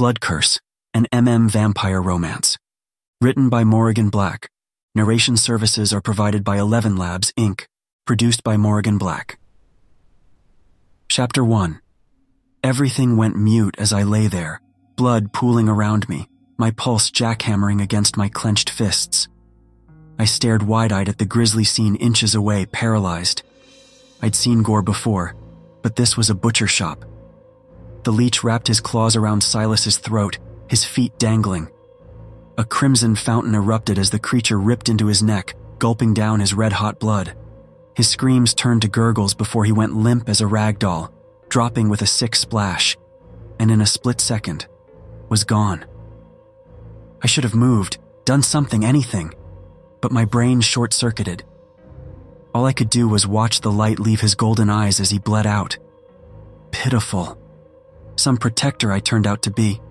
Blood Curse, an vampire romance. Written by Morrigan Black. Narration services are provided by 11 Labs, Inc., produced by Morrigan Black. Chapter 1. Everything went mute as I lay there, blood pooling around me, my pulse jackhammering against my clenched fists. I stared wide-eyed at the grisly scene inches away, paralyzed. I'd seen gore before, but this was a butcher shop. The leech wrapped his claws around Silas's throat, his feet dangling. A crimson fountain erupted as the creature ripped into his neck, gulping down his red-hot blood. His screams turned to gurgles before he went limp as a rag doll, dropping with a sick splash, and in a split second, was gone. I should have moved, done something, anything, but my brain short-circuited. All I could do was watch the light leave his golden eyes as he bled out. Pitiful. Some protector I turned out to be.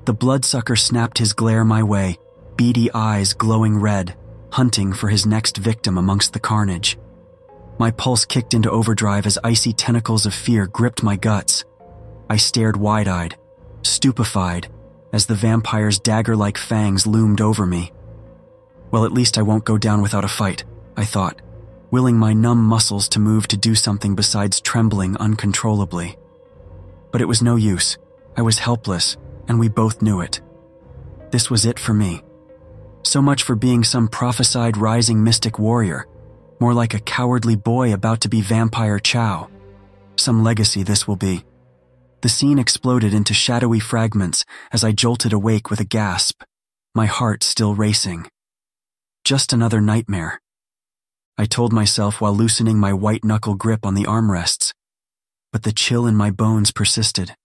The bloodsucker snapped his glare my way, beady eyes glowing red, hunting for his next victim amongst the carnage. My pulse kicked into overdrive as icy tentacles of fear gripped my guts. I stared wide-eyed, stupefied, as the vampire's dagger-like fangs loomed over me. Well, at least I won't go down without a fight, I thought, willing my numb muscles to move to do something besides trembling uncontrollably. But it was no use. I was helpless, and we both knew it. This was it for me. So much for being some prophesied rising mystic warrior, more like a cowardly boy about to be vampire chow. Some legacy this will be. The scene exploded into shadowy fragments as I jolted awake with a gasp, my heart still racing. Just another nightmare, I told myself while loosening my white-knuckle grip on the armrests, but the chill in my bones persisted.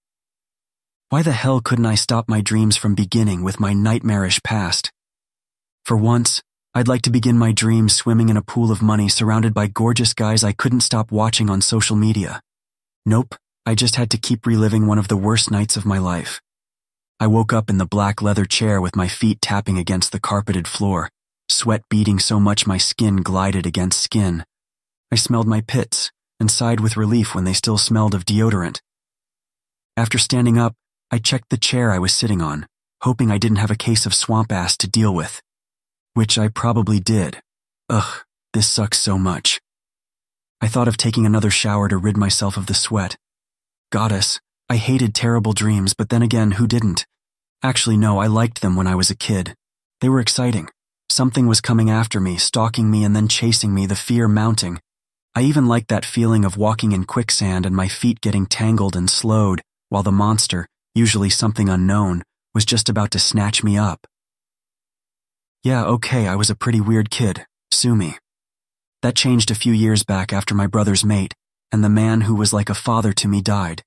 Why the hell couldn't I stop my dreams from beginning with my nightmarish past? For once, I'd like to begin my dreams swimming in a pool of money surrounded by gorgeous guys I couldn't stop watching on social media. Nope, I just had to keep reliving one of the worst nights of my life. I woke up in the black leather chair with my feet tapping against the carpeted floor, sweat beading so much my skin glided against skin. I smelled my pits and sighed with relief when they still smelled of deodorant. After standing up, I checked the chair I was sitting on, hoping I didn't have a case of swamp ass to deal with. Which I probably did. Ugh, this sucks so much. I thought of taking another shower to rid myself of the sweat. Goddess, I hated terrible dreams, but then again, who didn't? Actually, no, I liked them when I was a kid. They were exciting. Something was coming after me, stalking me and then chasing me, the fear mounting. I even liked that feeling of walking in quicksand and my feet getting tangled and slowed, while the monster, usually something unknown, was just about to snatch me up. Yeah, okay, I was a pretty weird kid. Sue me. That changed a few years back after my brother's mate, and the man who was like a father to me died.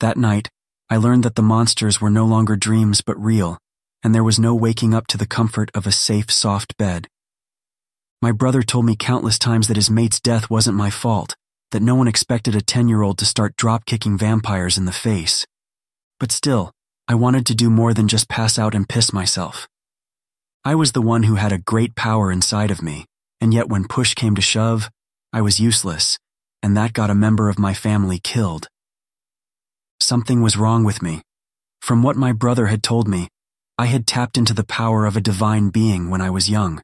That night, I learned that the monsters were no longer dreams but real, and there was no waking up to the comfort of a safe, soft bed. My brother told me countless times that his mate's death wasn't my fault, that no one expected a 10-year-old to start drop-kicking vampires in the face. But still, I wanted to do more than just pass out and piss myself. I was the one who had a great power inside of me, and yet when push came to shove, I was useless, and that got a member of my family killed. Something was wrong with me. From what my brother had told me, I had tapped into the power of a divine being when I was young,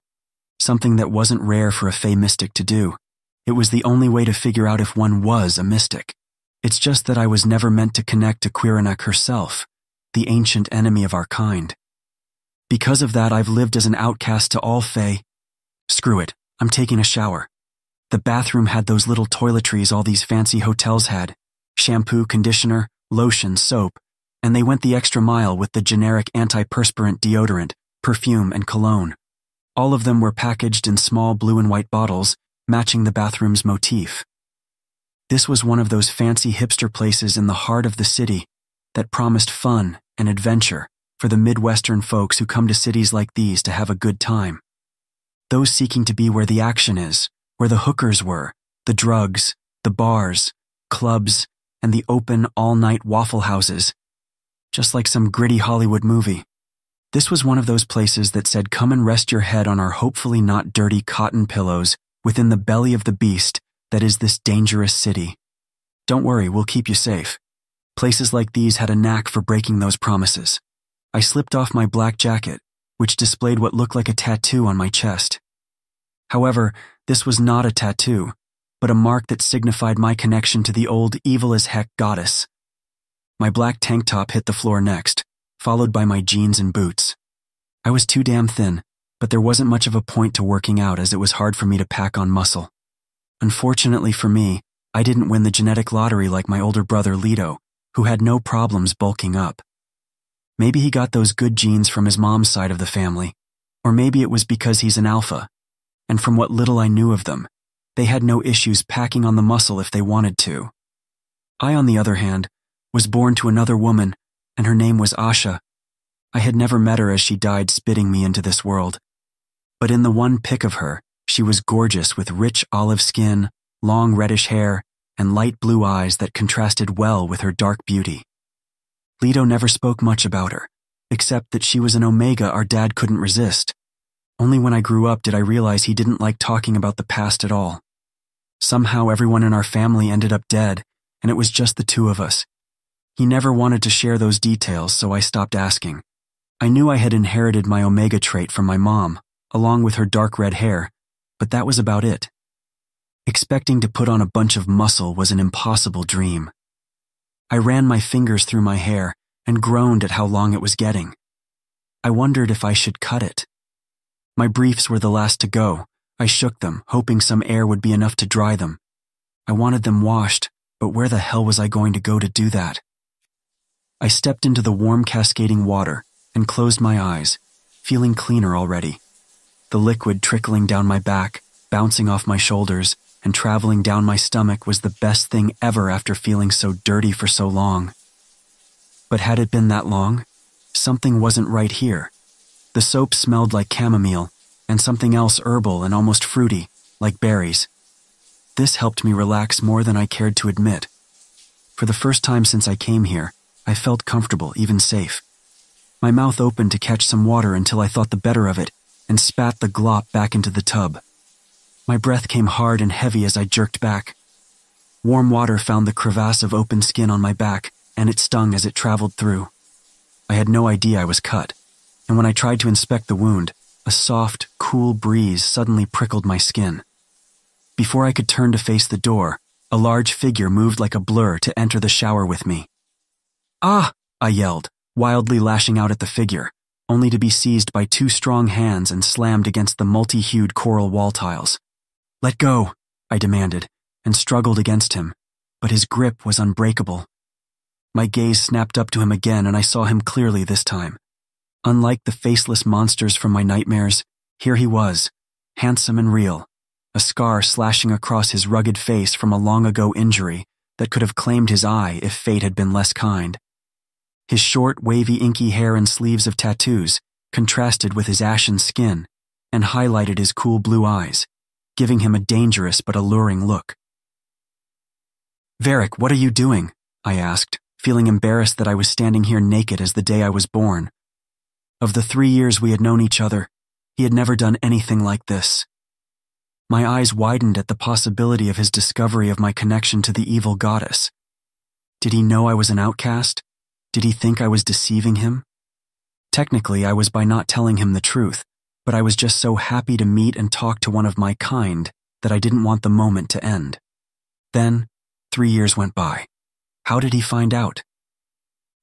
something that wasn't rare for a fey mystic to do. It was the only way to figure out if one was a mystic. It's just that I was never meant to connect to Quiranak herself, the ancient enemy of our kind. Because of that, I've lived as an outcast to all fey. Screw it, I'm taking a shower. The bathroom had those little toiletries all these fancy hotels had. Shampoo, conditioner, lotion, soap, and they went the extra mile with the generic antiperspirant deodorant, perfume, and cologne. All of them were packaged in small blue and white bottles, matching the bathroom's motif. This was one of those fancy hipster places in the heart of the city that promised fun and adventure for the Midwestern folks who come to cities like these to have a good time. Those seeking to be where the action is, where the hookers were, the drugs, the bars, clubs, and the open all-night waffle houses. Just like some gritty Hollywood movie. This was one of those places that said, come and rest your head on our hopefully not dirty cotton pillows within the belly of the beast that is this dangerous city. Don't worry, we'll keep you safe. Places like these had a knack for breaking those promises. I slipped off my black jacket, which displayed what looked like a tattoo on my chest. However, this was not a tattoo, but a mark that signified my connection to the old evil-as-heck goddess. My black tank top hit the floor next, followed by my jeans and boots. I was too damn thin, but there wasn't much of a point to working out as it was hard for me to pack on muscle. Unfortunately for me, I didn't win the genetic lottery like my older brother Lito, who had no problems bulking up. Maybe he got those good genes from his mom's side of the family, or maybe it was because he's an alpha, and from what little I knew of them, they had no issues packing on the muscle if they wanted to. I, on the other hand, was born to another woman, and her name was Asha. I had never met her as she died spitting me into this world. But in the one pic of her, she was gorgeous with rich olive skin, long reddish hair, and light blue eyes that contrasted well with her dark beauty. Lito never spoke much about her, except that she was an Omega our dad couldn't resist. Only when I grew up did I realize he didn't like talking about the past at all. Somehow everyone in our family ended up dead, and it was just the two of us. He never wanted to share those details, so I stopped asking. I knew I had inherited my Omega trait from my mom, along with her dark red hair, but that was about it. Expecting to put on a bunch of muscle was an impossible dream. I ran my fingers through my hair and groaned at how long it was getting. I wondered if I should cut it. My briefs were the last to go. I shook them, hoping some air would be enough to dry them. I wanted them washed, but where the hell was I going to go to do that? I stepped into the warm cascading water and closed my eyes, feeling cleaner already. The liquid trickling down my back, bouncing off my shoulders, and traveling down my stomach was the best thing ever after feeling so dirty for so long. But had it been that long? Something wasn't right here. The soap smelled like chamomile, and something else herbal and almost fruity, like berries. This helped me relax more than I cared to admit. For the first time since I came here, I felt comfortable, even safe. My mouth opened to catch some water until I thought the better of it and spat the glop back into the tub. My breath came hard and heavy as I jerked back. Warm water found the crevasse of open skin on my back, and it stung as it traveled through. I had no idea I was cut, and when I tried to inspect the wound, a soft, cool breeze suddenly prickled my skin. Before I could turn to face the door, a large figure moved like a blur to enter the shower with me. "Ah!" I yelled, wildly lashing out at the figure, only to be seized by two strong hands and slammed against the multi-hued coral wall tiles. "Let go," I demanded, and struggled against him, but his grip was unbreakable. My gaze snapped up to him again, and I saw him clearly this time. Unlike the faceless monsters from my nightmares, here he was, handsome and real, a scar slashing across his rugged face from a long-ago injury that could have claimed his eye if fate had been less kind. His short, wavy, inky hair and sleeves of tattoos contrasted with his ashen skin and highlighted his cool blue eyes, giving him a dangerous but alluring look. "Varric, what are you doing?" I asked, feeling embarrassed that I was standing here naked as the day I was born. Of the 3 years we had known each other, he had never done anything like this. My eyes widened at the possibility of his discovery of my connection to the evil goddess. Did he know I was an outcast? Did he think I was deceiving him? Technically, I was by not telling him the truth, but I was just so happy to meet and talk to one of my kind that I didn't want the moment to end. Then, 3 years went by. How did he find out?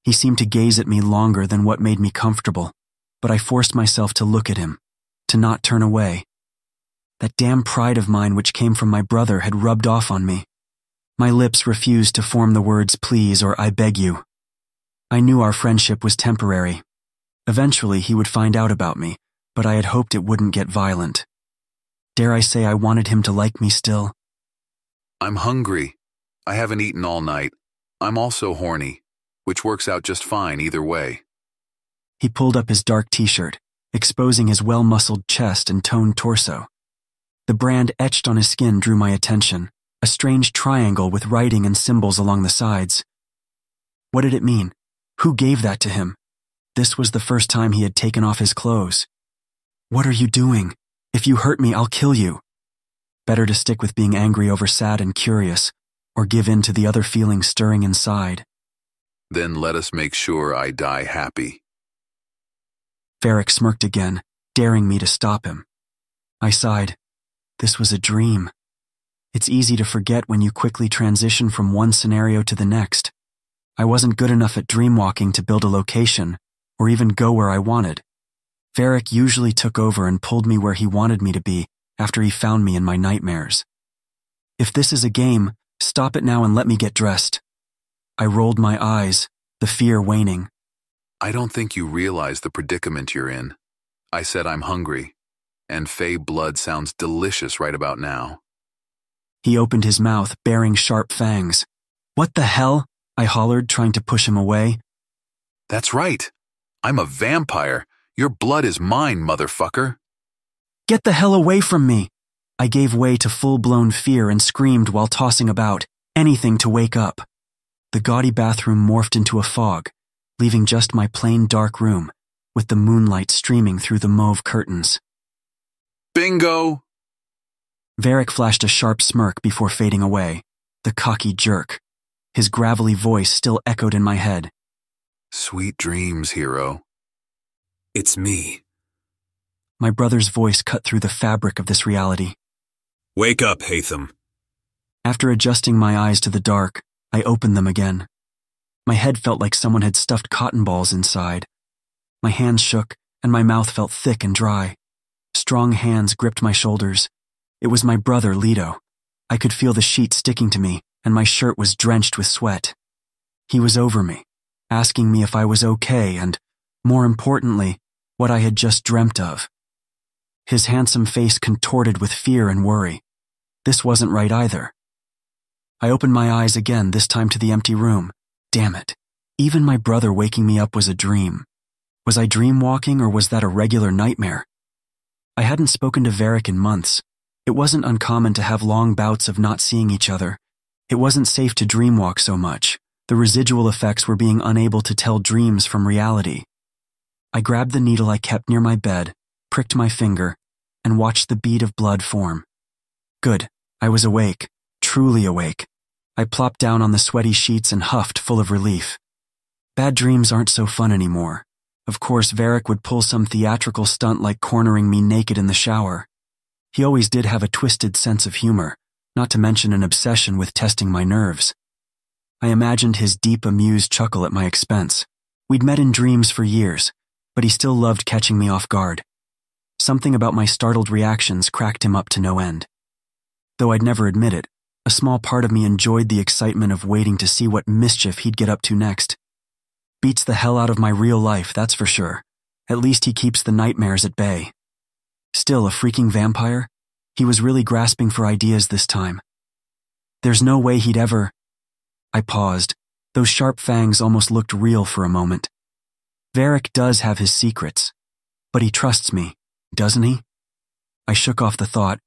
He seemed to gaze at me longer than what made me comfortable, but I forced myself to look at him, to not turn away. That damn pride of mine which came from my brother had rubbed off on me. My lips refused to form the words please or I beg you. I knew our friendship was temporary. Eventually he would find out about me, but I had hoped it wouldn't get violent. Dare I say I wanted him to like me still? "I'm hungry. I haven't eaten all night. I'm also horny, which works out just fine either way." He pulled up his dark t-shirt, exposing his well-muscled chest and toned torso. The brand etched on his skin drew my attention, a strange triangle with writing and symbols along the sides. What did it mean? Who gave that to him? This was the first time he had taken off his clothes. "What are you doing? If you hurt me, I'll kill you." Better to stick with being angry over sad and curious, or give in to the other feelings stirring inside. Then let us make sure I die happy. Varric smirked again, daring me to stop him. I sighed. This was a dream. It's easy to forget when you quickly transition from one scenario to the next. I wasn't good enough at dreamwalking to build a location, or even go where I wanted. Varric usually took over and pulled me where he wanted me to be after he found me in my nightmares. If this is a game, stop it now and let me get dressed. I rolled my eyes, the fear waning. I don't think you realize the predicament you're in. I said I'm hungry, and Fey blood sounds delicious right about now. He opened his mouth, baring sharp fangs. What the hell? I hollered, trying to push him away. That's right. I'm a vampire. Your blood is mine, motherfucker. Get the hell away from me! I gave way to full-blown fear and screamed while tossing about, anything to wake up. The gaudy bathroom morphed into a fog, leaving just my plain dark room, with the moonlight streaming through the mauve curtains. Bingo! Varric flashed a sharp smirk before fading away, the cocky jerk. His gravelly voice still echoed in my head. Sweet dreams, hero. It's me. My brother's voice cut through the fabric of this reality. Wake up, Hatham. After adjusting my eyes to the dark, I opened them again. My head felt like someone had stuffed cotton balls inside. My hands shook, and my mouth felt thick and dry. Strong hands gripped my shoulders. It was my brother, Leto. I could feel the sheet sticking to me, and my shirt was drenched with sweat. He was over me, asking me if I was okay and, more importantly, what I had just dreamt of. His handsome face contorted with fear and worry. This wasn't right either. I opened my eyes again, this time to the empty room. Damn it. Even my brother waking me up was a dream. Was I dreamwalking, or was that a regular nightmare? I hadn't spoken to Varric in months. It wasn't uncommon to have long bouts of not seeing each other. It wasn't safe to dreamwalk so much. The residual effects were being unable to tell dreams from reality. I grabbed the needle I kept near my bed, pricked my finger, and watched the bead of blood form. Good. I was awake. Truly awake. I plopped down on the sweaty sheets and huffed, full of relief. Bad dreams aren't so fun anymore. Of course, Varric would pull some theatrical stunt like cornering me naked in the shower. He always did have a twisted sense of humor, not to mention an obsession with testing my nerves. I imagined his deep, amused chuckle at my expense. We'd met in dreams for years, but he still loved catching me off guard. Something about my startled reactions cracked him up to no end. Though I'd never admit it, a small part of me enjoyed the excitement of waiting to see what mischief he'd get up to next. Beats the hell out of my real life, that's for sure. At least he keeps the nightmares at bay. Still a freaking vampire? He was really grasping for ideas this time. There's no way he'd ever... I paused. Those sharp fangs almost looked real for a moment. Varric does have his secrets, but he trusts me, doesn't he? I shook off the thought.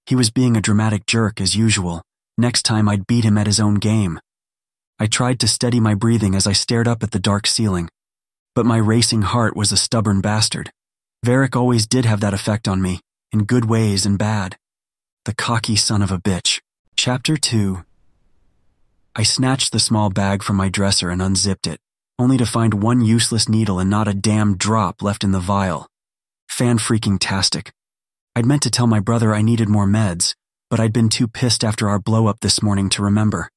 He was being a dramatic jerk as usual. Next time I'd beat him at his own game. I tried to steady my breathing as I stared up at the dark ceiling, but my racing heart was a stubborn bastard. Varric always did have that effect on me, in good ways and bad. The cocky son of a bitch. Chapter 2. I snatched the small bag from my dresser and unzipped it, only to find one useless needle and not a damn drop left in the vial. Fan-freaking-tastic. I'd meant to tell my brother I needed more meds, but I'd been too pissed after our blow-up this morning to remember.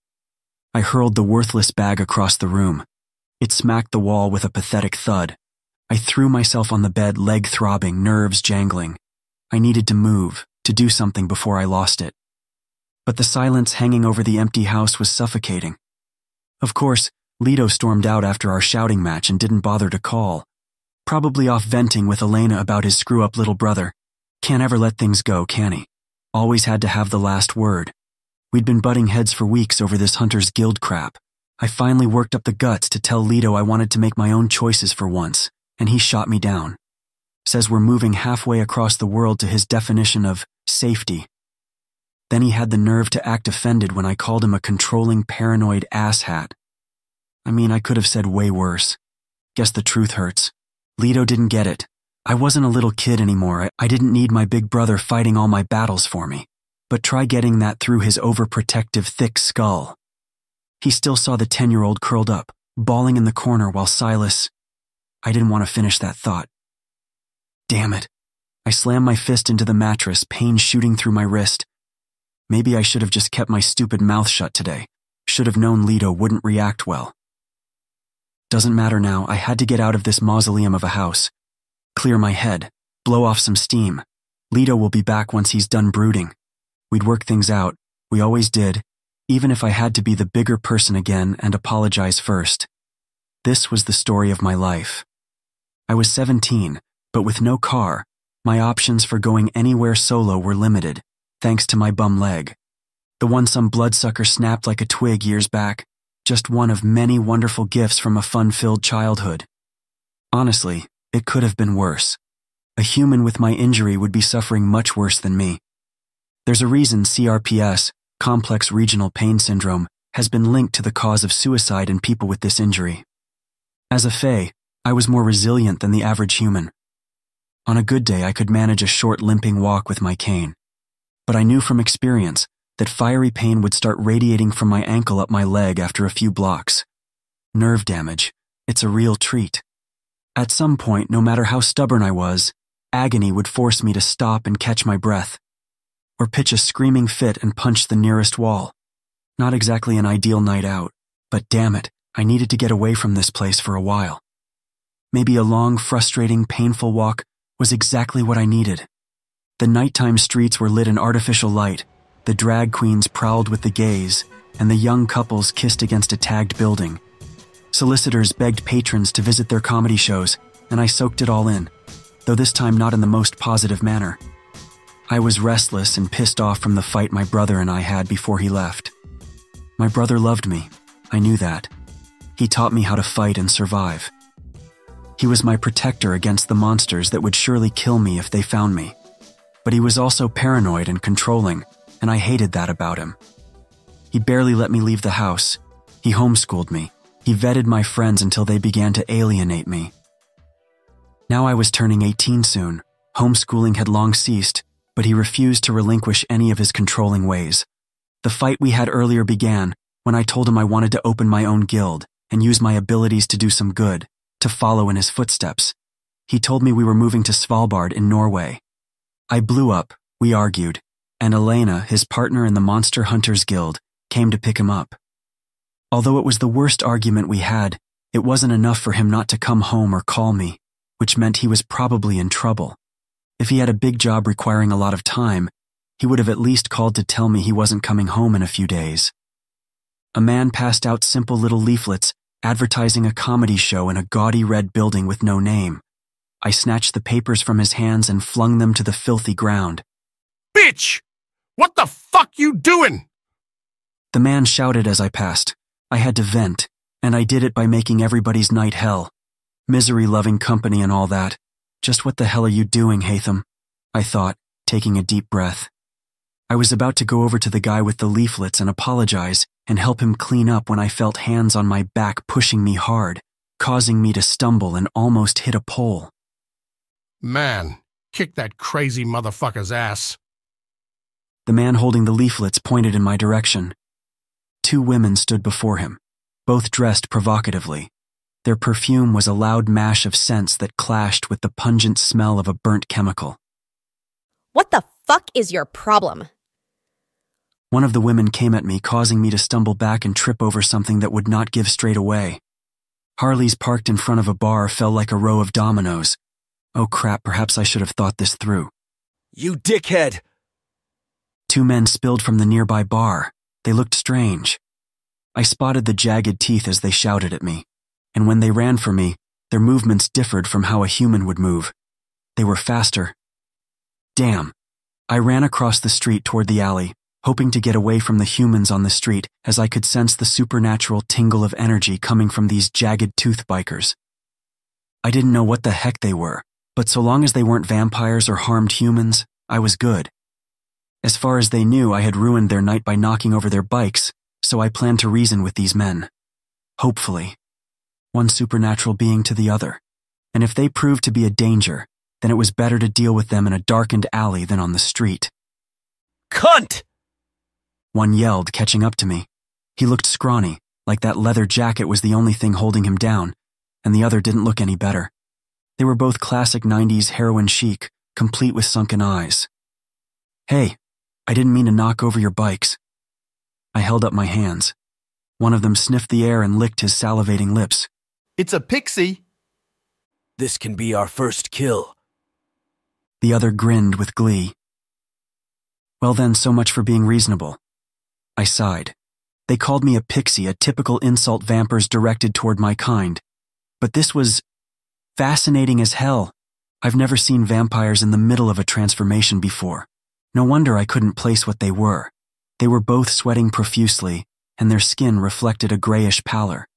I hurled the worthless bag across the room. It smacked the wall with a pathetic thud. I threw myself on the bed, leg throbbing, nerves jangling. I needed to move, to do something before I lost it. But the silence hanging over the empty house was suffocating. Of course, Leto stormed out after our shouting match and didn't bother to call. Probably off venting with Elena about his screw-up little brother. Can't ever let things go, can he? Always had to have the last word. We'd been butting heads for weeks over this Hunter's Guild crap. I finally worked up the guts to tell Leto I wanted to make my own choices for once, and he shot me down. Says we're moving halfway across the world to his definition of safety. Then he had the nerve to act offended when I called him a controlling, paranoid asshat. I mean, I could have said way worse. Guess the truth hurts. Leto didn't get it. I wasn't a little kid anymore. I didn't need my big brother fighting all my battles for me. But try getting that through his overprotective, thick skull. He still saw the 10-year-old curled up, bawling in the corner while Silas... I didn't want to finish that thought. Damn it. I slammed my fist into the mattress, pain shooting through my wrist. Maybe I should have just kept my stupid mouth shut today. Should have known Lito wouldn't react well. Doesn't matter now, I had to get out of this mausoleum of a house. Clear my head, blow off some steam. Lito will be back once he's done brooding. We'd work things out, we always did, even if I had to be the bigger person again and apologize first. This was the story of my life. I was 17, but with no car, my options for going anywhere solo were limited, thanks to my bum leg. The one some bloodsucker snapped like a twig years back, just one of many wonderful gifts from a fun-filled childhood. Honestly, it could have been worse. A human with my injury would be suffering much worse than me. There's a reason CRPS, complex regional pain syndrome, has been linked to the cause of suicide in people with this injury. As a Fae, I was more resilient than the average human. On a good day, I could manage a short limping walk with my cane. But I knew from experience that fiery pain would start radiating from my ankle up my leg after a few blocks. Nerve damage, it's a real treat. At some point, no matter how stubborn I was, agony would force me to stop and catch my breath, or pitch a screaming fit and punch the nearest wall. Not exactly an ideal night out, but damn it, I needed to get away from this place for a while. Maybe a long, frustrating, painful walk was exactly what I needed. The nighttime streets were lit in artificial light, the drag queens prowled with the gays, and the young couples kissed against a tagged building. Solicitors begged patrons to visit their comedy shows, and I soaked it all in, though this time not in the most positive manner. I was restless and pissed off from the fight my brother and I had before he left. My brother loved me, I knew that. He taught me how to fight and survive. He was my protector against the monsters that would surely kill me if they found me. But he was also paranoid and controlling, and I hated that about him. He barely let me leave the house. He homeschooled me. He vetted my friends until they began to alienate me. Now I was turning 18 soon. Homeschooling had long ceased, but he refused to relinquish any of his controlling ways. The fight we had earlier began when I told him I wanted to open my own guild and use my abilities to do some good, to follow in his footsteps. He told me we were moving to Svalbard in Norway. I blew up, we argued, and Elena, his partner in the Monster Hunters Guild, came to pick him up. Although it was the worst argument we had, it wasn't enough for him not to come home or call me, which meant he was probably in trouble. If he had a big job requiring a lot of time, he would have at least called to tell me he wasn't coming home in a few days. A man passed out simple little leaflets advertising a comedy show in a gaudy red building with no name. I snatched the papers from his hands and flung them to the filthy ground. Bitch! What the fuck you doing? The man shouted as I passed. I had to vent, and I did it by making everybody's night hell. Misery-loving company and all that. Just what the hell are you doing, Hatham? I thought, taking a deep breath. I was about to go over to the guy with the leaflets and apologize and help him clean up when I felt hands on my back pushing me hard, causing me to stumble and almost hit a pole. Man, kick that crazy motherfucker's ass. The man holding the leaflets pointed in my direction. 2 women stood before him, both dressed provocatively. Their perfume was a loud mash of scents that clashed with the pungent smell of a burnt chemical. What the fuck is your problem? One of the women came at me, causing me to stumble back and trip over something that would not give straight away. Harleys parked in front of a bar fell like a row of dominoes. Oh crap, perhaps I should have thought this through. You dickhead! 2 men spilled from the nearby bar. They looked strange. I spotted the jagged teeth as they shouted at me, and when they ran for me, their movements differed from how a human would move. They were faster. Damn. I ran across the street toward the alley, hoping to get away from the humans on the street as I could sense the supernatural tingle of energy coming from these jagged tooth bikers. I didn't know what the heck they were, but so long as they weren't vampires or harmed humans, I was good. As far as they knew, I had ruined their night by knocking over their bikes, so I planned to reason with these men. Hopefully. One supernatural being to the other. And if they proved to be a danger, then it was better to deal with them in a darkened alley than on the street. Cunt! One yelled, catching up to me. He looked scrawny, like that leather jacket was the only thing holding him down, and the other didn't look any better. They were both classic 90s heroin chic, complete with sunken eyes. "Hey, I didn't mean to knock over your bikes." I held up my hands. One of them sniffed the air and licked his salivating lips. It's a pixie. This can be our first kill. The other grinned with glee. "Well then, so much for being reasonable." I sighed. They called me a pixie, a typical insult vampires directed toward my kind. But this was fascinating as hell. I've never seen vampires in the middle of a transformation before. No wonder I couldn't place what they were. They were both sweating profusely, and their skin reflected a grayish pallor.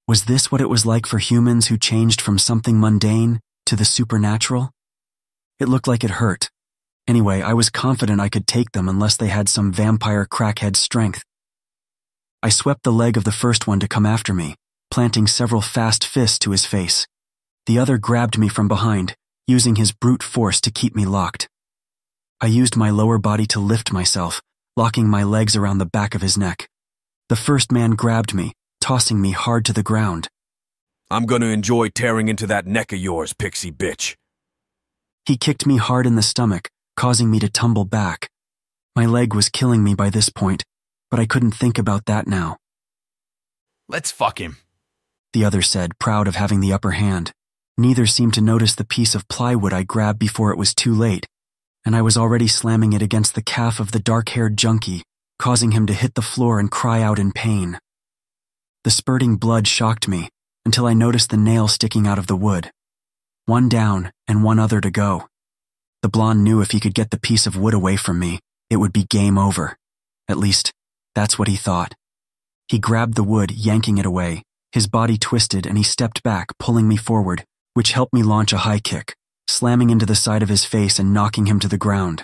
Was this what it was like for humans who changed from something mundane to the supernatural? It looked like it hurt. Anyway, I was confident I could take them unless they had some vampire crackhead strength. I swept the leg of the first one to come after me, planting several fast fists to his face. The other grabbed me from behind, using his brute force to keep me locked. I used my lower body to lift myself, locking my legs around the back of his neck. The first man grabbed me, tossing me hard to the ground. I'm gonna enjoy tearing into that neck of yours, pixie bitch. He kicked me hard in the stomach, causing me to tumble back. My leg was killing me by this point, but I couldn't think about that now. Let's fuck him, the other said, proud of having the upper hand. Neither seemed to notice the piece of plywood I grabbed before it was too late, and I was already slamming it against the calf of the dark-haired junkie, causing him to hit the floor and cry out in pain. The spurting blood shocked me until I noticed the nail sticking out of the wood. One down and one other to go. The blonde knew if he could get the piece of wood away from me, it would be game over. At least, that's what he thought. He grabbed the wood, yanking it away. His body twisted and he stepped back, pulling me forward, which helped me launch a high kick, slamming into the side of his face and knocking him to the ground.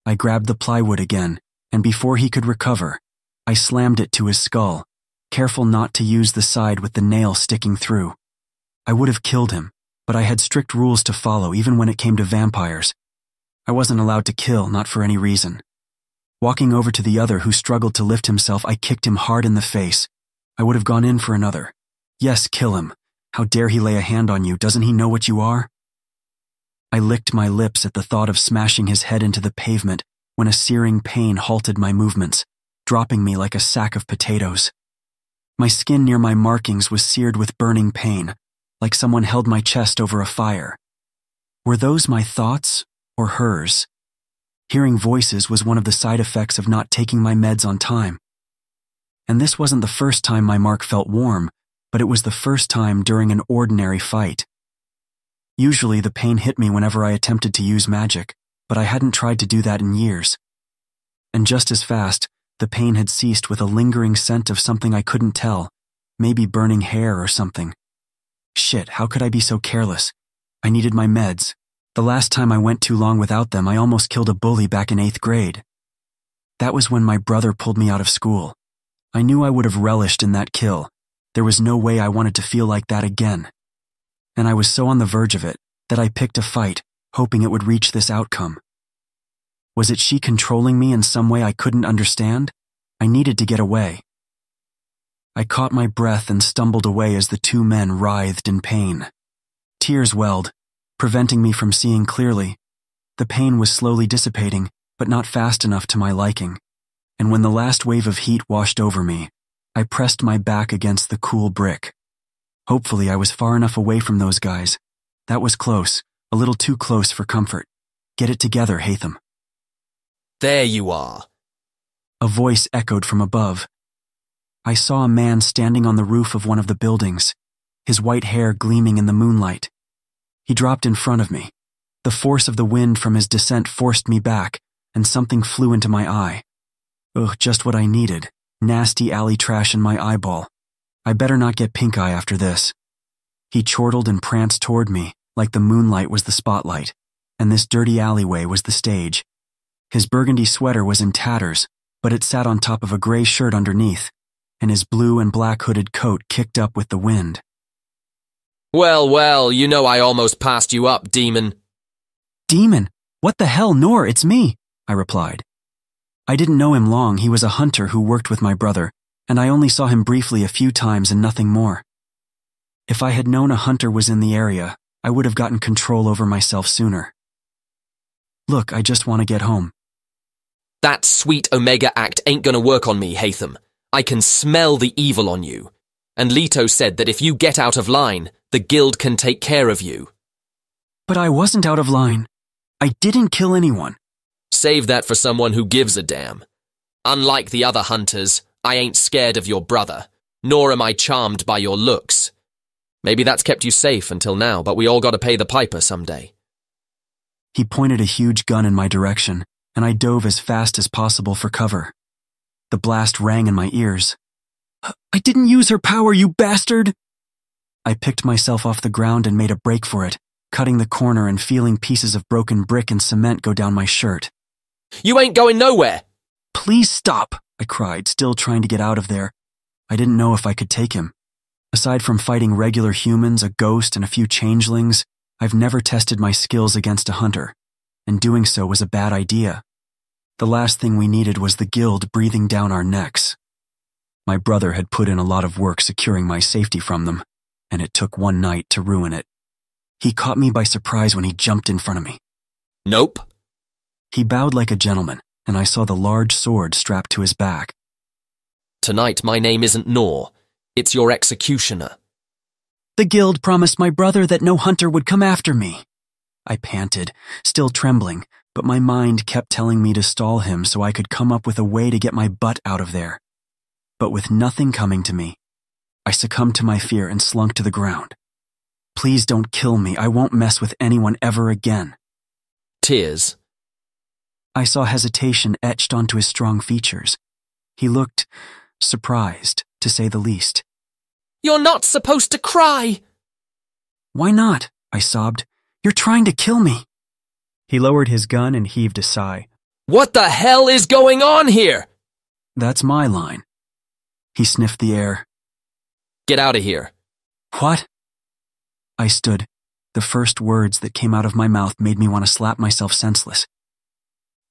I grabbed the plywood again, and before he could recover, I slammed it to his skull, careful not to use the side with the nail sticking through. I would have killed him, but I had strict rules to follow even when it came to vampires. I wasn't allowed to kill, not for any reason. Walking over to the other who struggled to lift himself, I kicked him hard in the face. I would have gone in for another. Yes, kill him. How dare he lay a hand on you? Doesn't he know what you are? I licked my lips at the thought of smashing his head into the pavement when a searing pain halted my movements, dropping me like a sack of potatoes. My skin near my markings was seared with burning pain, like someone held my chest over a fire. Were those my thoughts or hers? Hearing voices was one of the side effects of not taking my meds on time. And this wasn't the first time my mark felt warm, but it was the first time during an ordinary fight. Usually the pain hit me whenever I attempted to use magic, but I hadn't tried to do that in years. And just as fast, the pain had ceased with a lingering scent of something I couldn't tell, maybe burning hair or something. Shit, how could I be so careless? I needed my meds. The last time I went too long without them, I almost killed a bully back in 8th grade. That was when my brother pulled me out of school. I knew I would have relished in that kill. There was no way I wanted to feel like that again. And I was so on the verge of it that I picked a fight, hoping it would reach this outcome. Was it she controlling me in some way I couldn't understand? I needed to get away. I caught my breath and stumbled away as the two men writhed in pain. Tears welled, preventing me from seeing clearly. The pain was slowly dissipating, but not fast enough to my liking. And when the last wave of heat washed over me, I pressed my back against the cool brick. Hopefully I was far enough away from those guys. That was close, a little too close for comfort. Get it together, Hatham. There you are. A voice echoed from above. I saw a man standing on the roof of one of the buildings, his white hair gleaming in the moonlight. He dropped in front of me. The force of the wind from his descent forced me back, and something flew into my eye. Ugh, just what I needed. Nasty alley trash in my eyeball. I better not get pink eye after this. He chortled and pranced toward me, like the moonlight was the spotlight, and this dirty alleyway was the stage. His burgundy sweater was in tatters, but it sat on top of a gray shirt underneath, and his blue and black hooded coat kicked up with the wind. Well, well, you know I almost passed you up, demon. Demon? What the hell, Noor, it's me, I replied. I didn't know him long. He was a hunter who worked with my brother, and I only saw him briefly a few times and nothing more. If I had known a hunter was in the area, I would have gotten control over myself sooner. Look, I just want to get home. That sweet Omega act ain't gonna work on me, Haytham. I can smell the evil on you. And Leto said that if you get out of line, the guild can take care of you. But I wasn't out of line. I didn't kill anyone. Save that for someone who gives a damn. Unlike the other hunters, I ain't scared of your brother, nor am I charmed by your looks. Maybe that's kept you safe until now, but we all gotta pay the piper someday. He pointed a huge gun in my direction, and I dove as fast as possible for cover. The blast rang in my ears. I didn't use her power, you bastard! I picked myself off the ground and made a break for it, cutting the corner and feeling pieces of broken brick and cement go down my shirt. You ain't going nowhere! Please stop, I cried, still trying to get out of there. I didn't know if I could take him. Aside from fighting regular humans, a ghost, and a few changelings, I've never tested my skills against a hunter, and doing so was a bad idea. The last thing we needed was the guild breathing down our necks. My brother had put in a lot of work securing my safety from them, and it took one night to ruin it. He caught me by surprise when he jumped in front of me. Nope. He bowed like a gentleman, and I saw the large sword strapped to his back. Tonight my name isn't Nor. It's your executioner. The guild promised my brother that no hunter would come after me. I panted, still trembling, but my mind kept telling me to stall him so I could come up with a way to get my butt out of there. But with nothing coming to me, I succumbed to my fear and slunk to the ground. Please don't kill me. I won't mess with anyone ever again. Tears. I saw hesitation etched onto his strong features. He looked surprised, to say the least. You're not supposed to cry! Why not? I sobbed. You're trying to kill me. He lowered his gun and heaved a sigh. What the hell is going on here? That's my line. He sniffed the air. Get out of here. What? I stood. The first words that came out of my mouth made me want to slap myself senseless.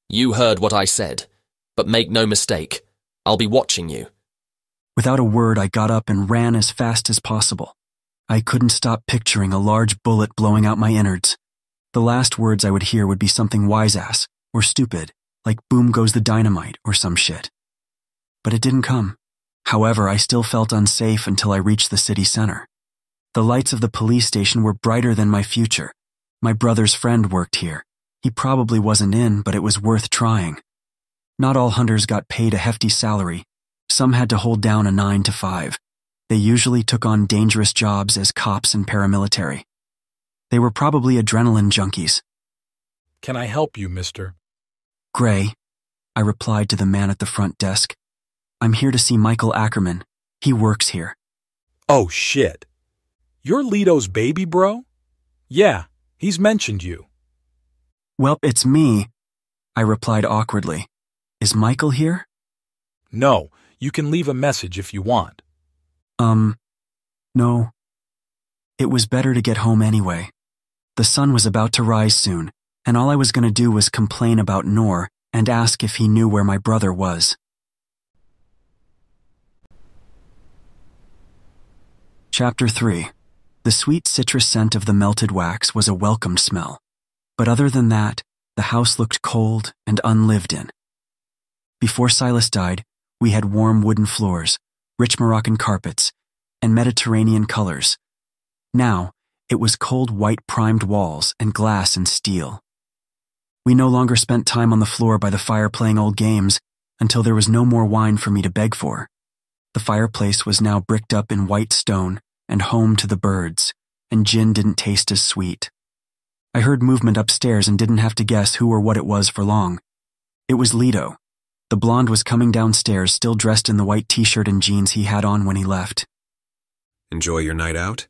You heard what I said, but make no mistake, I'll be watching you. Without a word, I got up and ran as fast as possible. I couldn't stop picturing a large bullet blowing out my innards. The last words I would hear would be something wise-ass or stupid, like boom goes the dynamite or some shit. But it didn't come. However, I still felt unsafe until I reached the city center. The lights of the police station were brighter than my future. My brother's friend worked here. He probably wasn't in, but it was worth trying. Not all hunters got paid a hefty salary. Some had to hold down a 9 to 5. They usually took on dangerous jobs as cops and paramilitary. They were probably adrenaline junkies. Can I help you, mister? Gray, I replied to the man at the front desk. I'm here to see Michael Ackerman. He works here. Oh, shit. You're Leto's baby, bro? Yeah, he's mentioned you. Well, it's me, I replied awkwardly. Is Michael here? No, you can leave a message if you want. No. It was better to get home anyway. The sun was about to rise soon, and all I was going to do was complain about Nor and ask if he knew where my brother was. Chapter 3. The sweet citrus scent of the melted wax was a welcomed smell. But other than that, the house looked cold and unlived in. Before Silas died, we had warm wooden floors, rich Moroccan carpets, and Mediterranean colors. Now, it was cold white primed walls and glass and steel. We no longer spent time on the floor by the fire playing old games until there was no more wine for me to beg for. The fireplace was now bricked up in white stone and home to the birds, and gin didn't taste as sweet. I heard movement upstairs and didn't have to guess who or what it was for long. It was Leto. The blonde was coming downstairs, still dressed in the white t-shirt and jeans he had on when he left. Enjoy your night out?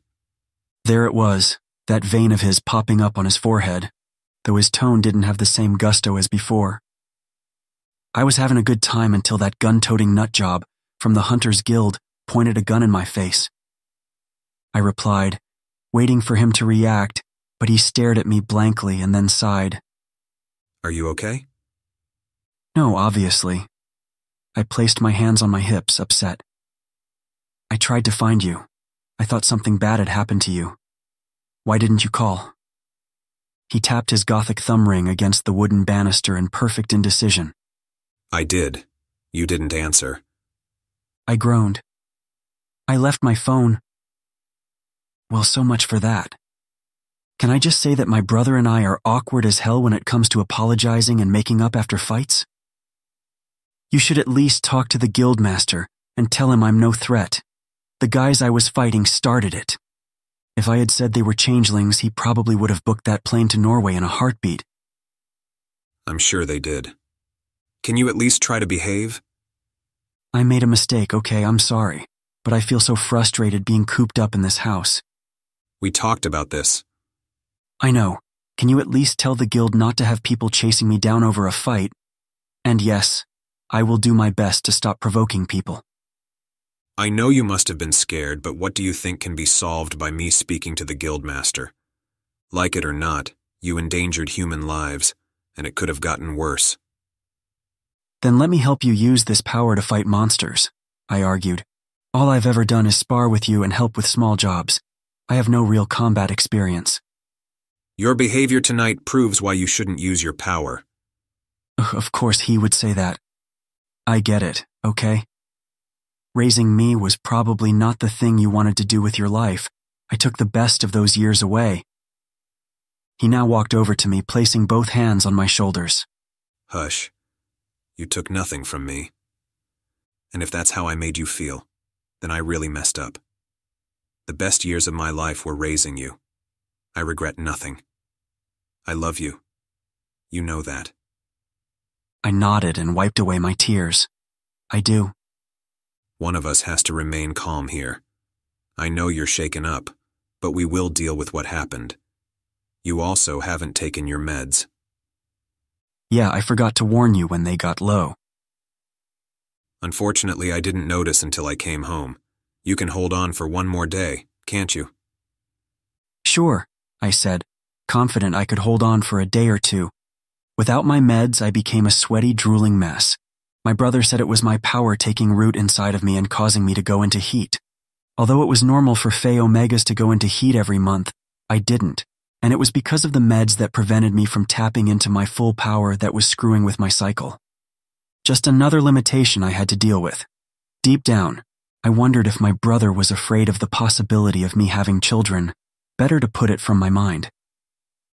There it was, that vein of his popping up on his forehead, though his tone didn't have the same gusto as before. I was having a good time until that gun-toting nutjob from the Hunters Guild pointed a gun in my face. I replied, waiting for him to react, but he stared at me blankly and then sighed. Are you okay? No, obviously. I placed my hands on my hips, upset. I tried to find you. I thought something bad had happened to you. Why didn't you call? He tapped his Gothic thumb ring against the wooden banister in perfect indecision. I did. You didn't answer. I groaned. I left my phone. Well, so much for that. Can I just say that my brother and I are awkward as hell when it comes to apologizing and making up after fights? You should at least talk to the guildmaster and tell him I'm no threat. The guys I was fighting started it. If I had said they were changelings, he probably would have booked that plane to Norway in a heartbeat. I'm sure they did. Can you at least try to behave? I made a mistake, okay, I'm sorry. But I feel so frustrated being cooped up in this house. We talked about this. I know. Can you at least tell the guild not to have people chasing me down over a fight? And yes, I will do my best to stop provoking people. I know you must have been scared, but what do you think can be solved by me speaking to the guildmaster? Like it or not, you endangered human lives, and it could have gotten worse. Then let me help you use this power to fight monsters, I argued. All I've ever done is spar with you and help with small jobs. I have no real combat experience. Your behavior tonight proves why you shouldn't use your power. Of course he would say that. I get it, okay? Raising me was probably not the thing you wanted to do with your life. I took the best of those years away. He now walked over to me, placing both hands on my shoulders. Hush. You took nothing from me. And if that's how I made you feel, then I really messed up. The best years of my life were raising you. I regret nothing. I love you. You know that. I nodded and wiped away my tears. I do. One of us has to remain calm here. I know you're shaken up, but we will deal with what happened. You also haven't taken your meds. Yeah, I forgot to warn you when they got low. Unfortunately, I didn't notice until I came home. You can hold on for one more day, can't you? Sure, I said, confident I could hold on for a day or two. Without my meds, I became a sweaty, drooling mess. My brother said it was my power taking root inside of me and causing me to go into heat. Although it was normal for Fae Omegas to go into heat every month, I didn't, and it was because of the meds that prevented me from tapping into my full power that was screwing with my cycle. Just another limitation I had to deal with. Deep down, I wondered if my brother was afraid of the possibility of me having children. Better to put it from my mind.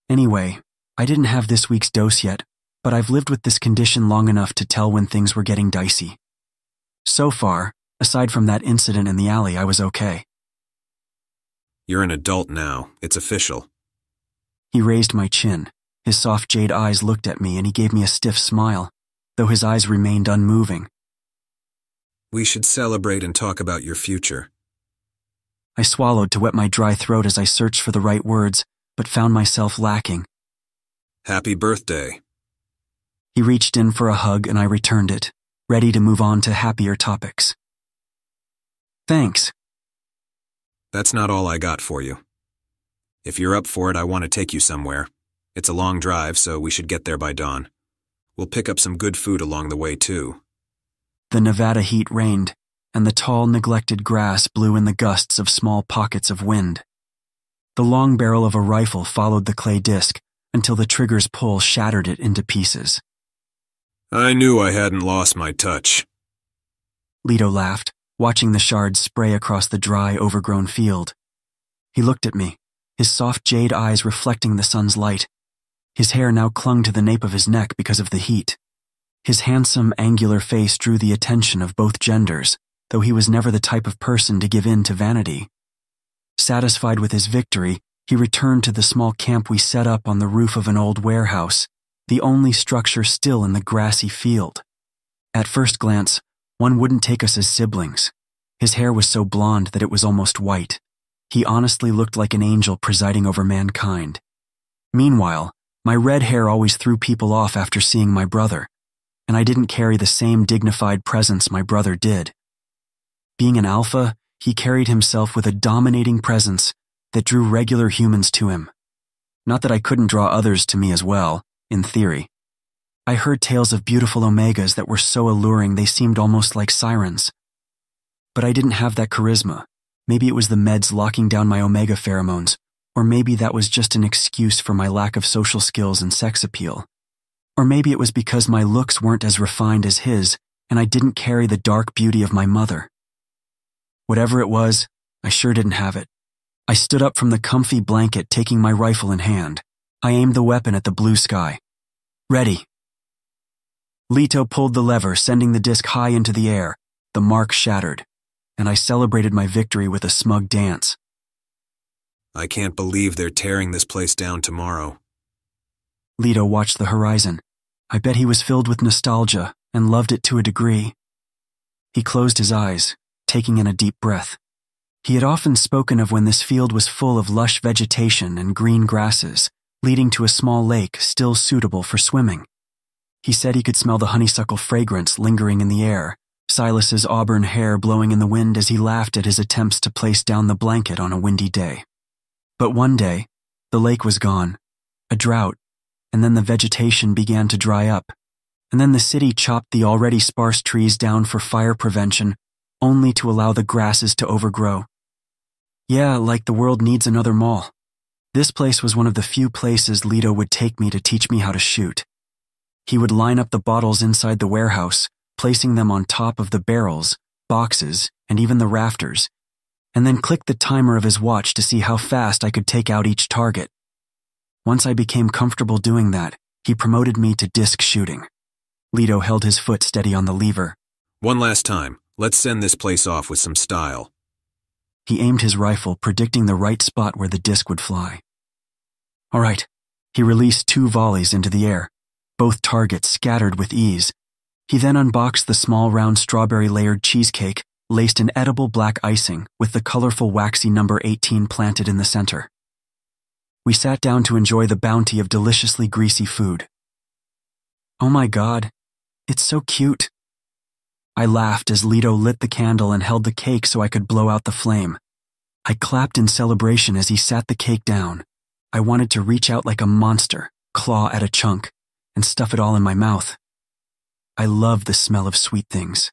Anyway, I didn't have this week's dose yet, but I've lived with this condition long enough to tell when things were getting dicey. So far, aside from that incident in the alley, I was okay. You're an adult now. It's official. He raised my chin. His soft jade eyes looked at me and he gave me a stiff smile, though his eyes remained unmoving. We should celebrate and talk about your future. I swallowed to wet my dry throat as I searched for the right words, but found myself lacking. Happy birthday. He reached in for a hug and I returned it, ready to move on to happier topics. Thanks. That's not all I got for you. If you're up for it, I want to take you somewhere. It's a long drive, so we should get there by dawn. We'll pick up some good food along the way, too. The Nevada heat reigned, and the tall, neglected grass blew in the gusts of small pockets of wind. The long barrel of a rifle followed the clay disc until the trigger's pull shattered it into pieces. I knew I hadn't lost my touch. Leto laughed, watching the shards spray across the dry, overgrown field. He looked at me, his soft jade eyes reflecting the sun's light. His hair now clung to the nape of his neck because of the heat. His handsome, angular face drew the attention of both genders, though he was never the type of person to give in to vanity. Satisfied with his victory, he returned to the small camp we set up on the roof of an old warehouse, the only structure still in the grassy field. At first glance, one wouldn't take us as siblings. His hair was so blonde that it was almost white. He honestly looked like an angel presiding over mankind. Meanwhile, my red hair always threw people off after seeing my brother, and I didn't carry the same dignified presence my brother did. Being an alpha, he carried himself with a dominating presence that drew regular humans to him. Not that I couldn't draw others to me as well, in theory. I heard tales of beautiful omegas that were so alluring they seemed almost like sirens. But I didn't have that charisma. Maybe it was the meds locking down my omega pheromones, or maybe that was just an excuse for my lack of social skills and sex appeal. Or maybe it was because my looks weren't as refined as his, and I didn't carry the dark beauty of my mother. Whatever it was, I sure didn't have it. I stood up from the comfy blanket, taking my rifle in hand. I aimed the weapon at the blue sky. Ready. Leto pulled the lever, sending the disc high into the air. The mark shattered, and I celebrated my victory with a smug dance. I can't believe they're tearing this place down tomorrow. Leto watched the horizon. I bet he was filled with nostalgia and loved it to a degree. He closed his eyes, taking in a deep breath. He had often spoken of when this field was full of lush vegetation and green grasses, leading to a small lake still suitable for swimming. He said he could smell the honeysuckle fragrance lingering in the air, Silas's auburn hair blowing in the wind as he laughed at his attempts to place down the blanket on a windy day. But one day, the lake was gone, a drought, and then the vegetation began to dry up, and then the city chopped the already sparse trees down for fire prevention, only to allow the grasses to overgrow. Yeah, like the world needs another mall. This place was one of the few places Leto would take me to teach me how to shoot. He would line up the bottles inside the warehouse, placing them on top of the barrels, boxes, and even the rafters, and then click the timer of his watch to see how fast I could take out each target. Once I became comfortable doing that, he promoted me to disc shooting. Leto held his foot steady on the lever. One last time, let's send this place off with some style. He aimed his rifle, predicting the right spot where the disc would fly. All right. He released 2 volleys into the air, both targets scattered with ease. He then unboxed the small round strawberry-layered cheesecake, laced in edible black icing with the colorful waxy number 18 planted in the center. We sat down to enjoy the bounty of deliciously greasy food. Oh my God, it's so cute. I laughed as Leto lit the candle and held the cake so I could blow out the flame. I clapped in celebration as he sat the cake down. I wanted to reach out like a monster, claw at a chunk, and stuff it all in my mouth. I love the smell of sweet things.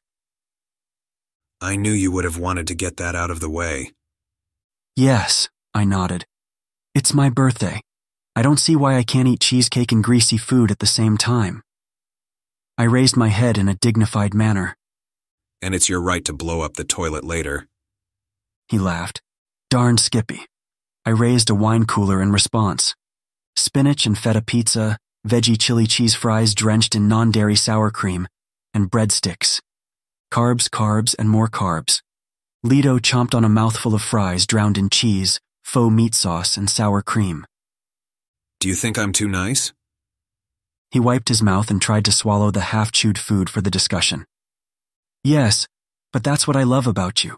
I knew you would have wanted to get that out of the way. Yes, I nodded. It's my birthday. I don't see why I can't eat cheesecake and greasy food at the same time. I raised my head in a dignified manner. And it's your right to blow up the toilet later. He laughed. Darn Skippy. I raised a wine cooler in response. Spinach and feta pizza, veggie chili cheese fries drenched in non-dairy sour cream, and breadsticks. Carbs, carbs, and more carbs. Leto chomped on a mouthful of fries drowned in cheese, faux meat sauce, and sour cream. Do you think I'm too nice? He wiped his mouth and tried to swallow the half-chewed food for the discussion. Yes, but that's what I love about you.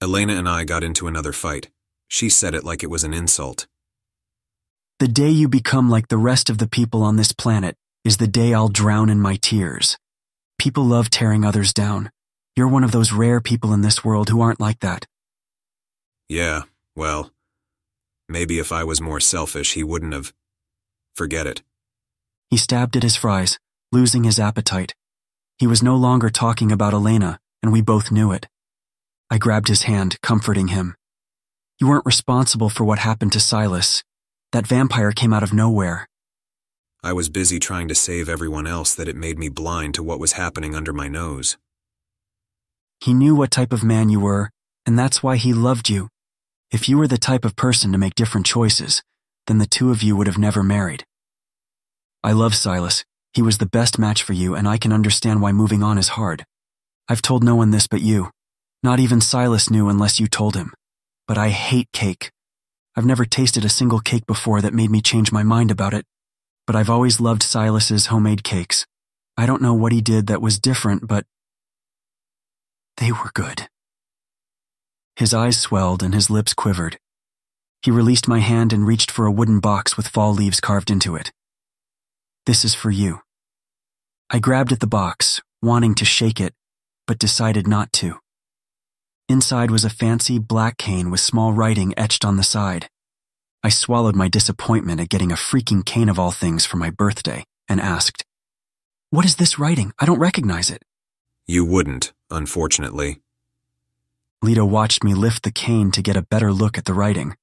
Elena and I got into another fight. She said it like it was an insult. The day you become like the rest of the people on this planet is the day I'll drown in my tears. People love tearing others down. You're one of those rare people in this world who aren't like that. Yeah, well, maybe if I was more selfish, he wouldn't have. Forget it. He stabbed at his fries, losing his appetite. He was no longer talking about Elena, and we both knew it. I grabbed his hand, comforting him. You weren't responsible for what happened to Silas. That vampire came out of nowhere. I was busy trying to save everyone else that it made me blind to what was happening under my nose. He knew what type of man you were, and that's why he loved you. If you were the type of person to make different choices, then the two of you would have never married. I love Silas. He was the best match for you, and I can understand why moving on is hard. I've told no one this but you. Not even Silas knew unless you told him. But I hate cake. I've never tasted a single cake before that made me change my mind about it. But I've always loved Silas's homemade cakes. I don't know what he did that was different, but they were good. His eyes swelled and his lips quivered. He released my hand and reached for a wooden box with fall leaves carved into it. This is for you. I grabbed at the box, wanting to shake it, but decided not to. Inside was a fancy black cane with small writing etched on the side. I swallowed my disappointment at getting a freaking cane of all things for my birthday and asked, "What is this writing? I don't recognize it." You wouldn't, unfortunately. Lito watched me lift the cane to get a better look at the writing.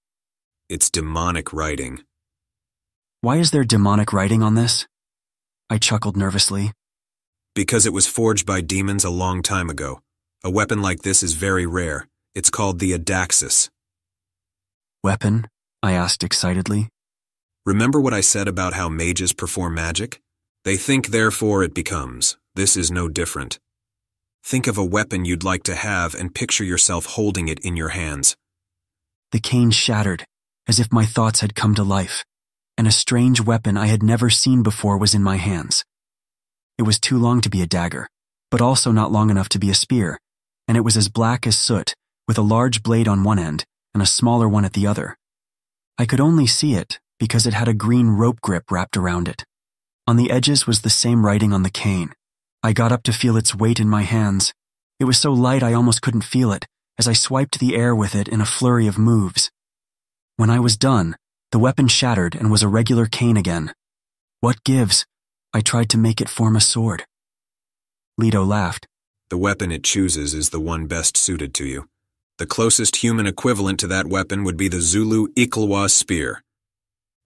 It's demonic writing. Why is there demonic writing on this? I chuckled nervously. Because it was forged by demons a long time ago. A weapon like this is very rare. It's called the Adaxis. Weapon? I asked excitedly. Remember what I said about how mages perform magic? They think, therefore it becomes. This is no different. Think of a weapon you'd like to have and picture yourself holding it in your hands. The cane shattered, as if my thoughts had come to life, and a strange weapon I had never seen before was in my hands. It was too long to be a dagger, but also not long enough to be a spear, and it was as black as soot, with a large blade on one end and a smaller one at the other. I could only see it because it had a green rope grip wrapped around it. On the edges was the same writing on the cane. I got up to feel its weight in my hands. It was so light I almost couldn't feel it as I swiped the air with it in a flurry of moves. When I was done, the weapon shattered and was a regular cane again. What gives? I tried to make it form a sword. Lito laughed. The weapon it chooses is the one best suited to you. The closest human equivalent to that weapon would be the Zulu Ikalwa spear.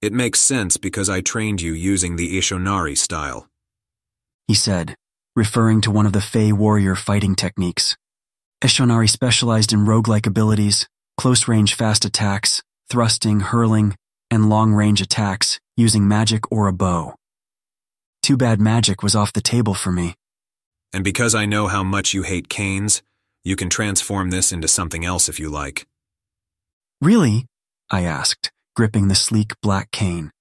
It makes sense because I trained you using the Ishonari style, he said, referring to one of the Fey warrior fighting techniques. Ishonari specialized in roguelike abilities, close-range fast attacks, thrusting, hurling, and long-range attacks using magic or a bow. Too bad magic was off the table for me. And because I know how much you hate canes, you can transform this into something else if you like. Really? I asked, gripping the sleek black cane.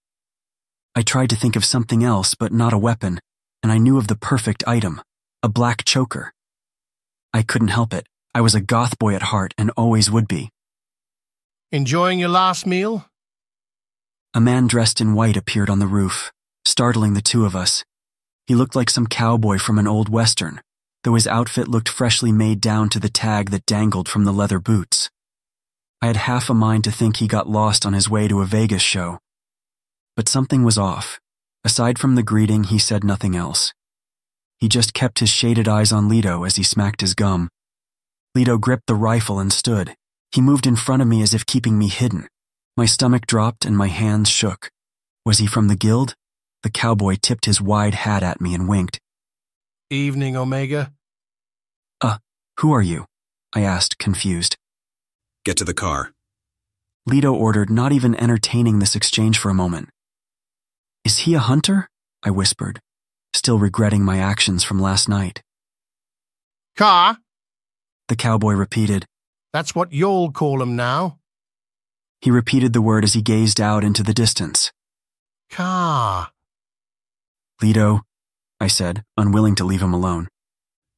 I tried to think of something else, but not a weapon, and I knew of the perfect item, a black choker. I couldn't help it. I was a goth boy at heart and always would be. Enjoying your last meal? A man dressed in white appeared on the roof, startling the two of us. He looked like some cowboy from an old western, though his outfit looked freshly made down to the tag that dangled from the leather boots. I had half a mind to think he got lost on his way to a Vegas show. But something was off. Aside from the greeting, he said nothing else. He just kept his shaded eyes on Lito as he smacked his gum. Lito gripped the rifle and stood. He moved in front of me as if keeping me hidden. My stomach dropped and my hands shook. Was he from the guild? The cowboy tipped his wide hat at me and winked. Evening, Omega. Who are you? I asked, confused. Get to the car. Lito ordered, not even entertaining this exchange for a moment. Is he a hunter? I whispered, still regretting my actions from last night. Car? The cowboy repeated. That's what you'll call 'em now. He repeated the word as he gazed out into the distance. Car. Lito, I said, unwilling to leave him alone.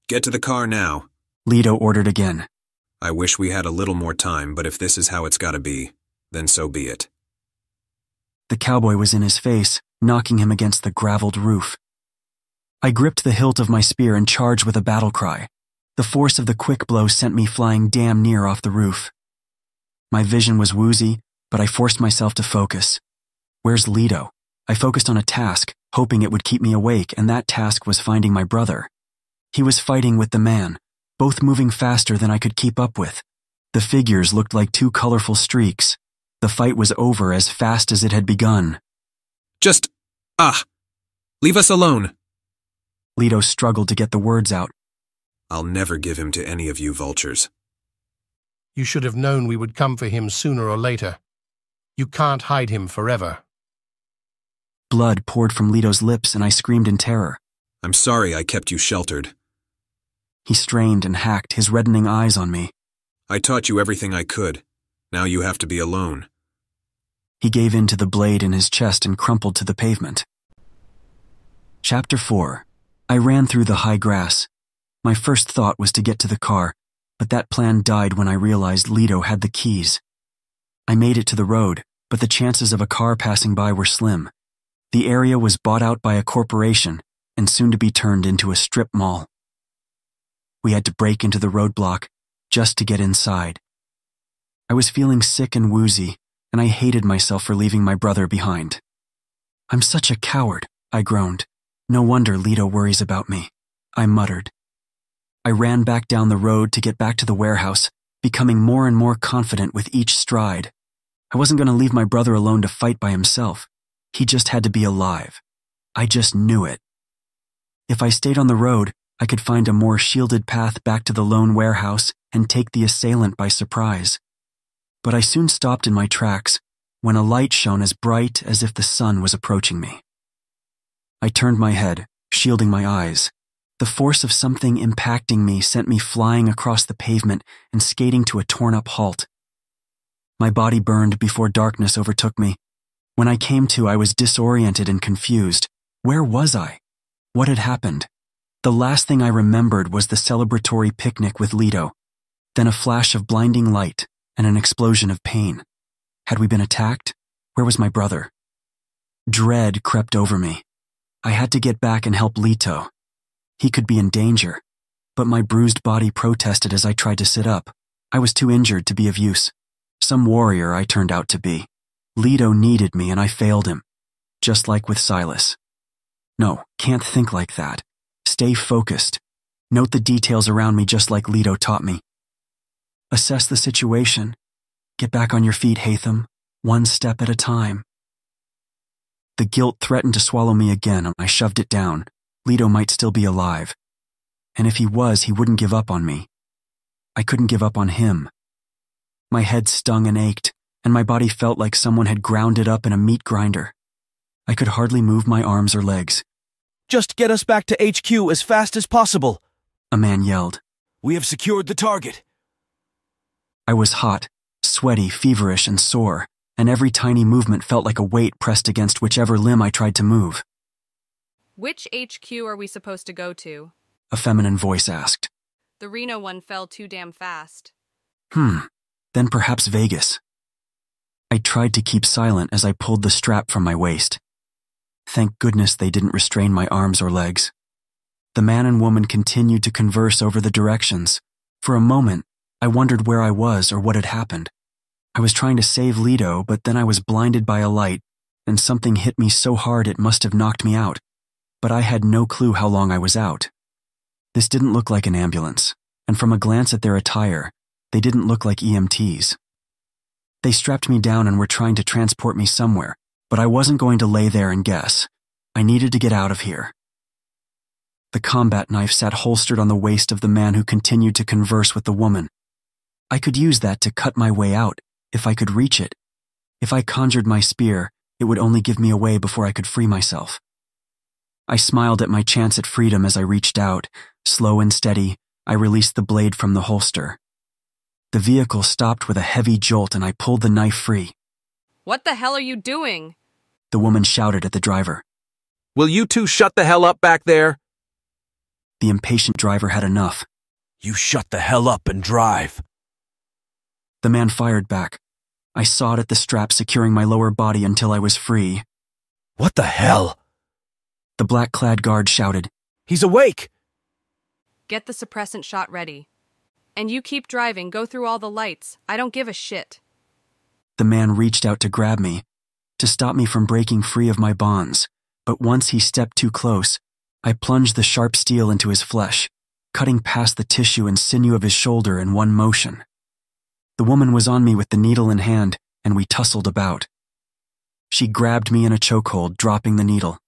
Get to the car now. Lito ordered again. I wish we had a little more time, but if this is how it's gotta be, then so be it. The cowboy was in his face, knocking him against the graveled roof. I gripped the hilt of my spear and charged with a battle cry. The force of the quick blow sent me flying damn near off the roof. My vision was woozy, but I forced myself to focus. Where's Lito? I focused on a task, hoping it would keep me awake, and that task was finding my brother. He was fighting with the man, both moving faster than I could keep up with. The figures looked like two colorful streaks. The fight was over as fast as it had begun. Just, leave us alone. Lito struggled to get the words out. I'll never give him to any of you vultures. You should have known we would come for him sooner or later. You can't hide him forever. Blood poured from Lito's lips and I screamed in terror. I'm sorry I kept you sheltered. He strained and hacked, his reddening eyes on me. I taught you everything I could. Now you have to be alone. He gave in to the blade in his chest and crumpled to the pavement. Chapter 4. I ran through the high grass. My first thought was to get to the car, but that plan died when I realized Lito had the keys. I made it to the road, but the chances of a car passing by were slim. The area was bought out by a corporation and soon to be turned into a strip mall. We had to break into the roadblock just to get inside. I was feeling sick and woozy, and I hated myself for leaving my brother behind. I'm such a coward, I groaned. No wonder Lito worries about me, I muttered. I ran back down the road to get back to the warehouse, becoming more and more confident with each stride. I wasn't going to leave my brother alone to fight by himself. He just had to be alive. I just knew it. If I stayed on the road, I could find a more shielded path back to the lone warehouse and take the assailant by surprise. But I soon stopped in my tracks when a light shone as bright as if the sun was approaching me. I turned my head, shielding my eyes. The force of something impacting me sent me flying across the pavement and skating to a torn-up halt. My body burned before darkness overtook me. When I came to, I was disoriented and confused. Where was I? What had happened? The last thing I remembered was the celebratory picnic with Leto, then a flash of blinding light and an explosion of pain. Had we been attacked? Where was my brother? Dread crept over me. I had to get back and help Leto. He could be in danger, but my bruised body protested as I tried to sit up. I was too injured to be of use. Some warrior I turned out to be. Leto needed me and I failed him, just like with Silas. No, can't think like that. Stay focused. Note the details around me just like Leto taught me. Assess the situation. Get back on your feet, Hatham, one step at a time. The guilt threatened to swallow me again and I shoved it down. Leto might still be alive. And if he was, he wouldn't give up on me. I couldn't give up on him. My head stung and ached, and my body felt like someone had ground it up in a meat grinder. I could hardly move my arms or legs. Just get us back to HQ as fast as possible, A man yelled. We have secured the target. I was hot, sweaty, feverish, and sore, and every tiny movement felt like a weight pressed against whichever limb I tried to move. Which HQ are we supposed to go to? A feminine voice asked. The Reno one fell too damn fast. Then perhaps Vegas. I tried to keep silent as I pulled the strap from my waist. Thank goodness they didn't restrain my arms or legs. The man and woman continued to converse over the directions. For a moment, I wondered where I was or what had happened. I was trying to save Leto, but then I was blinded by a light, and something hit me so hard it must have knocked me out. But I had no clue how long I was out. This didn't look like an ambulance, and from a glance at their attire, they didn't look like EMTs. They strapped me down and were trying to transport me somewhere, but I wasn't going to lay there and guess. I needed to get out of here. The combat knife sat holstered on the waist of the man who continued to converse with the woman. I could use that to cut my way out, if I could reach it. If I conjured my spear, it would only give me away before I could free myself. I smiled at my chance at freedom as I reached out. Slow and steady, I released the blade from the holster. The vehicle stopped with a heavy jolt and I pulled the knife free. What the hell are you doing? The woman shouted at the driver. Will you two shut the hell up back there? The impatient driver had enough. You shut the hell up and drive. The man fired back. I sawed at the strap securing my lower body until I was free. What the hell? The black-clad guard shouted. He's awake! Get the suppressant shot ready. And you keep driving, go through all the lights. I don't give a shit. The man reached out to grab me, to stop me from breaking free of my bonds, but once he stepped too close, I plunged the sharp steel into his flesh, cutting past the tissue and sinew of his shoulder in one motion. The woman was on me with the needle in hand, and we tussled about. She grabbed me in a chokehold, dropping the needle.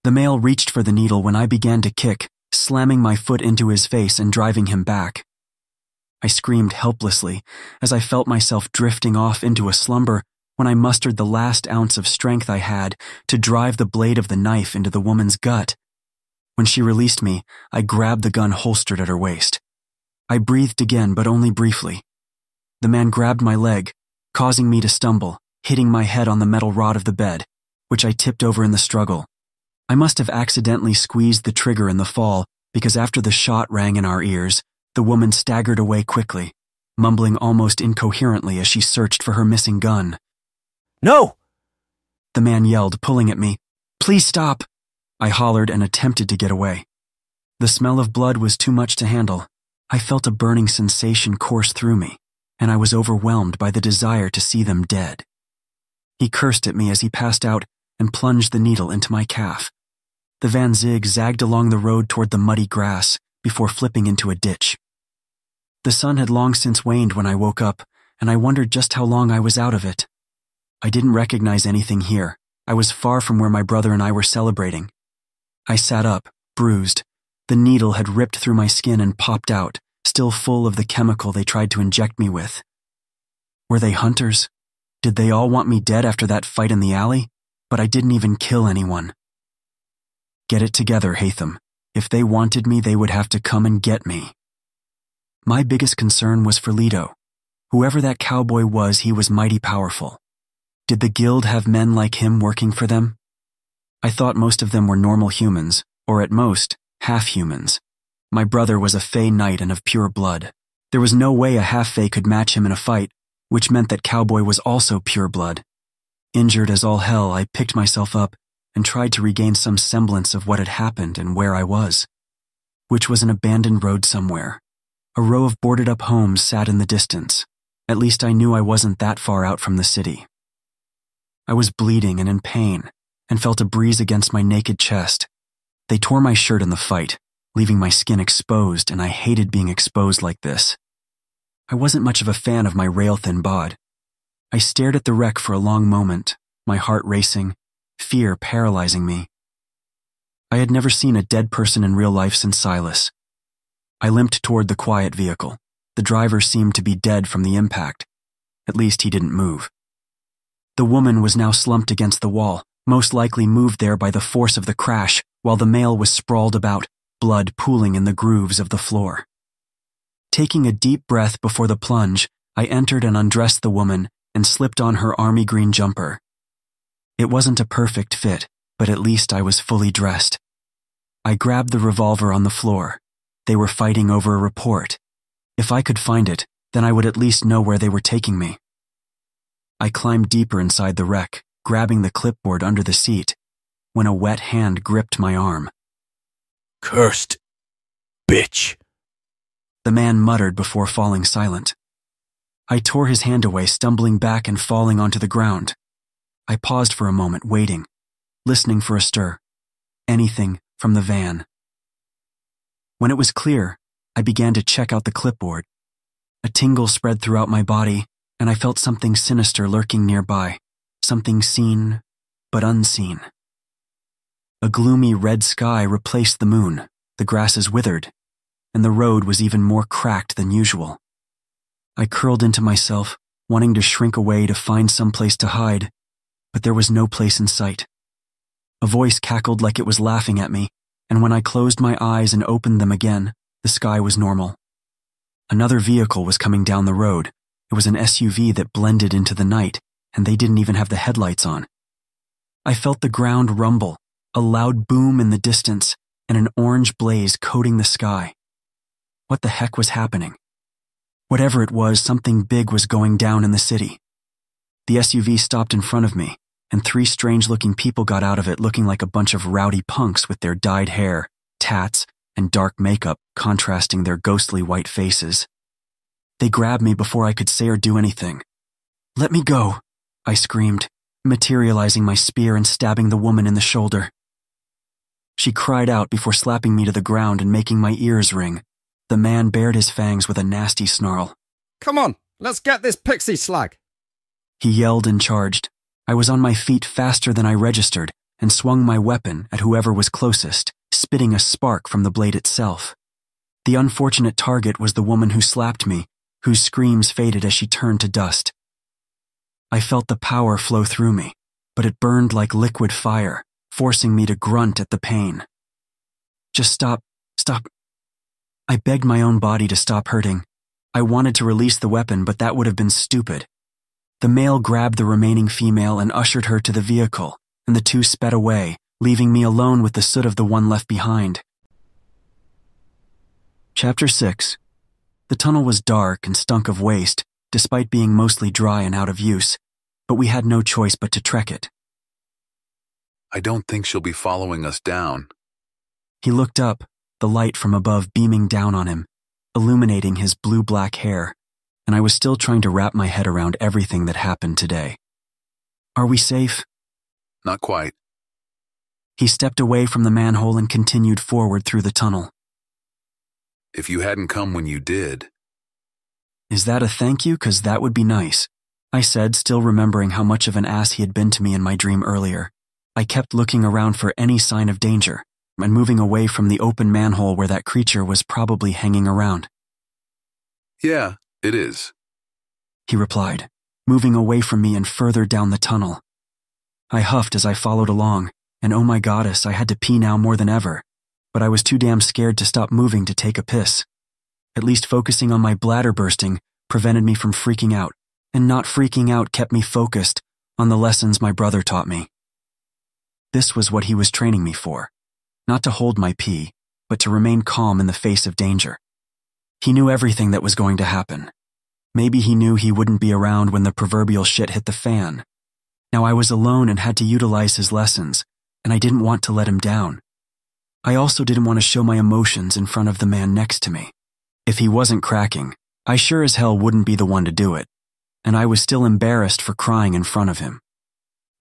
The male reached for the needle when I began to kick, slamming my foot into his face and driving him back. I screamed helplessly as I felt myself drifting off into a slumber when I mustered the last ounce of strength I had to drive the blade of the knife into the woman's gut. When she released me, I grabbed the gun holstered at her waist. I breathed again, but only briefly. The man grabbed my leg, causing me to stumble, hitting my head on the metal rod of the bed, which I tipped over in the struggle. I must have accidentally squeezed the trigger in the fall because after the shot rang in our ears, the woman staggered away quickly, mumbling almost incoherently as she searched for her missing gun. No! The man yelled, pulling at me. Please stop! I hollered and attempted to get away. The smell of blood was too much to handle. I felt a burning sensation course through me, and I was overwhelmed by the desire to see them dead. He cursed at me as he passed out and plunged the needle into my calf. The van zigzagged along the road toward the muddy grass before flipping into a ditch. The sun had long since waned when I woke up, and I wondered just how long I was out of it. I didn't recognize anything here. I was far from where my brother and I were celebrating. I sat up, bruised. The needle had ripped through my skin and popped out, still full of the chemical they tried to inject me with. Were they hunters? Did they all want me dead after that fight in the alley? But I didn't even kill anyone. Get it together, Hatham. If they wanted me, they would have to come and get me. My biggest concern was for Leto. Whoever that cowboy was, he was mighty powerful. Did the guild have men like him working for them? I thought most of them were normal humans, or at most, half-humans. My brother was a Fey knight and of pure blood. There was no way a half-Fey could match him in a fight, which meant that Cowboy was also pure blood. Injured as all hell, I picked myself up and tried to regain some semblance of what had happened and where I was, which was an abandoned road somewhere. A row of boarded-up homes sat in the distance. At least I knew I wasn't that far out from the city. I was bleeding and in pain, and felt a breeze against my naked chest. They tore my shirt in the fight, leaving my skin exposed, and I hated being exposed like this. I wasn't much of a fan of my rail-thin bod. I stared at the wreck for a long moment, my heart racing, fear paralyzing me. I had never seen a dead person in real life since Silas. I limped toward the quiet vehicle. The driver seemed to be dead from the impact. At least he didn't move. The woman was now slumped against the wall, most likely moved there by the force of the crash, while the male was sprawled about, blood pooling in the grooves of the floor. Taking a deep breath before the plunge, I entered and undressed the woman and slipped on her army green jumper. It wasn't a perfect fit, but at least I was fully dressed. I grabbed the revolver on the floor. They were fighting over a report. If I could find it, then I would at least know where they were taking me. I climbed deeper inside the wreck, grabbing the clipboard under the seat, when a wet hand gripped my arm. Cursed bitch, the man muttered before falling silent. I tore his hand away, stumbling back and falling onto the ground. I paused for a moment, waiting, listening for a stir. Anything from the van. When it was clear, I began to check out the clipboard. A tingle spread throughout my body, and I felt something sinister lurking nearby, something seen but unseen. A gloomy red sky replaced the moon, the grasses withered, and the road was even more cracked than usual. I curled into myself, wanting to shrink away to find some place to hide, but there was no place in sight. A voice cackled like it was laughing at me, and when I closed my eyes and opened them again, the sky was normal. Another vehicle was coming down the road. It was an SUV that blended into the night, and they didn't even have the headlights on. I felt the ground rumble, a loud boom in the distance, and an orange blaze coating the sky. What the heck was happening? Whatever it was, something big was going down in the city. The SUV stopped in front of me, and three strange-looking people got out of it looking like a bunch of rowdy punks with their dyed hair, tats, and dark makeup contrasting their ghostly white faces. They grabbed me before I could say or do anything. "Let me go," I screamed, materializing my spear and stabbing the woman in the shoulder. She cried out before slapping me to the ground and making my ears ring. The man bared his fangs with a nasty snarl. "Come on, let's get this pixie slag," he yelled and charged. I was on my feet faster than I registered and swung my weapon at whoever was closest, spitting a spark from the blade itself. The unfortunate target was the woman who slapped me, whose screams faded as she turned to dust. I felt the power flow through me, but it burned like liquid fire, forcing me to grunt at the pain. "Just stop. I begged my own body to stop hurting. I wanted to release the weapon, but that would have been stupid. The male grabbed the remaining female and ushered her to the vehicle, and the two sped away, leaving me alone with the soot of the one left behind. Chapter 6. The tunnel was dark and stunk of waste, despite being mostly dry and out of use, but we had no choice but to trek it. I don't think she'll be following us down. He looked up, the light from above beaming down on him, illuminating his blue-black hair, and I was still trying to wrap my head around everything that happened today. "Are we safe?" Not quite. He stepped away from the manhole and continued forward through the tunnel. If you hadn't come when you did, Is that a thank you? 'Cause that would be nice, I said, still remembering how much of an ass he had been to me in my dream earlier. I kept looking around for any sign of danger and moving away from the open manhole where that creature was probably hanging around. Yeah, it is, he replied, moving away from me and further down the tunnel. I huffed as I followed along, and oh my goddess, I had to pee now more than ever, but I was too damn scared to stop moving to take a piss. At least focusing on my bladder bursting prevented me from freaking out, and not freaking out kept me focused on the lessons my brother taught me. This was what he was training me for, not to hold my pee, but to remain calm in the face of danger. He knew everything that was going to happen. Maybe he knew he wouldn't be around when the proverbial shit hit the fan. Now I was alone and had to utilize his lessons, and I didn't want to let him down. I also didn't want to show my emotions in front of the man next to me. If he wasn't cracking, I sure as hell wouldn't be the one to do it, and I was still embarrassed for crying in front of him.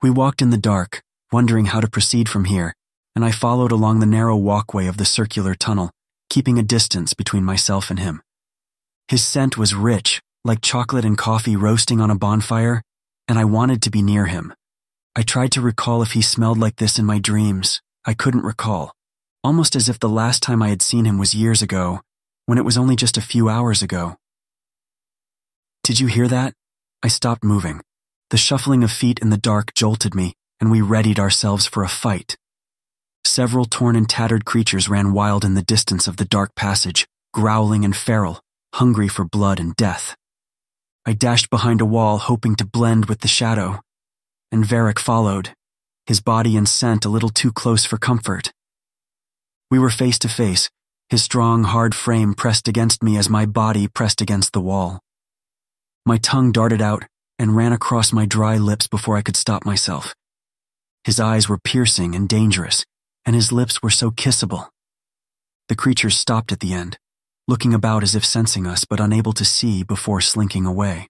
We walked in the dark, wondering how to proceed from here, and I followed along the narrow walkway of the circular tunnel, keeping a distance between myself and him. His scent was rich, like chocolate and coffee roasting on a bonfire, and I wanted to be near him. I tried to recall if he smelled like this in my dreams. I couldn't recall, almost as if the last time I had seen him was years ago, when it was only just a few hours ago. Did you hear that? I stopped moving. The shuffling of feet in the dark jolted me, and we readied ourselves for a fight. Several torn and tattered creatures ran wild in the distance of the dark passage, growling and feral, hungry for blood and death. I dashed behind a wall, hoping to blend with the shadow, and Varric followed, his body and scent a little too close for comfort. We were face to face, his strong, hard frame pressed against me as my body pressed against the wall. My tongue darted out and ran across my dry lips before I could stop myself. His eyes were piercing and dangerous, and his lips were so kissable. The creatures stopped at the end, looking about as if sensing us but unable to see before slinking away.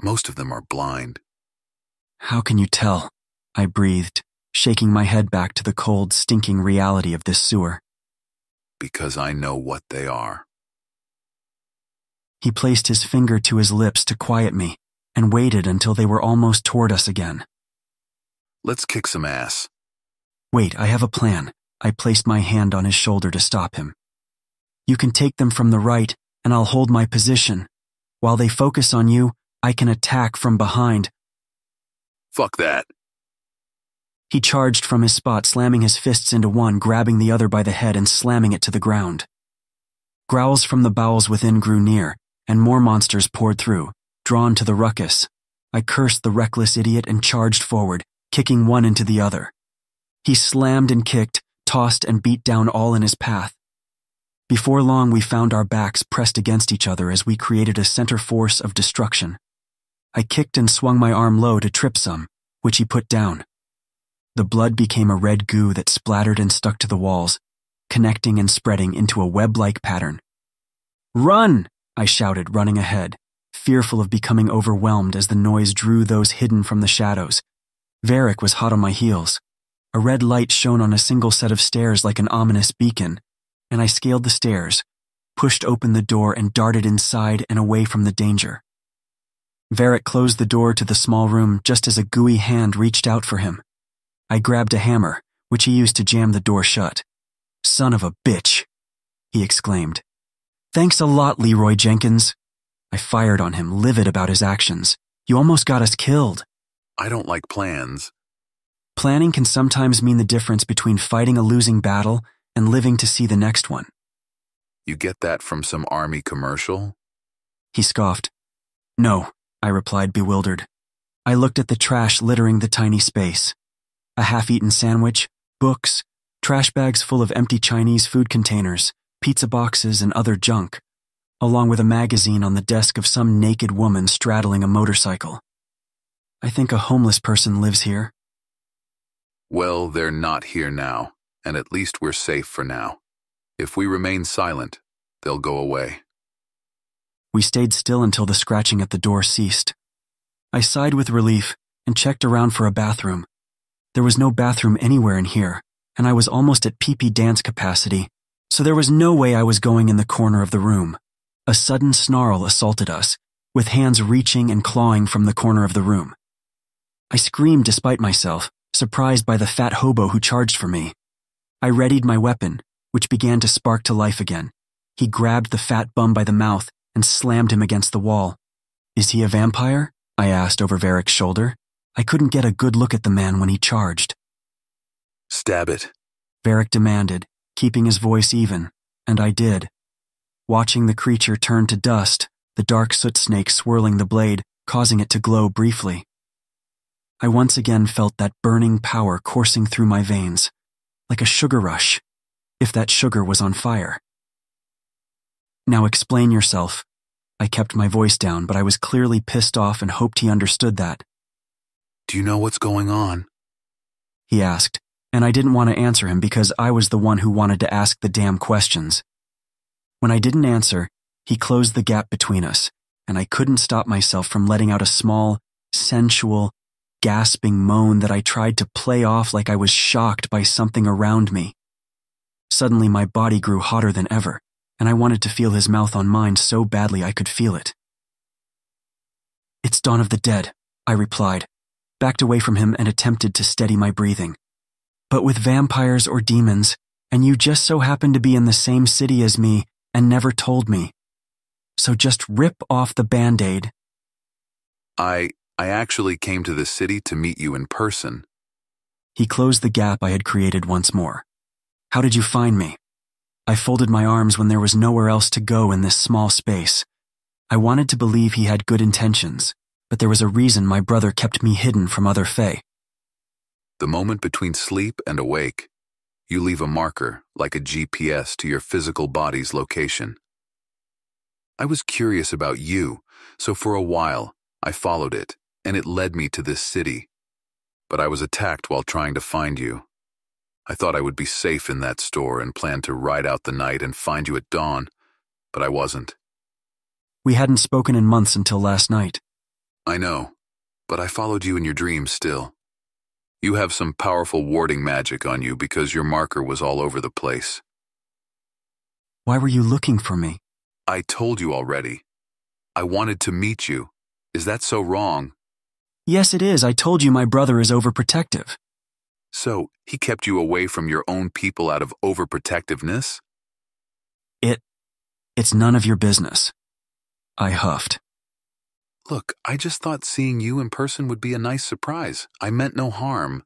Most of them are blind. How can you tell? I breathed, shaking my head back to the cold, stinking reality of this sewer. Because I know what they are. He placed his finger to his lips to quiet me and waited until they were almost toward us again. Let's kick some ass. Wait, I have a plan. I placed my hand on his shoulder to stop him. You can take them from the right, and I'll hold my position. While they focus on you, I can attack from behind. Fuck that. He charged from his spot, slamming his fists into one, grabbing the other by the head and slamming it to the ground. Growls from the bowels within grew near, and more monsters poured through, drawn to the ruckus. I cursed the reckless idiot and charged forward, kicking one into the other. He slammed and kicked, tossed and beat down all in his path. Before long, we found our backs pressed against each other as we created a center force of destruction. I kicked and swung my arm low to trip some, which he put down. The blood became a red goo that splattered and stuck to the walls, connecting and spreading into a web-like pattern. "Run!" I shouted, running ahead, fearful of becoming overwhelmed as the noise drew those hidden from the shadows. Varric was hot on my heels. A red light shone on a single set of stairs like an ominous beacon, and I scaled the stairs, pushed open the door and darted inside and away from the danger. Varric closed the door to the small room just as a gooey hand reached out for him. I grabbed a hammer, which he used to jam the door shut. "Son of a bitch," he exclaimed. "Thanks a lot, Leroy Jenkins." I fired on him, livid about his actions. "You almost got us killed." I don't like plans. Planning can sometimes mean the difference between fighting a losing battle and living to see the next one. You get that from some army commercial? He scoffed. "No," I replied, bewildered. I looked at the trash littering the tiny space. A half-eaten sandwich, books, trash bags full of empty Chinese food containers, pizza boxes, and other junk, along with a magazine on the desk of some naked woman straddling a motorcycle. I think a homeless person lives here. Well, they're not here now, and at least we're safe for now. If we remain silent, they'll go away. We stayed still until the scratching at the door ceased. I sighed with relief and checked around for a bathroom. There was no bathroom anywhere in here, and I was almost at pee-pee dance capacity, so there was no way I was going in the corner of the room. A sudden snarl assaulted us, with hands reaching and clawing from the corner of the room. I screamed despite myself, surprised by the fat hobo who charged for me. I readied my weapon, which began to spark to life again. He grabbed the fat bum by the mouth and slammed him against the wall. "Is he a vampire?" I asked over Varric's shoulder. I couldn't get a good look at the man when he charged. "Stab it," Varric demanded, keeping his voice even, and I did. Watching the creature turn to dust, the dark soot snake swirling the blade, causing it to glow briefly. I once again felt that burning power coursing through my veins, like a sugar rush, if that sugar was on fire. "Now explain yourself." I kept my voice down, but I was clearly pissed off and hoped he understood that. "Do you know what's going on?" he asked, and I didn't want to answer him because I was the one who wanted to ask the damn questions. When I didn't answer, he closed the gap between us, and I couldn't stop myself from letting out a small, sensual, gasping moan that I tried to play off like I was shocked by something around me. Suddenly my body grew hotter than ever, and I wanted to feel his mouth on mine so badly I could feel it. "It's Dawn of the Dead," I replied, backed away from him and attempted to steady my breathing. "But with vampires or demons, and you just so happen to be in the same city as me and never told me. So just rip off the Band-Aid." I actually came to the city to meet you in person." He closed the gap I had created once more. "How did you find me?" I folded my arms when there was nowhere else to go in this small space. I wanted to believe he had good intentions, but there was a reason my brother kept me hidden from other Fae. "The moment between sleep and awake, you leave a marker, like a GPS, to your physical body's location. I was curious about you, so for a while, I followed it, and it led me to this city. But I was attacked while trying to find you. I thought I would be safe in that store and planned to ride out the night and find you at dawn, but I wasn't." We hadn't spoken in months until last night. "I know, but I followed you in your dreams still. You have some powerful warding magic on you because your marker was all over the place." "Why were you looking for me?" "I told you already. I wanted to meet you. Is that so wrong?" "Yes, it is. I told you my brother is overprotective." "So, he kept you away from your own people out of overprotectiveness?" It's none of your business." I huffed. "Look, I just thought seeing you in person would be a nice surprise. I meant no harm."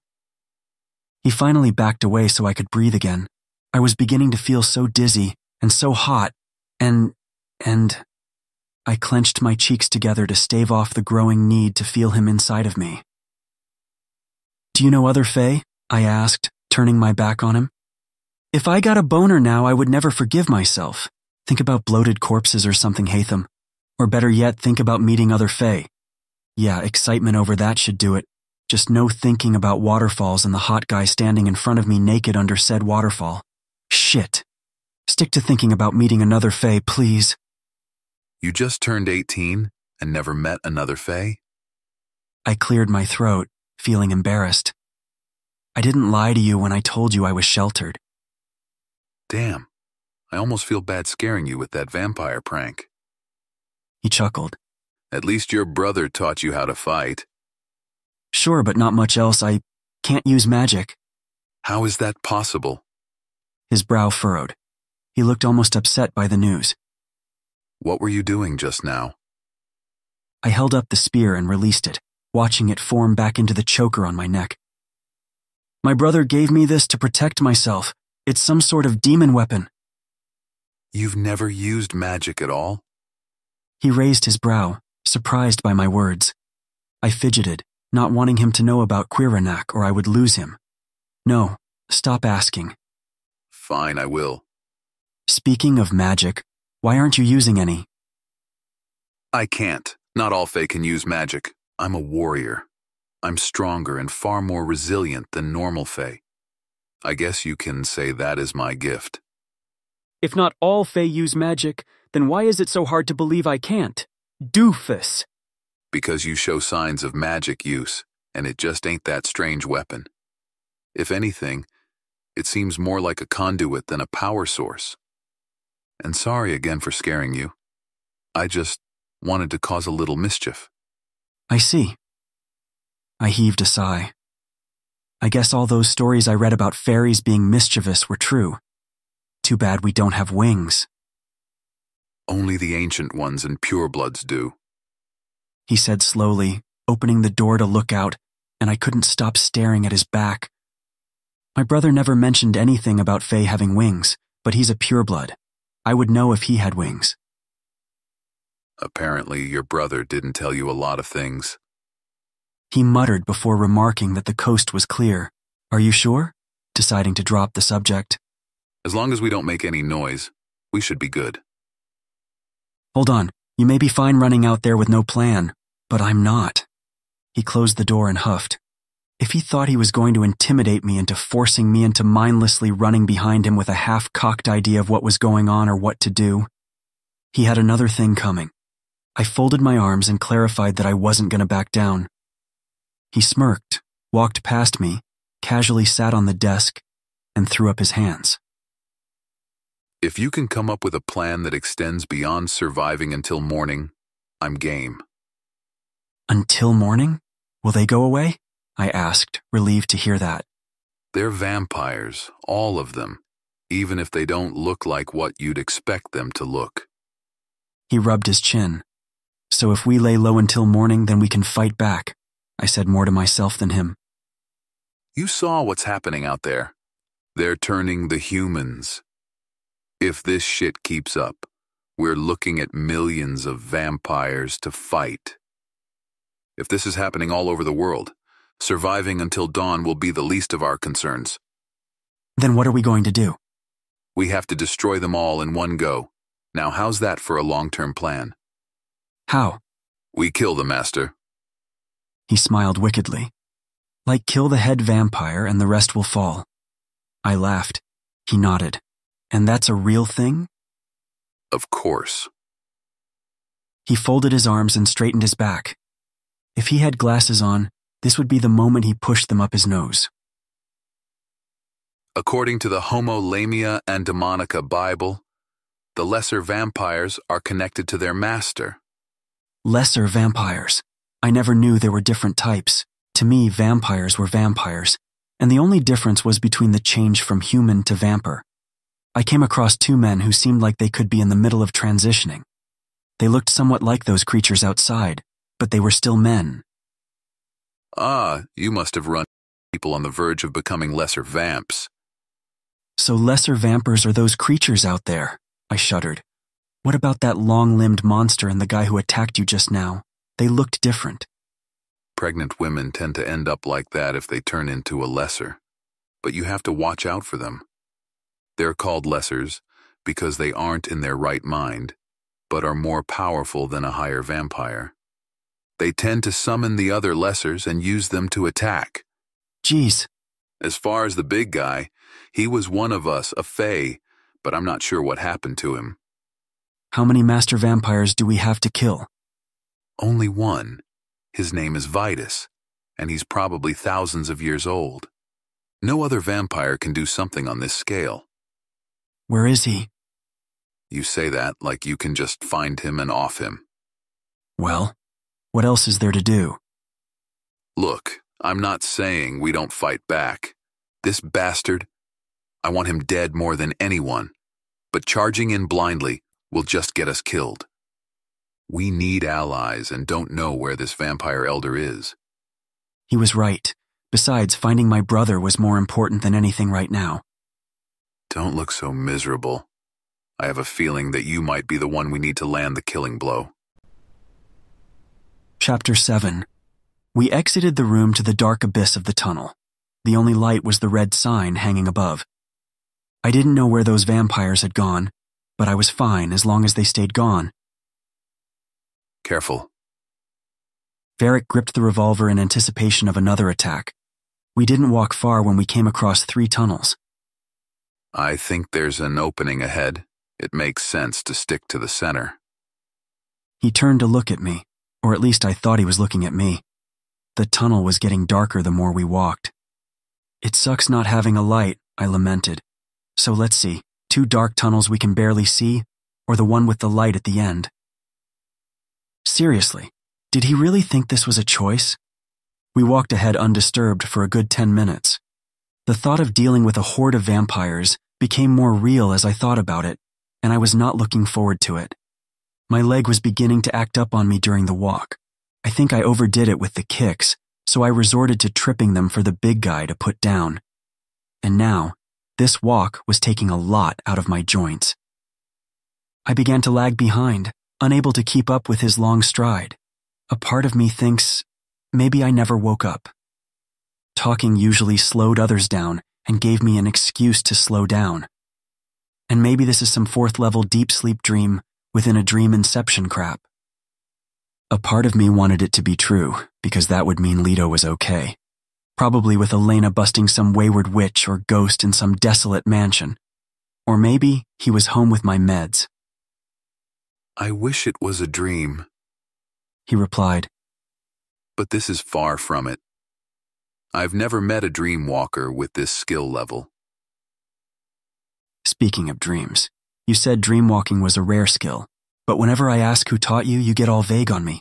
He finally backed away so I could breathe again. I was beginning to feel so dizzy and so hot, and I clenched my cheeks together to stave off the growing need to feel him inside of me. "Do you know other Fae?" I asked, turning my back on him. "If I got a boner now, I would never forgive myself. Think about bloated corpses or something, Hatham. Or better yet, think about meeting other Fae. Yeah, excitement over that should do it. Just no thinking about waterfalls and the hot guy standing in front of me naked under said waterfall. Shit. Stick to thinking about meeting another Fae, please." "You just turned 18 and never met another Fae?" I cleared my throat, feeling embarrassed. "I didn't lie to you when I told you I was sheltered." "Damn, I almost feel bad scaring you with that vampire prank." He chuckled. "At least your brother taught you how to fight." "Sure, but not much else. I can't use magic." "How is that possible?" His brow furrowed. He looked almost upset by the news. "What were you doing just now?" I held up the spear and released it, watching it form back into the choker on my neck. "My brother gave me this to protect myself. It's some sort of demon weapon." "You've never used magic at all?" He raised his brow, surprised by my words. I fidgeted, not wanting him to know about Quiranak or I would lose him. "No, stop asking." "Fine, I will." "Speaking of magic, why aren't you using any?" "I can't. Not all Fae can use magic. I'm a warrior. I'm stronger and far more resilient than normal Fae. I guess you can say that is my gift." "If not all Fae use magic, then why is it so hard to believe I can't? Doofus!" "Because you show signs of magic use, and it just ain't that strange weapon. If anything, it seems more like a conduit than a power source. And sorry again for scaring you. I just wanted to cause a little mischief. I see. I heaved a sigh. I guess all those stories I read about fairies being mischievous were true. Too bad we don't have wings. Only the ancient ones and purebloods do, he said slowly, opening the door to look out, and I couldn't stop staring at his back. My brother never mentioned anything about Fae having wings, but he's a pureblood. I would know if he had wings. Apparently, your brother didn't tell you a lot of things. He muttered before remarking that the coast was clear. Are you sure? Deciding to drop the subject. As long as we don't make any noise, we should be good. Hold on, you may be fine running out there with no plan, but I'm not. He closed the door and huffed. If he thought he was going to intimidate me into forcing me into mindlessly running behind him with a half-cocked idea of what was going on or what to do, he had another thing coming. I folded my arms and clarified that I wasn't going to back down. He smirked, walked past me, casually sat on the desk, and threw up his hands. If you can come up with a plan that extends beyond surviving until morning, I'm game. Until morning? Will they go away? I asked, relieved to hear that. They're vampires, all of them, even if they don't look like what you'd expect them to look. He rubbed his chin. So if we lay low until morning, then we can fight back, I said more to myself than him. You saw what's happening out there. They're turning the humans. If this shit keeps up, we're looking at millions of vampires to fight. If this is happening all over the world, surviving until dawn will be the least of our concerns. Then what are we going to do? We have to destroy them all in one go. Now how's that for a long-term plan? How? We kill the master. He smiled wickedly. Like kill the head vampire and the rest will fall. I laughed. He nodded. And that's a real thing? Of course. He folded his arms and straightened his back. If he had glasses on, this would be the moment he pushed them up his nose. According to the Homo Lamia and Demonica Bible, the lesser vampires are connected to their master. Lesser vampires. I never knew there were different types. To me, vampires were vampires, and the only difference was between the change from human to vampire. I came across two men who seemed like they could be in the middle of transitioning. They looked somewhat like those creatures outside, but they were still men. Ah, you must have run people on the verge of becoming lesser vamps. So lesser vampires are those creatures out there, I shuddered. What about that long-limbed monster and the guy who attacked you just now? They looked different. Pregnant women tend to end up like that if they turn into a lesser. But you have to watch out for them. They're called lessers because they aren't in their right mind, but are more powerful than a higher vampire. They tend to summon the other lessers and use them to attack. Jeez. As far as the big guy, he was one of us, a fae, but I'm not sure what happened to him. How many master vampires do we have to kill? Only one. His name is Vitus, and he's probably thousands of years old. No other vampire can do something on this scale. Where is he? You say that like you can just find him and off him. Well, what else is there to do? Look, I'm not saying we don't fight back. This bastard, I want him dead more than anyone, but charging in blindly will just get us killed. We need allies and don't know where this vampire elder is. He was right. Besides, finding my brother was more important than anything right now. Don't look so miserable. I have a feeling that you might be the one we need to land the killing blow. Chapter 7. We exited the room to the dark abyss of the tunnel. The only light was the red sign hanging above. I didn't know where those vampires had gone, but I was fine as long as they stayed gone. Careful. Varric gripped the revolver in anticipation of another attack. We didn't walk far when we came across 3 tunnels. I think there's an opening ahead. It makes sense to stick to the center. He turned to look at me, or at least I thought he was looking at me. The tunnel was getting darker the more we walked. It sucks not having a light, I lamented. So let's see, 2 dark tunnels we can barely see, or the one with the light at the end. Seriously, did he really think this was a choice? We walked ahead undisturbed for a good 10 minutes. The thought of dealing with a horde of vampires became more real as I thought about it, and I was not looking forward to it. My leg was beginning to act up on me during the walk. I think I overdid it with the kicks, so I resorted to tripping them for the big guy to put down. And now, this walk was taking a lot out of my joints. I began to lag behind, unable to keep up with his long stride. A part of me thinks, maybe I never woke up. Talking usually slowed others down and gave me an excuse to slow down. And maybe this is some fourth-level deep sleep dream within a dream inception crap. A part of me wanted it to be true, because that would mean Leto was okay. Probably with Elena busting some wayward witch or ghost in some desolate mansion. Or maybe he was home with my meds. I wish it was a dream, he replied. But this is far from it. I've never met a dream walker with this skill level. Speaking of dreams, you said dreamwalking was a rare skill, but whenever I ask who taught you, you get all vague on me.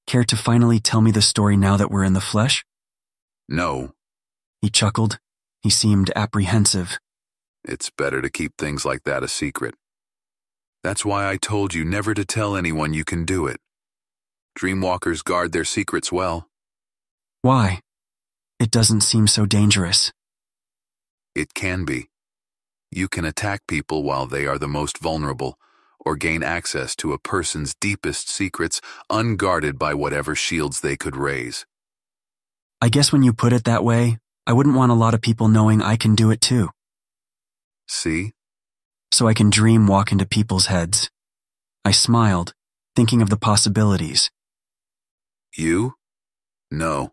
Care to finally tell me the story now that we're in the flesh? No. He chuckled. He seemed apprehensive. It's better to keep things like that a secret. That's why I told you never to tell anyone you can do it. Dreamwalkers guard their secrets well. Why? It doesn't seem so dangerous. It can be. You can attack people while they are the most vulnerable, or gain access to a person's deepest secrets unguarded by whatever shields they could raise. I guess when you put it that way, I wouldn't want a lot of people knowing I can do it too. See? So I can dream walk into people's heads. I smiled, thinking of the possibilities. You? No.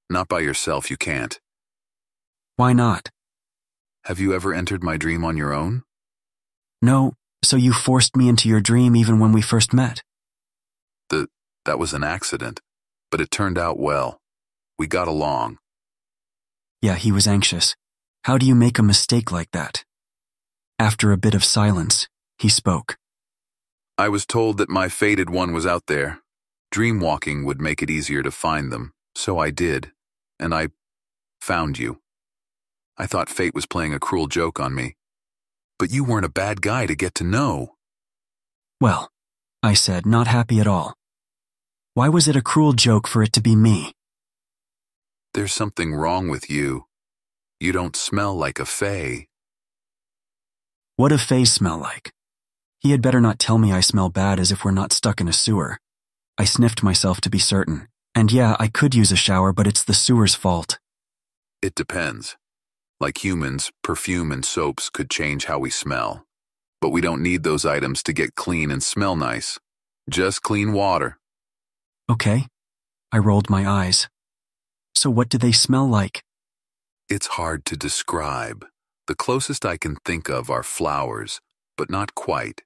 Not by yourself, you can't. Why not? Have you ever entered my dream on your own? No, so you forced me into your dream even when we first met. That was an accident, but it turned out well. We got along. Yeah, he was anxious. How do you make a mistake like that? After a bit of silence, he spoke. I was told that my fated one was out there. Dreamwalking would make it easier to find them, so I did, and I found you. I thought fate was playing a cruel joke on me. But you weren't a bad guy to get to know. Well, I said, not happy at all. Why was it a cruel joke for it to be me? There's something wrong with you. You don't smell like a fae. What do fays smell like? He had better not tell me I smell bad as if we're not stuck in a sewer. I sniffed myself to be certain. And yeah, I could use a shower, but it's the sewer's fault. It depends. Like humans, perfume and soaps could change how we smell. But we don't need those items to get clean and smell nice. Just clean water. Okay. I rolled my eyes. So what do they smell like? It's hard to describe. The closest I can think of are flowers, but not quite.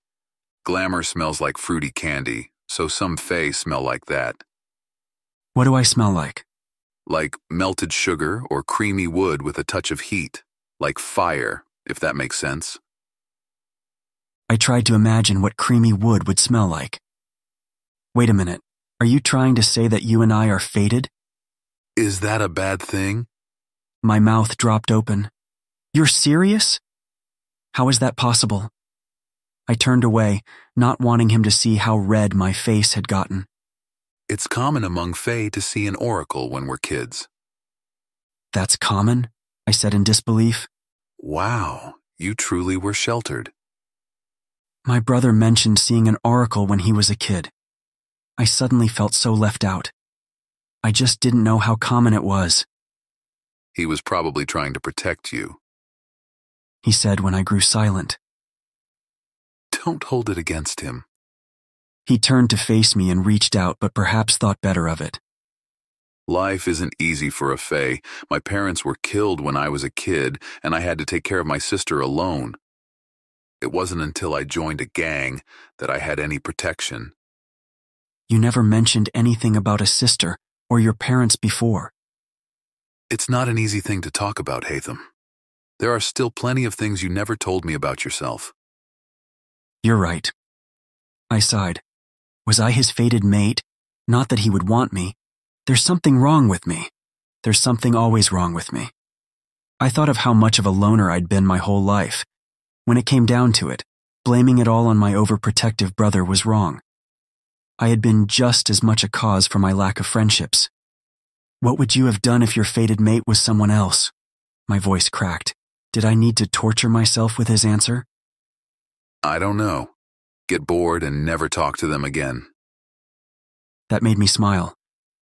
Glamour smells like fruity candy, so some fae smell like that. What do I smell like? Like melted sugar or creamy wood with a touch of heat. Like fire, if that makes sense. I tried to imagine what creamy wood would smell like. Wait a minute. Are you trying to say that you and I are fated? Is that a bad thing? My mouth dropped open. You're serious? How is that possible? I turned away, not wanting him to see how red my face had gotten. It's common among fae to see an oracle when we're kids. That's common? I said in disbelief. Wow, you truly were sheltered. My brother mentioned seeing an oracle when he was a kid. I suddenly felt so left out. I just didn't know how common it was. He was probably trying to protect you, he said when I grew silent. Don't hold it against him. He turned to face me and reached out, but perhaps thought better of it. Life isn't easy for a fae. My parents were killed when I was a kid, and I had to take care of my sister alone. It wasn't until I joined a gang that I had any protection. You never mentioned anything about a sister or your parents before. It's not an easy thing to talk about, Hatham. There are still plenty of things you never told me about yourself. You're right. I sighed. Was I his fated mate? Not that he would want me. There's something wrong with me. There's something always wrong with me. I thought of how much of a loner I'd been my whole life. When it came down to it, blaming it all on my overprotective brother was wrong. I had been just as much a cause for my lack of friendships. What would you have done if your fated mate was someone else? My voice cracked. Did I need to torture myself with his answer? I don't know. Get bored and never talk to them again. That made me smile.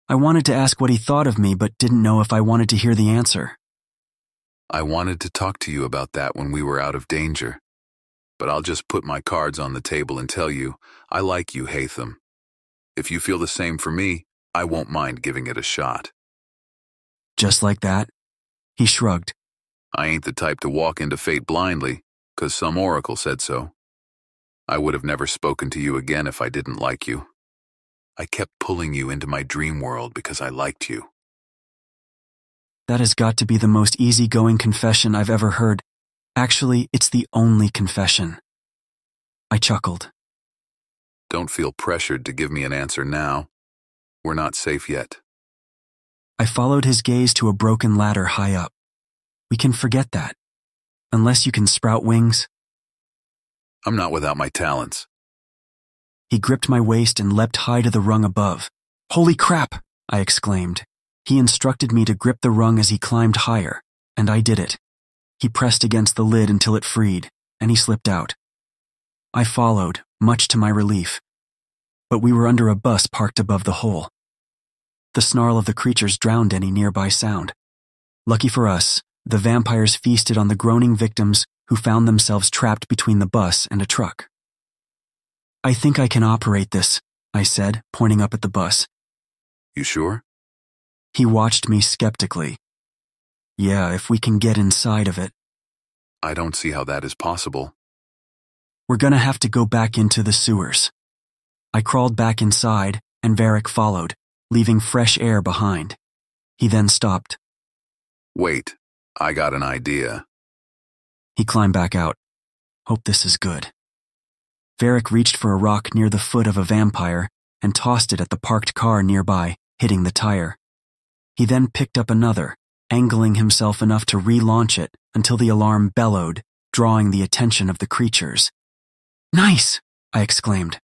I wanted to ask what he thought of me, but didn't know if I wanted to hear the answer. I wanted to talk to you about that when we were out of danger. But I'll just put my cards on the table and tell you, I like you, Hatham. If you feel the same for me, I won't mind giving it a shot. Just like that? He shrugged. I ain't the type to walk into fate blindly, 'cause some oracle said so. I would have never spoken to you again if I didn't like you. I kept pulling you into my dream world because I liked you. That has got to be the most easygoing confession I've ever heard. Actually, it's the only confession. I chuckled. Don't feel pressured to give me an answer now. We're not safe yet. I followed his gaze to a broken ladder high up. We can forget that. Unless you can sprout wings. I'm not without my talents. He gripped my waist and leapt high to the rung above. Holy crap! I exclaimed. He instructed me to grip the rung as he climbed higher, and I did it. He pressed against the lid until it freed, and he slipped out. I followed, much to my relief. But we were under a bus parked above the hole. The snarl of the creatures drowned any nearby sound. Lucky for us, the vampires feasted on the groaning victims who found themselves trapped between the bus and a truck. I think I can operate this, I said, pointing up at the bus. You sure? He watched me skeptically. Yeah, if we can get inside of it. I don't see how that is possible. We're gonna have to go back into the sewers. I crawled back inside, and Varric followed, leaving fresh air behind. He then stopped. Wait, I got an idea. He climbed back out. Hope this is good. Varric reached for a rock near the foot of a vampire and tossed it at the parked car nearby, hitting the tire. He then picked up another, angling himself enough to relaunch it until the alarm bellowed, drawing the attention of the creatures. Nice! I exclaimed.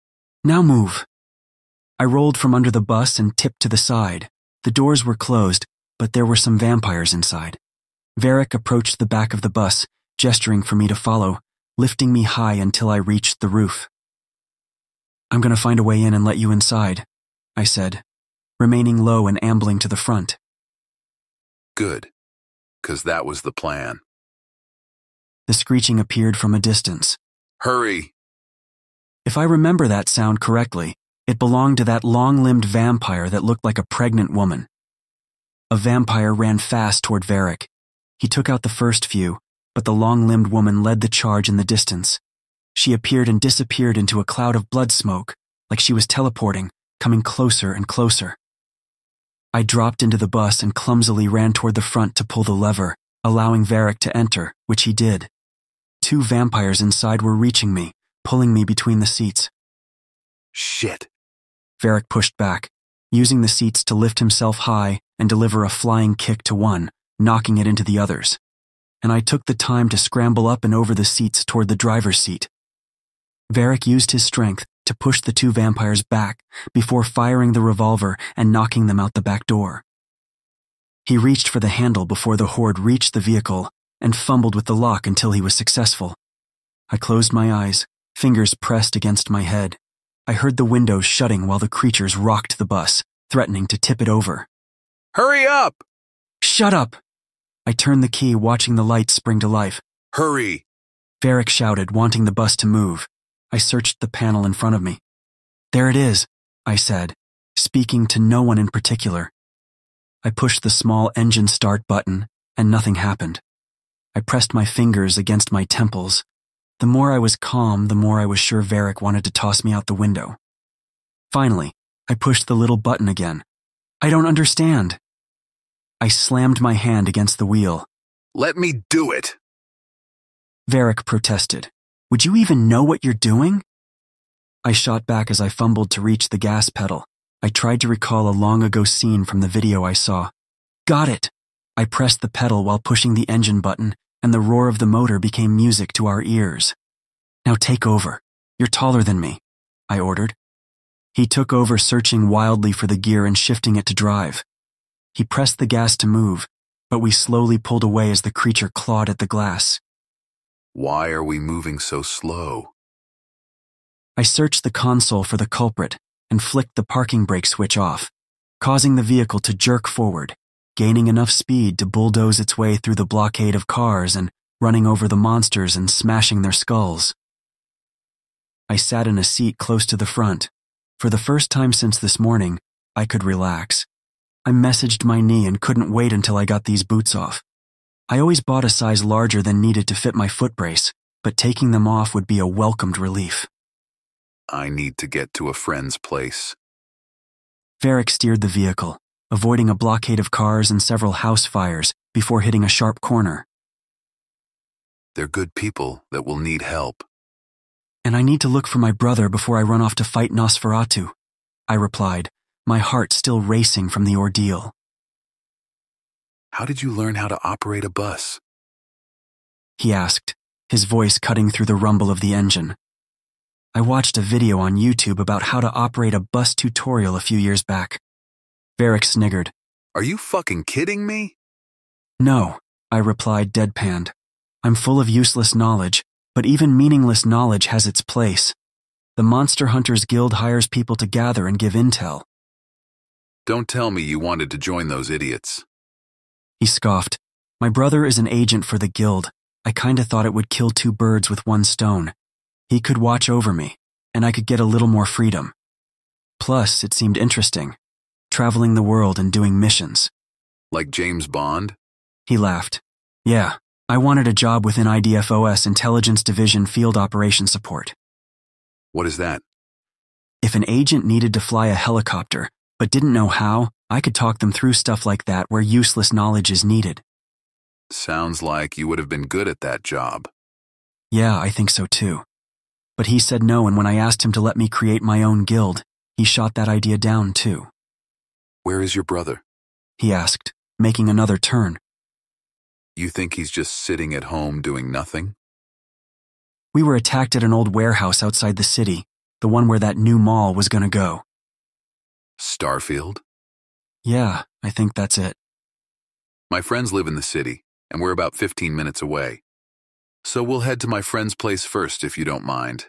Now move. I rolled from under the bus and tipped to the side. The doors were closed, but there were some vampires inside. Varric approached the back of the bus, gesturing for me to follow, lifting me high until I reached the roof. I'm gonna find a way in and let you inside, I said, remaining low and ambling to the front. Good, 'cause that was the plan. The screeching appeared from a distance. Hurry! If I remember that sound correctly, it belonged to that long-limbed vampire that looked like a pregnant woman. A vampire ran fast toward Varric. He took out the first few, but the long-limbed woman led the charge in the distance. She appeared and disappeared into a cloud of blood smoke, like she was teleporting, coming closer and closer. I dropped into the bus and clumsily ran toward the front to pull the lever, allowing Varric to enter, which he did. 2 vampires inside were reaching me, pulling me between the seats. Shit! Varric pushed back, using the seats to lift himself high and deliver a flying kick to one, knocking it into the others. And I took the time to scramble up and over the seats toward the driver's seat. Varric used his strength to push the 2 vampires back before firing the revolver and knocking them out the back door. He reached for the handle before the horde reached the vehicle and fumbled with the lock until he was successful. I closed my eyes, fingers pressed against my head. I heard the windows shutting while the creatures rocked the bus, threatening to tip it over. Hurry up! Shut up! I turned the key, watching the lights spring to life. Hurry! Varric shouted, wanting the bus to move. I searched the panel in front of me. There it is, I said, speaking to no one in particular. I pushed the small engine start button, and nothing happened. I pressed my fingers against my temples. The more I was calm, the more I was sure Varric wanted to toss me out the window. Finally, I pushed the little button again. I don't understand. I slammed my hand against the wheel. Let me do it! Varric protested. Would you even know what you're doing? I shot back as I fumbled to reach the gas pedal. I tried to recall a long-ago scene from the video I saw. Got it! I pressed the pedal while pushing the engine button, and the roar of the motor became music to our ears. Now take over. You're taller than me, I ordered. He took over, searching wildly for the gear and shifting it to drive. He pressed the gas to move, but we slowly pulled away as the creature clawed at the glass. Why are we moving so slow? I searched the console for the culprit and flicked the parking brake switch off, causing the vehicle to jerk forward, gaining enough speed to bulldoze its way through the blockade of cars and running over the monsters and smashing their skulls. I sat in a seat close to the front. For the first time since this morning, I could relax. I messaged my knee and couldn't wait until I got these boots off. I always bought a size larger than needed to fit my foot brace, but taking them off would be a welcomed relief. I need to get to a friend's place. Varric steered the vehicle, avoiding a blockade of cars and several house fires before hitting a sharp corner. They're good people that will need help. And I need to look for my brother before I run off to fight Nosferatu, I replied, my heart still racing from the ordeal. How did you learn how to operate a bus? He asked, his voice cutting through the rumble of the engine. I watched a video on YouTube about how to operate a bus tutorial a few years back. Varric sniggered. Are you fucking kidding me? No, I replied deadpanned. I'm full of useless knowledge, but even meaningless knowledge has its place. The Monster Hunters Guild hires people to gather and give intel. Don't tell me you wanted to join those idiots. He scoffed. My brother is an agent for the guild. I kinda thought it would kill two birds with one stone. He could watch over me, and I could get a little more freedom. Plus, it seemed interesting, traveling the world and doing missions. Like James Bond? He laughed. Yeah, I wanted a job within IDFOS Intelligence Division Field Operations Support. What is that? If an agent needed to fly a helicopter, but didn't know how, I could talk them through stuff like that where useless knowledge is needed. Sounds like you would have been good at that job. Yeah, I think so too. But he said no, and when I asked him to let me create my own guild, he shot that idea down too. Where is your brother? He asked, making another turn. You think he's just sitting at home doing nothing? We were attacked at an old warehouse outside the city, the one where that new mall was gonna go. Starfield? Yeah, I think that's it. My friends live in the city, and we're about 15 minutes away. So we'll head to my friend's place first, if you don't mind.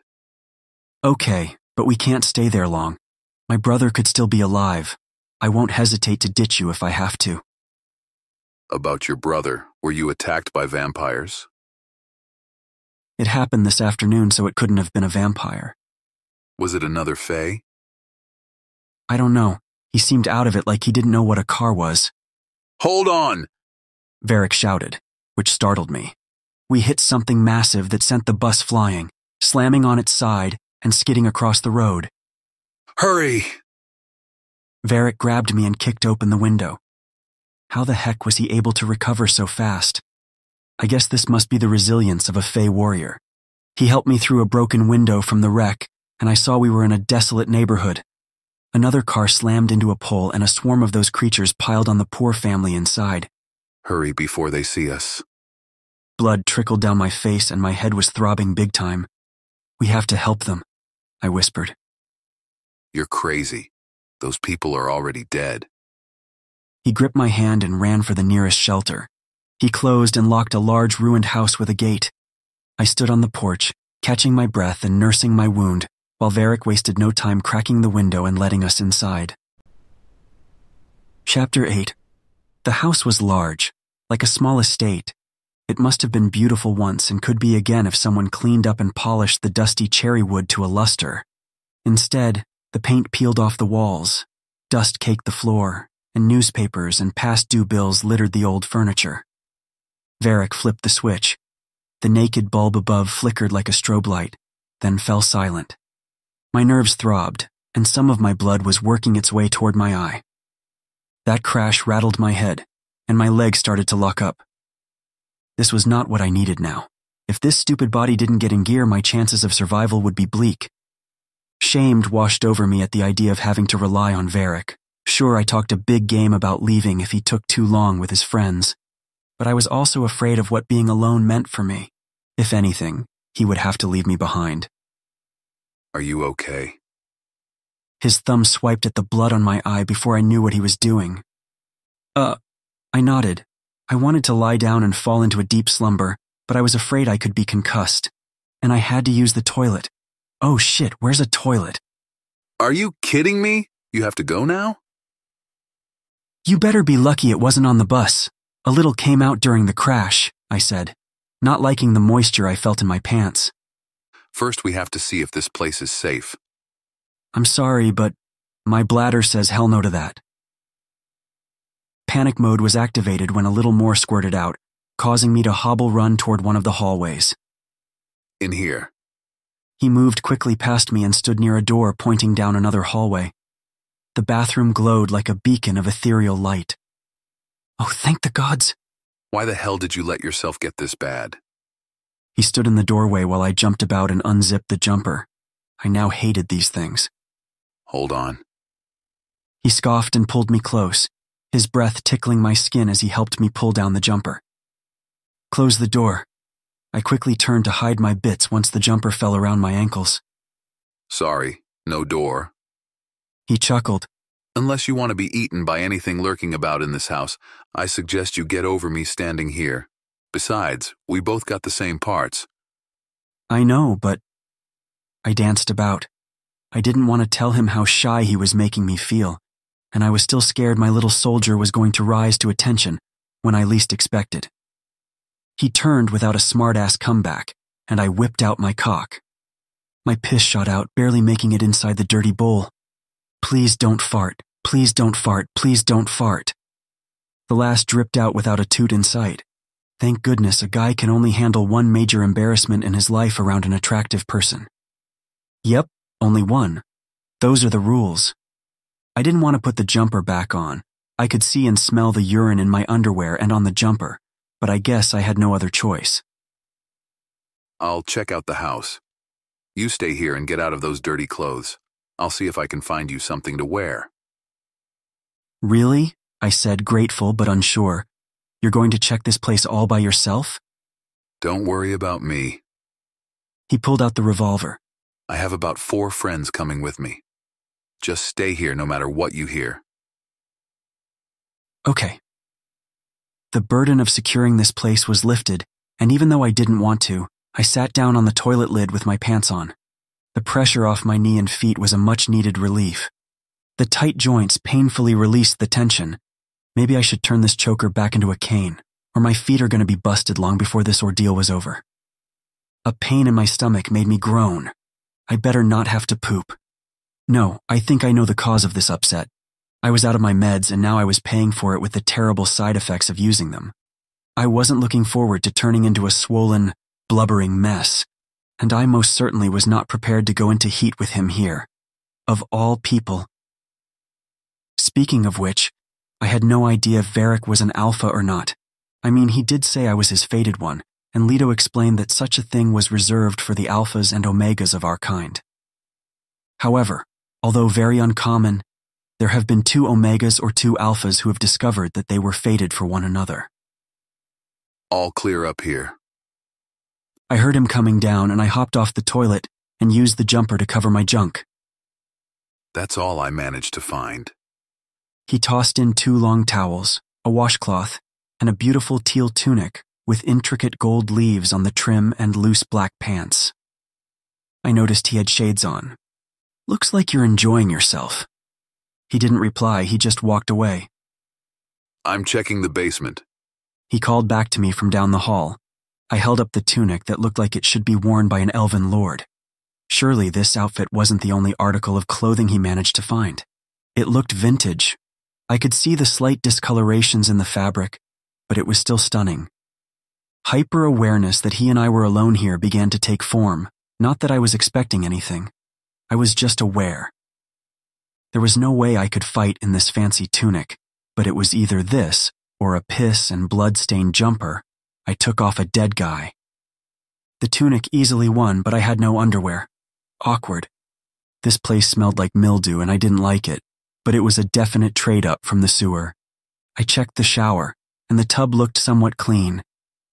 Okay, but we can't stay there long. My brother could still be alive. I won't hesitate to ditch you if I have to. About your brother, were you attacked by vampires? It happened this afternoon, so it couldn't have been a vampire. Was it another fae? I don't know. He seemed out of it like he didn't know what a car was. Hold on! Varric shouted, which startled me. We hit something massive that sent the bus flying, slamming on its side and skidding across the road. Hurry! Varric grabbed me and kicked open the window. How the heck was he able to recover so fast? I guess this must be the resilience of a Fey warrior. He helped me through a broken window from the wreck, and I saw we were in a desolate neighborhood. Another car slammed into a pole, and a swarm of those creatures piled on the poor family inside. Hurry before they see us. Blood trickled down my face and my head was throbbing big time. We have to help them, I whispered. You're crazy. Those people are already dead. He gripped my hand and ran for the nearest shelter. He closed and locked a large ruined house with a gate. I stood on the porch, catching my breath and nursing my wound, while Varric wasted no time cracking the window and letting us inside. Chapter 8. The house was large, like a small estate. It must have been beautiful once and could be again if someone cleaned up and polished the dusty cherry wood to a luster. Instead, the paint peeled off the walls, dust caked the floor, and newspapers and past due bills littered the old furniture. Varric flipped the switch. The naked bulb above flickered like a strobe light, then fell silent. My nerves throbbed, and some of my blood was working its way toward my eye. That crash rattled my head, and my legs started to lock up. This was not what I needed now. If this stupid body didn't get in gear, my chances of survival would be bleak. Shamed washed over me at the idea of having to rely on Varric. Sure, I talked a big game about leaving if he took too long with his friends, but I was also afraid of what being alone meant for me. If anything, he would have to leave me behind. Are you okay? His thumb swiped at the blood on my eye before I knew what he was doing. I nodded. I wanted to lie down and fall into a deep slumber, but I was afraid I could be concussed, and I had to use the toilet. Oh shit, where's a toilet? Are you kidding me? You have to go now? You better be lucky it wasn't on the bus. A little came out during the crash, I said, not liking the moisture I felt in my pants. First, we have to see if this place is safe. I'm sorry, but my bladder says hell no to that. Panic mode was activated when a little more squirted out, causing me to hobble run toward one of the hallways. In here. He moved quickly past me and stood near a door pointing down another hallway. The bathroom glowed like a beacon of ethereal light. Oh, thank the gods! Why the hell did you let yourself get this bad? He stood in the doorway while I jumped about and unzipped the jumper. I now hated these things. Hold on. He scoffed and pulled me close, his breath tickling my skin as he helped me pull down the jumper. Close the door. I quickly turned to hide my bits once the jumper fell around my ankles. Sorry, no door. He chuckled. Unless you want to be eaten by anything lurking about in this house, I suggest you get over me standing here. Besides, we both got the same parts. I know, but... I danced about. I didn't want to tell him how shy he was making me feel, and I was still scared my little soldier was going to rise to attention when I least expected. He turned without a smart-ass comeback, and I whipped out my cock. My piss shot out, barely making it inside the dirty bowl. Please don't fart. Please don't fart. Please don't fart. The last dripped out without a toot in sight. Thank goodness a guy can only handle one major embarrassment in his life around an attractive person. Yep, only one. Those are the rules. I didn't want to put the jumper back on. I could see and smell the urine in my underwear and on the jumper, but I guess I had no other choice. I'll check out the house. You stay here and get out of those dirty clothes. I'll see if I can find you something to wear. Really? I said, grateful but unsure. You're going to check this place all by yourself? Don't worry about me. He pulled out the revolver. I have about 4 friends coming with me. Just stay here no matter what you hear. Okay. The burden of securing this place was lifted, and even though I didn't want to, I sat down on the toilet lid with my pants on. The pressure off my knee and feet was a much-needed relief. The tight joints painfully released the tension. Maybe I should turn this choker back into a cane, or my feet are going to be busted long before this ordeal was over. A pain in my stomach made me groan. I better not have to poop. No, I think I know the cause of this upset. I was out of my meds and now I was paying for it with the terrible side effects of using them. I wasn't looking forward to turning into a swollen, blubbering mess, and I most certainly was not prepared to go into heat with him here. Of all people. Speaking of which, I had no idea if Varric was an alpha or not. I mean, he did say I was his fated one, and Leto explained that such a thing was reserved for the alphas and omegas of our kind. However, although very uncommon, there have been 2 omegas or 2 alphas who have discovered that they were fated for one another. All clear up here. I heard him coming down and I hopped off the toilet and used the jumper to cover my junk. That's all I managed to find. He tossed in 2 long towels, a washcloth, and a beautiful teal tunic with intricate gold leaves on the trim and loose black pants. I noticed he had shades on. Looks like you're enjoying yourself. He didn't reply, he just walked away. I'm checking the basement. He called back to me from down the hall. I held up the tunic that looked like it should be worn by an elven lord. Surely this outfit wasn't the only article of clothing he managed to find. It looked vintage. I could see the slight discolorations in the fabric, but it was still stunning. Hyper-awareness that he and I were alone here began to take form, not that I was expecting anything. I was just aware. There was no way I could fight in this fancy tunic, but it was either this or a piss and blood-stained jumper. I took off a dead guy. The tunic easily won, but I had no underwear. Awkward. This place smelled like mildew and I didn't like it, but it was a definite trade up from the sewer. I checked the shower, and the tub looked somewhat clean,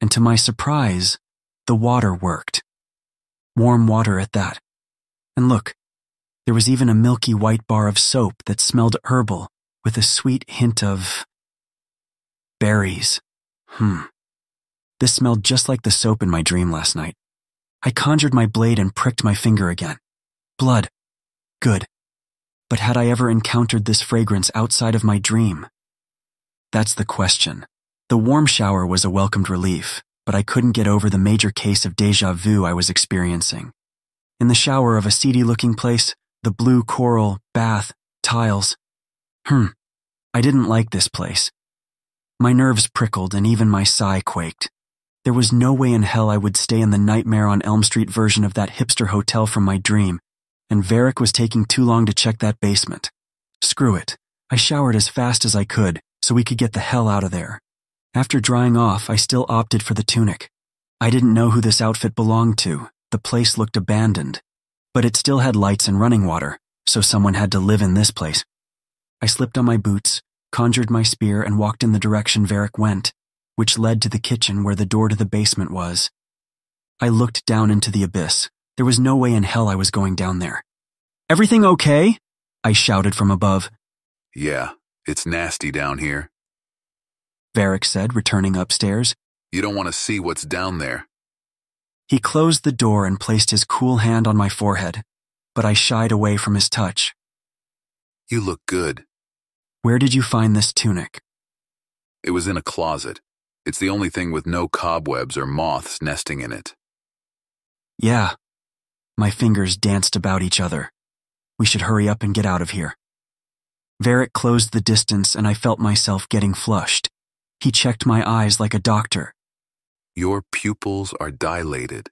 and to my surprise, the water worked. Warm water at that. And look, there was even a milky white bar of soap that smelled herbal with a sweet hint of berries. This smelled just like the soap in my dream last night. I conjured my blade and pricked my finger again. Blood. Good. But had I ever encountered this fragrance outside of my dream? That's the question. The warm shower was a welcomed relief, but I couldn't get over the major case of déjà vu I was experiencing. In the shower of a seedy-looking place, the blue coral, bath, tiles. I didn't like this place. My nerves prickled and even my sigh quaked. There was no way in hell I would stay in the Nightmare on Elm Street version of that hipster hotel from my dream, and Varric was taking too long to check that basement. Screw it. I showered as fast as I could, so we could get the hell out of there. After drying off, I still opted for the tunic. I didn't know who this outfit belonged to. The place looked abandoned. But it still had lights and running water, so someone had to live in this place. I slipped on my boots, conjured my spear, and walked in the direction Varric went, which led to the kitchen where the door to the basement was. I looked down into the abyss. There was no way in hell I was going down there. "Everything okay?" I shouted from above. "Yeah, it's nasty down here," Varric said, returning upstairs. "You don't want to see what's down there." He closed the door and placed his cool hand on my forehead, but I shied away from his touch. "You look good." "Where did you find this tunic?" "It was in a closet. It's the only thing with no cobwebs or moths nesting in it." "Yeah." My fingers danced about each other. We should hurry up and get out of here. Varric closed the distance and I felt myself getting flushed. He checked my eyes like a doctor. "Your pupils are dilated."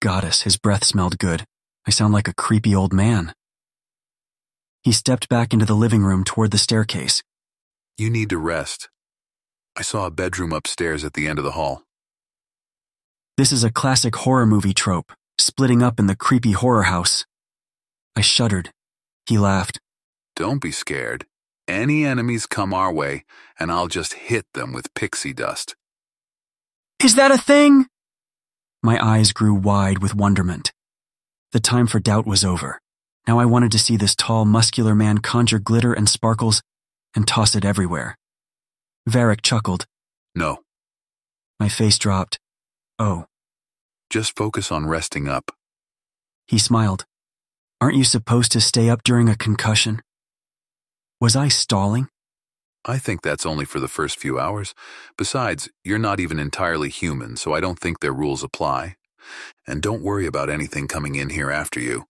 Goddess, his breath smelled good. I sound like a creepy old man. He stepped back into the living room toward the staircase. "You need to rest. I saw a bedroom upstairs at the end of the hall." This is a classic horror movie trope, splitting up in the creepy horror house. I shuddered. He laughed. "Don't be scared. Any enemies come our way, and I'll just hit them with pixie dust." "Is that a thing?" My eyes grew wide with wonderment. The time for doubt was over. Now I wanted to see this tall, muscular man conjure glitter and sparkles and toss it everywhere. Varric chuckled. "No." My face dropped. "Oh." "Just focus on resting up." He smiled. "Aren't you supposed to stay up during a concussion?" Was I stalling? "I think that's only for the first few hours. Besides, you're not even entirely human, so I don't think their rules apply. And don't worry about anything coming in here after you.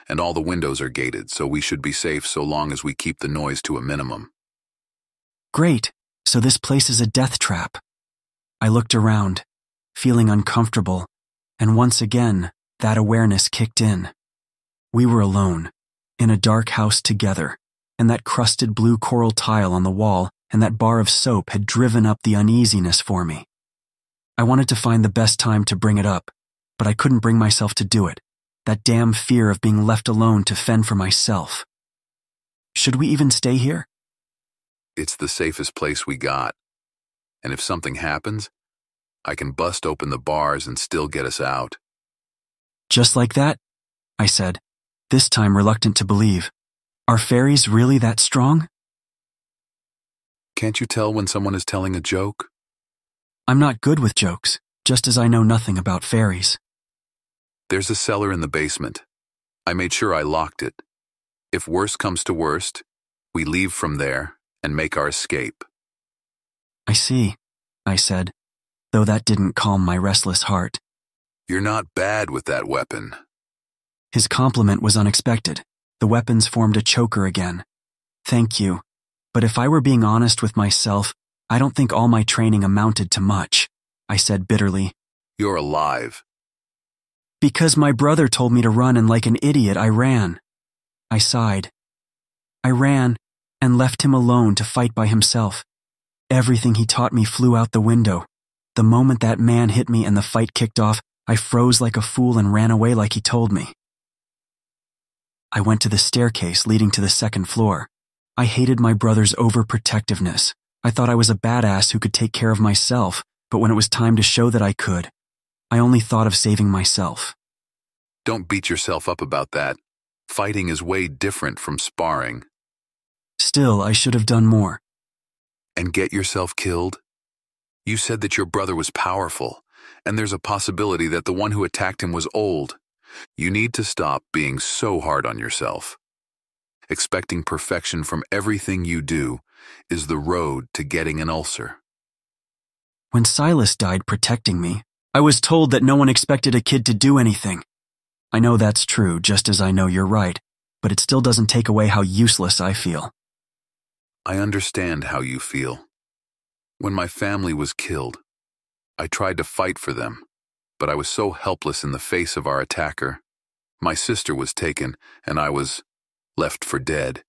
And all the windows are gated, so we should be safe so long as we keep the noise to a minimum." Great. So this place is a death trap. I looked around, feeling uncomfortable, and once again, that awareness kicked in. We were alone, in a dark house together, and that crusted blue coral tile on the wall and that bar of soap had driven up the uneasiness for me. I wanted to find the best time to bring it up, but I couldn't bring myself to do it. That damn fear of being left alone to fend for myself. Should we even stay here? "It's the safest place we got. And if something happens, I can bust open the bars and still get us out." "Just like that?" I said, this time reluctant to believe. "Are fairies really that strong?" "Can't you tell when someone is telling a joke?" "I'm not good with jokes, just as I know nothing about fairies." "There's a cellar in the basement. I made sure I locked it. If worst comes to worst, we leave from there and make our escape." "I see," I said, though that didn't calm my restless heart. "You're not bad with that weapon." His compliment was unexpected. The weapons formed a choker again. "Thank you. But if I were being honest with myself, I don't think all my training amounted to much," I said bitterly. "You're alive." "Because my brother told me to run and like an idiot I ran." I sighed. I ran and left him alone to fight by himself. Everything he taught me flew out the window. The moment that man hit me and the fight kicked off, I froze like a fool and ran away like he told me. I went to the staircase leading to the second floor. I hated my brother's overprotectiveness. I thought I was a badass who could take care of myself, but when it was time to show that I could, I only thought of saving myself. Don't beat yourself up about that. Fighting is way different from sparring. Still, I should have done more. And get yourself killed? You said that your brother was powerful, and there's a possibility that the one who attacked him was old. You need to stop being so hard on yourself. Expecting perfection from everything you do is the road to getting an ulcer. When Silas died protecting me, I was told that no one expected a kid to do anything. I know that's true, just as I know you're right, but it still doesn't take away how useless I feel. I understand how you feel. When my family was killed, I tried to fight for them, but I was so helpless in the face of our attacker. My sister was taken, and I was left for dead.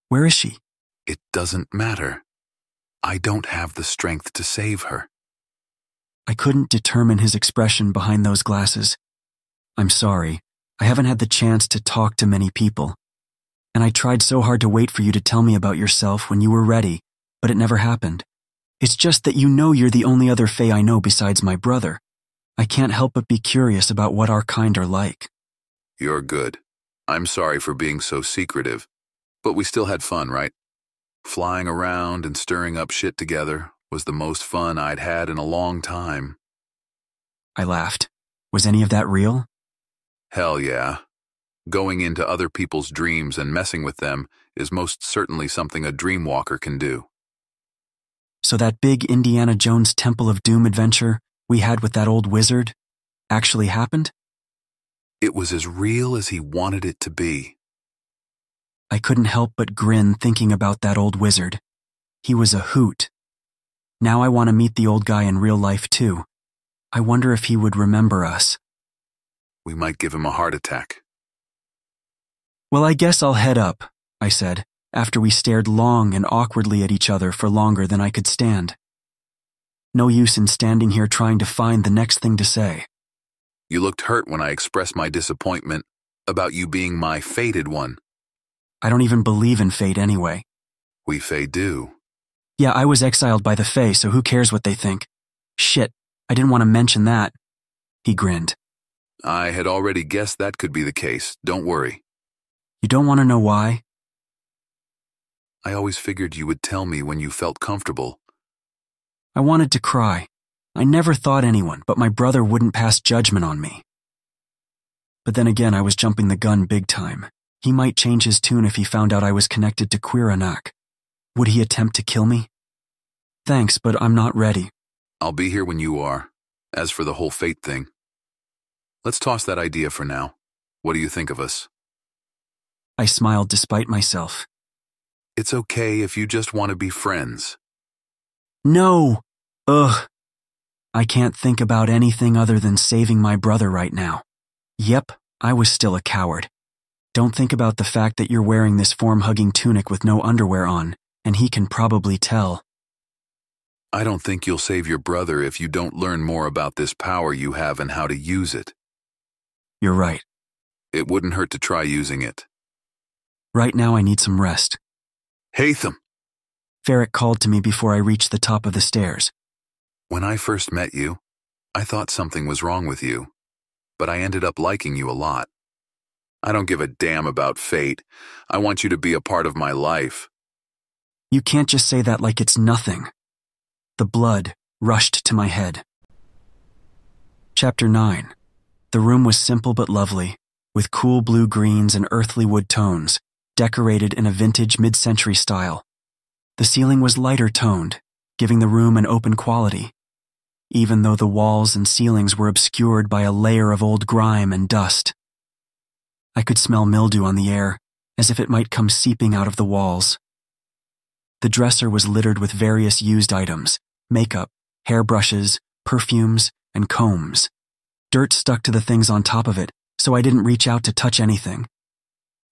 Where is she? It doesn't matter. I don't have the strength to save her. I couldn't determine his expression behind those glasses. I'm sorry, I haven't had the chance to talk to many people. And I tried so hard to wait for you to tell me about yourself when you were ready, but it never happened. It's just that you know you're the only other Fae I know besides my brother. I can't help but be curious about what our kind are like. You're good. I'm sorry for being so secretive, but we still had fun, right? Flying around and stirring up shit together was the most fun I'd had in a long time. I laughed. Was any of that real? Hell yeah. Going into other people's dreams and messing with them is most certainly something a dreamwalker can do. So that big Indiana Jones Temple of Doom adventure we had with that old wizard actually happened? It was as real as he wanted it to be. I couldn't help but grin thinking about that old wizard. He was a hoot. Now I want to meet the old guy in real life too. I wonder if he would remember us. We might give him a heart attack. Well, I guess I'll head up, I said, after we stared long and awkwardly at each other for longer than I could stand. No use in standing here trying to find the next thing to say. You looked hurt when I expressed my disappointment about you being my fated one. I don't even believe in fate anyway. We Fae do. Yeah, I was exiled by the Fae, so who cares what they think? Shit, I didn't want to mention that. He grinned. I had already guessed that could be the case. Don't worry. You don't want to know why? I always figured you would tell me when you felt comfortable. I wanted to cry. I never thought anyone, but my brother wouldn't pass judgment on me. But then again, I was jumping the gun big time. He might change his tune if he found out I was connected to Quiranak. Would he attempt to kill me? Thanks, but I'm not ready. I'll be here when you are. As for the whole fate thing, let's toss that idea for now. What do you think of us? I smiled despite myself. It's okay if you just want to be friends. No! Ugh. I can't think about anything other than saving my brother right now. Yep, I was still a coward. Don't think about the fact that you're wearing this form-hugging tunic with no underwear on, and he can probably tell. I don't think you'll save your brother if you don't learn more about this power you have and how to use it. You're right. It wouldn't hurt to try using it. Right now I need some rest. Hatham! Ferric called to me before I reached the top of the stairs. When I first met you, I thought something was wrong with you, but I ended up liking you a lot. I don't give a damn about fate. I want you to be a part of my life. You can't just say that like it's nothing. The blood rushed to my head. Chapter 9. The room was simple but lovely, with cool blue greens and earthly wood tones, decorated in a vintage mid-century style. The ceiling was lighter toned, giving the room an open quality, even though the walls and ceilings were obscured by a layer of old grime and dust. I could smell mildew on the air, as if it might come seeping out of the walls. The dresser was littered with various used items, makeup, hairbrushes, perfumes, and combs. Dirt stuck to the things on top of it, so I didn't reach out to touch anything.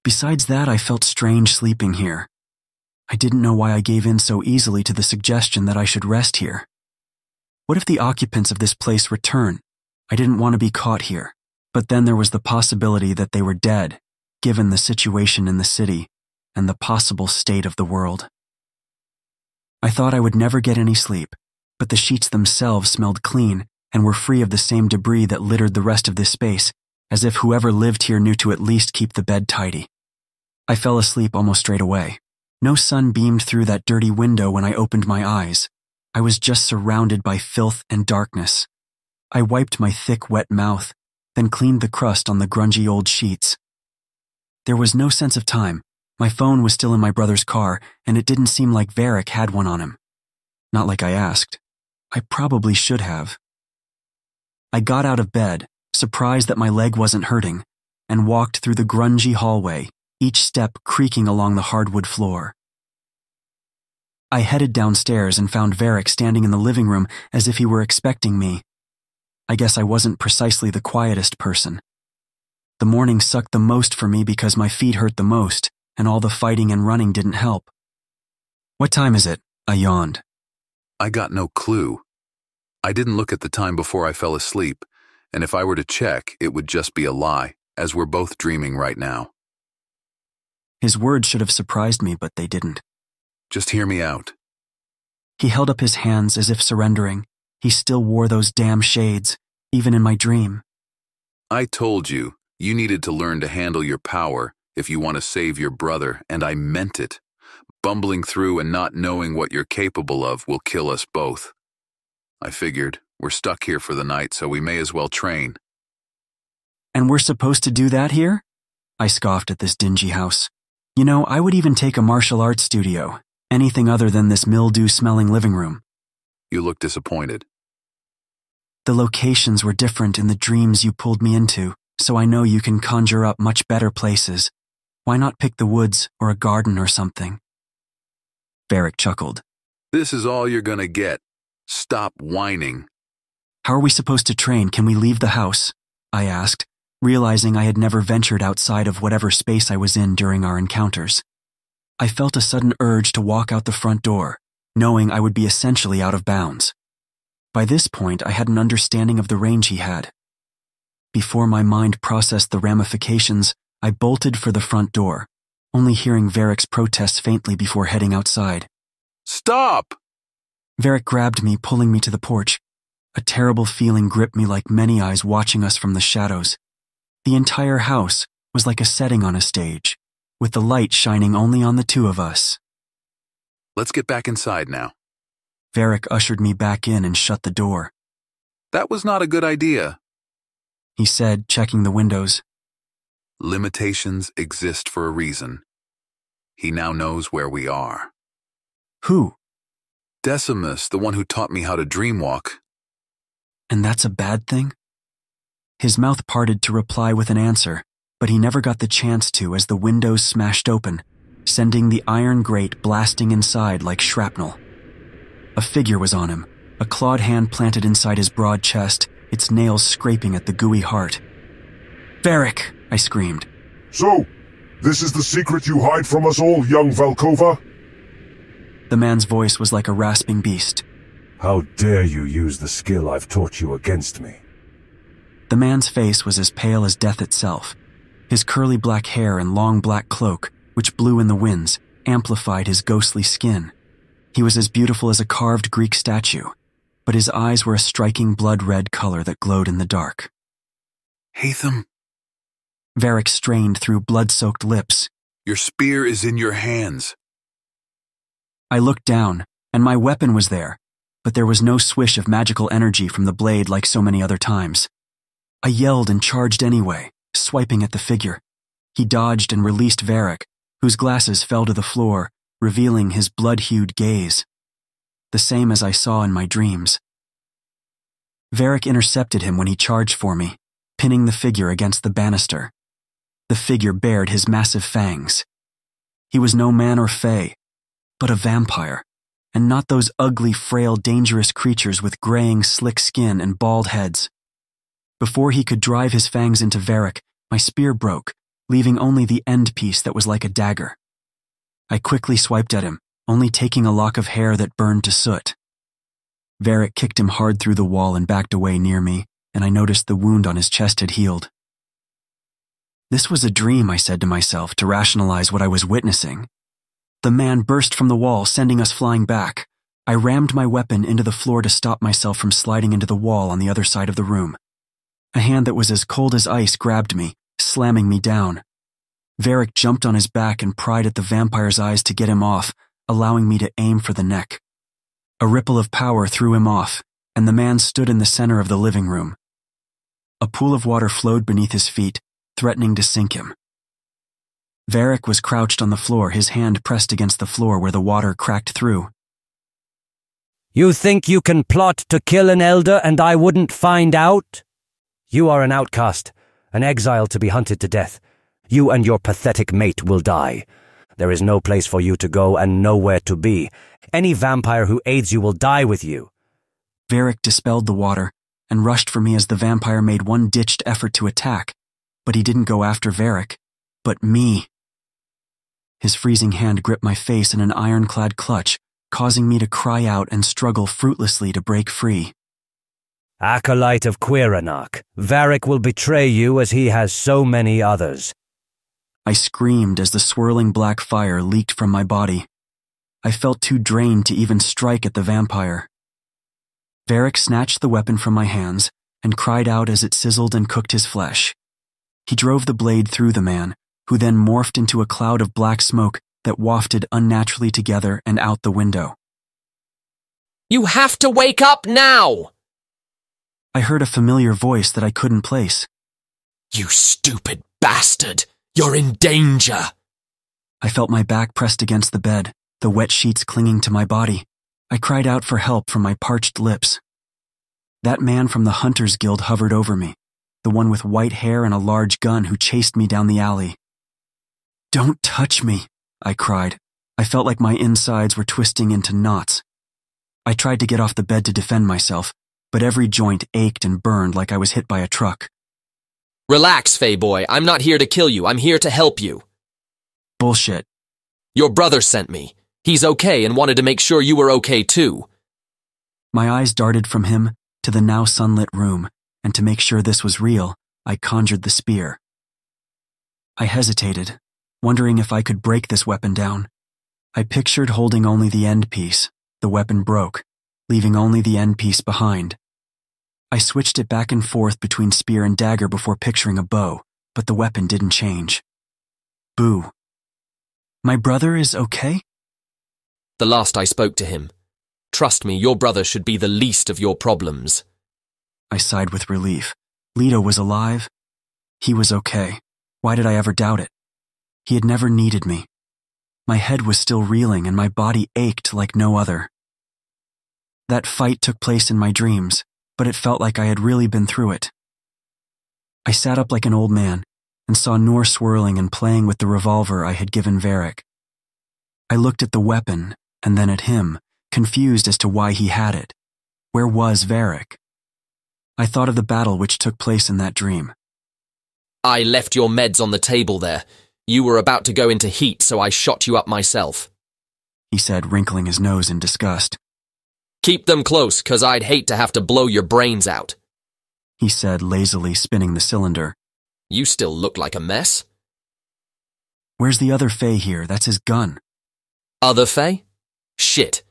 Besides that, I felt strange sleeping here. I didn't know why I gave in so easily to the suggestion that I should rest here. What if the occupants of this place return? I didn't want to be caught here, but then there was the possibility that they were dead, given the situation in the city and the possible state of the world. I thought I would never get any sleep, but the sheets themselves smelled clean and were free of the same debris that littered the rest of this space, as if whoever lived here knew to at least keep the bed tidy. I fell asleep almost straight away. No sun beamed through that dirty window when I opened my eyes. I was just surrounded by filth and darkness. I wiped my thick, wet mouth, then cleaned the crust on the grungy old sheets. There was no sense of time. My phone was still in my brother's car, and it didn't seem like Varric had one on him. Not like I asked. I probably should have. I got out of bed, surprised that my leg wasn't hurting, and walked through the grungy hallway, each step creaking along the hardwood floor. I headed downstairs and found Varric standing in the living room as if he were expecting me. I guess I wasn't precisely the quietest person. The morning sucked the most for me because my feet hurt the most, and all the fighting and running didn't help. "What time is it?" I yawned. I got no clue. I didn't look at the time before I fell asleep, and if I were to check, it would just be a lie, as we're both dreaming right now. His words should have surprised me, but they didn't. Just hear me out. He held up his hands as if surrendering. He still wore those damn shades, even in my dream. I told you, you needed to learn to handle your power if you want to save your brother, and I meant it. Bumbling through and not knowing what you're capable of will kill us both. I figured, we're stuck here for the night, so we may as well train. "And we're supposed to do that here?" I scoffed at this dingy house. You know, I would even take a martial arts studio, anything other than this mildew-smelling living room. You look disappointed. The locations were different in the dreams you pulled me into, so I know you can conjure up much better places. Why not pick the woods or a garden or something? Varric chuckled. This is all you're gonna get. Stop whining. "How are we supposed to train? Can we leave the house?" I asked, realizing I had never ventured outside of whatever space I was in during our encounters. I felt a sudden urge to walk out the front door, knowing I would be essentially out of bounds. By this point, I had an understanding of the range he had. Before my mind processed the ramifications, I bolted for the front door, only hearing Varric's protests faintly before heading outside. Stop! Varric grabbed me, pulling me to the porch. A terrible feeling gripped me like many eyes watching us from the shadows. The entire house was like a setting on a stage, with the light shining only on the two of us. Let's get back inside now. Varric ushered me back in and shut the door. That was not a good idea, he said, checking the windows. Limitations exist for a reason. He now knows where we are. Who? Decimus, the one who taught me how to dreamwalk. And that's a bad thing? His mouth parted to reply with an answer, but he never got the chance to as the windows smashed open, sending the iron grate blasting inside like shrapnel. A figure was on him, a clawed hand planted inside his broad chest, its nails scraping at the gooey heart. "Varric!" I screamed. "So, this is the secret you hide from us all, young Valkova?" The man's voice was like a rasping beast. "How dare you use the skill I've taught you against me?" The man's face was as pale as death itself. His curly black hair and long black cloak, which blew in the winds, amplified his ghostly skin. He was as beautiful as a carved Greek statue, but his eyes were a striking blood-red color that glowed in the dark. Hatham? Varric strained through blood-soaked lips. Your spear is in your hands. I looked down, and my weapon was there, but there was no swish of magical energy from the blade like so many other times. I yelled and charged anyway, swiping at the figure. He dodged and released Varric, whose glasses fell to the floor, revealing his blood-hued gaze. The same as I saw in my dreams. Varric intercepted him when he charged for me, pinning the figure against the banister. The figure bared his massive fangs. He was no man or fae, but a vampire, and not those ugly, frail, dangerous creatures with graying, slick skin and bald heads. Before he could drive his fangs into Varric, my spear broke, leaving only the end piece that was like a dagger. I quickly swiped at him, only taking a lock of hair that burned to soot. Varric kicked him hard through the wall and backed away near me, and I noticed the wound on his chest had healed. This was a dream, I said to myself to rationalize what I was witnessing. The man burst from the wall, sending us flying back. I rammed my weapon into the floor to stop myself from sliding into the wall on the other side of the room. A hand that was as cold as ice grabbed me, slamming me down. Varric jumped on his back and pried at the vampire's eyes to get him off, allowing me to aim for the neck. A ripple of power threw him off, and the man stood in the center of the living room. A pool of water flowed beneath his feet, threatening to sink him. Varric was crouched on the floor, his hand pressed against the floor where the water cracked through. You think you can plot to kill an elder and I wouldn't find out? You are an outcast, an exile to be hunted to death. You and your pathetic mate will die. There is no place for you to go and nowhere to be. Any vampire who aids you will die with you. Varric dispelled the water and rushed for me as the vampire made one ditched effort to attack, but he didn't go after Varric, but me. His freezing hand gripped my face in an ironclad clutch, causing me to cry out and struggle fruitlessly to break free. Acolyte of Quiranach, Varric will betray you as he has so many others. I screamed as the swirling black fire leaked from my body. I felt too drained to even strike at the vampire. Varric snatched the weapon from my hands and cried out as it sizzled and cooked his flesh. He drove the blade through the man, who then morphed into a cloud of black smoke that wafted unnaturally together and out the window. You have to wake up now! I heard a familiar voice that I couldn't place. You stupid bastard! You're in danger! I felt my back pressed against the bed, the wet sheets clinging to my body. I cried out for help from my parched lips. That man from the Hunters Guild hovered over me, the one with white hair and a large gun who chased me down the alley. Don't touch me, I cried. I felt like my insides were twisting into knots. I tried to get off the bed to defend myself, but every joint ached and burned like I was hit by a truck. Relax, Fey boy. I'm not here to kill you. I'm here to help you. Bullshit. Your brother sent me. He's okay and wanted to make sure you were okay too. My eyes darted from him to the now sunlit room, and to make sure this was real, I conjured the spear. I hesitated, wondering if I could break this weapon down. I pictured holding only the end piece. The weapon broke, leaving only the end piece behind. I switched it back and forth between spear and dagger before picturing a bow, but the weapon didn't change. Boo. My brother is okay? The last I spoke to him. Trust me, your brother should be the least of your problems. I sighed with relief. Leto was alive. He was okay. Why did I ever doubt it? He had never needed me. My head was still reeling and my body ached like no other. That fight took place in my dreams, but it felt like I had really been through it. I sat up like an old man and saw Noor swirling and playing with the revolver I had given Varric. I looked at the weapon and then at him, confused as to why he had it. Where was Varric? I thought of the battle which took place in that dream. I left your meds on the table there. You were about to go into heat, so I shot you up myself, he said, wrinkling his nose in disgust. Keep them close, 'cause I'd hate to have to blow your brains out, he said, lazily spinning the cylinder. You still look like a mess. Where's the other Fae here? That's his gun. Other Fae? Shit.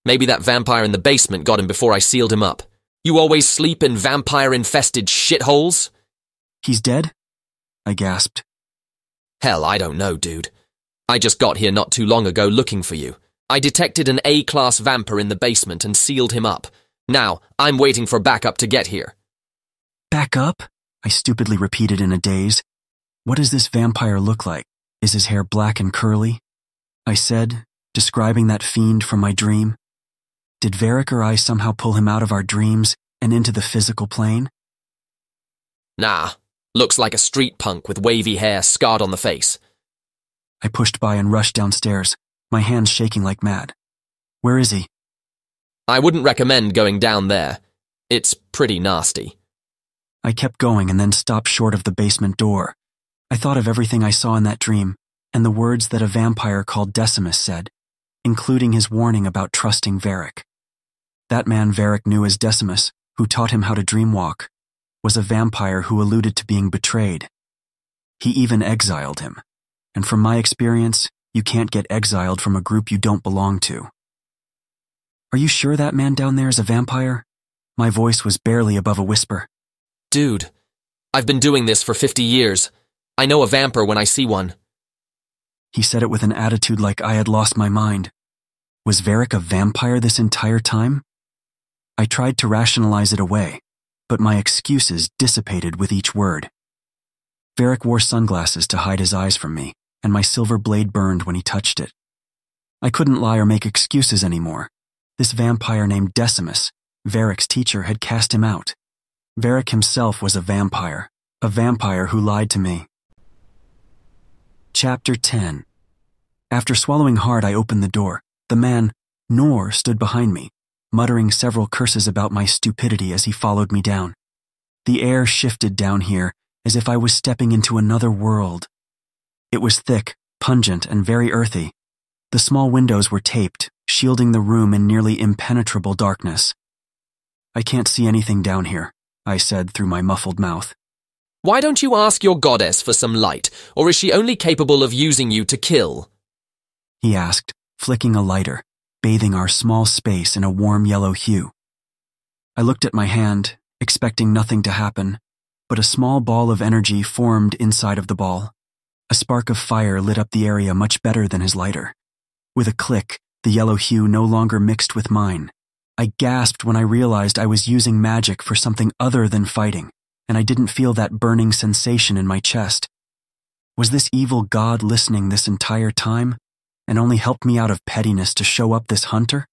Maybe that vampire in the basement got him before I sealed him up. You always sleep in vampire-infested shitholes? He's dead? I gasped. Hell, I don't know, dude. I just got here not too long ago looking for you. I detected an A-class vampire in the basement and sealed him up. Now, I'm waiting for backup to get here. Backup? I stupidly repeated in a daze. What does this vampire look like? Is his hair black and curly? I said, describing that fiend from my dream. Did Varric or I somehow pull him out of our dreams and into the physical plane? Nah, looks like a street punk with wavy hair scarred on the face. I pushed by and rushed downstairs, my hands shaking like mad. Where is he? I wouldn't recommend going down there. It's pretty nasty. I kept going and then stopped short of the basement door. I thought of everything I saw in that dream and the words that a vampire called Decimus said, including his warning about trusting Varric. That man Varric knew as Decimus, who taught him how to dreamwalk, was a vampire who alluded to being betrayed. He even exiled him. And from my experience, you can't get exiled from a group you don't belong to. Are you sure that man down there is a vampire? My voice was barely above a whisper. Dude, I've been doing this for 50 years. I know a vampire when I see one. He said it with an attitude like I had lost my mind. Was Varric a vampire this entire time? I tried to rationalize it away, but my excuses dissipated with each word. Varric wore sunglasses to hide his eyes from me, and my silver blade burned when he touched it. I couldn't lie or make excuses anymore. This vampire named Decimus, Varric's teacher, had cast him out. Varric himself was a vampire who lied to me. Chapter 10. After swallowing hard, I opened the door. The man, Nor, stood behind me, muttering several curses about my stupidity as he followed me down. The air shifted down here as if I was stepping into another world. It was thick, pungent, and very earthy. The small windows were taped, shielding the room in nearly impenetrable darkness. I can't see anything down here, I said through my muffled mouth. Why don't you ask your goddess for some light, or is she only capable of using you to kill? He asked, flicking a lighter, bathing our small space in a warm yellow hue. I looked at my hand, expecting nothing to happen, but a small ball of energy formed inside of the ball. A spark of fire lit up the area much better than his lighter. With a click, the yellow hue no longer mixed with mine. I gasped when I realized I was using magic for something other than fighting, and I didn't feel that burning sensation in my chest. Was this evil god listening this entire time, and only helped me out of pettiness to show up this hunter?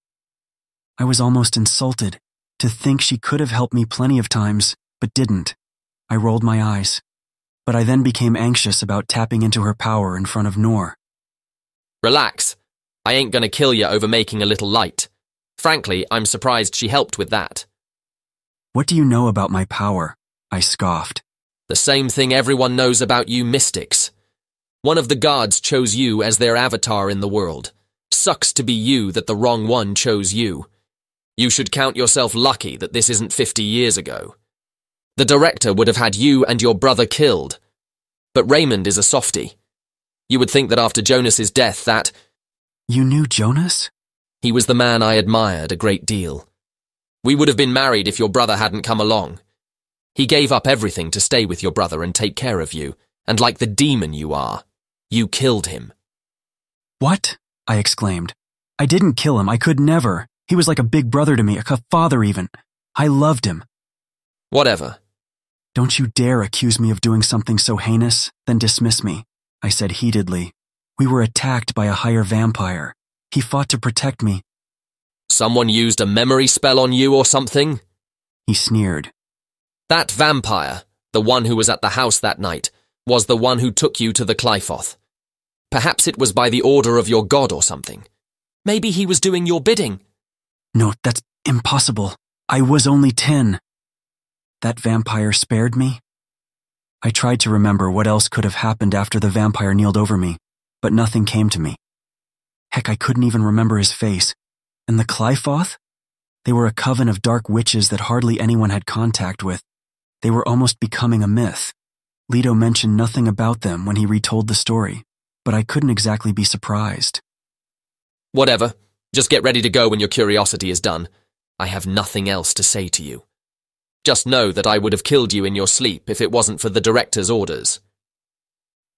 I was almost insulted to think she could have helped me plenty of times, but didn't. I rolled my eyes, but I then became anxious about tapping into her power in front of Nor. Relax. I ain't gonna kill you over making a little light. Frankly, I'm surprised she helped with that. What do you know about my power? I scoffed. The same thing everyone knows about you mystics. One of the gods chose you as their avatar in the world. Sucks to be you that the wrong one chose you. You should count yourself lucky that this isn't 50 years ago. The director would have had you and your brother killed. But Raymond is a softie. You would think that after Jonas's death that... You knew Jonas? He was the man I admired a great deal. We would have been married if your brother hadn't come along. He gave up everything to stay with your brother and take care of you, and like the demon you are, you killed him. What? I exclaimed. I didn't kill him. I could never. He was like a big brother to me, a father even. I loved him. Whatever. Don't you dare accuse me of doing something so heinous, then dismiss me, I said heatedly. We were attacked by a higher vampire. He fought to protect me. Someone used a memory spell on you or something? He sneered. That vampire, the one who was at the house that night, was the one who took you to the Qlifoth. Perhaps it was by the order of your god or something. Maybe he was doing your bidding. No, that's impossible. I was only 10. That vampire spared me? I tried to remember what else could have happened after the vampire kneeled over me, but nothing came to me. Heck, I couldn't even remember his face. And the Qlifoth? They were a coven of dark witches that hardly anyone had contact with. They were almost becoming a myth. Leto mentioned nothing about them when he retold the story, but I couldn't exactly be surprised. Whatever. Just get ready to go when your curiosity is done. I have nothing else to say to you. Just know that I would have killed you in your sleep if it wasn't for the director's orders.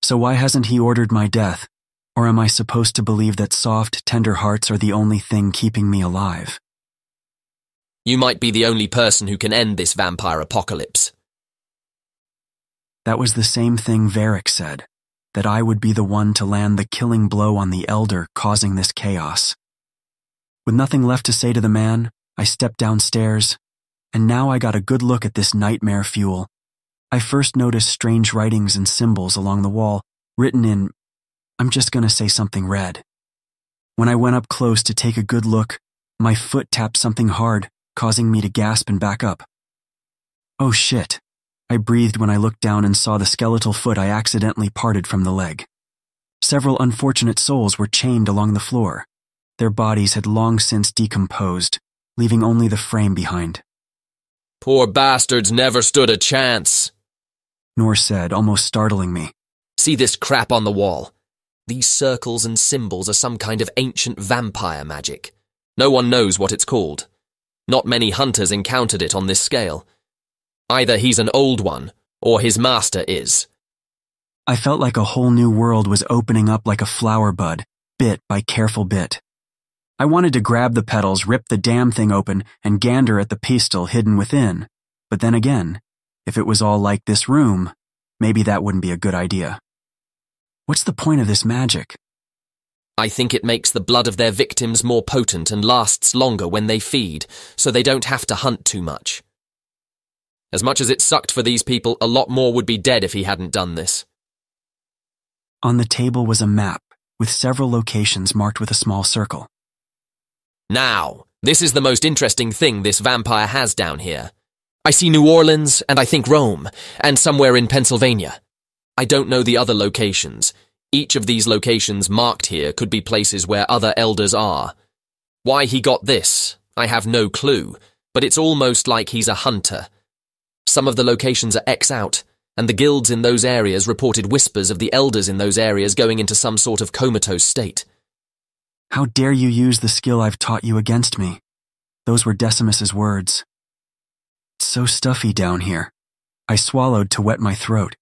So why hasn't he ordered my death? Or am I supposed to believe that soft, tender hearts are the only thing keeping me alive? You might be the only person who can end this vampire apocalypse. That was the same thing Varric said, that I would be the one to land the killing blow on the elder causing this chaos. With nothing left to say to the man, I stepped downstairs, and now I got a good look at this nightmare fuel. I first noticed strange writings and symbols along the wall, written in, I'm just gonna say something red. When I went up close to take a good look, my foot tapped something hard, causing me to gasp and back up. Oh shit. I breathed when I looked down and saw the skeletal foot I accidentally parted from the leg. Several unfortunate souls were chained along the floor. Their bodies had long since decomposed, leaving only the frame behind. Poor bastards never stood a chance, Nor said, almost startling me. See this crap on the wall? These circles and symbols are some kind of ancient vampire magic. No one knows what it's called. Not many hunters encountered it on this scale. Either he's an old one, or his master is. I felt like a whole new world was opening up like a flower bud, bit by careful bit. I wanted to grab the petals, rip the damn thing open, and gander at the pistil hidden within. But then again, if it was all like this room, maybe that wouldn't be a good idea. What's the point of this magic? I think it makes the blood of their victims more potent and lasts longer when they feed, so they don't have to hunt too much. As much as it sucked for these people, a lot more would be dead if he hadn't done this. On the table was a map with several locations marked with a small circle. Now, this is the most interesting thing this vampire has down here. I see New Orleans, and I think Rome, and somewhere in Pennsylvania. I don't know the other locations. Each of these locations marked here could be places where other elders are. Why he got this, I have no clue, but it's almost like he's a hunter. Some of the locations are X out, and the guilds in those areas reported whispers of the elders in those areas going into some sort of comatose state. How dare you use the skill I've taught you against me? Those were Decimus's words. It's so stuffy down here. I swallowed to wet my throat.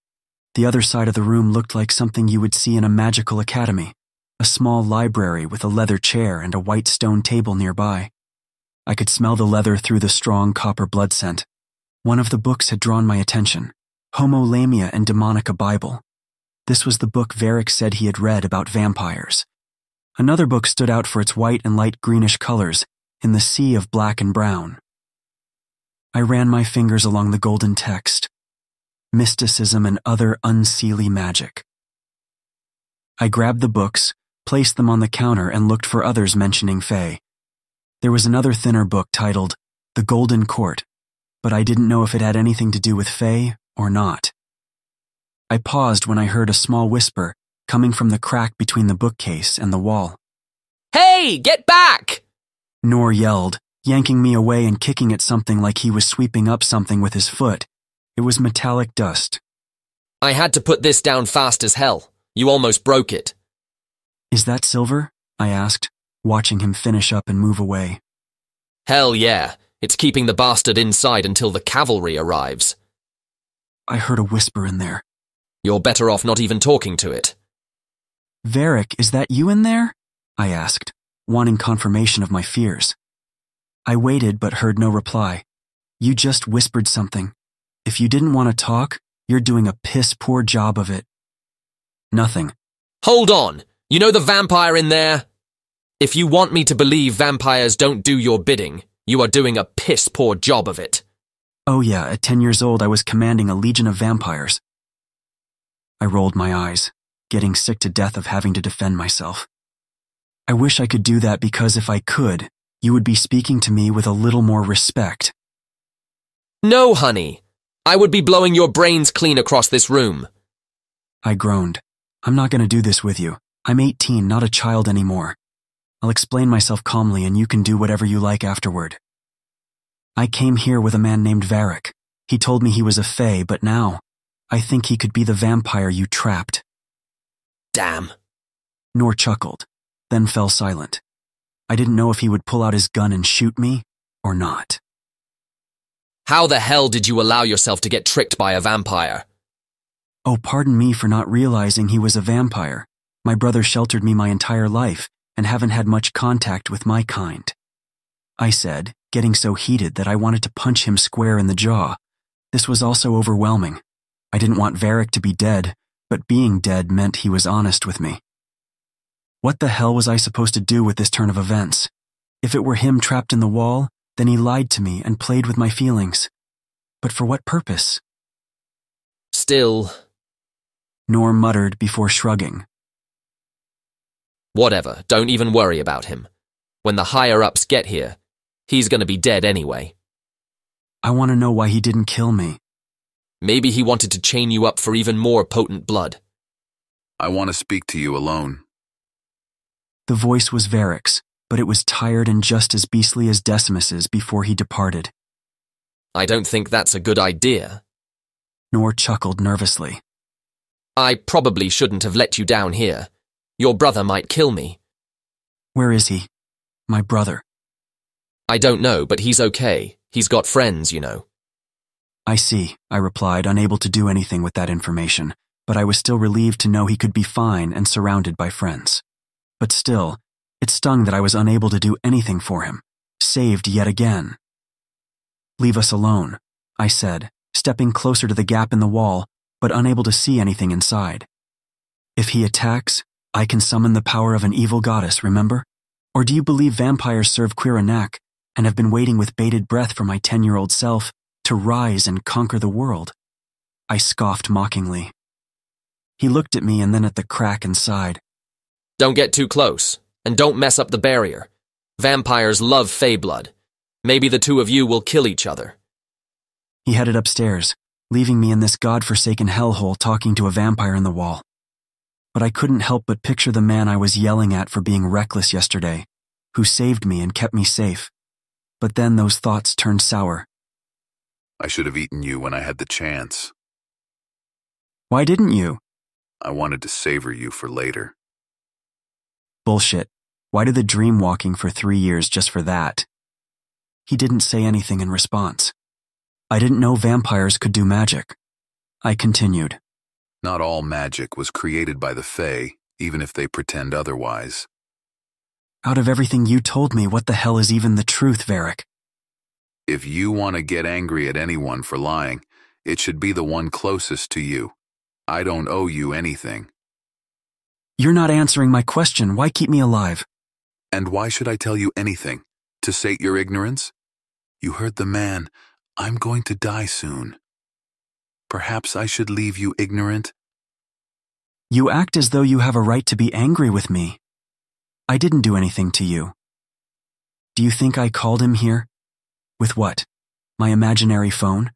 The other side of the room looked like something you would see in a magical academy, a small library with a leather chair and a white stone table nearby. I could smell the leather through the strong copper blood scent. One of the books had drawn my attention, Homo Lamia and Demonica Bible. This was the book Varric said he had read about vampires. Another book stood out for its white and light greenish colors in the sea of black and brown. I ran my fingers along the golden text. Mysticism and other unseelie magic. I grabbed the books, placed them on the counter, and looked for others mentioning Fae. There was another thinner book titled The Golden Court, but I didn't know if it had anything to do with Fae or not. I paused when I heard a small whisper coming from the crack between the bookcase and the wall. Hey, get back! Nor yelled, yanking me away and kicking at something like he was sweeping up something with his foot. It was metallic dust. I had to put this down fast as hell. You almost broke it. Is that silver? I asked, watching him finish up and move away. Hell yeah. It's keeping the bastard inside until the cavalry arrives. I heard a whisper in there. You're better off not even talking to it. Varric, is that you in there? I asked, wanting confirmation of my fears. I waited but heard no reply. You just whispered something. If you didn't want to talk, you're doing a piss-poor job of it. Nothing. Hold on. You know the vampire in there? If you want me to believe vampires don't do your bidding, you are doing a piss-poor job of it. Oh yeah, at 10 years old I was commanding a legion of vampires. I rolled my eyes, getting sick to death of having to defend myself. I wish I could do that because if I could, you would be speaking to me with a little more respect. No, honey. I would be blowing your brains clean across this room. I groaned. I'm not going to do this with you. I'm 18, not a child anymore. I'll explain myself calmly and you can do whatever you like afterward. I came here with a man named Varric. He told me he was a fae, but now, I think he could be the vampire you trapped. Damn. Nor chuckled, then fell silent. I didn't know if he would pull out his gun and shoot me or not. How the hell did you allow yourself to get tricked by a vampire? Oh, pardon me for not realizing he was a vampire. My brother sheltered me my entire life and haven't had much contact with my kind. I said, getting so heated that I wanted to punch him square in the jaw. This was also overwhelming. I didn't want Varric to be dead, but being dead meant he was honest with me. What the hell was I supposed to do with this turn of events? If it were him trapped in the wall, then he lied to me and played with my feelings. But for what purpose? Still. Nor muttered before shrugging. Whatever, don't even worry about him. When the higher-ups get here, he's gonna be dead anyway. I want to know why he didn't kill me. Maybe he wanted to chain you up for even more potent blood. I want to speak to you alone. The voice was Varric's, but it was tired and just as beastly as Decimus's before he departed. I don't think that's a good idea. Nor chuckled nervously. I probably shouldn't have let you down here. Your brother might kill me. Where is he? My brother. I don't know, but he's okay. He's got friends, you know. I see, I replied, unable to do anything with that information, but I was still relieved to know he could be fine and surrounded by friends. But still, it stung that I was unable to do anything for him. Saved yet again. Leave us alone, I said, stepping closer to the gap in the wall, but unable to see anything inside. If he attacks, I can summon the power of an evil goddess, remember? Or do you believe vampires serve Quiranak and have been waiting with bated breath for my 10-year-old self to rise and conquer the world? I scoffed mockingly. He looked at me and then at the crack inside. Don't get too close, and don't mess up the barrier. Vampires love fey blood. Maybe the two of you will kill each other. He headed upstairs, leaving me in this godforsaken hellhole talking to a vampire in the wall. But I couldn't help but picture the man I was yelling at for being reckless yesterday, who saved me and kept me safe. But then those thoughts turned sour. I should have eaten you when I had the chance. Why didn't you? I wanted to savor you for later. Bullshit. Why do the dream walking for 3 years just for that? He didn't say anything in response. I didn't know vampires could do magic. I continued. Not all magic was created by the Fae, even if they pretend otherwise. Out of everything you told me, what the hell is even the truth, Varric? If you want to get angry at anyone for lying, it should be the one closest to you. I don't owe you anything. You're not answering my question. Why keep me alive? And why should I tell you anything? To sate your ignorance? You heard the man. I'm going to die soon. Perhaps I should leave you ignorant? You act as though you have a right to be angry with me. I didn't do anything to you. Do you think I called him here? With what? My imaginary phone?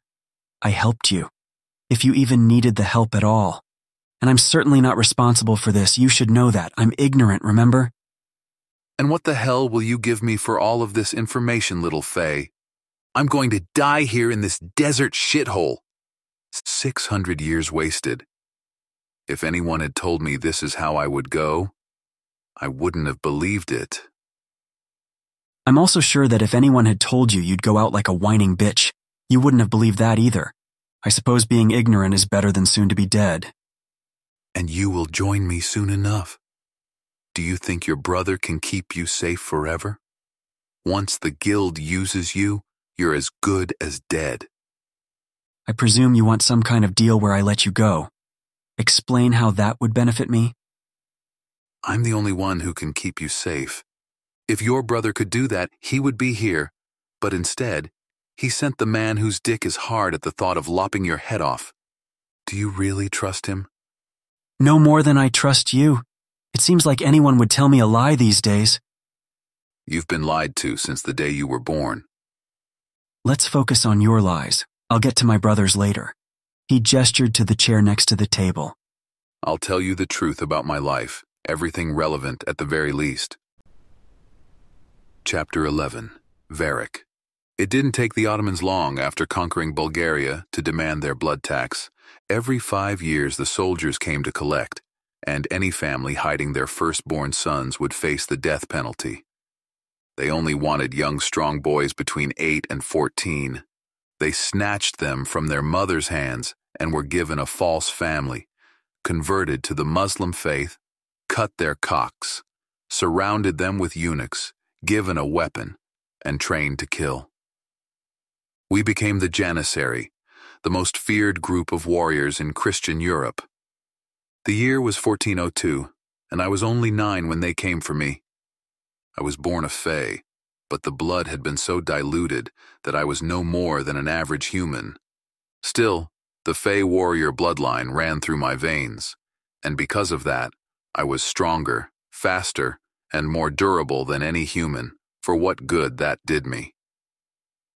I helped you. If you even needed the help at all. And I'm certainly not responsible for this. You should know that. I'm ignorant, remember? And what the hell will you give me for all of this information, little Fae? I'm going to die here in this desert shithole. 600 years wasted. If anyone had told me this is how I would go, I wouldn't have believed it. I'm also sure that if anyone had told you you'd go out like a whining bitch, you wouldn't have believed that either. I suppose being ignorant is better than soon to be dead. And you will join me soon enough. Do you think your brother can keep you safe forever? Once the guild uses you, you're as good as dead. I presume you want some kind of deal where I let you go. Explain how that would benefit me? I'm the only one who can keep you safe. If your brother could do that, he would be here. But instead, he sent the man whose dick is hard at the thought of lopping your head off. Do you really trust him? No more than I trust you. It seems like anyone would tell me a lie these days. You've been lied to since the day you were born. Let's focus on your lies. I'll get to my brother's later. He gestured to the chair next to the table. I'll tell you the truth about my life, everything relevant at the very least. Chapter 11. Varric. It didn't take the Ottomans long after conquering Bulgaria to demand their blood tax. Every 5 years the soldiers came to collect, and any family hiding their firstborn sons would face the death penalty. They only wanted young, strong boys between 8 and 14. They snatched them from their mothers' hands and were given a false family, converted to the Muslim faith, cut their cocks, surrounded them with eunuchs, given a weapon, and trained to kill. We became the Janissary, the most feared group of warriors in Christian Europe. The year was 1402, and I was only 9 when they came for me. I was born a Fae, but the blood had been so diluted that I was no more than an average human. Still, the Fae warrior bloodline ran through my veins, and because of that, I was stronger, faster, and more durable than any human, for what good that did me.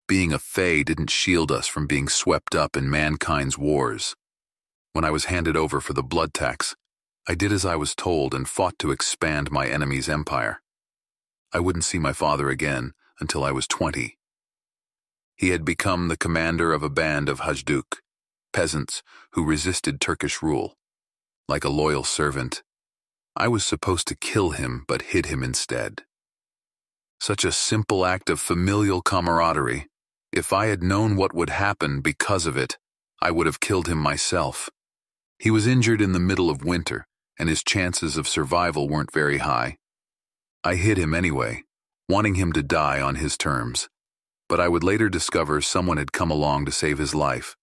Being a Fae didn't shield us from being swept up in mankind's wars. When I was handed over for the blood tax, I did as I was told and fought to expand my enemy's empire. I wouldn't see my father again until I was 20. He had become the commander of a band of Hajduk, peasants who resisted Turkish rule. Like a loyal servant, I was supposed to kill him but hid him instead. Such a simple act of familial camaraderie. If I had known what would happen because of it, I would have killed him myself. He was injured in the middle of winter, and his chances of survival weren't very high. I hid him anyway, wanting him to die on his terms. But I would later discover someone had come along to save his life.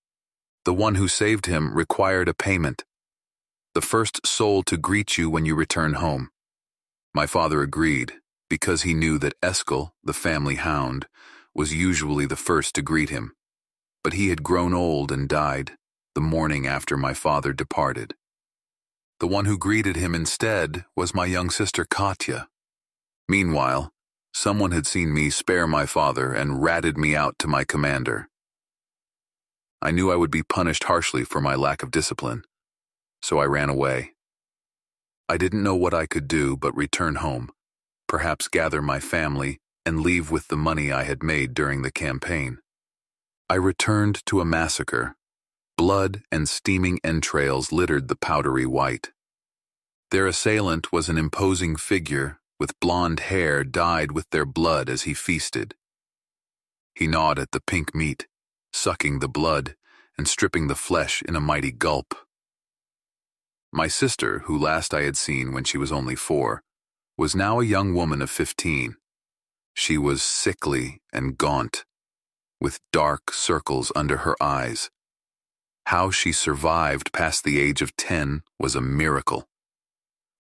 The one who saved him required a payment. The first soul to greet you when you return home. My father agreed, because he knew that Eskel, the family hound, was usually the first to greet him. But he had grown old and died the morning after my father departed. The one who greeted him instead was my young sister Katya. Meanwhile, someone had seen me spare my father and ratted me out to my commander. I knew I would be punished harshly for my lack of discipline, so I ran away. I didn't know what I could do but return home, perhaps gather my family, and leave with the money I had made during the campaign. I returned to a massacre. Blood and steaming entrails littered the powdery white. Their assailant was an imposing figure with blonde hair dyed with their blood as he feasted. He gnawed at the pink meat, sucking the blood and stripping the flesh in a mighty gulp. My sister, who last I had seen when she was only 4, was now a young woman of 15. She was sickly and gaunt, with dark circles under her eyes. How she survived past the age of 10 was a miracle.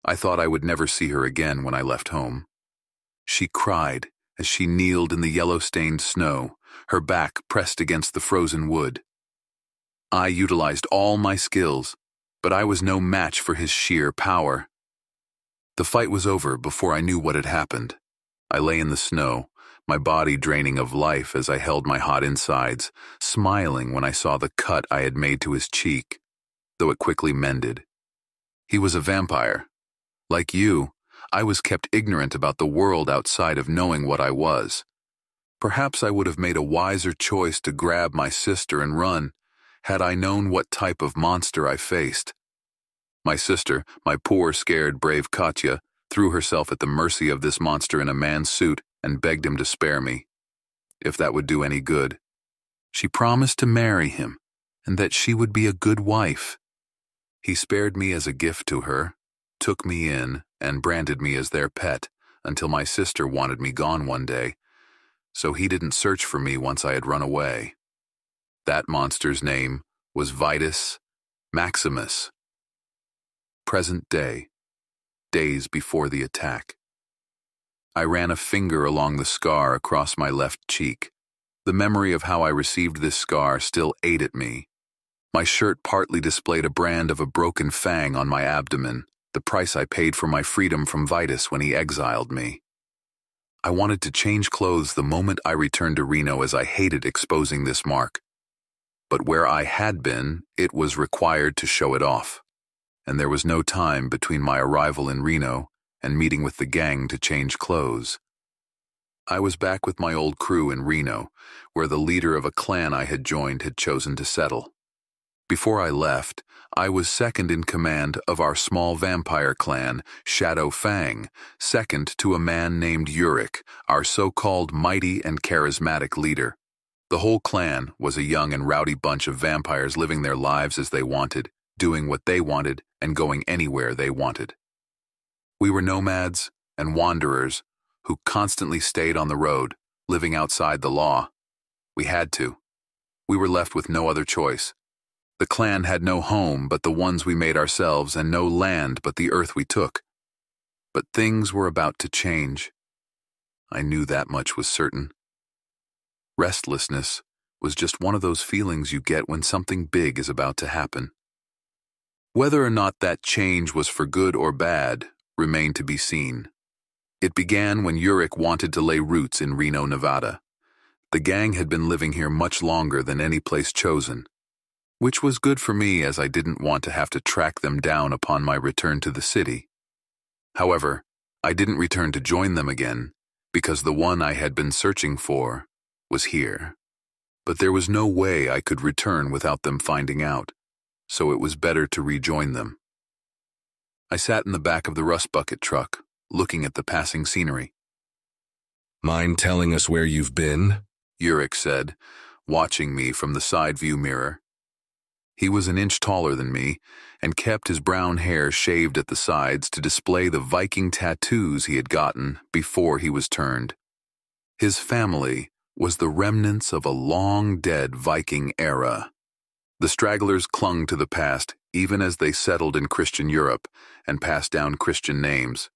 I thought I would never see her again when I left home. She cried as she kneeled in the yellow-stained snow, her back pressed against the frozen wood. I utilized all my skills, but I was no match for his sheer power. The fight was over before I knew what had happened. I lay in the snow, my body draining of life as I held my hot insides, smiling when I saw the cut I had made to his cheek, though it quickly mended. He was a vampire. Like you, I was kept ignorant about the world outside of knowing what I was. Perhaps I would have made a wiser choice to grab my sister and run, had I known what type of monster I faced. My sister, my poor, scared, brave Katya, threw herself at the mercy of this monster in a man's suit and begged him to spare me, if that would do any good. She promised to marry him, and that she would be a good wife. He spared me as a gift to her, took me in, and branded me as their pet, until my sister wanted me gone one day, so he didn't search for me once I had run away. That monster's name was Vitus Maximus. Present day, days before the attack. I ran a finger along the scar across my left cheek. The memory of how I received this scar still ate at me. My shirt partly displayed a brand of a broken fang on my abdomen, the price I paid for my freedom from Vitus when he exiled me. I wanted to change clothes the moment I returned to Reno, as I hated exposing this mark. But where I had been, it was required to show it off, and there was no time between my arrival in Reno and meeting with the gang to change clothes. I was back with my old crew in Reno, where the leader of a clan I had joined had chosen to settle. Before I left, I was second in command of our small vampire clan, Shadow Fang, second to a man named Yurik, our so-called mighty and charismatic leader. The whole clan was a young and rowdy bunch of vampires living their lives as they wanted, doing what they wanted, and going anywhere they wanted. We were nomads and wanderers who constantly stayed on the road, living outside the law. We had to. We were left with no other choice. The clan had no home but the ones we made ourselves, and no land but the earth we took. But things were about to change. I knew that much was certain. Restlessness was just one of those feelings you get when something big is about to happen. Whether or not that change was for good or bad remained to be seen. It began when Yurik wanted to lay roots in Reno, Nevada. The gang had been living here much longer than any place chosen, which was good for me, as I didn't want to have to track them down upon my return to the city. However, I didn't return to join them again, because the one I had been searching for was here. But there was no way I could return without them finding out, so it was better to rejoin them. I sat in the back of the rust bucket truck, looking at the passing scenery. Mind telling us where you've been? Yurik said, watching me from the side view mirror. He was an inch taller than me and kept his brown hair shaved at the sides to display the Viking tattoos he had gotten before he was turned. His family was the remnants of a long-dead Viking era. The stragglers clung to the past even as they settled in Christian Europe and passed down Christian names.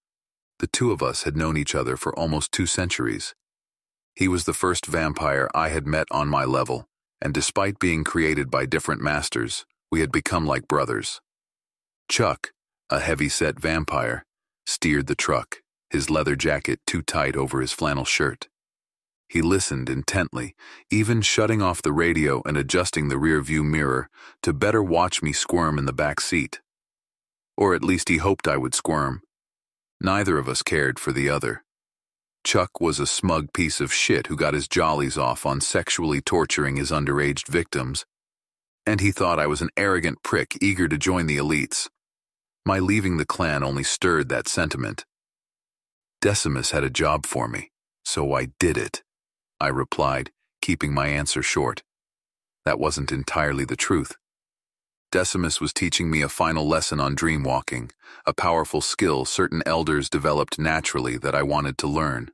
The two of us had known each other for almost 2 centuries. He was the first vampire I had met on my level, and despite being created by different masters, we had become like brothers. Chuck, a heavy-set vampire, steered the truck, his leather jacket too tight over his flannel shirt. He listened intently, even shutting off the radio and adjusting the rear-view mirror to better watch me squirm in the back seat. Or at least he hoped I would squirm. Neither of us cared for the other. Chuck was a smug piece of shit who got his jollies off on sexually torturing his underage victims, and he thought I was an arrogant prick eager to join the elites. My leaving the clan only stirred that sentiment. Decimus had a job for me, so I did it, I replied, keeping my answer short. That wasn't entirely the truth. Decimus was teaching me a final lesson on dreamwalking, a powerful skill certain elders developed naturally that I wanted to learn.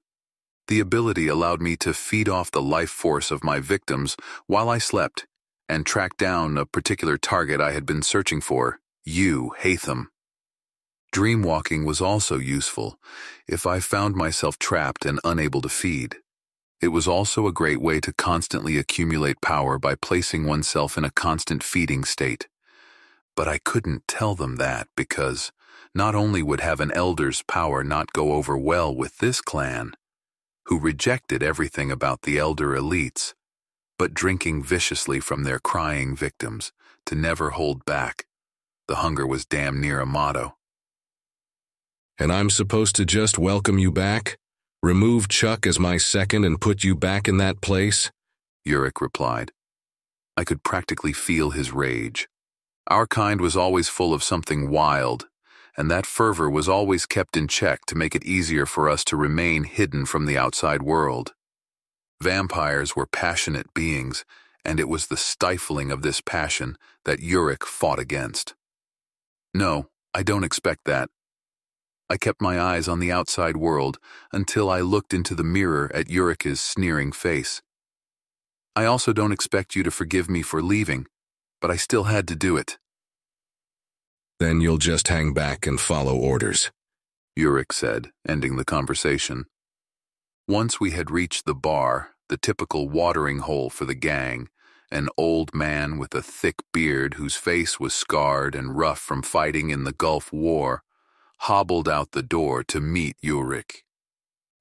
The ability allowed me to feed off the life force of my victims while I slept and track down a particular target I had been searching for, you, Hatham. Dreamwalking was also useful if I found myself trapped and unable to feed. It was also a great way to constantly accumulate power by placing oneself in a constant feeding state. But I couldn't tell them that because not only would have an elder's power not go over well with this clan, who rejected everything about the elder elites, but drinking viciously from their crying victims to never hold back. The hunger was damn near a motto. And I'm supposed to just welcome you back? Remove Chuck as my second and put you back in that place? Yurik replied. I could practically feel his rage. Our kind was always full of something wild, and that fervor was always kept in check to make it easier for us to remain hidden from the outside world. Vampires were passionate beings, and it was the stifling of this passion that Yurik fought against. No, I don't expect that. I kept my eyes on the outside world until I looked into the mirror at Yurik's sneering face. I also don't expect you to forgive me for leaving, but I still had to do it. Then you'll just hang back and follow orders, Yurik said, ending the conversation. Once we had reached the bar, the typical watering hole for the gang, an old man with a thick beard whose face was scarred and rough from fighting in the Gulf War, hobbled out the door to meet Yurik.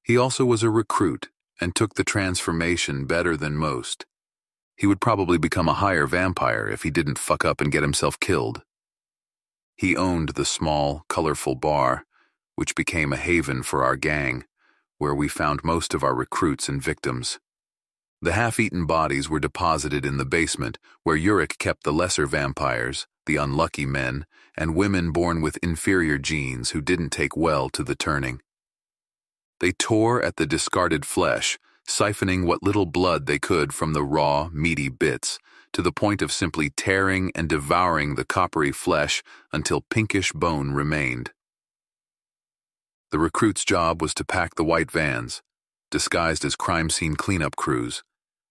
He also was a recruit and took the transformation better than most. He would probably become a higher vampire if he didn't fuck up and get himself killed. He owned the small, colorful bar, which became a haven for our gang, where we found most of our recruits and victims. The half-eaten bodies were deposited in the basement, where Yurik kept the lesser vampires, the unlucky men, and women born with inferior genes who didn't take well to the turning. They tore at the discarded flesh, siphoning what little blood they could from the raw, meaty bits, to the point of simply tearing and devouring the coppery flesh until pinkish bone remained. The recruits' job was to pack the white vans, disguised as crime scene cleanup crews,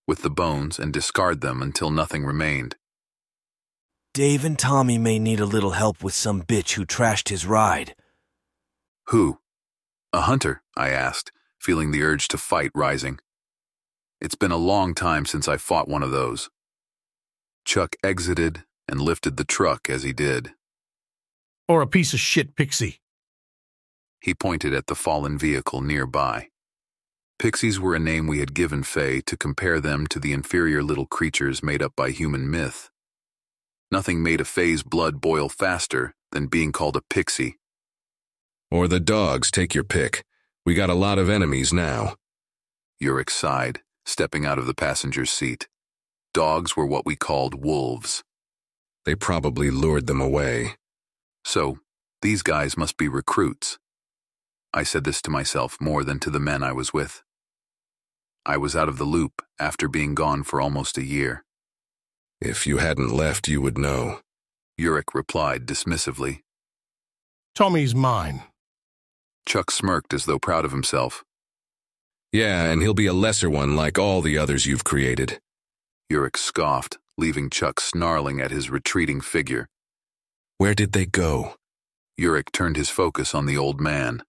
with the bones and discard them until nothing remained. Dave and Tommy may need a little help with some bitch who trashed his ride. Who? A hunter, I asked, feeling the urge to fight rising. It's been a long time since I fought one of those. Chuck exited and lifted the truck as he did. Or a piece of shit pixie. He pointed at the fallen vehicle nearby. Pixies were a name we had given Faye to compare them to the inferior little creatures made up by human myth. Nothing made a Fae's blood boil faster than being called a pixie. Or the dogs, take your pick. We got a lot of enemies now. Yurik sighed, stepping out of the passenger's seat. Dogs were what we called wolves. They probably lured them away. So, These guys must be recruits. I said this to myself more than to the men I was with. I was out of the loop after being gone for almost a year. If you hadn't left, you would know. Yurik replied dismissively. Tommy's mine. Chuck smirked as though proud of himself. Yeah, and he'll be a lesser one like all the others you've created. Yurik scoffed, leaving Chuck snarling at his retreating figure. Where did they go? Yurik turned his focus on the old man.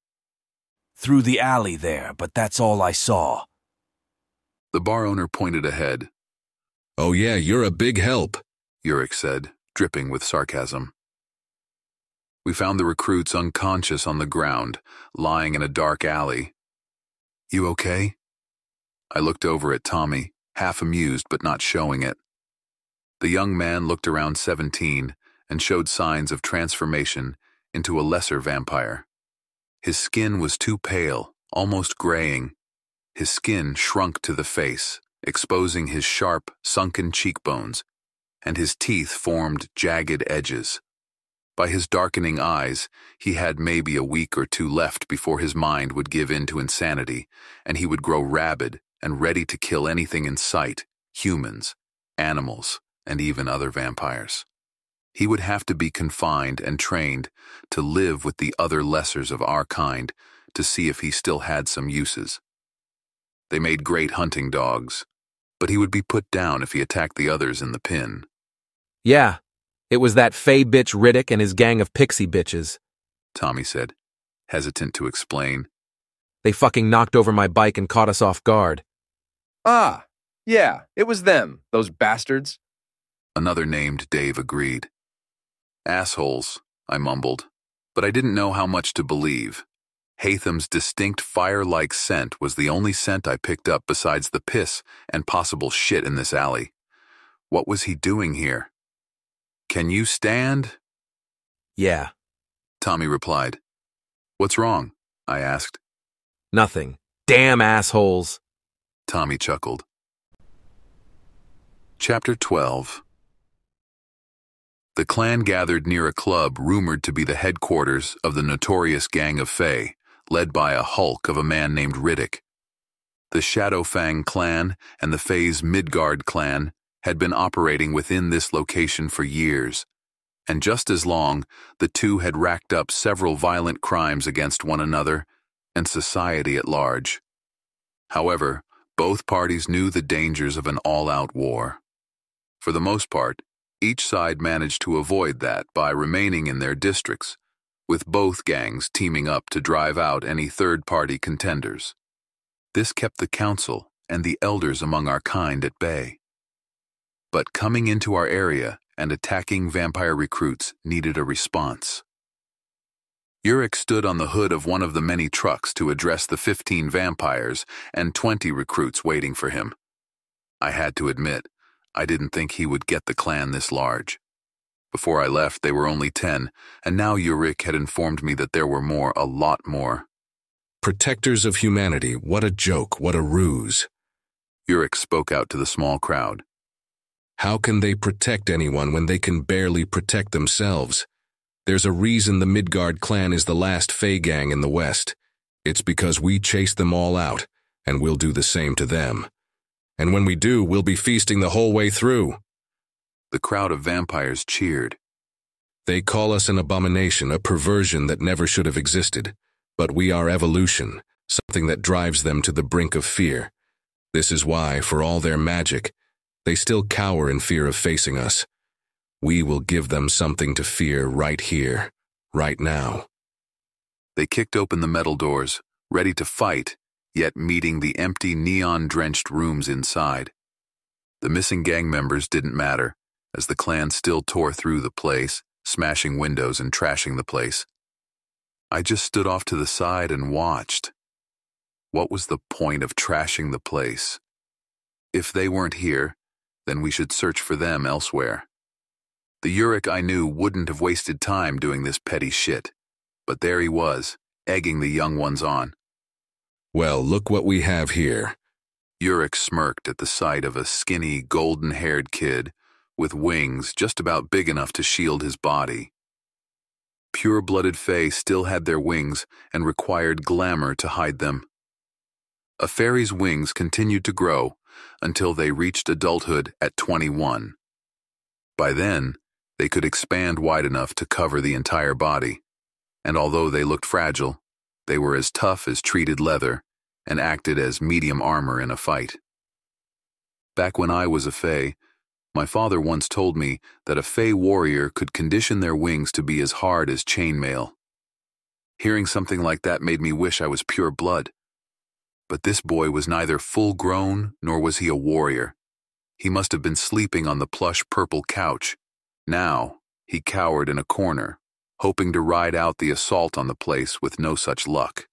Through the alley there, but that's all I saw. The bar owner pointed ahead. Oh yeah, you're a big help, Yurik said, dripping with sarcasm. We found the recruits unconscious on the ground, lying in a dark alley. You okay? I looked over at Tommy, half amused but not showing it. The young man looked around 17 and showed signs of transformation into a lesser vampire. His skin was too pale, almost graying. His skin shrunk to the face, exposing his sharp, sunken cheekbones, and his teeth formed jagged edges. By his darkening eyes, he had maybe a week or two left before his mind would give in to insanity, and he would grow rabid and ready to kill anything in sight, humans, animals, and even other vampires. He would have to be confined and trained to live with the other lessers of our kind to see if he still had some uses. They made great hunting dogs, but he would be put down if he attacked the others in the pen. Yeah, it was that Fey bitch Riddick and his gang of pixie bitches, Tommy said, hesitant to explain. They fucking knocked over my bike and caught us off guard. Ah, yeah, it was them, those bastards. Another named Dave agreed. Assholes, I mumbled, but I didn't know how much to believe. Hatham's distinct fire-like scent was the only scent I picked up besides the piss and possible shit in this alley. What was he doing here? Can you stand? Yeah, Tommy replied. What's wrong? I asked. Nothing. Damn assholes. Tommy chuckled. Chapter 12. The clan gathered near a club rumored to be the headquarters of the notorious gang of Fey, led by a hulk of a man named Riddick. The Shadowfang clan and the Fey's Midgard clan had been operating within this location for years, and just as long, the two had racked up several violent crimes against one another and society at large. However, both parties knew the dangers of an all-out war. For the most part, each side managed to avoid that by remaining in their districts, with both gangs teaming up to drive out any third-party contenders. This kept the council and the elders among our kind at bay. But coming into our area and attacking vampire recruits needed a response. Yurik stood on the hood of one of the many trucks to address the 15 vampires and 20 recruits waiting for him. I had to admit, I didn't think he would get the clan this large. Before I left, they were only 10, and now Yurik had informed me that there were more, a lot more. Protectors of humanity, what a joke, what a ruse. Yurik spoke out to the small crowd. How can they protect anyone when they can barely protect themselves? There's a reason the Midgard clan is the last Fey gang in the West. It's because we chased them all out, and we'll do the same to them. And when we do, we'll be feasting the whole way through. The crowd of vampires cheered. They call us an abomination, a perversion that never should have existed. But we are evolution, something that drives them to the brink of fear. This is why, for all their magic, they still cower in fear of facing us. We will give them something to fear right here, right now. They kicked open the metal doors, ready to fight, yet meeting the empty neon-drenched rooms inside. The missing gang members didn't matter, as the clan still tore through the place, smashing windows and trashing the place. I just stood off to the side and watched. What was the point of trashing the place? If they weren't here, then we should search for them elsewhere. The Yurik I knew wouldn't have wasted time doing this petty shit, but there he was, egging the young ones on. Well, look what we have here. Yurik smirked at the sight of a skinny, golden-haired kid with wings just about big enough to shield his body. Pure-blooded fae still had their wings and required glamour to hide them. A fairy's wings continued to grow until they reached adulthood at 21. By then, they could expand wide enough to cover the entire body, and although they looked fragile, they were as tough as treated leather and acted as medium armor in a fight. Back when I was a fae, my father once told me that a fae warrior could condition their wings to be as hard as chainmail. Hearing something like that made me wish I was pure blood. But this boy was neither full-grown nor was he a warrior. He must have been sleeping on the plush purple couch. Now, he cowered in a corner, hoping to ride out the assault on the place with no such luck.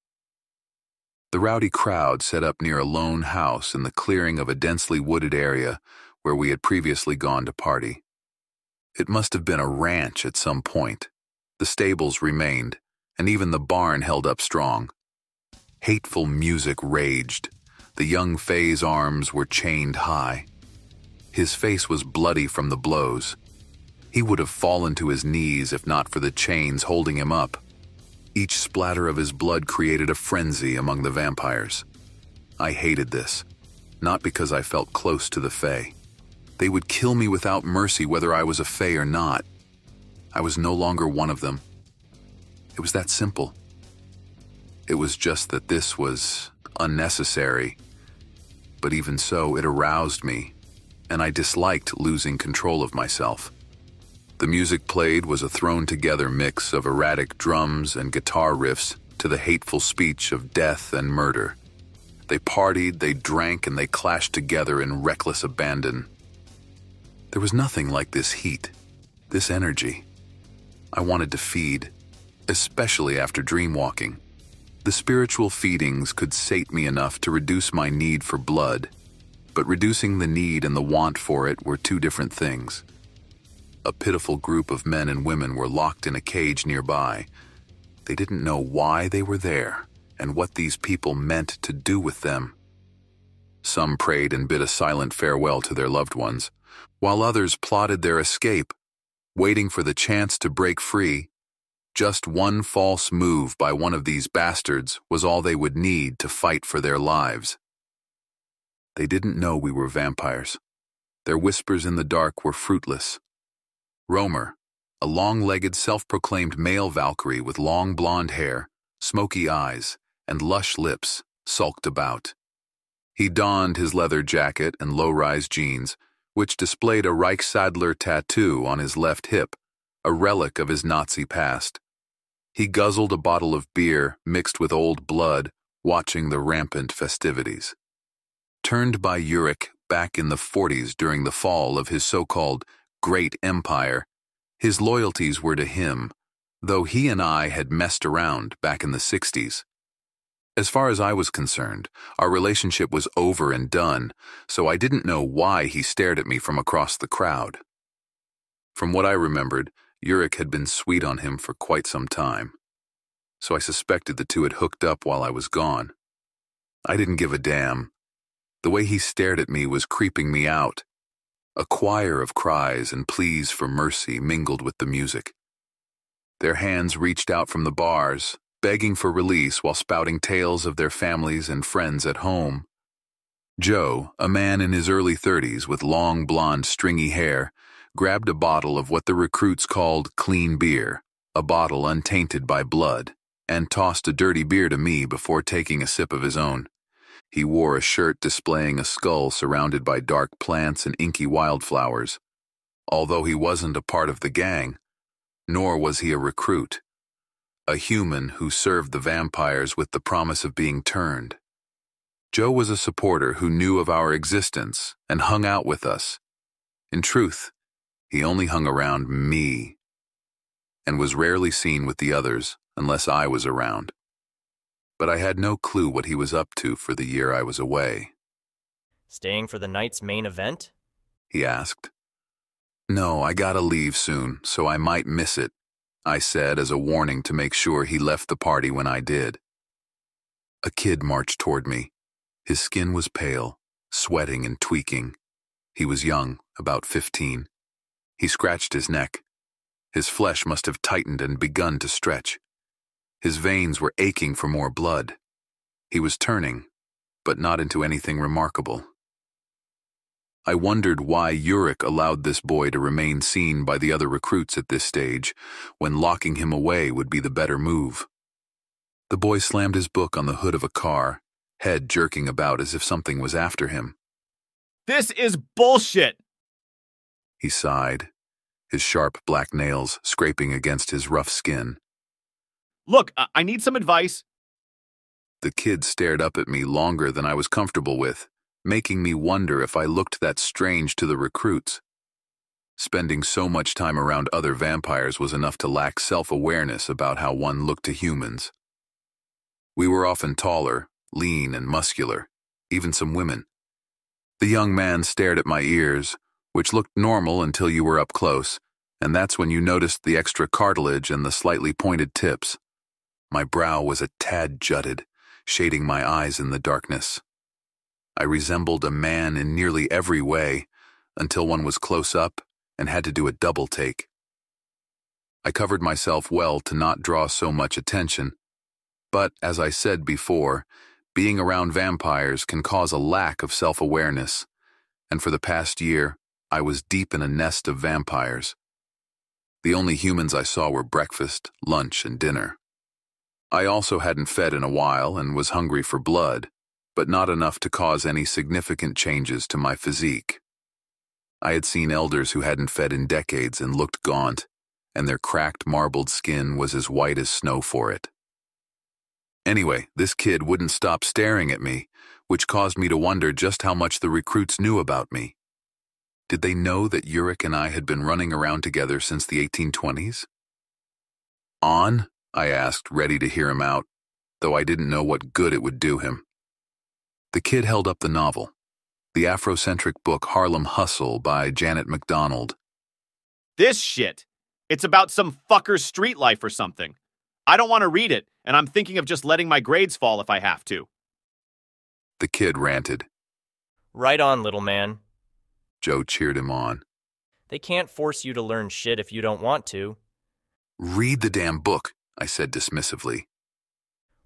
The rowdy crowd set up near a lone house in the clearing of a densely wooded area where we had previously gone to party. It must have been a ranch at some point. The stables remained, and even the barn held up strong. Hateful music raged. The young fae's arms were chained high. His face was bloody from the blows. He would have fallen to his knees if not for the chains holding him up. Each splatter of his blood created a frenzy among the vampires. I hated this, not because I felt close to the fae. They would kill me without mercy whether I was a fae or not. I was no longer one of them. It was that simple. It was just that this was unnecessary. But even so, it aroused me, and I disliked losing control of myself. The music played was a thrown-together mix of erratic drums and guitar riffs to the hateful speech of death and murder. They partied, they drank, and they clashed together in reckless abandon. There was nothing like this heat, this energy. I wanted to feed, especially after dreamwalking. The spiritual feedings could sate me enough to reduce my need for blood, but reducing the need and the want for it were two different things. A pitiful group of men and women were locked in a cage nearby. They didn't know why they were there and what these people meant to do with them. Some prayed and bid a silent farewell to their loved ones, while others plotted their escape, waiting for the chance to break free. Just one false move by one of these bastards was all they would need to fight for their lives. They didn't know we were vampires. Their whispers in the dark were fruitless. Romer, a long-legged self-proclaimed male Valkyrie with long blonde hair, smoky eyes, and lush lips, sulked about. He donned his leather jacket and low-rise jeans, which displayed a Reichsadler tattoo on his left hip, a relic of his Nazi past. He guzzled a bottle of beer mixed with old blood, watching the rampant festivities. Turned by Yurik back in the 40s during the fall of his so-called Great Empire, his loyalties were to him, though he and I had messed around back in the 60s. As far as I was concerned, our relationship was over and done, so I didn't know why he stared at me from across the crowd. From what I remembered, Yurik had been sweet on him for quite some time, so I suspected the two had hooked up while I was gone. I didn't give a damn. The way he stared at me was creeping me out. A choir of cries and pleas for mercy mingled with the music. Their hands reached out from the bars, begging for release while spouting tales of their families and friends at home. Joe, a man in his early 30s with long blonde stringy hair, grabbed a bottle of what the recruits called clean beer, a bottle untainted by blood, and tossed a dirty beer to me before taking a sip of his own. He wore a shirt displaying a skull surrounded by dark plants and inky wildflowers. Although he wasn't a part of the gang, nor was he a recruit, a human who served the vampires with the promise of being turned. Joe was a supporter who knew of our existence and hung out with us. In truth, he only hung around me, and was rarely seen with the others unless I was around. But I had no clue what he was up to for the year I was away. Staying for the night's main event? He asked. No, I gotta leave soon, so I might miss it, I said as a warning to make sure he left the party when I did. A kid marched toward me. His skin was pale, sweating and tweaking. He was young, about 15. He scratched his neck. His flesh must have tightened and begun to stretch. His veins were aching for more blood. He was turning, but not into anything remarkable. I wondered why Yurik allowed this boy to remain seen by the other recruits at this stage, when locking him away would be the better move. The boy slammed his book on the hood of a car, head jerking about as if something was after him. This is bullshit! He sighed, his sharp black nails scraping against his rough skin. Look, I need some advice. The kid stared up at me longer than I was comfortable with, making me wonder if I looked that strange to the recruits. Spending so much time around other vampires was enough to lack self-awareness about how one looked to humans. We were often taller, lean and muscular, even some women. The young man stared at my ears, which looked normal until you were up close, and that's when you noticed the extra cartilage and the slightly pointed tips. My brow was a tad jutted, shading my eyes in the darkness. I resembled a man in nearly every way, until one was close up and had to do a double take. I covered myself well to not draw so much attention, but as I said before, being around vampires can cause a lack of self-awareness, and for the past year, I was deep in a nest of vampires. The only humans I saw were breakfast, lunch, and dinner. I also hadn't fed in a while and was hungry for blood, but not enough to cause any significant changes to my physique. I had seen elders who hadn't fed in decades and looked gaunt, and their cracked marbled skin was as white as snow for it. Anyway, this kid wouldn't stop staring at me, which caused me to wonder just how much the recruits knew about me. Did they know that Yurik and I had been running around together since the 1820s? On? I asked, ready to hear him out, though I didn't know what good it would do him. The kid held up the novel, the Afrocentric book Harlem Hustle by Janet MacDonald. This shit! It's about some fucker's street life or something. I don't want to read it, and I'm thinking of just letting my grades fall if I have to. The kid ranted. Right on, little man. Joe cheered him on. They can't force you to learn shit if you don't want to. Read the damn book, I said dismissively.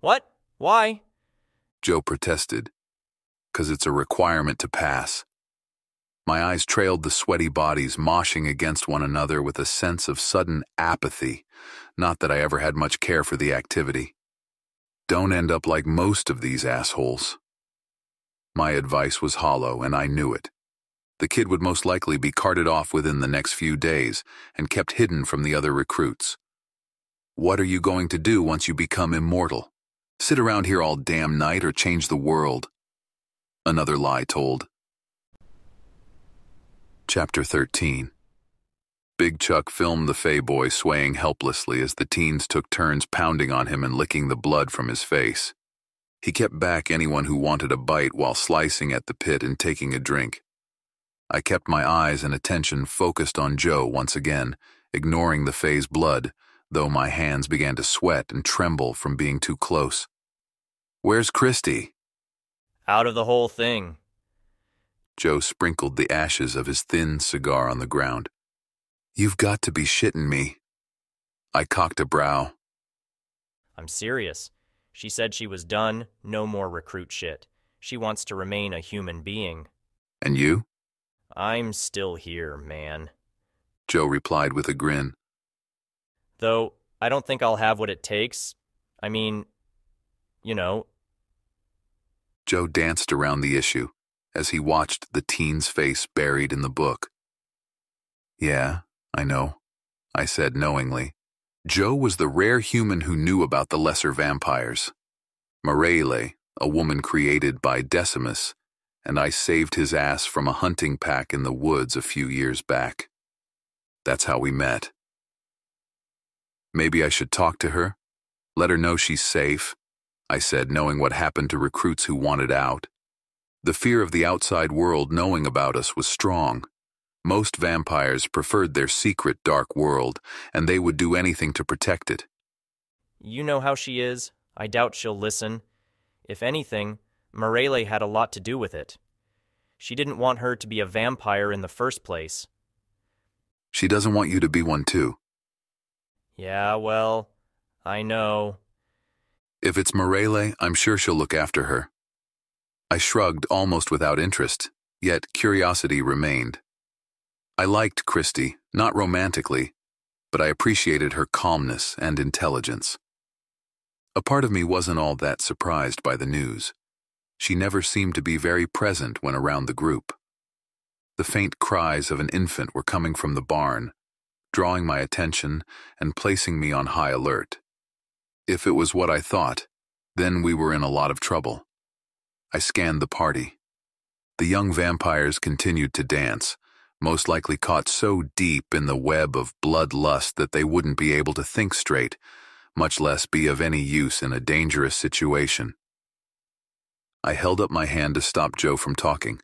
What? Why? Joe protested. 'Cause it's a requirement to pass. My eyes trailed the sweaty bodies moshing against one another with a sense of sudden apathy, not that I ever had much care for the activity. Don't end up like most of these assholes. My advice was hollow, and I knew it. The kid would most likely be carted off within the next few days and kept hidden from the other recruits. What are you going to do once you become immortal? Sit around here all damn night or change the world? Another lie told. Chapter 13. Big Chuck filmed the Fey boy swaying helplessly as the teens took turns pounding on him and licking the blood from his face. He kept back anyone who wanted a bite while slicing at the pit and taking a drink. I kept my eyes and attention focused on Joe once again, ignoring the Fey's blood, though my hands began to sweat and tremble from being too close. Where's Christy? Out of the whole thing. Joe sprinkled the ashes of his thin cigar on the ground. You've got to be shitting me. I cocked a brow. I'm serious. She said she was done, no more recruit shit. She wants to remain a human being. And you? I'm still here, man. Joe replied with a grin. Though, I don't think I'll have what it takes. I mean, you know. Joe danced around the issue as he watched the teen's face buried in the book. Yeah, I know, I said knowingly. Joe was the rare human who knew about the lesser vampires. Morele, a woman created by Decimus, and I saved his ass from a hunting pack in the woods a few years back. That's how we met. Maybe I should talk to her, let her know she's safe, I said, knowing what happened to recruits who wanted out. The fear of the outside world knowing about us was strong. Most vampires preferred their secret dark world, and they would do anything to protect it. You know how she is. I doubt she'll listen. If anything, Morele had a lot to do with it. She didn't want her to be a vampire in the first place. She doesn't want you to be one too. Yeah, well, I know. If it's Morele, I'm sure she'll look after her. I shrugged almost without interest, yet curiosity remained. I liked Christy, not romantically, but I appreciated her calmness and intelligence. A part of me wasn't all that surprised by the news. She never seemed to be very present when around the group. The faint cries of an infant were coming from the barn, drawing my attention and placing me on high alert. If it was what I thought, then we were in a lot of trouble. I scanned the party. The young vampires continued to dance, most likely caught so deep in the web of bloodlust that they wouldn't be able to think straight, much less be of any use in a dangerous situation. I held up my hand to stop Joe from talking,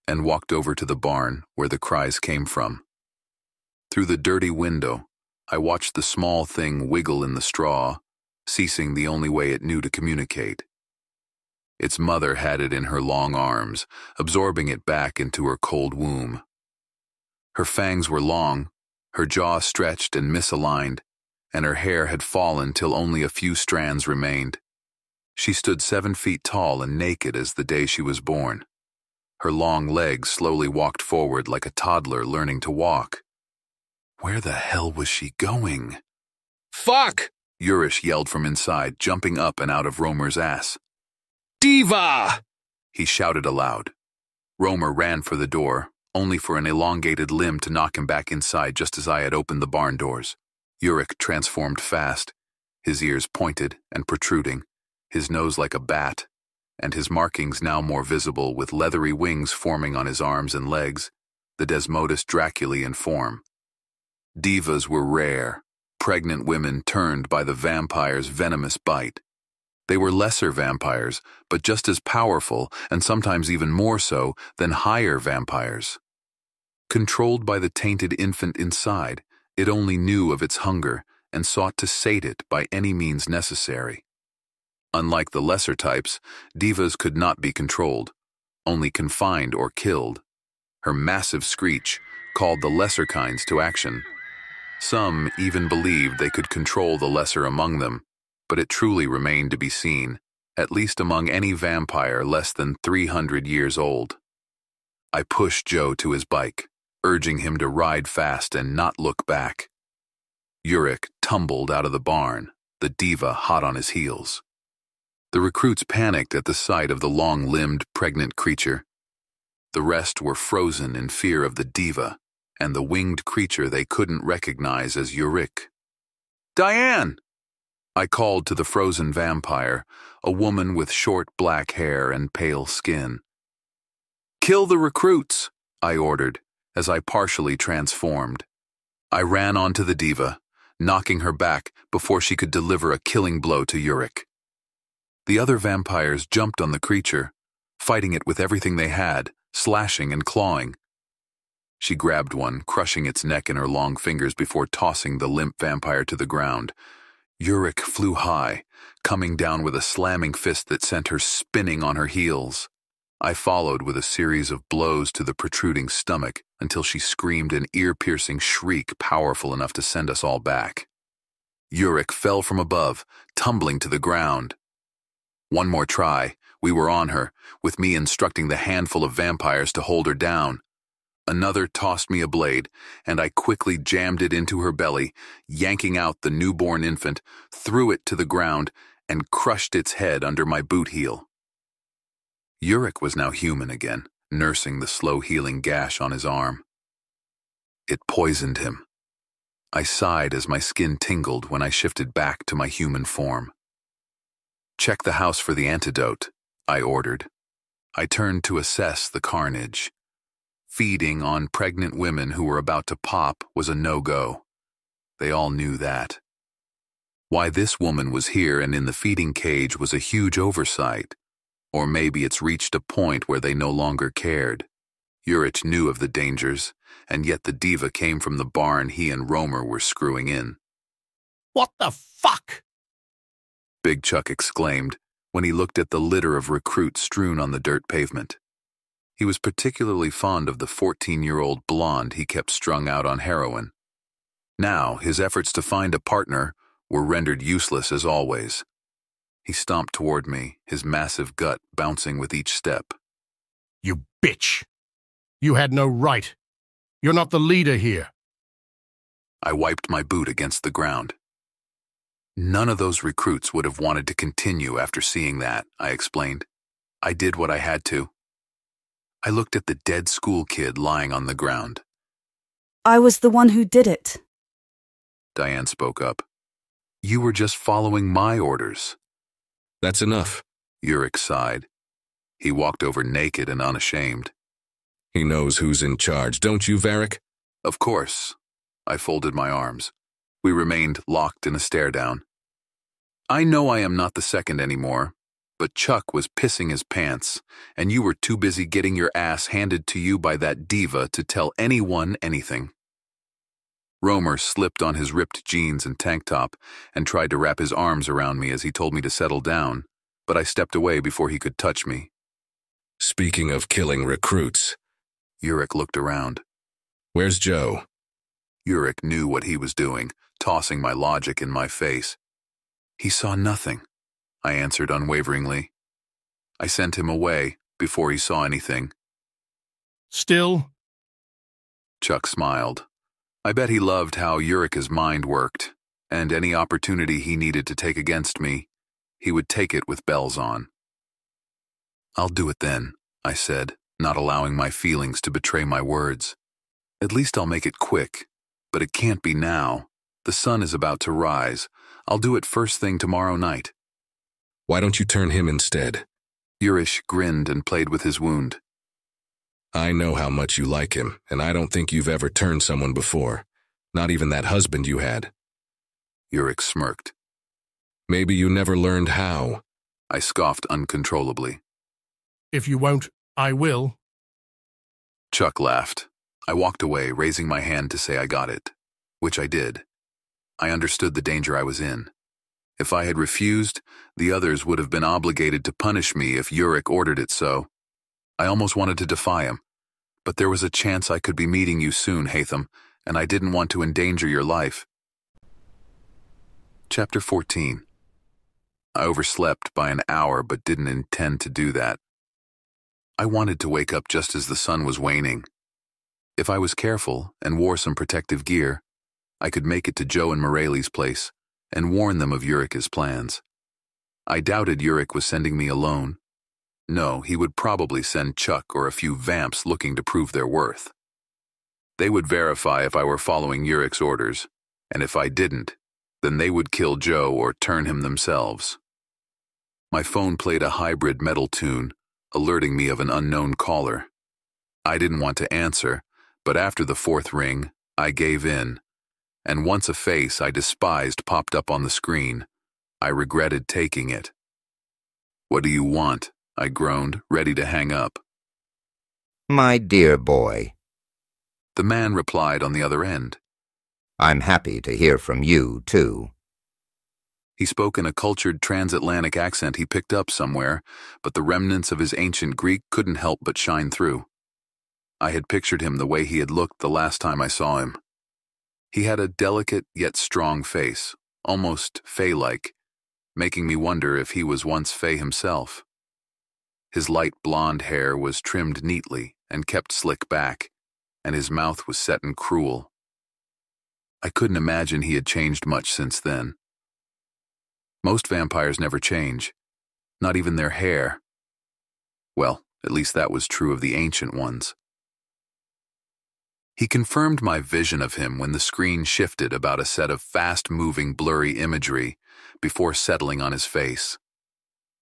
and walked over to the barn where the cries came from. Through the dirty window, I watched the small thing wiggle in the straw, ceasing the only way it knew to communicate. Its mother had it in her long arms, absorbing it back into her cold womb. Her fangs were long, her jaw stretched and misaligned, and her hair had fallen till only a few strands remained. She stood 7 feet tall and naked as the day she was born. Her long legs slowly walked forward like a toddler learning to walk. Where the hell was she going? Fuck! Urish yelled from inside, jumping up and out of Romer's ass. Diva! He shouted aloud. Romer ran for the door, only for an elongated limb to knock him back inside just as I had opened the barn doors. Uric transformed fast, his ears pointed and protruding, his nose like a bat, and his markings now more visible with leathery wings forming on his arms and legs, the Desmodus Draculae in form. Divas were rare, pregnant women turned by the vampire's venomous bite. They were lesser vampires, but just as powerful, and sometimes even more so, than higher vampires. Controlled by the tainted infant inside, it only knew of its hunger and sought to sate it by any means necessary. Unlike the lesser types, divas could not be controlled, only confined or killed. Her massive screech called the lesser kinds to action. Some even believed they could control the lesser among them, but it truly remained to be seen, at least among any vampire less than 300 years old. I pushed Joe to his bike, urging him to ride fast and not look back. Uric tumbled out of the barn, the diva hot on his heels. The recruits panicked at the sight of the long-limbed, pregnant creature. The rest were frozen in fear of the diva and the winged creature they couldn't recognize as Uric. "Diane!" I called to the frozen vampire, a woman with short black hair and pale skin. "Kill the recruits," I ordered, as I partially transformed. I ran onto the diva, knocking her back before she could deliver a killing blow to Uric. The other vampires jumped on the creature, fighting it with everything they had, slashing and clawing. She grabbed one, crushing its neck in her long fingers before tossing the limp vampire to the ground. Uric flew high, coming down with a slamming fist that sent her spinning on her heels. I followed with a series of blows to the protruding stomach until she screamed an ear-piercing shriek powerful enough to send us all back. Uric fell from above, tumbling to the ground. One more try, we were on her, with me instructing the handful of vampires to hold her down. Another tossed me a blade, and I quickly jammed it into her belly, yanking out the newborn infant, threw it to the ground, and crushed its head under my boot heel. Uric was now human again, nursing the slow-healing gash on his arm. It poisoned him. I sighed as my skin tingled when I shifted back to my human form. "Check the house for the antidote," I ordered. I turned to assess the carnage. Feeding on pregnant women who were about to pop was a no-go. They all knew that. Why this woman was here and in the feeding cage was a huge oversight. Or maybe it's reached a point where they no longer cared. Uric knew of the dangers, and yet the diva came from the barn he and Romer were screwing in. "What the fuck?" Big Chuck exclaimed when he looked at the litter of recruits strewn on the dirt pavement. He was particularly fond of the 14-year-old blonde he kept strung out on heroin. Now, his efforts to find a partner were rendered useless as always. He stomped toward me, his massive gut bouncing with each step. You bitch! You had no right. You're not the leader here. I wiped my boot against the ground. None of those recruits would have wanted to continue after seeing that, I explained. I did what I had to. I looked at the dead school kid lying on the ground. I was the one who did it. Diane spoke up. You were just following my orders. That's enough. Yurik sighed. He walked over naked and unashamed. He knows who's in charge, don't you, Varric? Of course. I folded my arms. We remained locked in a stare-down. I know I am not the second anymore, but Chuck was pissing his pants, and you were too busy getting your ass handed to you by that diva to tell anyone anything. Romer slipped on his ripped jeans and tank top and tried to wrap his arms around me as he told me to settle down, but I stepped away before he could touch me. Speaking of killing recruits. Yurik looked around. Where's Joe? Yurik knew what he was doing, tossing my logic in my face. He saw nothing, I answered unwaveringly. I sent him away before he saw anything. Still? Chuck smiled. I bet he loved how Yurika's mind worked, and any opportunity he needed to take against me, he would take it with bells on. I'll do it then, I said, not allowing my feelings to betray my words. At least I'll make it quick, but it can't be now. The sun is about to rise. I'll do it first thing tomorrow night. Why don't you turn him instead? Yurish grinned and played with his wound. I know how much you like him, and I don't think you've ever turned someone before. Not even that husband you had. Yurik smirked. Maybe you never learned how. I scoffed uncontrollably. If you won't, I will. Chuck laughed. I walked away, raising my hand to say I got it, which I did. I understood the danger I was in. If I had refused, the others would have been obligated to punish me if Yurik ordered it so. I almost wanted to defy him, but there was a chance I could be meeting you soon, Hatham, and I didn't want to endanger your life. Chapter 14. I overslept by an hour but didn't intend to do that. I wanted to wake up just as the sun was waning. If I was careful and wore some protective gear, I could make it to Joe and Morelli's place and warn them of Yurika's plans. I doubted Yurik was sending me alone. No, he would probably send Chuck or a few vamps looking to prove their worth. They would verify if I were following Yurik's orders, and if I didn't, then they would kill Joe or turn him themselves. My phone played a hybrid metal tune, alerting me of an unknown caller. I didn't want to answer, but after the fourth ring, I gave in. And once a face I despised popped up on the screen, I regretted taking it. What do you want? I groaned, ready to hang up. My dear boy. The man replied on the other end. I'm happy to hear from you, too. He spoke in a cultured transatlantic accent he picked up somewhere, but the remnants of his ancient Greek couldn't help but shine through. I had pictured him the way he had looked the last time I saw him. He had a delicate yet strong face, almost Fae-like, making me wonder if he was once Fae himself. His light blonde hair was trimmed neatly and kept slick back, and his mouth was set and cruel. I couldn't imagine he had changed much since then. Most vampires never change, not even their hair. Well, at least that was true of the ancient ones. He confirmed my vision of him when the screen shifted about a set of fast-moving, blurry imagery before settling on his face.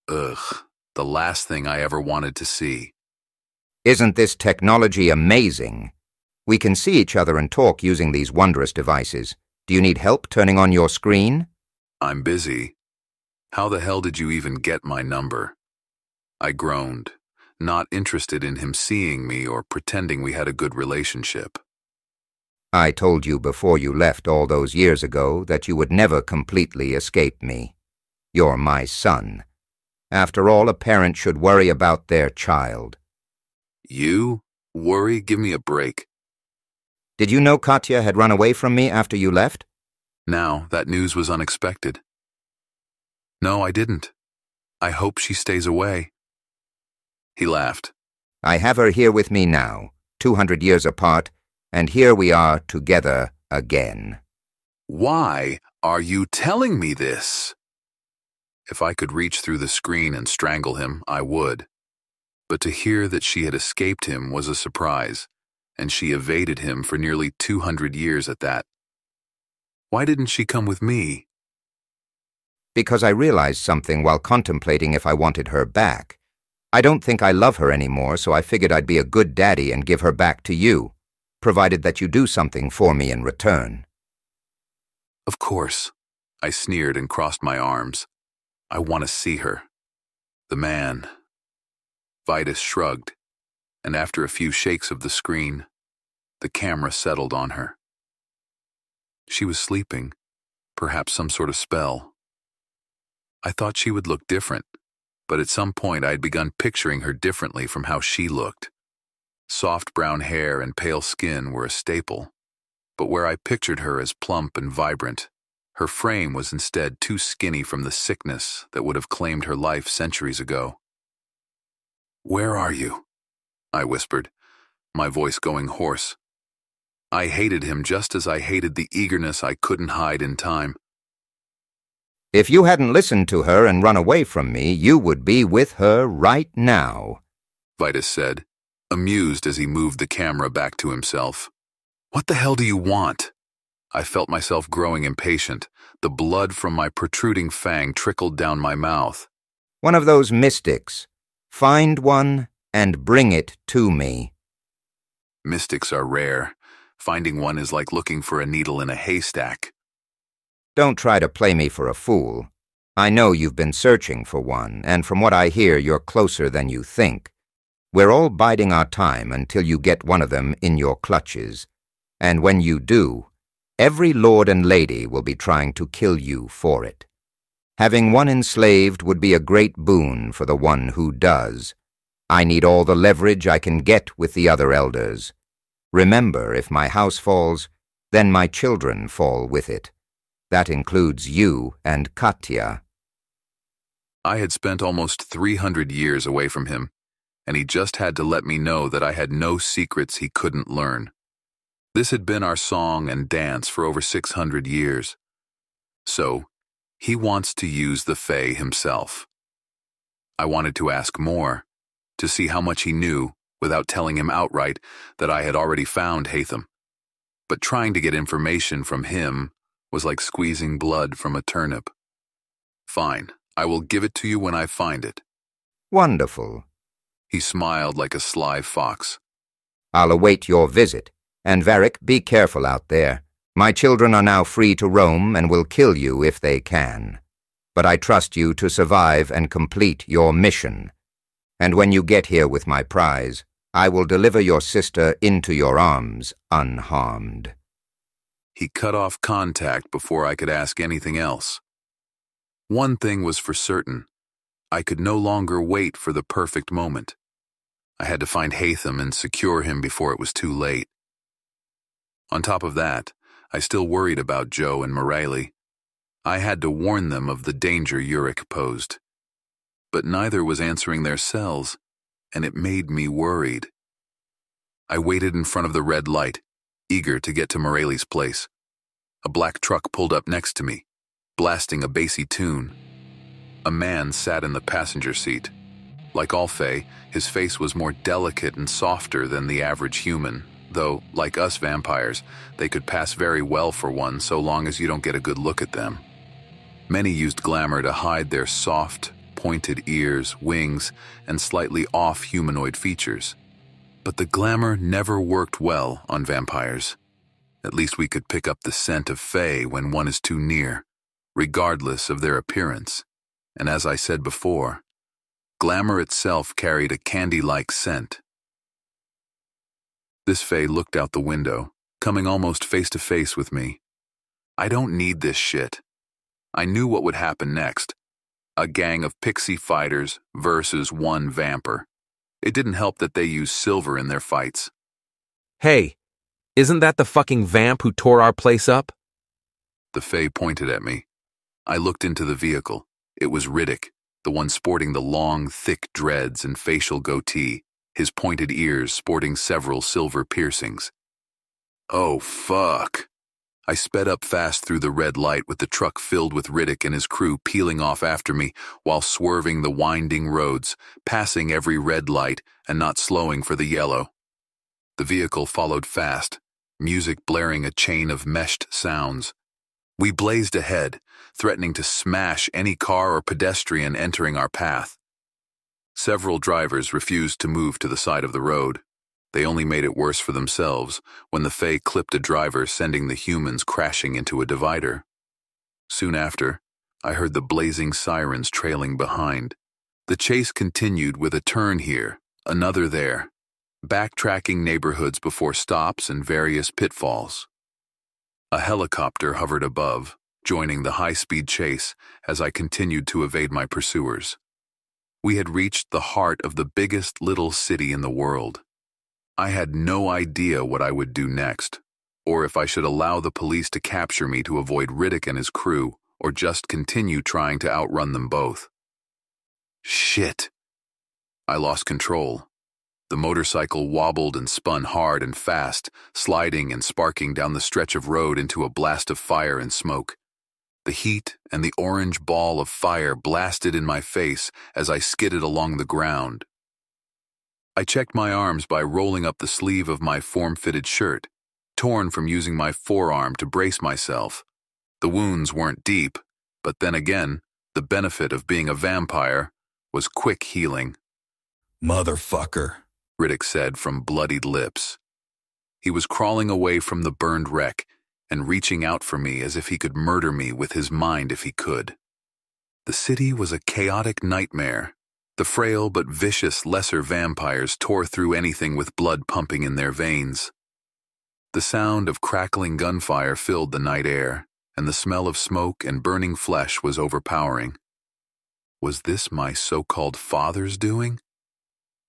Ugh, the last thing I ever wanted to see. Isn't this technology amazing? We can see each other and talk using these wondrous devices. Do you need help turning on your screen? I'm busy. How the hell did you even get my number? I groaned, not interested in him seeing me or pretending we had a good relationship. I told you before you left all those years ago that you would never completely escape me. You're my son. After all, a parent should worry about their child. You? Worry? Give me a break. Did you know Katya had run away from me after you left? Now, that news was unexpected. No, I didn't. I hope she stays away. He laughed. I have her here with me now, 200 years apart, and here we are together again. Why are you telling me this? If I could reach through the screen and strangle him, I would. But to hear that she had escaped him was a surprise, and she evaded him for nearly 200 years at that. Why didn't she come with me? Because I realized something while contemplating if I wanted her back. I don't think I love her anymore, so I figured I'd be a good daddy and give her back to you, provided that you do something for me in return. Of course. I sneered and crossed my arms. I want to see her. The man. Vitus shrugged, and after a few shakes of the screen, the camera settled on her. She was sleeping, perhaps some sort of spell. I thought she would look different, but at some point I had begun picturing her differently from how she looked. Soft brown hair and pale skin were a staple, but where I pictured her as plump and vibrant, her frame was instead too skinny from the sickness that would have claimed her life centuries ago. "Where are you?" I whispered, my voice going hoarse. I hated him just as I hated the eagerness I couldn't hide in time. If you hadn't listened to her and run away from me, you would be with her right now, Vitus said, amused as he moved the camera back to himself. What the hell do you want? I felt myself growing impatient. The blood from my protruding fang trickled down my mouth. One of those mystics. Find one and bring it to me. Mystics are rare. Finding one is like looking for a needle in a haystack. Don't try to play me for a fool. I know you've been searching for one, and from what I hear, you're closer than you think. We're all biding our time until you get one of them in your clutches. And when you do, every lord and lady will be trying to kill you for it. Having one enslaved would be a great boon for the one who does. I need all the leverage I can get with the other elders. Remember, if my house falls, then my children fall with it. That includes you and Katya. I had spent almost 300 years away from him, and he just had to let me know that I had no secrets he couldn't learn. This had been our song and dance for over 600 years. So, he wants to use the Fae himself. I wanted to ask more, to see how much he knew without telling him outright that I had already found Hatham. But trying to get information from him was like squeezing blood from a turnip. Fine, I will give it to you when I find it. Wonderful. He smiled like a sly fox. I'll await your visit. And Varric, be careful out there. My children are now free to roam and will kill you if they can. But I trust you to survive and complete your mission. And when you get here with my prize, I will deliver your sister into your arms unharmed. He cut off contact before I could ask anything else. One thing was for certain. I could no longer wait for the perfect moment. I had to find Hatham and secure him before it was too late. On top of that, I still worried about Joe and Morelli. I had to warn them of the danger Uric posed. But neither was answering their cells, and it made me worried. I waited in front of the red light, eager to get to Morelli's place. A black truck pulled up next to me, blasting a bassy tune. A man sat in the passenger seat. Like all Fae, his face was more delicate and softer than the average human, though, like us vampires, they could pass very well for one so long as you don't get a good look at them. Many used glamour to hide their soft, pointed ears, wings, and slightly off humanoid features. But the glamour never worked well on vampires. At least we could pick up the scent of Fae when one is too near, regardless of their appearance. And as I said before, glamour itself carried a candy-like scent. This Fae looked out the window, coming almost face to face with me. I don't need this shit. I knew what would happen next. A gang of pixie fighters versus one vamper. It didn't help that they used silver in their fights. Hey, Isn't that the fucking vamp who tore our place up? The Fae pointed at me. I looked into the vehicle. It was Riddick, the one sporting the long, thick dreads and facial goatee, his pointed ears sporting several silver piercings. Oh, fuck. I sped up fast through the red light with the truck filled with Riddick and his crew peeling off after me while swerving the winding roads, passing every red light and not slowing for the yellow. The vehicle followed fast, music blaring a chain of meshed sounds. We blazed ahead, threatening to smash any car or pedestrian entering our path. Several drivers refused to move to the side of the road. They only made it worse for themselves when the Fae clipped a driver, sending the humans crashing into a divider. Soon after, I heard the blazing sirens trailing behind. The chase continued with a turn here, another there, backtracking neighborhoods before stops and various pitfalls. A helicopter hovered above, joining the high-speed chase as I continued to evade my pursuers. We had reached the heart of the biggest little city in the world. I had no idea what I would do next, or if I should allow the police to capture me to avoid Riddick and his crew, or just continue trying to outrun them both. Shit! I lost control. The motorcycle wobbled and spun hard and fast, sliding and sparking down the stretch of road into a blast of fire and smoke. The heat and the orange ball of fire blasted in my face as I skidded along the ground. I checked my arms by rolling up the sleeve of my form-fitted shirt, torn from using my forearm to brace myself. The wounds weren't deep, but then again, the benefit of being a vampire was quick healing. Motherfucker, Riddick said from bloodied lips. He was crawling away from the burned wreck and reaching out for me as if he could murder me with his mind if he could. The city was a chaotic nightmare. The frail but vicious lesser vampires tore through anything with blood pumping in their veins. The sound of crackling gunfire filled the night air, and the smell of smoke and burning flesh was overpowering. Was this my so-called father's doing?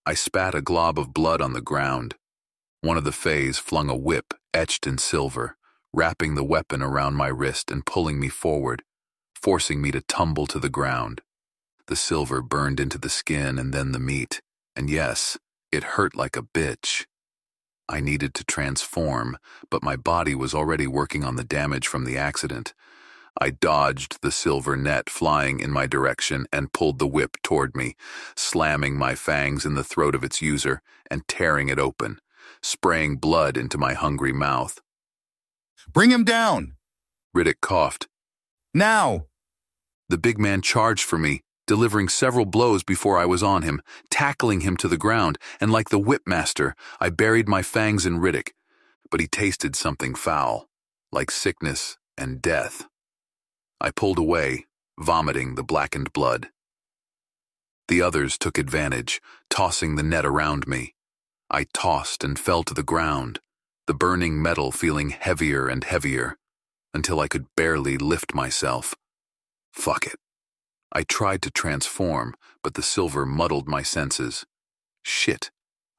I spat a glob of blood on the ground. One of the Fays flung a whip etched in silver, wrapping the weapon around my wrist and pulling me forward, forcing me to tumble to the ground. The silver burned into the skin and then the meat, and yes, it hurt like a bitch. I needed to transform, but my body was already working on the damage from the accident. I dodged the silver net flying in my direction and pulled the whip toward me, slamming my fangs in the throat of its user and tearing it open, spraying blood into my hungry mouth. Bring him down! Riddick coughed. Now! The big man charged for me, delivering several blows before I was on him, tackling him to the ground, and like the whipmaster, I buried my fangs in Riddick. But he tasted something foul, like sickness and death. I pulled away, vomiting the blackened blood. The others took advantage, tossing the net around me. I tossed and fell to the ground, the burning metal feeling heavier and heavier, until I could barely lift myself. Fuck it. I tried to transform, but the silver muddled my senses. Shit,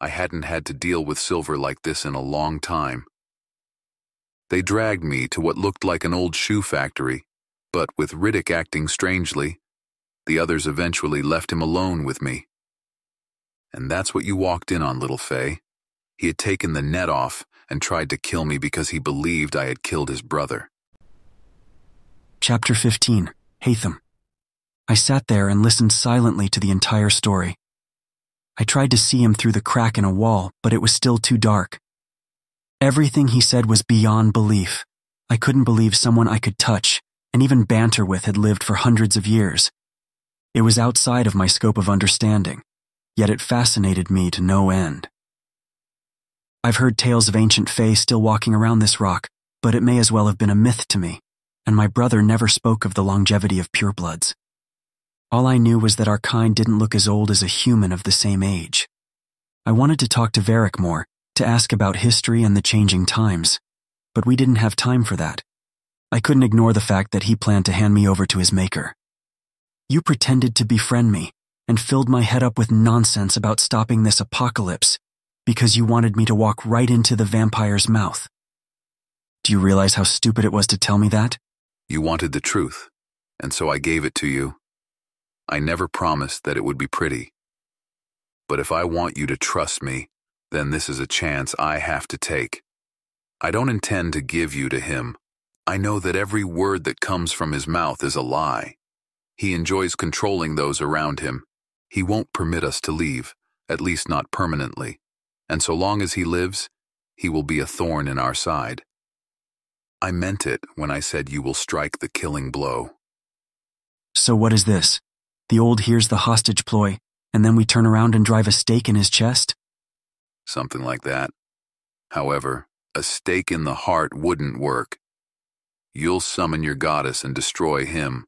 I hadn't had to deal with silver like this in a long time. They dragged me to what looked like an old shoe factory, but with Riddick acting strangely, the others eventually left him alone with me. And that's what you walked in on, little Faye. He had taken the net off and tried to kill me because he believed I had killed his brother. Chapter 15. Hatham. I sat there and listened silently to the entire story. I tried to see him through the crack in a wall, but it was still too dark. Everything he said was beyond belief. I couldn't believe someone I could touch and even banter with had lived for hundreds of years. It was outside of my scope of understanding, yet it fascinated me to no end. I've heard tales of ancient fae still walking around this rock, but it may as well have been a myth to me, and my brother never spoke of the longevity of purebloods. All I knew was that our kind didn't look as old as a human of the same age. I wanted to talk to Varric more, to ask about history and the changing times, but we didn't have time for that. I couldn't ignore the fact that he planned to hand me over to his maker. You pretended to befriend me and filled my head up with nonsense about stopping this apocalypse because you wanted me to walk right into the vampire's mouth. Do you realize how stupid it was to tell me that? You wanted the truth, and so I gave it to you. I never promised that it would be pretty. But if I want you to trust me, then this is a chance I have to take. I don't intend to give you to him. I know that every word that comes from his mouth is a lie. He enjoys controlling those around him. He won't permit us to leave, at least not permanently. And so long as he lives, he will be a thorn in our side. I meant it when I said you will strike the killing blow. So what is this? The old here's the hostage ploy, and then we turn around and drive a stake in his chest? Something like that. However, a stake in the heart wouldn't work. You'll summon your goddess and destroy him.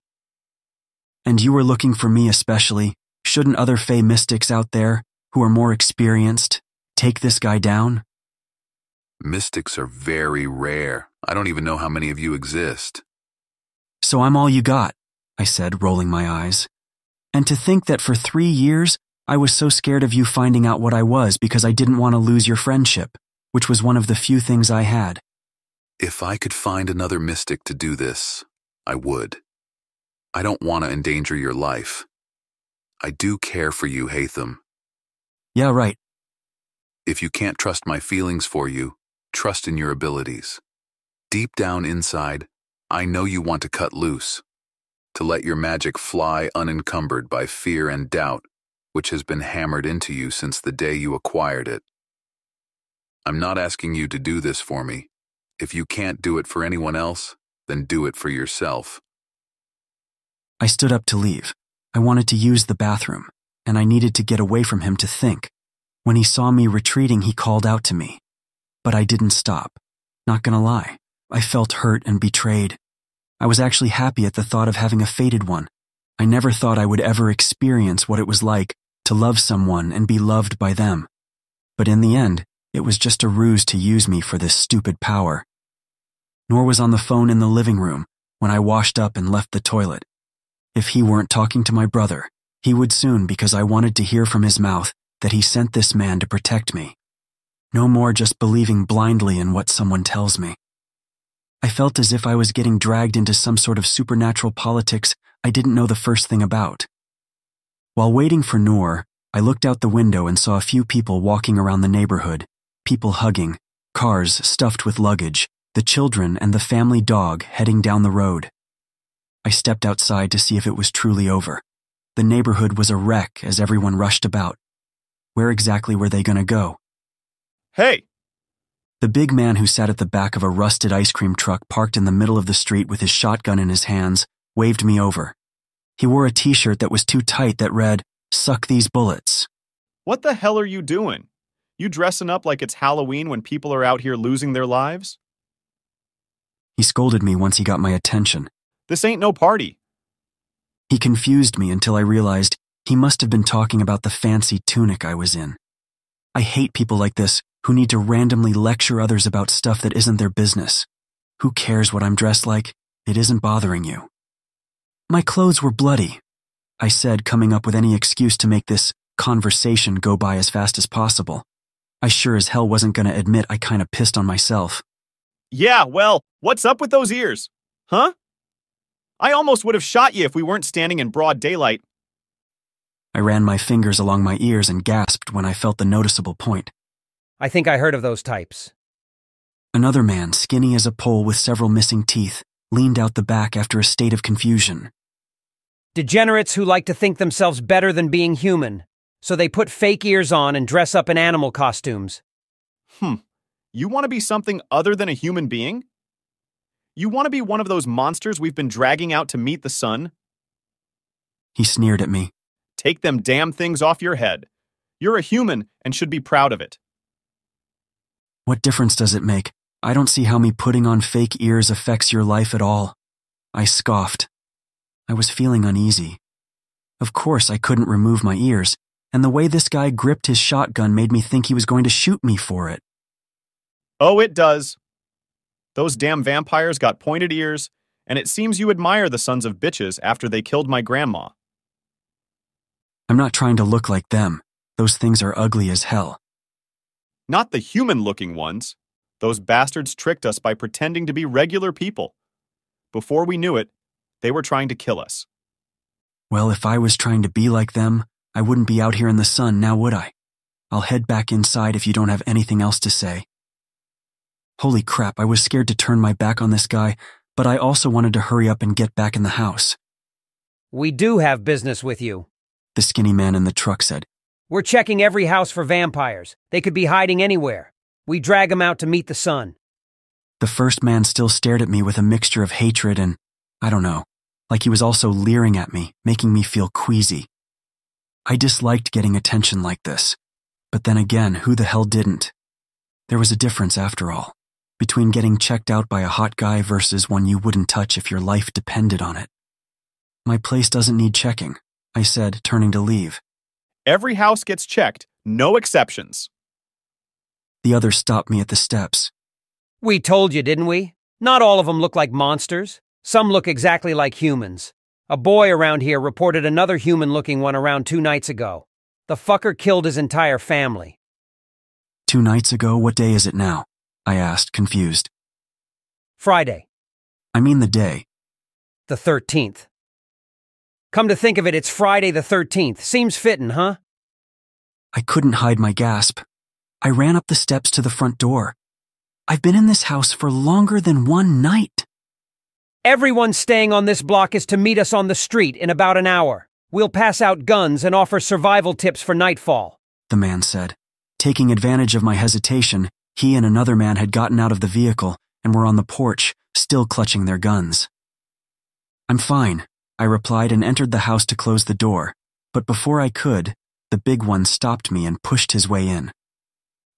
And you were looking for me especially. Shouldn't other Fey mystics out there, who are more experienced, take this guy down? Mystics are very rare. I don't even know how many of you exist. So I'm all you got, I said, rolling my eyes. And to think that for 3 years, I was so scared of you finding out what I was because I didn't want to lose your friendship, which was one of the few things I had. If I could find another mystic to do this, I would. I don't want to endanger your life. I do care for you, Hatham. Yeah, right. If you can't trust my feelings for you, trust in your abilities. Deep down inside, I know you want to cut loose, to let your magic fly unencumbered by fear and doubt, which has been hammered into you since the day you acquired it. I'm not asking you to do this for me. If you can't do it for anyone else, then do it for yourself. I stood up to leave. I wanted to use the bathroom, and I needed to get away from him to think. When he saw me retreating, he called out to me. But I didn't stop. Not gonna lie, I felt hurt and betrayed. I was actually happy at the thought of having a fated one. I never thought I would ever experience what it was like to love someone and be loved by them. But in the end, it was just a ruse to use me for this stupid power. Noor was on the phone in the living room when I washed up and left the toilet. If he weren't talking to my brother, he would soon, because I wanted to hear from his mouth that he sent this man to protect me. No more just believing blindly in what someone tells me. I felt as if I was getting dragged into some sort of supernatural politics I didn't know the first thing about. While waiting for Noor, I looked out the window and saw a few people walking around the neighborhood, people hugging, cars stuffed with luggage, the children and the family dog heading down the road. I stepped outside to see if it was truly over. The neighborhood was a wreck as everyone rushed about. Where exactly were they going to go? Hey! The big man who sat at the back of a rusted ice cream truck parked in the middle of the street with his shotgun in his hands waved me over. He wore a t-shirt that was too tight that read, "Suck these bullets." What the hell are you doing? You dressing up like it's Halloween when people are out here losing their lives? He scolded me once he got my attention. This ain't no party. He confused me until I realized he must have been talking about the fancy tunic I was in. I hate people like this who need to randomly lecture others about stuff that isn't their business. Who cares what I'm dressed like? It isn't bothering you. My clothes were bloody, I said, coming up with any excuse to make this conversation go by as fast as possible. I sure as hell wasn't going to admit I kind of pissed on myself. Yeah, well, what's up with those ears? Huh? I almost would have shot you if we weren't standing in broad daylight. I ran my fingers along my ears and gasped when I felt the noticeable point. I think I heard of those types. Another man, skinny as a pole with several missing teeth, leaned out the back after a state of confusion. Degenerates who like to think themselves better than being human, so they put fake ears on and dress up in animal costumes. You want to be something other than a human being? You want to be one of those monsters we've been dragging out to meet the sun? He sneered at me. Take them damn things off your head. You're a human and should be proud of it. What difference does it make? I don't see how me putting on fake ears affects your life at all. I scoffed. I was feeling uneasy. Of course I couldn't remove my ears, and the way this guy gripped his shotgun made me think he was going to shoot me for it. Oh, it does. Those damn vampires got pointed ears, and it seems you admire the sons of bitches after they killed my grandma. I'm not trying to look like them. Those things are ugly as hell. Not the human-looking ones. Those bastards tricked us by pretending to be regular people. Before we knew it, they were trying to kill us. Well, if I was trying to be like them, I wouldn't be out here in the sun, now would I? I'll head back inside if you don't have anything else to say. Holy crap, I was scared to turn my back on this guy, but I also wanted to hurry up and get back in the house. We do have business with you, the skinny man in the truck said. We're checking every house for vampires. They could be hiding anywhere. We drag them out to meet the sun. The first man still stared at me with a mixture of hatred and, I don't know, like he was also leering at me, making me feel queasy. I disliked getting attention like this. But then again, who the hell didn't? There was a difference after all, between getting checked out by a hot guy versus one you wouldn't touch if your life depended on it. My place doesn't need checking, I said, turning to leave. Every house gets checked, no exceptions. The other stopped me at the steps. We told you, didn't we? Not all of them look like monsters. Some look exactly like humans. A boy around here reported another human-looking one around 2 nights ago. The fucker killed his entire family. 2 nights ago? What day is it now? I asked, confused. Friday. I mean the day. The 13th. Come to think of it, it's Friday the 13th. Seems fitting, huh? I couldn't hide my gasp. I ran up the steps to the front door. I've been in this house for longer than 1 night. Everyone staying on this block is to meet us on the street in about an hour. We'll pass out guns and offer survival tips for nightfall, the man said. Taking advantage of my hesitation, he and another man had gotten out of the vehicle and were on the porch, still clutching their guns. I'm fine, I replied and entered the house to close the door. But before I could, the big one stopped me and pushed his way in.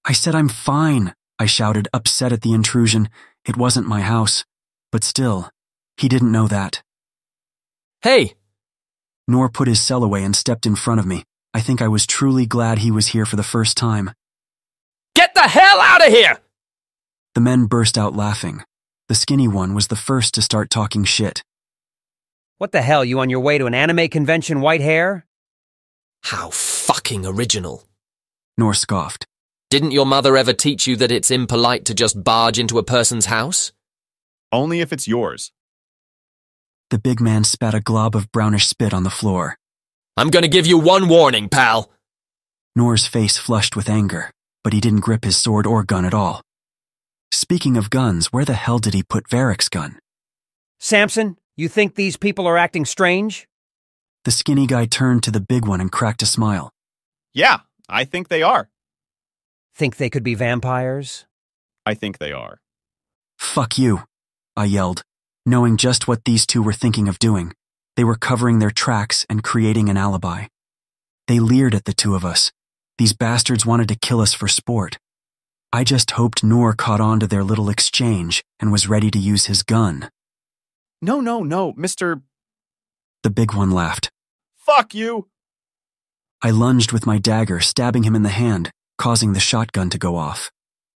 I said I'm fine, I shouted, upset at the intrusion. It wasn't my house. But still, he didn't know that. Hey! Noor put his cell away and stepped in front of me. I think I was truly glad he was here for the first time. Get the hell out of here! The men burst out laughing. The skinny one was the first to start talking shit. What the hell, you on your way to an anime convention, white hair? How fucking original. Noor scoffed. Didn't your mother ever teach you that it's impolite to just barge into a person's house? Only if it's yours. The big man spat a glob of brownish spit on the floor. I'm gonna give you one warning, pal. Noor's face flushed with anger, but he didn't grip his sword or gun at all. Speaking of guns, where the hell did he put Varric's gun? Samson, you think these people are acting strange? The skinny guy turned to the big one and cracked a smile. Yeah, I think they are. Think they could be vampires? I think they are. Fuck you, I yelled, knowing just what these two were thinking of doing. They were covering their tracks and creating an alibi. They leered at the two of us. These bastards wanted to kill us for sport. I just hoped Noor caught on to their little exchange and was ready to use his gun. No, Mr. The big one laughed. Fuck you! I lunged with my dagger, stabbing him in the hand, causing the shotgun to go off.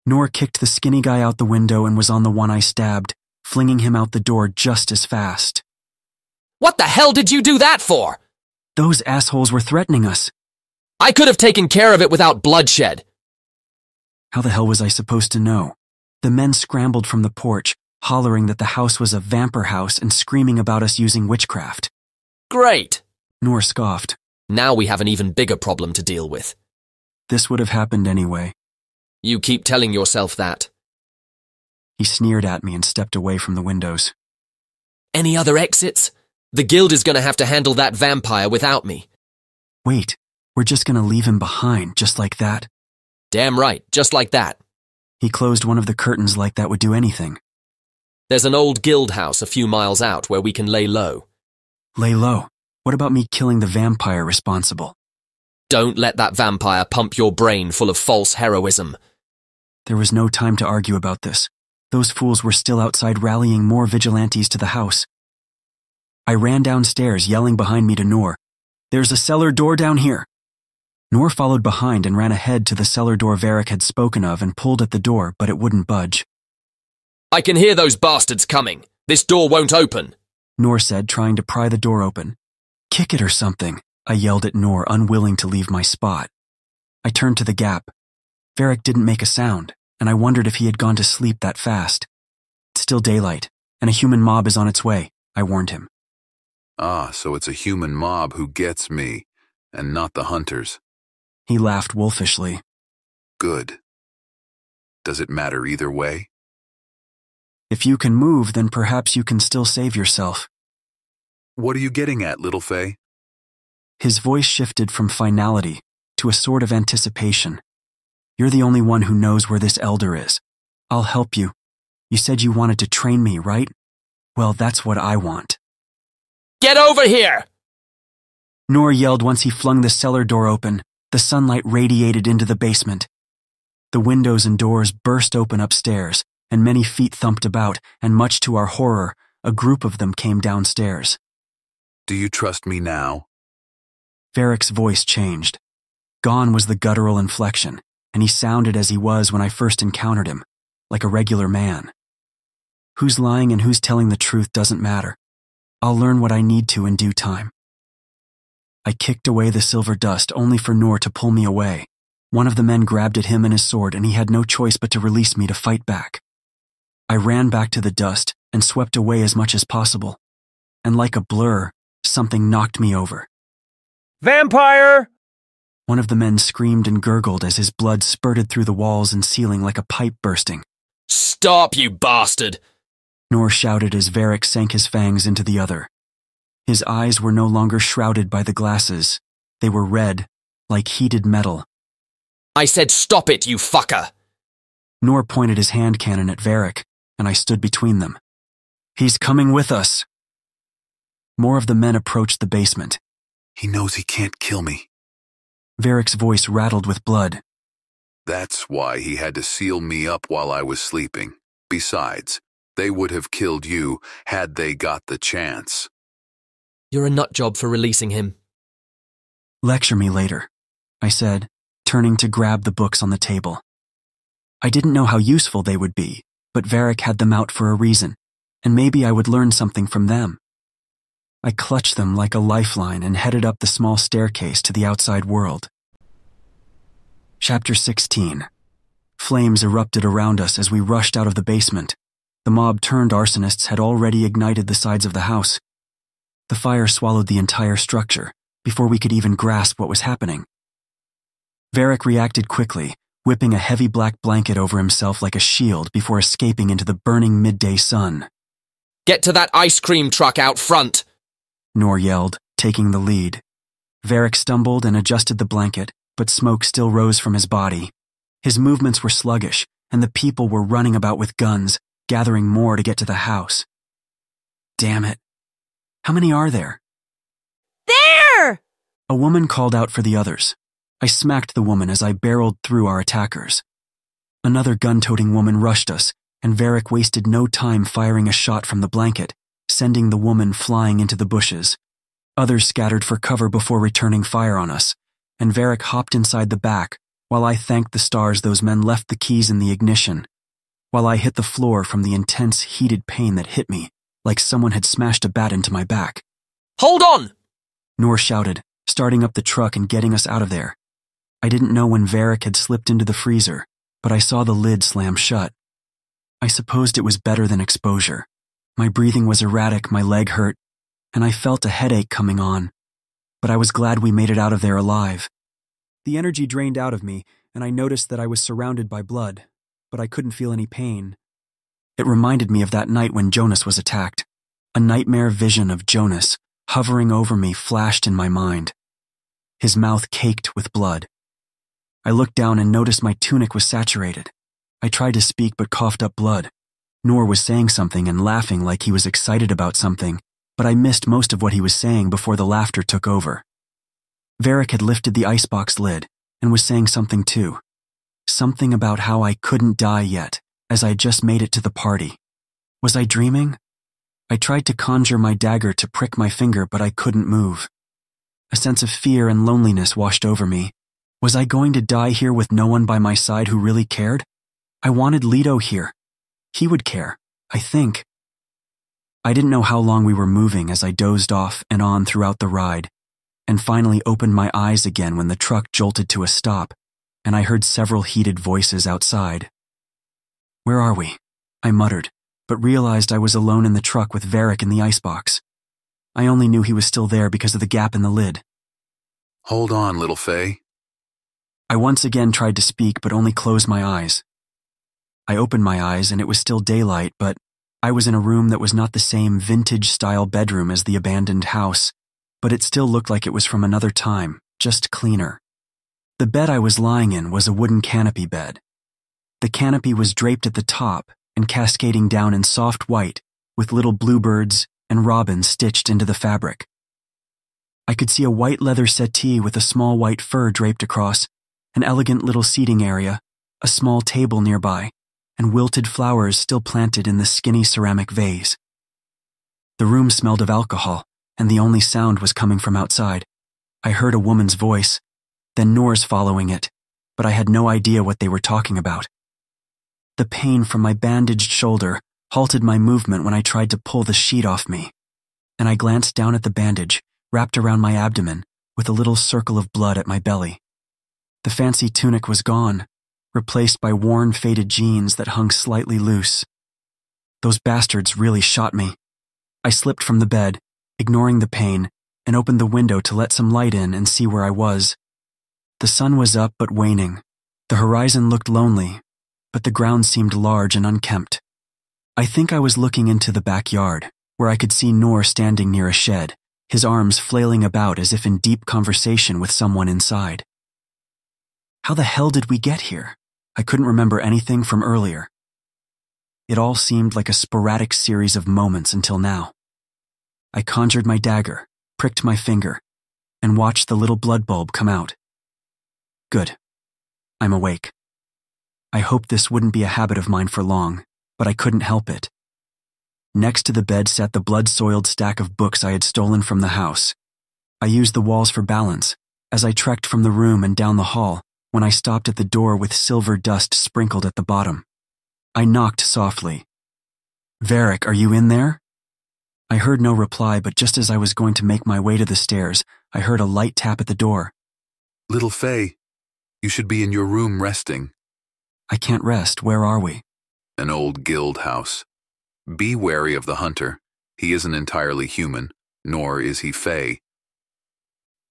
Noor kicked the skinny guy out the window and was on the one I stabbed, flinging him out the door just as fast. What the hell did you do that for? Those assholes were threatening us. I could have taken care of it without bloodshed. How the hell was I supposed to know? The men scrambled from the porch, hollering that the house was a vampire house and screaming about us using witchcraft. Great! Noor scoffed. Now we have an even bigger problem to deal with. This would have happened anyway. You keep telling yourself that. He sneered at me and stepped away from the windows. Any other exits? The guild is going to have to handle that vampire without me. Wait, we're just going to leave him behind, just like that? Damn right, just like that. He closed one of the curtains like that would do anything. There's an old guild house a few miles out where we can lay low. Lay low? What about me killing the vampire responsible? Don't let that vampire pump your brain full of false heroism. There was no time to argue about this. Those fools were still outside rallying more vigilantes to the house. I ran downstairs, yelling behind me to Noor, "There's a cellar door down here." Noor followed behind and ran ahead to the cellar door Varric had spoken of and pulled at the door, but it wouldn't budge. I can hear those bastards coming. This door won't open, Noor said, trying to pry the door open. Kick it or something, I yelled at Noor, unwilling to leave my spot. I turned to the gap. Varric didn't make a sound, and I wondered if he had gone to sleep that fast. It's still daylight, and a human mob is on its way, I warned him. Ah, so it's a human mob who gets me, and not the hunters. He laughed wolfishly. Good. Does it matter either way? If you can move, then perhaps you can still save yourself. What are you getting at, little Faye? His voice shifted from finality to a sort of anticipation. You're the only one who knows where this elder is. I'll help you. You said you wanted to train me, right? Well, that's what I want. Get over here! Noor yelled once he flung the cellar door open. The sunlight radiated into the basement. The windows and doors burst open upstairs, and many feet thumped about, and much to our horror, a group of them came downstairs. Do you trust me now? Varric's voice changed. Gone was the guttural inflection, and he sounded as he was when I first encountered him, like a regular man. Who's lying and who's telling the truth doesn't matter. I'll learn what I need to in due time. I kicked away the silver dust only for Noor to pull me away. One of the men grabbed at him and his sword, and he had no choice but to release me to fight back. I ran back to the dust and swept away as much as possible. And like a blur, something knocked me over. Vampire! One of the men screamed and gurgled as his blood spurted through the walls and ceiling like a pipe bursting. Stop, you bastard! Noor shouted as Varric sank his fangs into the other. His eyes were no longer shrouded by the glasses. They were red, like heated metal. I said stop it, you fucker! Noor pointed his hand cannon at Varric, and I stood between them. He's coming with us. More of the men approached the basement. He knows he can't kill me. Varric's voice rattled with blood. That's why he had to seal me up while I was sleeping. Besides, they would have killed you had they got the chance. You're a nutjob for releasing him. Lecture me later, I said, turning to grab the books on the table. I didn't know how useful they would be, but Varric had them out for a reason, and maybe I would learn something from them. I clutched them like a lifeline and headed up the small staircase to the outside world. Chapter 16. Flames erupted around us as we rushed out of the basement. The mob-turned arsonists had already ignited the sides of the house. The fire swallowed the entire structure before we could even grasp what was happening. Varric reacted quickly, whipping a heavy black blanket over himself like a shield before escaping into the burning midday sun. Get to that ice cream truck out front! Noor yelled, taking the lead. Varric stumbled and adjusted the blanket, but smoke still rose from his body. His movements were sluggish, and the people were running about with guns, gathering more to get to the house. Damn it. How many are there? There! A woman called out for the others. I smacked the woman as I barreled through our attackers. Another gun-toting woman rushed us, and Varric wasted no time firing a shot from the blanket, sending the woman flying into the bushes. Others scattered for cover before returning fire on us, and Varric hopped inside the back, while I thanked the stars those men left the keys in the ignition, while I hit the floor from the intense, heated pain that hit me, like someone had smashed a bat into my back. Hold on! Noor shouted, starting up the truck and getting us out of there. I didn't know when Varric had slipped into the freezer, but I saw the lid slam shut. I supposed it was better than exposure. My breathing was erratic, my leg hurt, and I felt a headache coming on. But I was glad we made it out of there alive. The energy drained out of me, and I noticed that I was surrounded by blood, but I couldn't feel any pain. It reminded me of that night when Jonas was attacked. A nightmare vision of Jonas, hovering over me, flashed in my mind. His mouth caked with blood. I looked down and noticed my tunic was saturated. I tried to speak but coughed up blood. Noor was saying something and laughing like he was excited about something, but I missed most of what he was saying before the laughter took over. Varric had lifted the icebox lid and was saying something too. Something about how I couldn't die yet, as I just made it to the party. Was I dreaming? I tried to conjure my dagger to prick my finger, but I couldn't move. A sense of fear and loneliness washed over me. Was I going to die here with no one by my side who really cared? I wanted Leto here. He would care, I think. I didn't know how long we were moving as I dozed off and on throughout the ride, and finally opened my eyes again when the truck jolted to a stop, and I heard several heated voices outside. Where are we? I muttered, but realized I was alone in the truck with Varric in the icebox. I only knew he was still there because of the gap in the lid. Hold on, little Faye. I once again tried to speak, but only closed my eyes. I opened my eyes and it was still daylight, but I was in a room that was not the same vintage-style bedroom as the abandoned house, but it still looked like it was from another time, just cleaner. The bed I was lying in was a wooden canopy bed. The canopy was draped at the top and cascading down in soft white, with little bluebirds and robins stitched into the fabric. I could see a white leather settee with a small white fur draped across, an elegant little seating area, a small table nearby, and wilted flowers still planted in the skinny ceramic vase. The room smelled of alcohol, and the only sound was coming from outside. I heard a woman's voice, then Noor's following it, but I had no idea what they were talking about. The pain from my bandaged shoulder halted my movement when I tried to pull the sheet off me, and I glanced down at the bandage wrapped around my abdomen with a little circle of blood at my belly. The fancy tunic was gone, replaced by worn, faded jeans that hung slightly loose. Those bastards really shot me. I slipped from the bed, ignoring the pain, and opened the window to let some light in and see where I was. The sun was up but waning. The horizon looked lonely, but the ground seemed large and unkempt. I think I was looking into the backyard, where I could see Noor standing near a shed, his arms flailing about as if in deep conversation with someone inside. How the hell did we get here? I couldn't remember anything from earlier. It all seemed like a sporadic series of moments until now. I conjured my dagger, pricked my finger, and watched the little blood bulb come out. Good. I'm awake. I hoped this wouldn't be a habit of mine for long, but I couldn't help it. Next to the bed sat the blood-soiled stack of books I had stolen from the house. I used the walls for balance as I trekked from the room and down the hall when I stopped at the door with silver dust sprinkled at the bottom. I knocked softly. Varric, are you in there? I heard no reply, but just as I was going to make my way to the stairs, I heard a light tap at the door. Little Faye, you should be in your room resting. I can't rest. Where are we? An old guild house. Be wary of the hunter. He isn't entirely human, nor is he Faye.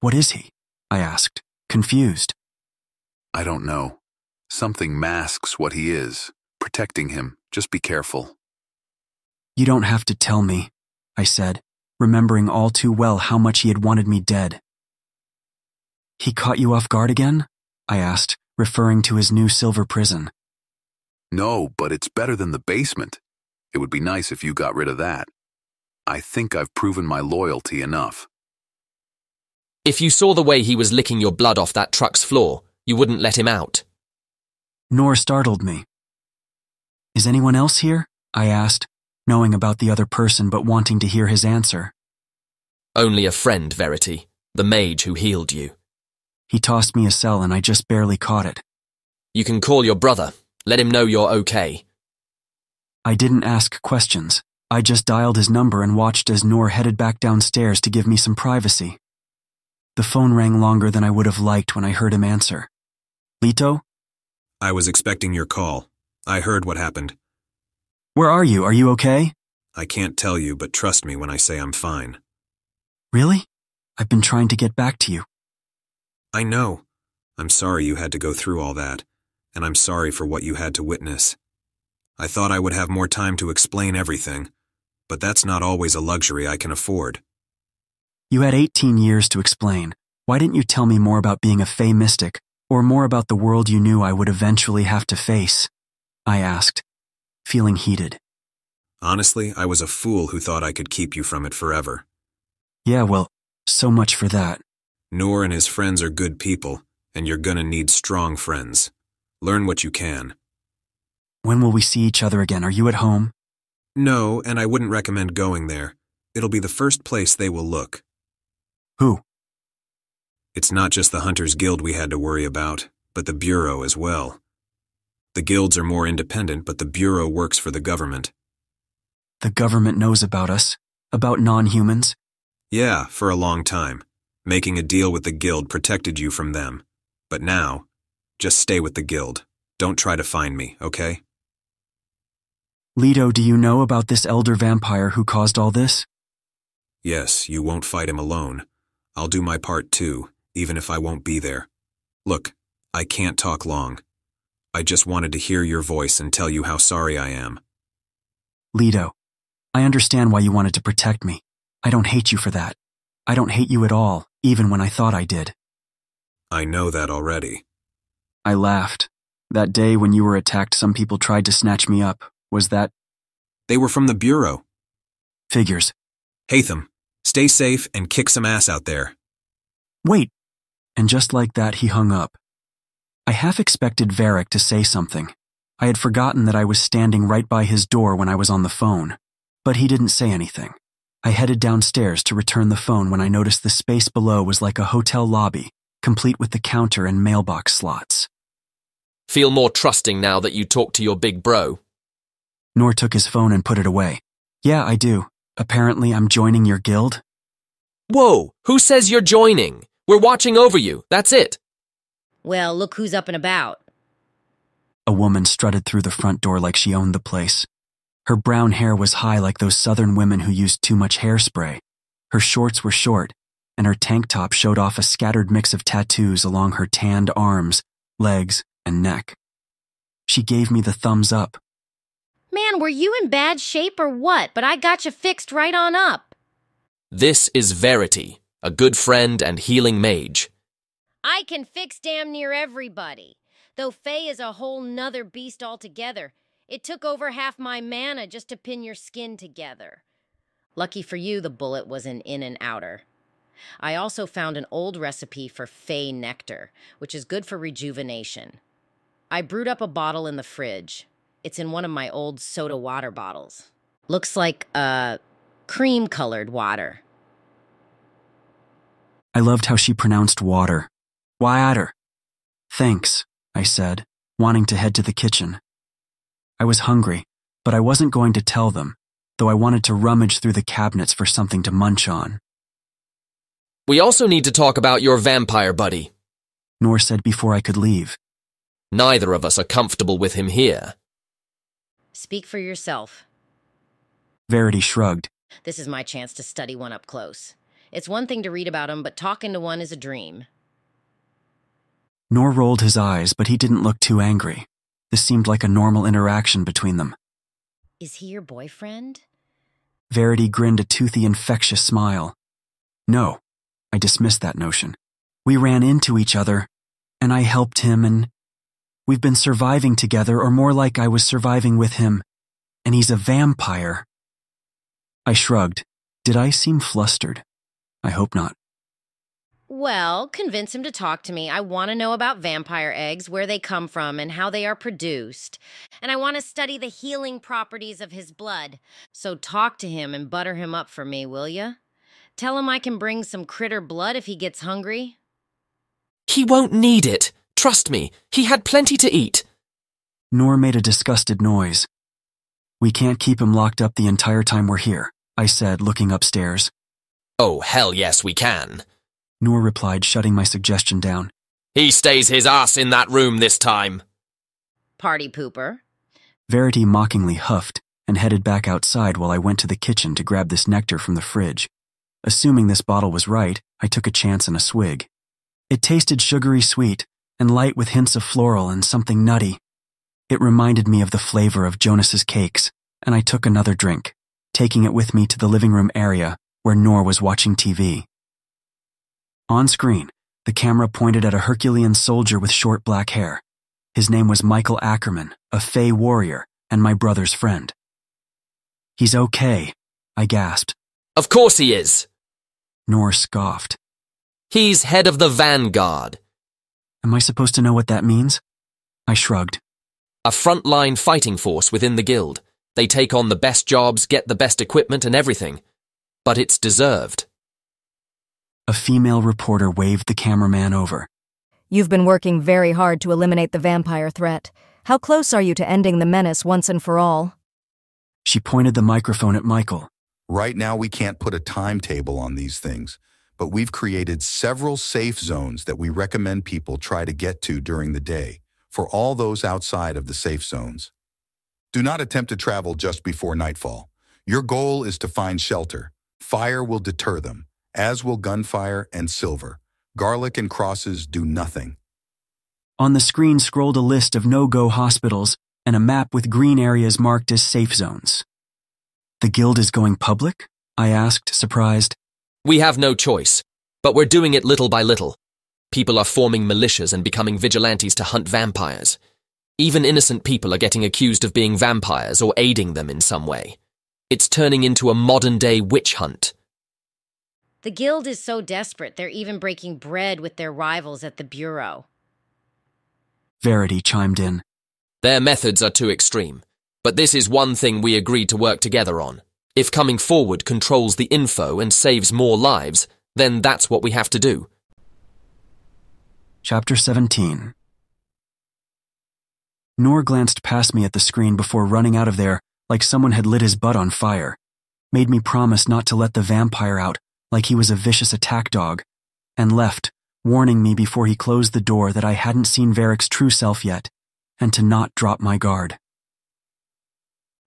What is he? I asked, confused. I don't know. Something masks what he is, protecting him. Just be careful. You don't have to tell me, I said, remembering all too well how much he had wanted me dead. He caught you off guard again? I asked, referring to his new silver prison. No, but it's better than the basement. It would be nice if you got rid of that. I think I've proven my loyalty enough. If you saw the way he was licking your blood off that truck's floor, you wouldn't let him out. Noor startled me. Is anyone else here? I asked, knowing about the other person but wanting to hear his answer. Only a friend, Verity, the mage who healed you. He tossed me a cell and I just barely caught it. You can call your brother. Let him know you're okay. I didn't ask questions. I just dialed his number and watched as Noor headed back downstairs to give me some privacy. The phone rang longer than I would have liked when I heard him answer. Lito? I was expecting your call. I heard what happened. Where are you? Are you okay? I can't tell you, but trust me when I say I'm fine. Really? I've been trying to get back to you. I know. I'm sorry you had to go through all that, and I'm sorry for what you had to witness. I thought I would have more time to explain everything, but that's not always a luxury I can afford. You had 18 years to explain. Why didn't you tell me more about being a Fey mystic, or more about the world you knew I would eventually have to face? I asked, feeling heated. Honestly, I was a fool who thought I could keep you from it forever. Yeah, well, so much for that. Noor and his friends are good people, and you're gonna need strong friends. Learn what you can. When will we see each other again? Are you at home? No, and I wouldn't recommend going there. It'll be the first place they will look. Who? It's not just the Hunters Guild we had to worry about, but the Bureau as well. The guilds are more independent, but the Bureau works for the government. The government knows about us? About non-humans? Yeah, for a long time. Making a deal with the guild protected you from them. But now, just stay with the guild. Don't try to find me, okay? Leto, do you know about this elder vampire who caused all this? Yes, you won't fight him alone. I'll do my part too, even if I won't be there. Look, I can't talk long. I just wanted to hear your voice and tell you how sorry I am. Leto, I understand why you wanted to protect me. I don't hate you for that. I don't hate you at all, even when I thought I did. I know that already. I laughed. That day when you were attacked, some people tried to snatch me up. Was that? They were from the Bureau. Figures. Hatham, stay safe and kick some ass out there. Wait. And just like that, he hung up. I half expected Varric to say something. I had forgotten that I was standing right by his door when I was on the phone. But he didn't say anything. I headed downstairs to return the phone when I noticed the space below was like a hotel lobby, complete with the counter and mailbox slots. Feel more trusting now that you talk to your big bro? Nor took his phone and put it away. Yeah, I do. Apparently I'm joining your guild. Whoa, who says you're joining? We're watching over you, that's it. Well, look who's up and about. A woman strutted through the front door like she owned the place. Her brown hair was high like those southern women who used too much hairspray. Her shorts were short, and her tank top showed off a scattered mix of tattoos along her tanned arms, legs, and neck. She gave me the thumbs up. Man, were you in bad shape or what? But I got you fixed right on up. This is Verity, a good friend and healing mage. I can fix damn near everybody. Though Faye is a whole nother beast altogether. It took over half my mana just to pin your skin together. Lucky for you, the bullet was an in and outer. I also found an old recipe for Faye nectar, which is good for rejuvenation. I brewed up a bottle in the fridge. It's in one of my old soda water bottles. Looks like, cream-colored water. I loved how she pronounced water. Water. Thanks, I said, wanting to head to the kitchen. I was hungry, but I wasn't going to tell them, though I wanted to rummage through the cabinets for something to munch on. We also need to talk about your vampire buddy, Nor said before I could leave. Neither of us are comfortable with him here. Speak for yourself. Verity shrugged. This is my chance to study one up close. It's one thing to read about him, but talking to one is a dream. Nor rolled his eyes, but he didn't look too angry. This seemed like a normal interaction between them. Is he your boyfriend? Verity grinned a toothy, infectious smile. No, I dismissed that notion. We ran into each other, and I helped him, and we've been surviving together, or more like I was surviving with him, and he's a vampire. I shrugged. Did I seem flustered? I hope not. Well, convince him to talk to me. I want to know about vampire eggs, where they come from, and how they are produced. And I want to study the healing properties of his blood. So talk to him and butter him up for me, will ya? Tell him I can bring some critter blood if he gets hungry. He won't need it. Trust me, he had plenty to eat. Nor made a disgusted noise. We can't keep him locked up the entire time we're here, I said, looking upstairs. Oh, hell yes, we can. Nor replied, shutting my suggestion down. He stays his ass in that room this time. Party pooper. Verity mockingly huffed and headed back outside while I went to the kitchen to grab this nectar from the fridge. Assuming this bottle was right, I took a chance and a swig. It tasted sugary sweet and light with hints of floral and something nutty. It reminded me of the flavor of Jonas's cakes, and I took another drink, taking it with me to the living room area where Nor was watching TV. On screen, the camera pointed at a Herculean soldier with short black hair. His name was Michael Ackerman, a Fey warrior and my brother's friend. He's okay, I gasped. Of course he is. Nor scoffed. He's head of the Vanguard. Am I supposed to know what that means? I shrugged. A frontline fighting force within the guild. They take on the best jobs, get the best equipment and everything. But it's deserved. A female reporter waved the cameraman over. You've been working very hard to eliminate the vampire threat. How close are you to ending the menace once and for all? She pointed the microphone at Michael. Right now we can't put a timetable on these things, but we've created several safe zones that we recommend people try to get to during the day, for all those outside of the safe zones. Do not attempt to travel just before nightfall. Your goal is to find shelter. Fire will deter them, as will gunfire and silver. Garlic and crosses do nothing. On the screen scrolled a list of no-go hospitals and a map with green areas marked as safe zones. The guild is going public? I asked, surprised. We have no choice, but we're doing it little by little. People are forming militias and becoming vigilantes to hunt vampires. Even innocent people are getting accused of being vampires or aiding them in some way. It's turning into a modern-day witch hunt. The guild is so desperate, they're even breaking bread with their rivals at the bureau. Verity chimed in. Their methods are too extreme, but this is one thing we agreed to work together on. If coming forward controls the info and saves more lives, then that's what we have to do. Chapter 17. Noor glanced past me at the screen before running out of there like someone had lit his butt on fire, made me promise not to let the vampire out like he was a vicious attack dog, and left, warning me before he closed the door that I hadn't seen Varric's true self yet, and to not drop my guard.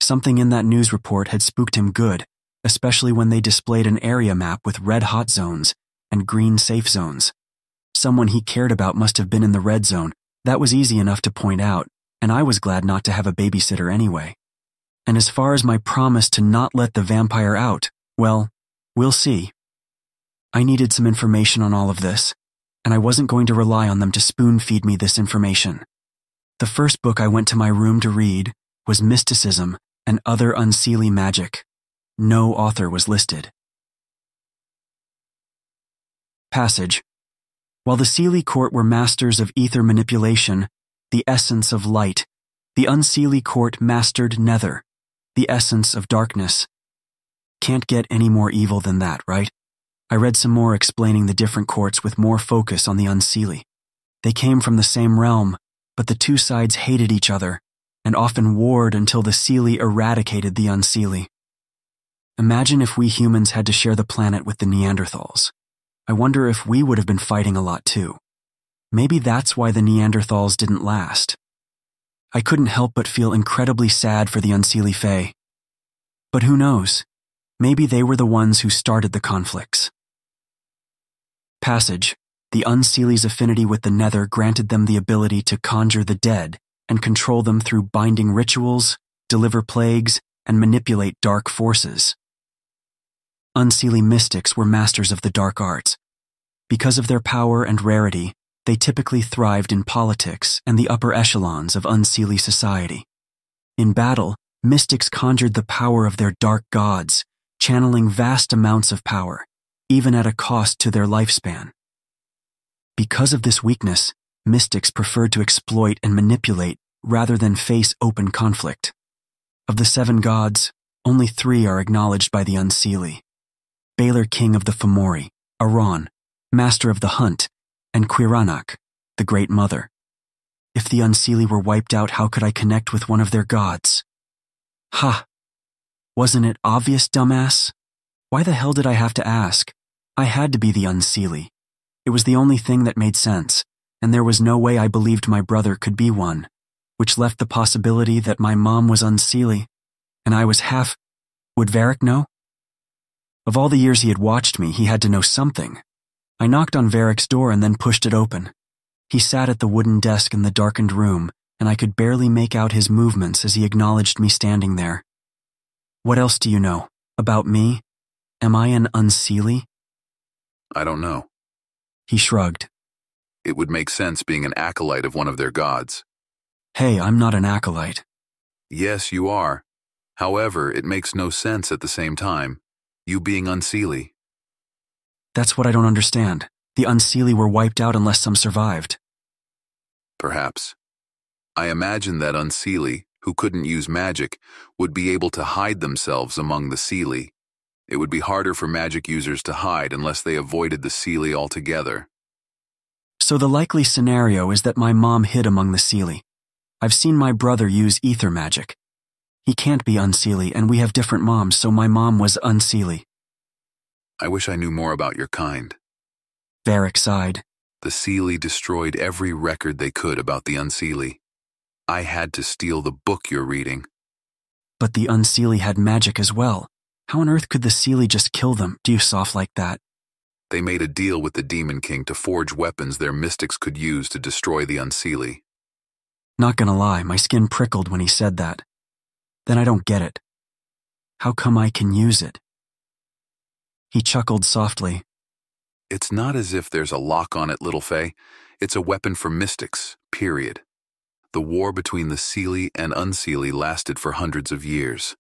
Something in that news report had spooked him good, especially when they displayed an area map with red hot zones and green safe zones. Someone he cared about must have been in the red zone. That was easy enough to point out, and I was glad not to have a babysitter anyway. And as far as my promise to not let the vampire out, well, we'll see. I needed some information on all of this, and I wasn't going to rely on them to spoon-feed me this information. The first book I went to my room to read was Mysticism and Other Unseelie Magic. No author was listed. Passage. While the Seelie court were masters of ether manipulation, the essence of light, the Unseelie court mastered nether, the essence of darkness. Can't get any more evil than that, right? I read some more explaining the different courts with more focus on the Unseelie. They came from the same realm, but the two sides hated each other, and often warred until the Seelie eradicated the Unseelie. Imagine if we humans had to share the planet with the Neanderthals. I wonder if we would have been fighting a lot too. Maybe that's why the Neanderthals didn't last. I couldn't help but feel incredibly sad for the Unseelie Fae. But who knows? Maybe they were the ones who started the conflicts. Passage. The Unseelie's affinity with the Nether granted them the ability to conjure the dead and control them through binding rituals, deliver plagues, and manipulate dark forces. Unseelie mystics were masters of the dark arts. Because of their power and rarity, they typically thrived in politics and the upper echelons of Unseelie society. In battle, mystics conjured the power of their dark gods, channeling vast amounts of power, even at a cost to their lifespan. Because of this weakness, mystics preferred to exploit and manipulate rather than face open conflict. Of the 7 gods, only 3 are acknowledged by the Unseelie: Balor, king of the Fomori, Aran, master of the hunt, and Quiranach, the Great Mother. If the Unseelie were wiped out, how could I connect with one of their gods? Ha! Wasn't it obvious, dumbass? Why the hell did I have to ask? I had to be the Unseelie. It was the only thing that made sense, and there was no way I believed my brother could be one, which left the possibility that my mom was Unseelie, and I was half... Would Varric know? Of all the years he had watched me, he had to know something. I knocked on Varric's door and then pushed it open. He sat at the wooden desk in the darkened room, and I could barely make out his movements as he acknowledged me standing there. What else do you know? About me? Am I an Unseelie? I don't know. He shrugged. It would make sense being an acolyte of one of their gods. Hey, I'm not an acolyte. Yes, you are. However, it makes no sense at the same time. You being Unseelie. That's what I don't understand. The Unseelie were wiped out unless some survived. Perhaps. I imagine that Unseelie, who couldn't use magic, would be able to hide themselves among the Seelie. It would be harder for magic users to hide unless they avoided the Seelie altogether. So the likely scenario is that my mom hid among the Seelie. I've seen my brother use ether magic. He can't be Unseelie, and we have different moms, so my mom was Unseelie. I wish I knew more about your kind. Varric sighed. The Seelie destroyed every record they could about the Unseelie. I had to steal the book you're reading. But the Unseelie had magic as well. How on earth could the Seelie just kill them, soft like that? They made a deal with the Demon King to forge weapons their mystics could use to destroy the Unseelie. Not gonna lie, my skin prickled when he said that. Then I don't get it. How come I can use it? He chuckled softly. It's not as if there's a lock on it, little Faye. It's a weapon for mystics, period. The war between the Seelie and Unseelie lasted for hundreds of years.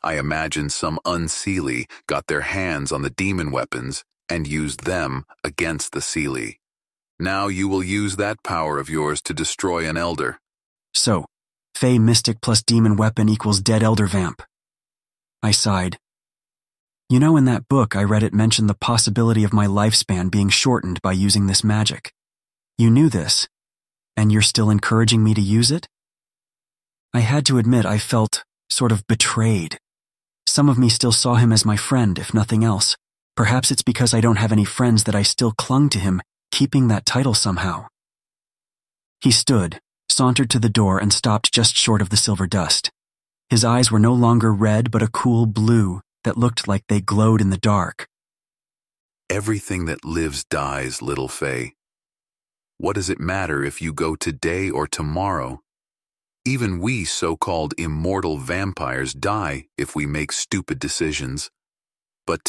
I imagine some Unseelie got their hands on the demon weapons and used them against the Seelie. Now you will use that power of yours to destroy an elder. So, Fae mystic plus demon weapon equals dead elder vamp. I sighed. You know, in that book I read it mentioned the possibility of my lifespan being shortened by using this magic. You knew this, and you're still encouraging me to use it? I had to admit I felt sort of betrayed. Some of me still saw him as my friend, if nothing else. Perhaps it's because I don't have any friends that I still clung to him, keeping that title somehow. He stood, sauntered to the door, and stopped just short of the silver dust. His eyes were no longer red, but a cool blue that looked like they glowed in the dark. Everything that lives dies, little Faye. What does it matter if you go today or tomorrow? Even we so-called immortal vampires die if we make stupid decisions. But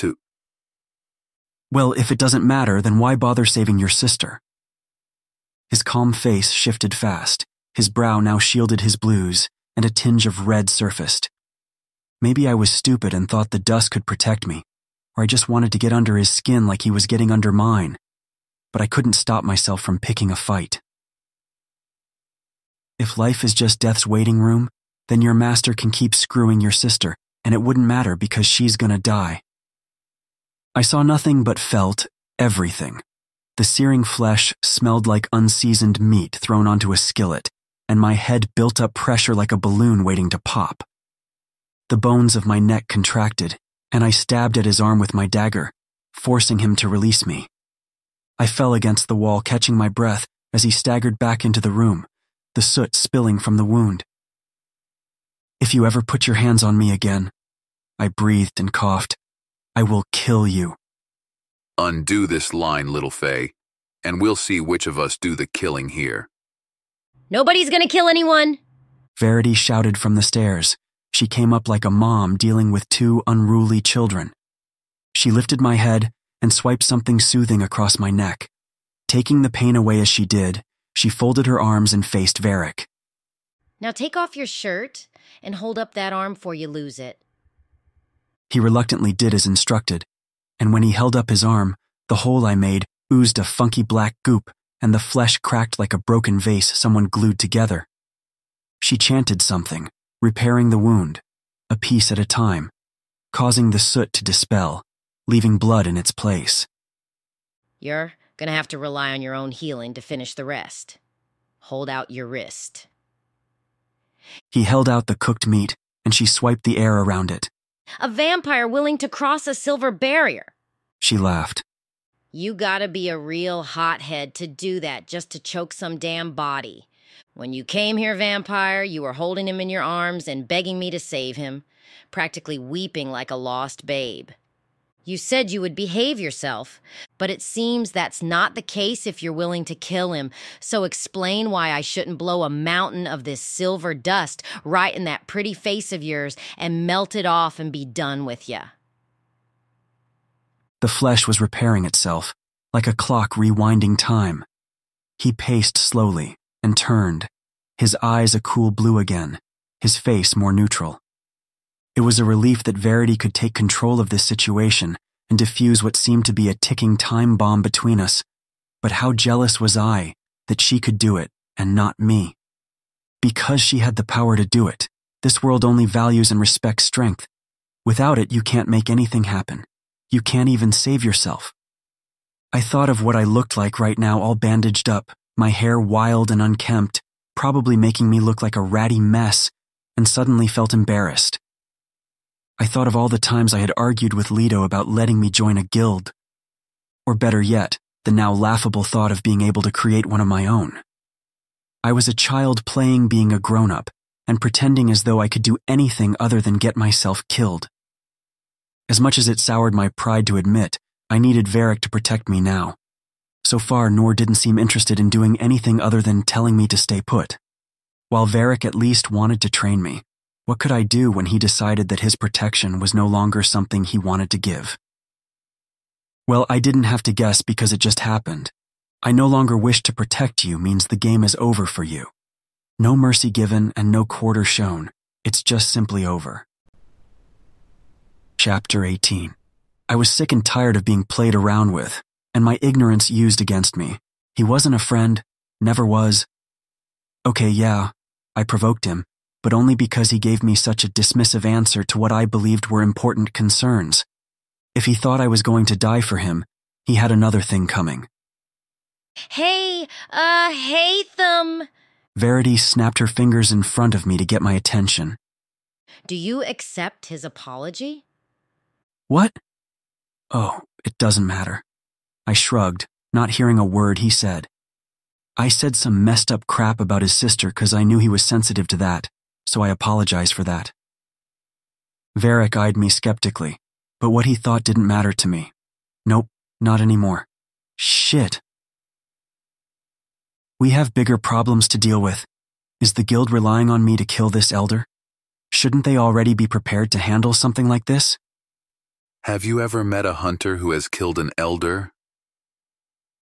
Well, if it doesn't matter, then why bother saving your sister? His calm face shifted fast. His brow now shielded his blues, and a tinge of red surfaced. Maybe I was stupid and thought the dust could protect me, or I just wanted to get under his skin like he was getting under mine. But I couldn't stop myself from picking a fight. If life is just death's waiting room, then your master can keep screwing your sister, and it wouldn't matter because she's gonna die. I saw nothing but felt everything. The searing flesh smelled like unseasoned meat thrown onto a skillet, and my head built up pressure like a balloon waiting to pop. The bones of my neck contracted, and I stabbed at his arm with my dagger, forcing him to release me. I fell against the wall, catching my breath as he staggered back into the room, the soot spilling from the wound. If you ever put your hands on me again, I breathed and coughed, I will kill you. Undo this line, little Faye, and we'll see which of us do the killing here. Nobody's gonna kill anyone! Verity shouted from the stairs. She came up like a mom dealing with two unruly children. She lifted my head and swiped something soothing across my neck. Taking the pain away as she did, she folded her arms and faced Varric. Now take off your shirt and hold up that arm before you lose it. He reluctantly did as instructed, and when he held up his arm, the hole I made oozed a funky black goop, and the flesh cracked like a broken vase someone glued together. She chanted something, repairing the wound, a piece at a time, causing the soot to dispel, leaving blood in its place. You're gonna have to rely on your own healing to finish the rest. Hold out your wrist. He held out the cooked meat, and she swiped the air around it. A vampire willing to cross a silver barrier. She laughed. You gotta be a real hothead to do that just to choke some damn body. When you came here, vampire, you were holding him in your arms and begging me to save him, practically weeping like a lost babe. You said you would behave yourself, but it seems that's not the case if you're willing to kill him, so explain why I shouldn't blow a mountain of this silver dust right in that pretty face of yours and melt it off and be done with ya. The flesh was repairing itself, like a clock rewinding time. He paced slowly and turned, his eyes a cool blue again, his face more neutral. It was a relief that Verity could take control of this situation and defuse what seemed to be a ticking time bomb between us. But how jealous was I that she could do it and not me? Because she had the power to do it, this world only values and respects strength. Without it, you can't make anything happen. You can't even save yourself. I thought of what I looked like right now, all bandaged up, my hair wild and unkempt, probably making me look like a ratty mess, and suddenly felt embarrassed. I thought of all the times I had argued with Leto about letting me join a guild. Or better yet, the now laughable thought of being able to create one of my own. I was a child playing being a grown-up, and pretending as though I could do anything other than get myself killed. As much as it soured my pride to admit, I needed Varric to protect me now. So far, Noor didn't seem interested in doing anything other than telling me to stay put. While Varric at least wanted to train me, what could I do when he decided that his protection was no longer something he wanted to give? Well, I didn't have to guess because it just happened. I no longer wish to protect you means the game is over for you. No mercy given and no quarter shown. It's just simply over. Chapter 18. I was sick and tired of being played around with, and my ignorance used against me. He wasn't a friend, never was. Okay, yeah, I provoked him, but only because he gave me such a dismissive answer to what I believed were important concerns. If he thought I was going to die for him, he had another thing coming. Hey, Hatham! Verity snapped her fingers in front of me to get my attention. Do you accept his apology? What? Oh, it doesn't matter. I shrugged, not hearing a word he said. I said some messed up crap about his sister because I knew he was sensitive to that, so I apologized for that. Varric eyed me skeptically, but what he thought didn't matter to me. Nope, not anymore. Shit. We have bigger problems to deal with. Is the guild relying on me to kill this elder? Shouldn't they already be prepared to handle something like this? Have you ever met a hunter who has killed an elder?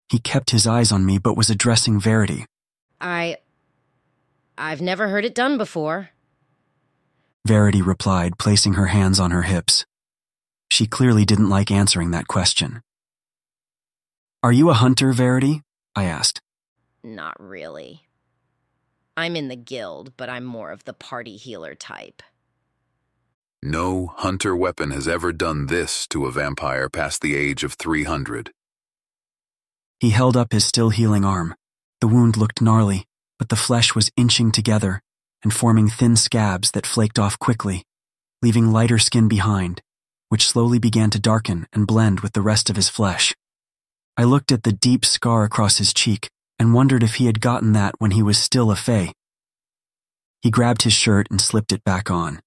He kept his eyes on me but was addressing Verity. I've never heard it done before. Verity replied, placing her hands on her hips. She clearly didn't like answering that question. Are you a hunter, Verity? I asked. Not really. I'm in the guild, but I'm more of the party healer type. No hunter weapon has ever done this to a vampire past the age of 300. He held up his still healing arm. The wound looked gnarly, but the flesh was inching together and forming thin scabs that flaked off quickly, leaving lighter skin behind, which slowly began to darken and blend with the rest of his flesh. I looked at the deep scar across his cheek and wondered if he had gotten that when he was still a fae. He grabbed his shirt and slipped it back on.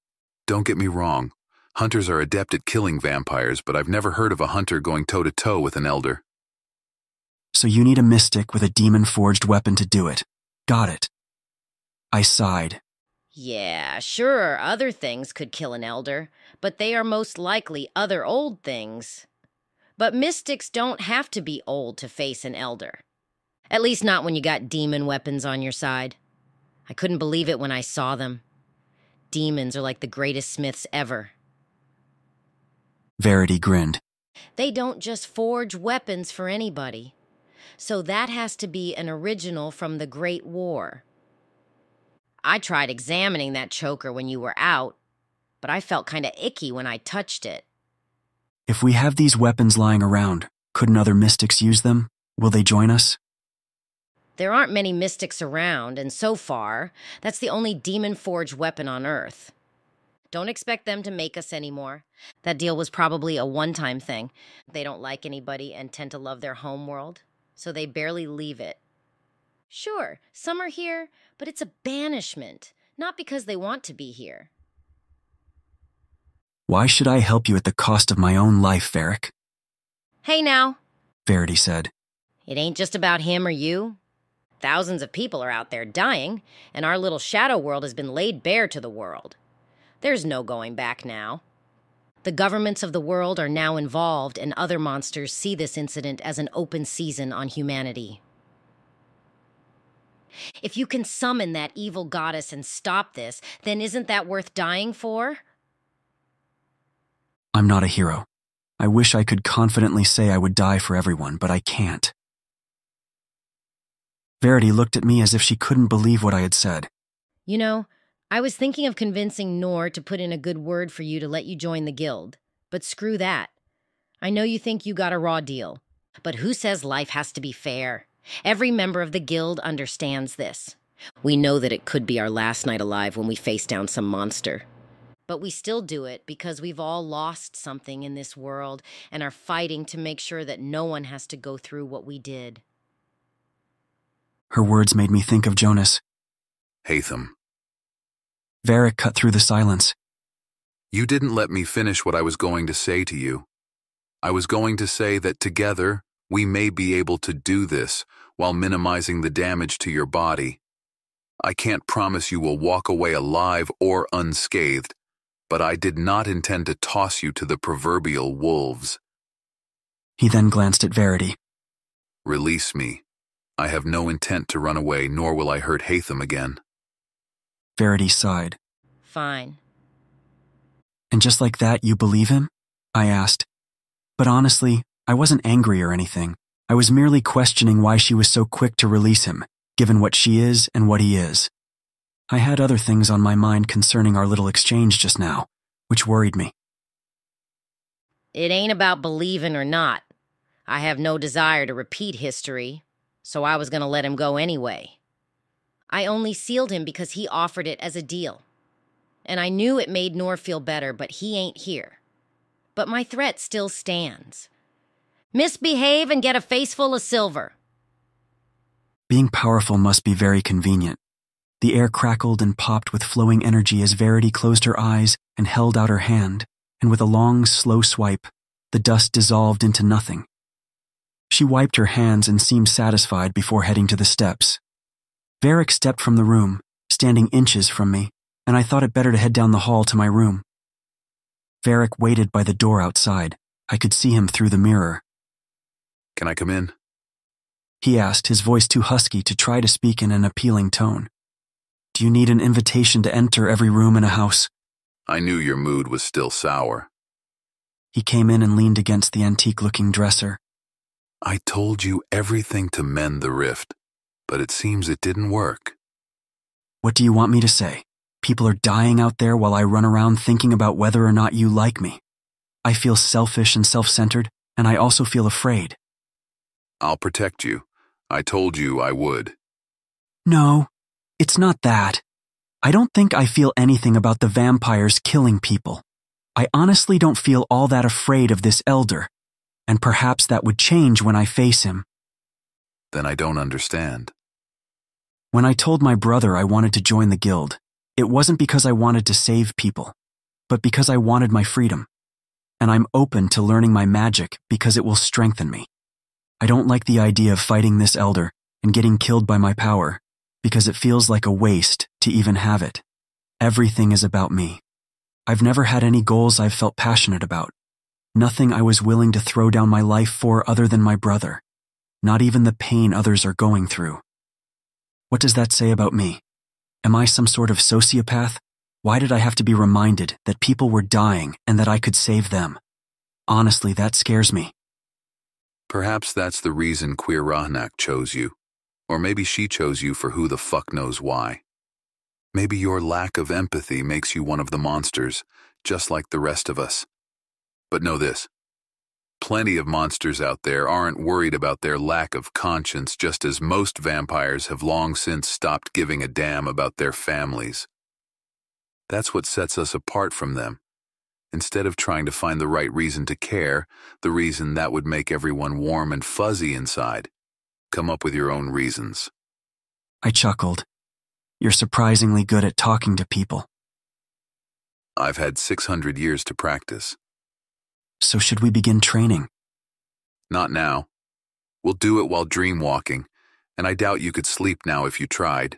Don't get me wrong. Hunters are adept at killing vampires, but I've never heard of a hunter going toe-to-toe with an elder. So you need a mystic with a demon-forged weapon to do it. Got it. I sighed. Yeah, sure, other things could kill an elder, but they are most likely other old things. But mystics don't have to be old to face an elder. At least not when you got demon weapons on your side. I couldn't believe it when I saw them. Demons are like the greatest smiths ever. Verity grinned. They don't just forge weapons for anybody. So that has to be an original from the Great War. I tried examining that choker when you were out, but I felt kinda icky when I touched it. If we have these weapons lying around, couldn't other mystics use them? Will they join us? There aren't many mystics around, and so far, that's the only demon-forged weapon on Earth. Don't expect them to make us anymore. That deal was probably a one-time thing. They don't like anybody and tend to love their home world, so they barely leave it. Sure, some are here, but it's a banishment, not because they want to be here. Why should I help you at the cost of my own life, Varric? Hey now, Verity said. It ain't just about him or you. Thousands of people are out there dying, and our little shadow world has been laid bare to the world. There's no going back now. The governments of the world are now involved, and other monsters see this incident as an open season on humanity. If you can summon that evil goddess and stop this, then isn't that worth dying for? I'm not a hero. I wish I could confidently say I would die for everyone, but I can't. Verity looked at me as if she couldn't believe what I had said. You know, I was thinking of convincing Noor to put in a good word for you to let you join the guild. But screw that. I know you think you got a raw deal. But who says life has to be fair? Every member of the guild understands this. We know that it could be our last night alive when we face down some monster. But we still do it because we've all lost something in this world and are fighting to make sure that no one has to go through what we did. Her words made me think of Jonas. Hatham. Varric cut through the silence. You didn't let me finish what I was going to say to you. I was going to say that together, we may be able to do this while minimizing the damage to your body. I can't promise you will walk away alive or unscathed, but I did not intend to toss you to the proverbial wolves. He then glanced at Verity. Release me. I have no intent to run away, nor will I hurt Hatham again. Verity sighed. Fine. And just like that, you believe him? I asked. But honestly, I wasn't angry or anything. I was merely questioning why she was so quick to release him, given what she is and what he is. I had other things on my mind concerning our little exchange just now, which worried me. It ain't about believing or not. I have no desire to repeat history, so I was gonna let him go anyway. I only sealed him because he offered it as a deal. And I knew it made Noor feel better, but he ain't here. But my threat still stands. Misbehave and get a face full of silver. Being powerful must be very convenient. The air crackled and popped with flowing energy as Verity closed her eyes and held out her hand, and with a long, slow swipe, the dust dissolved into nothing. She wiped her hands and seemed satisfied before heading to the steps. Varric stepped from the room, standing inches from me, and I thought it better to head down the hall to my room. Varric waited by the door outside. I could see him through the mirror. Can I come in? He asked, his voice too husky to try to speak in an appealing tone. Do you need an invitation to enter every room in a house? I knew your mood was still sour. He came in and leaned against the antique-looking dresser. I told you everything to mend the rift, but it seems it didn't work. What do you want me to say? People are dying out there while I run around thinking about whether or not you like me. I feel selfish and self-centered, and I also feel afraid. I'll protect you. I told you I would. No, it's not that. I don't think I feel anything about the vampires killing people. I honestly don't feel all that afraid of this elder, and perhaps that would change when I face him. Then I don't understand. When I told my brother I wanted to join the guild, it wasn't because I wanted to save people, but because I wanted my freedom. And I'm open to learning my magic because it will strengthen me. I don't like the idea of fighting this elder and getting killed by my power, because it feels like a waste to even have it. Everything is about me. I've never had any goals I've felt passionate about. Nothing I was willing to throw down my life for other than my brother. Not even the pain others are going through. What does that say about me? Am I some sort of sociopath? Why did I have to be reminded that people were dying and that I could save them? Honestly, that scares me. Perhaps that's the reason Queer Rahnak chose you. Or maybe she chose you for who the fuck knows why. Maybe your lack of empathy makes you one of the monsters, just like the rest of us. But know this. Plenty of monsters out there aren't worried about their lack of conscience, just as most vampires have long since stopped giving a damn about their families. That's what sets us apart from them. Instead of trying to find the right reason to care, the reason that would make everyone warm and fuzzy inside, come up with your own reasons. I chuckled. You're surprisingly good at talking to people. I've had 600 years to practice. So should we begin training? Not now. We'll do it while dream walking, and I doubt you could sleep now if you tried.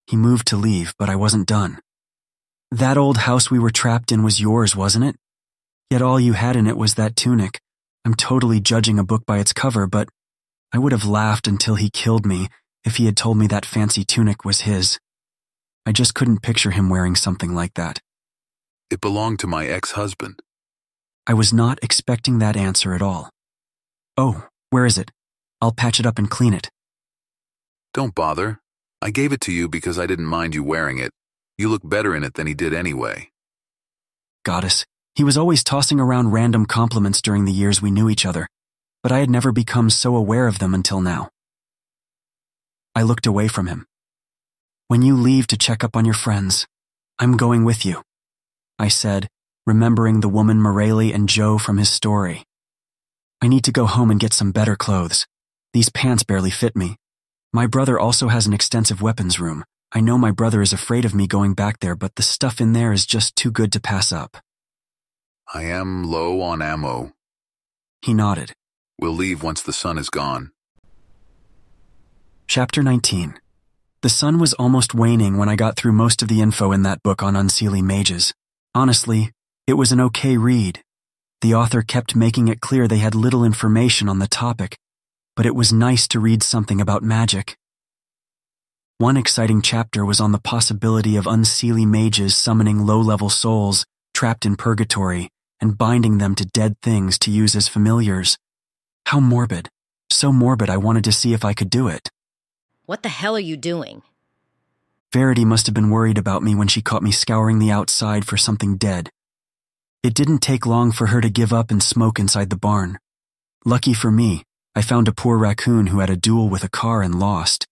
He moved to leave, but I wasn't done. That old house we were trapped in was yours, wasn't it? Yet all you had in it was that tunic. I'm totally judging a book by its cover, but I would have laughed until he killed me if he had told me that fancy tunic was his. I just couldn't picture him wearing something like that. It belonged to my ex-husband. I was not expecting that answer at all. Oh, where is it? I'll patch it up and clean it. Don't bother. I gave it to you because I didn't mind you wearing it. You look better in it than he did anyway. Goddess, he was always tossing around random compliments during the years we knew each other, but I had never become so aware of them until now. I looked away from him. When you leave to check up on your friends, I'm going with you, I said, remembering the woman Morelli and Joe from his story. I need to go home and get some better clothes. These pants barely fit me. My brother also has an extensive weapons room, I know my brother is afraid of me going back there, but the stuff in there is just too good to pass up. I am low on ammo. He nodded. We'll leave once the sun is gone. Chapter 19. The sun was almost waning when I got through most of the info in that book on unseelie mages. Honestly, it was an okay read. The author kept making it clear they had little information on the topic, but it was nice to read something about magic. One exciting chapter was on the possibility of unseelie mages summoning low-level souls trapped in purgatory and binding them to dead things to use as familiars. How morbid. So morbid I wanted to see if I could do it. What the hell are you doing? Verity must have been worried about me when she caught me scouring the outside for something dead. It didn't take long for her to give up and smoke inside the barn. Lucky for me, I found a poor raccoon who had a duel with a car and lost.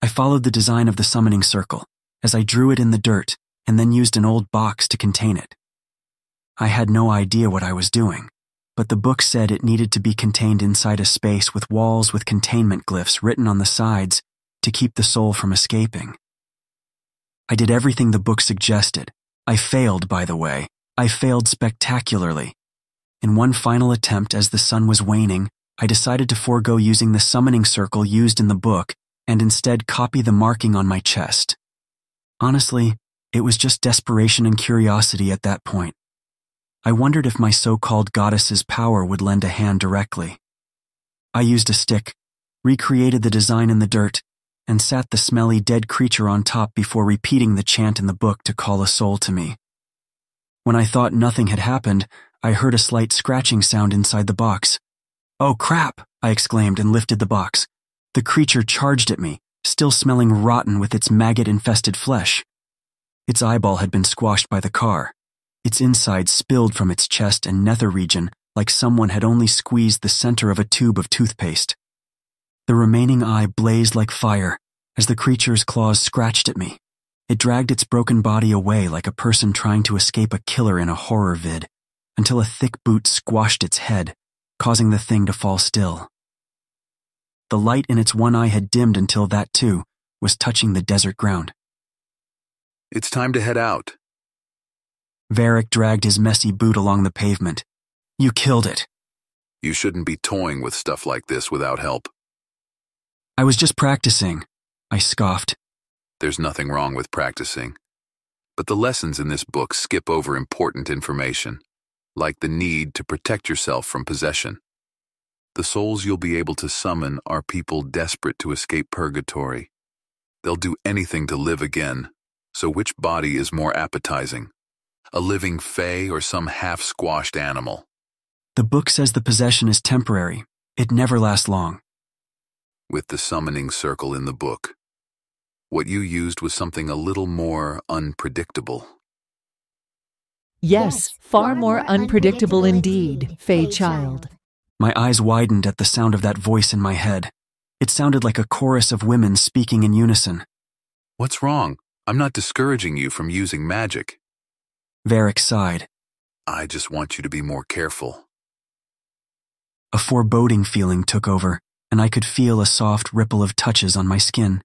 I followed the design of the summoning circle as I drew it in the dirt and then used an old box to contain it. I had no idea what I was doing, but the book said it needed to be contained inside a space with walls with containment glyphs written on the sides to keep the soul from escaping. I did everything the book suggested. I failed, by the way. I failed spectacularly. In one final attempt as the sun was waning, I decided to forego using the summoning circle used in the book and instead copy the marking on my chest. Honestly, it was just desperation and curiosity at that point. I wondered if my so-called goddess's power would lend a hand directly. I used a stick, recreated the design in the dirt, and sat the smelly dead creature on top before repeating the chant in the book to call a soul to me. When I thought nothing had happened, I heard a slight scratching sound inside the box. "Oh crap!" I exclaimed and lifted the box. The creature charged at me, still smelling rotten with its maggot-infested flesh. Its eyeball had been squashed by the car. Its insides spilled from its chest and nether region like someone had only squeezed the center of a tube of toothpaste. The remaining eye blazed like fire as the creature's claws scratched at me. It dragged its broken body away like a person trying to escape a killer in a horror vid, until a thick boot squashed its head, causing the thing to fall still. The light in its one eye had dimmed until that, too, was touching the desert ground. It's time to head out. Varric dragged his messy boot along the pavement. "You killed it." You shouldn't be toying with stuff like this without help. "I was just practicing," I scoffed. There's nothing wrong with practicing. But the lessons in this book skip over important information, like the need to protect yourself from possession. The souls you'll be able to summon are people desperate to escape purgatory. They'll do anything to live again, so which body is more appetizing? A living fae or some half-squashed animal? The book says the possession is temporary. It never lasts long. With the summoning circle in the book, what you used was something a little more unpredictable. Yes, far more unpredictable indeed, Fae child. My eyes widened at the sound of that voice in my head. It sounded like a chorus of women speaking in unison. What's wrong? I'm not discouraging you from using magic. Varric sighed. I just want you to be more careful. A foreboding feeling took over, and I could feel a soft ripple of touches on my skin.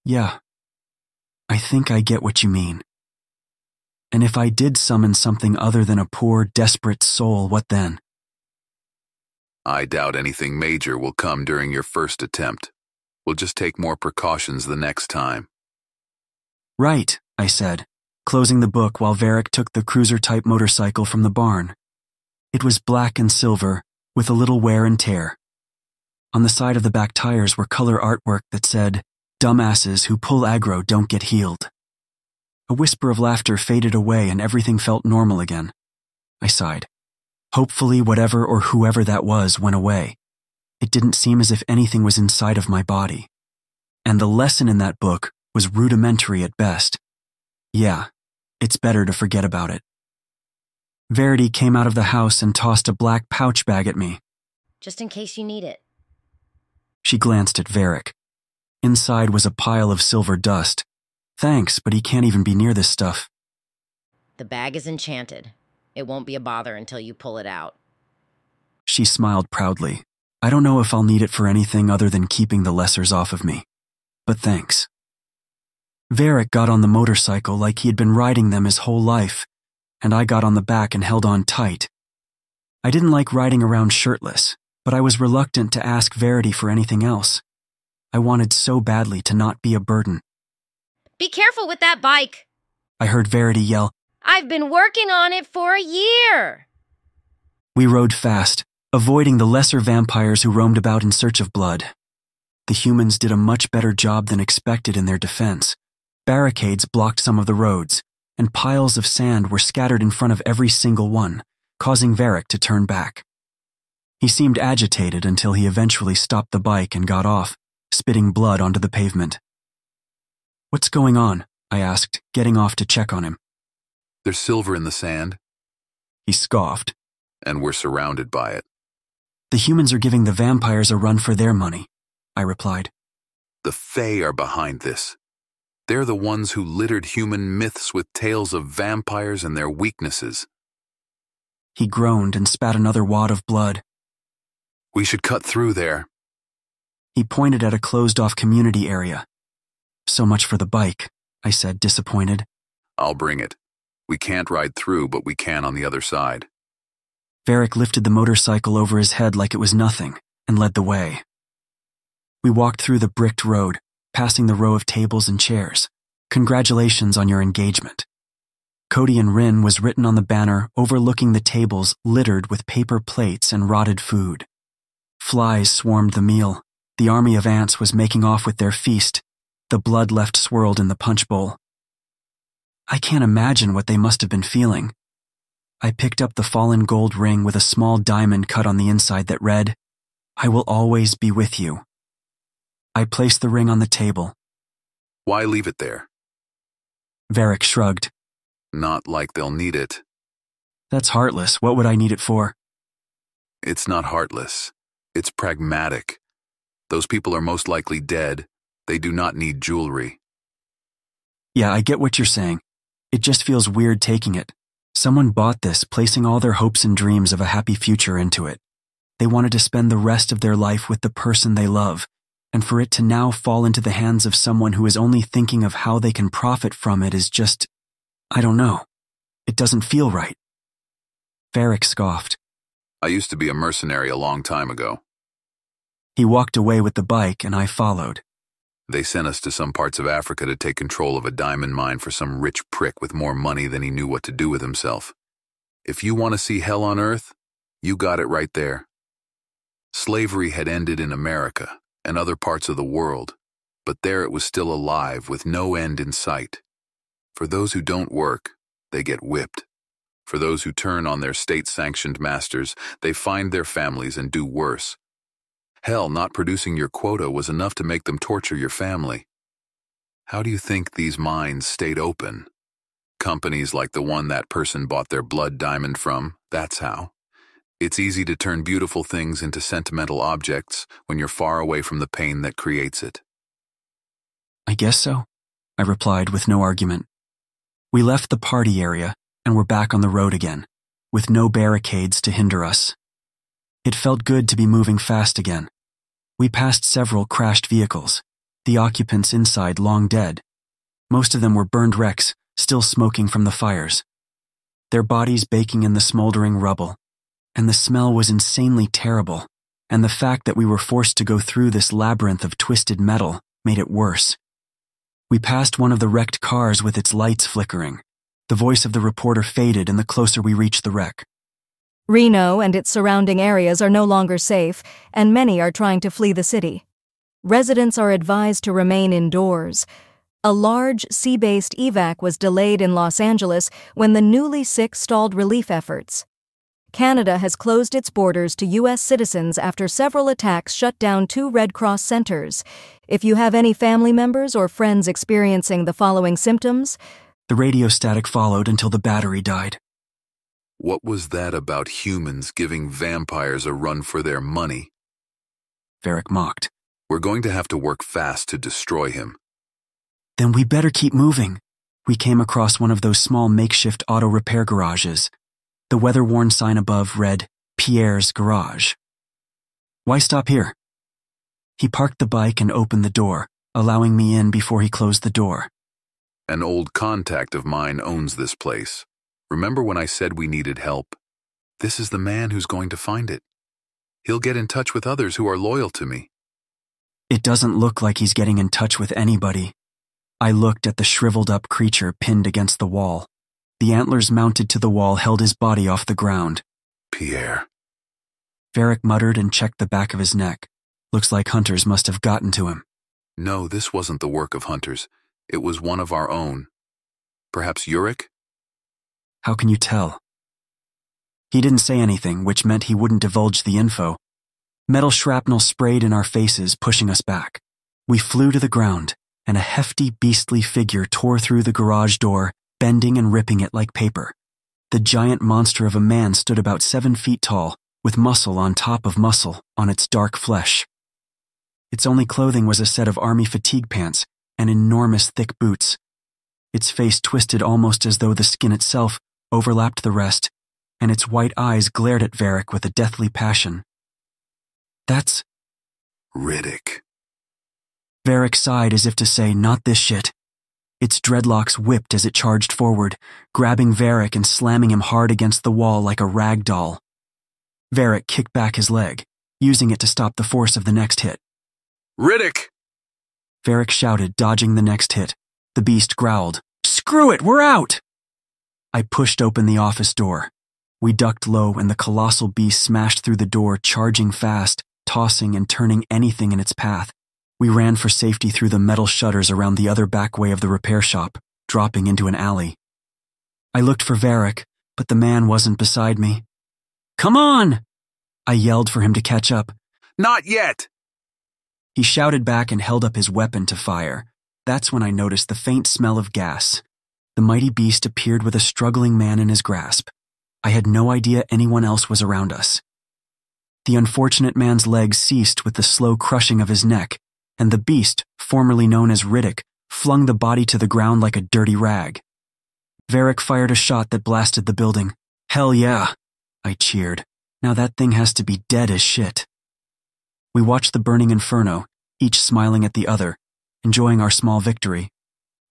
Yeah. I think I get what you mean. And if I did summon something other than a poor, desperate soul, what then? I doubt anything major will come during your first attempt. We'll just take more precautions the next time. Right, I said, closing the book while Varric took the cruiser-type motorcycle from the barn. It was black and silver, with a little wear and tear. On the side of the back tires were color artwork that said, "Dumbasses who pull aggro don't get healed." A whisper of laughter faded away and everything felt normal again. I sighed. Hopefully whatever or whoever that was went away. It didn't seem as if anything was inside of my body. And the lesson in that book was rudimentary at best. Yeah, it's better to forget about it. Verity came out of the house and tossed a black pouch bag at me. Just in case you need it. She glanced at Varric. Inside was a pile of silver dust. Thanks, but he can't even be near this stuff. The bag is enchanted. It won't be a bother until you pull it out. She smiled proudly. I don't know if I'll need it for anything other than keeping the lessers off of me. but thanks. Varric got on the motorcycle like he had been riding them his whole life, and I got on the back and held on tight. I didn't like riding around shirtless, but I was reluctant to ask Verity for anything else. I wanted so badly to not be a burden. Be careful with that bike. I heard Verity yell, I've been working on it for a year. We rode fast, avoiding the lesser vampires who roamed about in search of blood. The humans did a much better job than expected in their defense. Barricades blocked some of the roads, and piles of sand were scattered in front of every single one, causing Varric to turn back. He seemed agitated until he eventually stopped the bike and got off, spitting blood onto the pavement. What's going on? I asked, getting off to check on him. There's silver in the sand. He scoffed. And we're surrounded by it. The humans are giving the vampires a run for their money, I replied. The Fae are behind this. They're the ones who littered human myths with tales of vampires and their weaknesses. He groaned and spat another wad of blood. We should cut through there. He pointed at a closed-off community area. So much for the bike, I said, disappointed. I'll bring it. We can't ride through, but we can on the other side. Varric lifted the motorcycle over his head like it was nothing and led the way. We walked through the bricked road, passing the row of tables and chairs. Congratulations on your engagement. Cody and Rin was written on the banner overlooking the tables littered with paper plates and rotted food. Flies swarmed the meal. The army of ants was making off with their feast. The blood left swirled in the punch bowl. I can't imagine what they must have been feeling. I picked up the fallen gold ring with a small diamond cut on the inside that read, I will always be with you. I placed the ring on the table. Why leave it there? Varric shrugged. Not like they'll need it. That's heartless. What would I need it for? It's not heartless. It's pragmatic. Those people are most likely dead. They do not need jewelry. Yeah, I get what you're saying. It just feels weird taking it. Someone bought this, placing all their hopes and dreams of a happy future into it. They wanted to spend the rest of their life with the person they love, and for it to now fall into the hands of someone who is only thinking of how they can profit from it is just, I don't know. It doesn't feel right. Varric scoffed. I used to be a mercenary a long time ago. He walked away with the bike and I followed. They sent us to some parts of Africa to take control of a diamond mine for some rich prick with more money than he knew what to do with himself. If you want to see hell on earth, you got it right there. Slavery had ended in America and other parts of the world, but there it was still alive with no end in sight. For those who don't work, they get whipped. For those who turn on their state-sanctioned masters, they find their families and do worse. Hell, not producing your quota was enough to make them torture your family. How do you think these mines stayed open? Companies like the one that person bought their blood diamond from, that's how. It's easy to turn beautiful things into sentimental objects when you're far away from the pain that creates it. I guess so, I replied with no argument. We left the party area and were back on the road again, with no barricades to hinder us. It felt good to be moving fast again. We passed several crashed vehicles, the occupants inside long dead. Most of them were burned wrecks, still smoking from the fires. Their bodies baking in the smoldering rubble, and the smell was insanely terrible, and the fact that we were forced to go through this labyrinth of twisted metal made it worse. We passed one of the wrecked cars with its lights flickering. The voice of the reporter faded and the closer we reached the wreck. Reno and its surrounding areas are no longer safe, and many are trying to flee the city. Residents are advised to remain indoors. A large sea-based evac was delayed in Los Angeles when the newly sick stalled relief efforts. Canada has closed its borders to U.S. citizens after several attacks shut down 2 Red Cross centers. If you have any family members or friends experiencing the following symptoms... The radio static followed until the battery died. What was that about humans giving vampires a run for their money? Varric mocked. We're going to have to work fast to destroy him. Then we better keep moving. We came across one of those small makeshift auto repair garages. The weather-worn sign above read, Pierre's Garage. Why stop here? He parked the bike and opened the door, allowing me in before he closed the door. An old contact of mine owns this place. Remember when I said we needed help? This is the man who's going to find it. He'll get in touch with others who are loyal to me. It doesn't look like he's getting in touch with anybody. I looked at the shriveled-up creature pinned against the wall. The antlers mounted to the wall held his body off the ground. Pierre. Varric muttered and checked the back of his neck. Looks like hunters must have gotten to him. No, this wasn't the work of hunters. It was one of our own. Perhaps Uric? How can you tell? He didn't say anything, which meant he wouldn't divulge the info. Metal shrapnel sprayed in our faces, pushing us back. We flew to the ground, and a hefty, beastly figure tore through the garage door, bending and ripping it like paper. The giant monster of a man stood about 7 feet tall, with muscle on top of muscle on its dark flesh. Its only clothing was a set of army fatigue pants and enormous thick boots. Its face twisted almost as though the skin itself overlapped the rest, and its white eyes glared at Varric with a deathly passion. That's Riddick. Varric sighed as if to say, not this shit. Its dreadlocks whipped as it charged forward, grabbing Varric and slamming him hard against the wall like a rag doll. Varric kicked back his leg, using it to stop the force of the next hit. Riddick! Varric shouted, dodging the next hit. The beast growled, "Screw it, we're out!" I pushed open the office door. We ducked low and the colossal beast smashed through the door, charging fast, tossing and turning anything in its path. We ran for safety through the metal shutters around the other back way of the repair shop, dropping into an alley. I looked for Varric, but the man wasn't beside me. "Come on!" I yelled for him to catch up. "Not yet!" He shouted back and held up his weapon to fire. That's when I noticed the faint smell of gas. The mighty beast appeared with a struggling man in his grasp. I had no idea anyone else was around us. The unfortunate man's legs ceased with the slow crushing of his neck, and the beast, formerly known as Riddick, flung the body to the ground like a dirty rag. Varric fired a shot that blasted the building. "Hell yeah!" I cheered. "Now that thing has to be dead as shit." We watched the burning inferno, each smiling at the other, enjoying our small victory.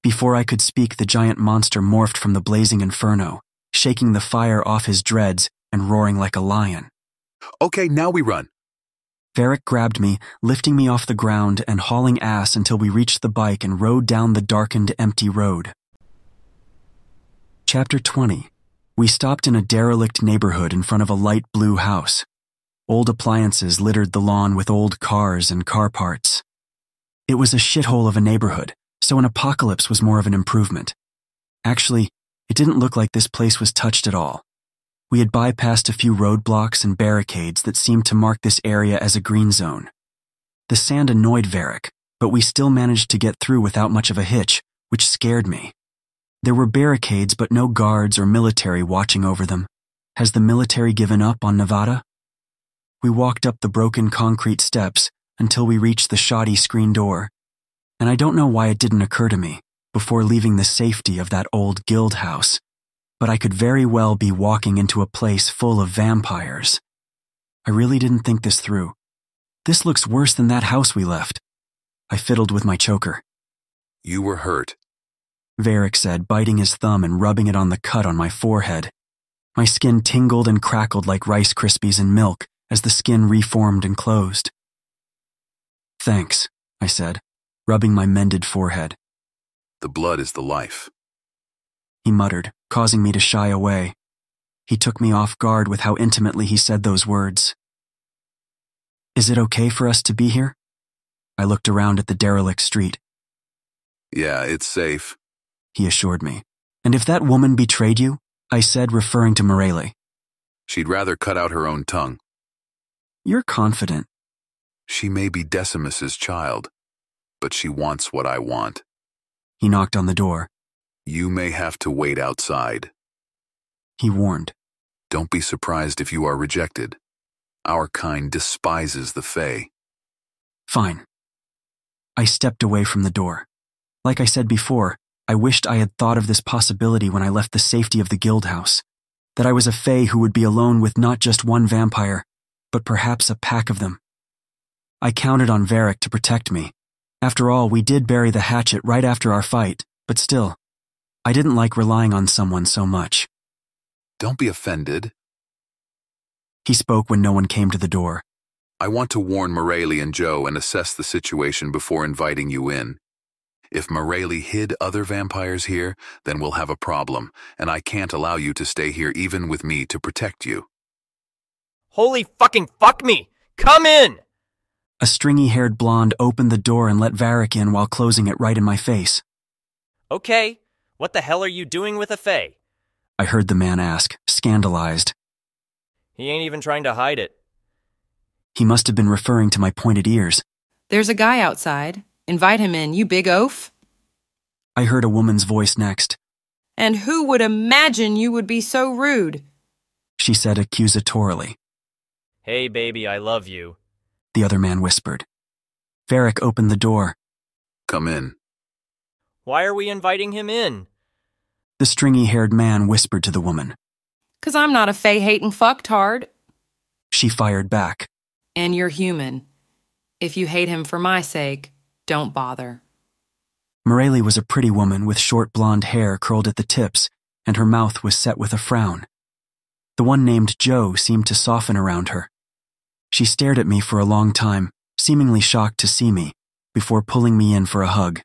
Before I could speak, the giant monster morphed from the blazing inferno, shaking the fire off his dreads and roaring like a lion. "Okay, now we run." Varric grabbed me, lifting me off the ground and hauling ass until we reached the bike and rode down the darkened, empty road. Chapter 20. We stopped in a derelict neighborhood in front of a light blue house. Old appliances littered the lawn with old cars and car parts. It was a shithole of a neighborhood, so an apocalypse was more of an improvement. Actually, it didn't look like this place was touched at all. We had bypassed a few roadblocks and barricades that seemed to mark this area as a green zone. The sand annoyed Varric, but we still managed to get through without much of a hitch, which scared me. There were barricades but no guards or military watching over them. Has the military given up on Nevada? We walked up the broken concrete steps until we reached the shoddy screen door, and I don't know why it didn't occur to me, before leaving the safety of that old guild house, but I could very well be walking into a place full of vampires. I really didn't think this through. This looks worse than that house we left. I fiddled with my choker. "You were hurt," Varric said, biting his thumb and rubbing it on the cut on my forehead. My skin tingled and crackled like Rice Krispies in milk as the skin reformed and closed. "Thanks," I said, rubbing my mended forehead. "The blood is the life," he muttered, causing me to shy away. He took me off guard with how intimately he said those words. "Is it okay for us to be here?" I looked around at the derelict street. "Yeah, it's safe," he assured me. "And if that woman betrayed you?" I said, referring to Morelli. "She'd rather cut out her own tongue." "You're confident." "She may be Decimus's child, but she wants what I want." He knocked on the door. "You may have to wait outside," he warned. "Don't be surprised if you are rejected. Our kind despises the Fae." "Fine." I stepped away from the door. Like I said before, I wished I had thought of this possibility when I left the safety of the guild house, that I was a Fae who would be alone with not just one vampire, but perhaps a pack of them. I counted on Varric to protect me, After all, we did bury the hatchet right after our fight, but still, I didn't like relying on someone so much. Don't be offended. He spoke when no one came to the door. I want to warn Morelli and Joe and assess the situation before inviting you in. If Morelli hid other vampires here, then we'll have a problem, and I can't allow you to stay here even with me to protect you. Holy fucking fuck me! Come in! A stringy-haired blonde opened the door and let Varric in while closing it right in my face. Okay, what the hell are you doing with a fae? I heard the man ask, scandalized. He ain't even trying to hide it. He must have been referring to my pointed ears. There's a guy outside. Invite him in, you big oaf. I heard a woman's voice next. And who would imagine you would be so rude? She said accusatorily. Hey, baby, I love you. The other man whispered. Varric opened the door. Come in. Why are we inviting him in? The stringy-haired man whispered to the woman. 'Cause I'm not a fae-hating fucktard. She fired back. And you're human. If you hate him for my sake, don't bother. Morelli was a pretty woman with short blonde hair curled at the tips, and her mouth was set with a frown. The one named Joe seemed to soften around her. She stared at me for a long time, seemingly shocked to see me, before pulling me in for a hug.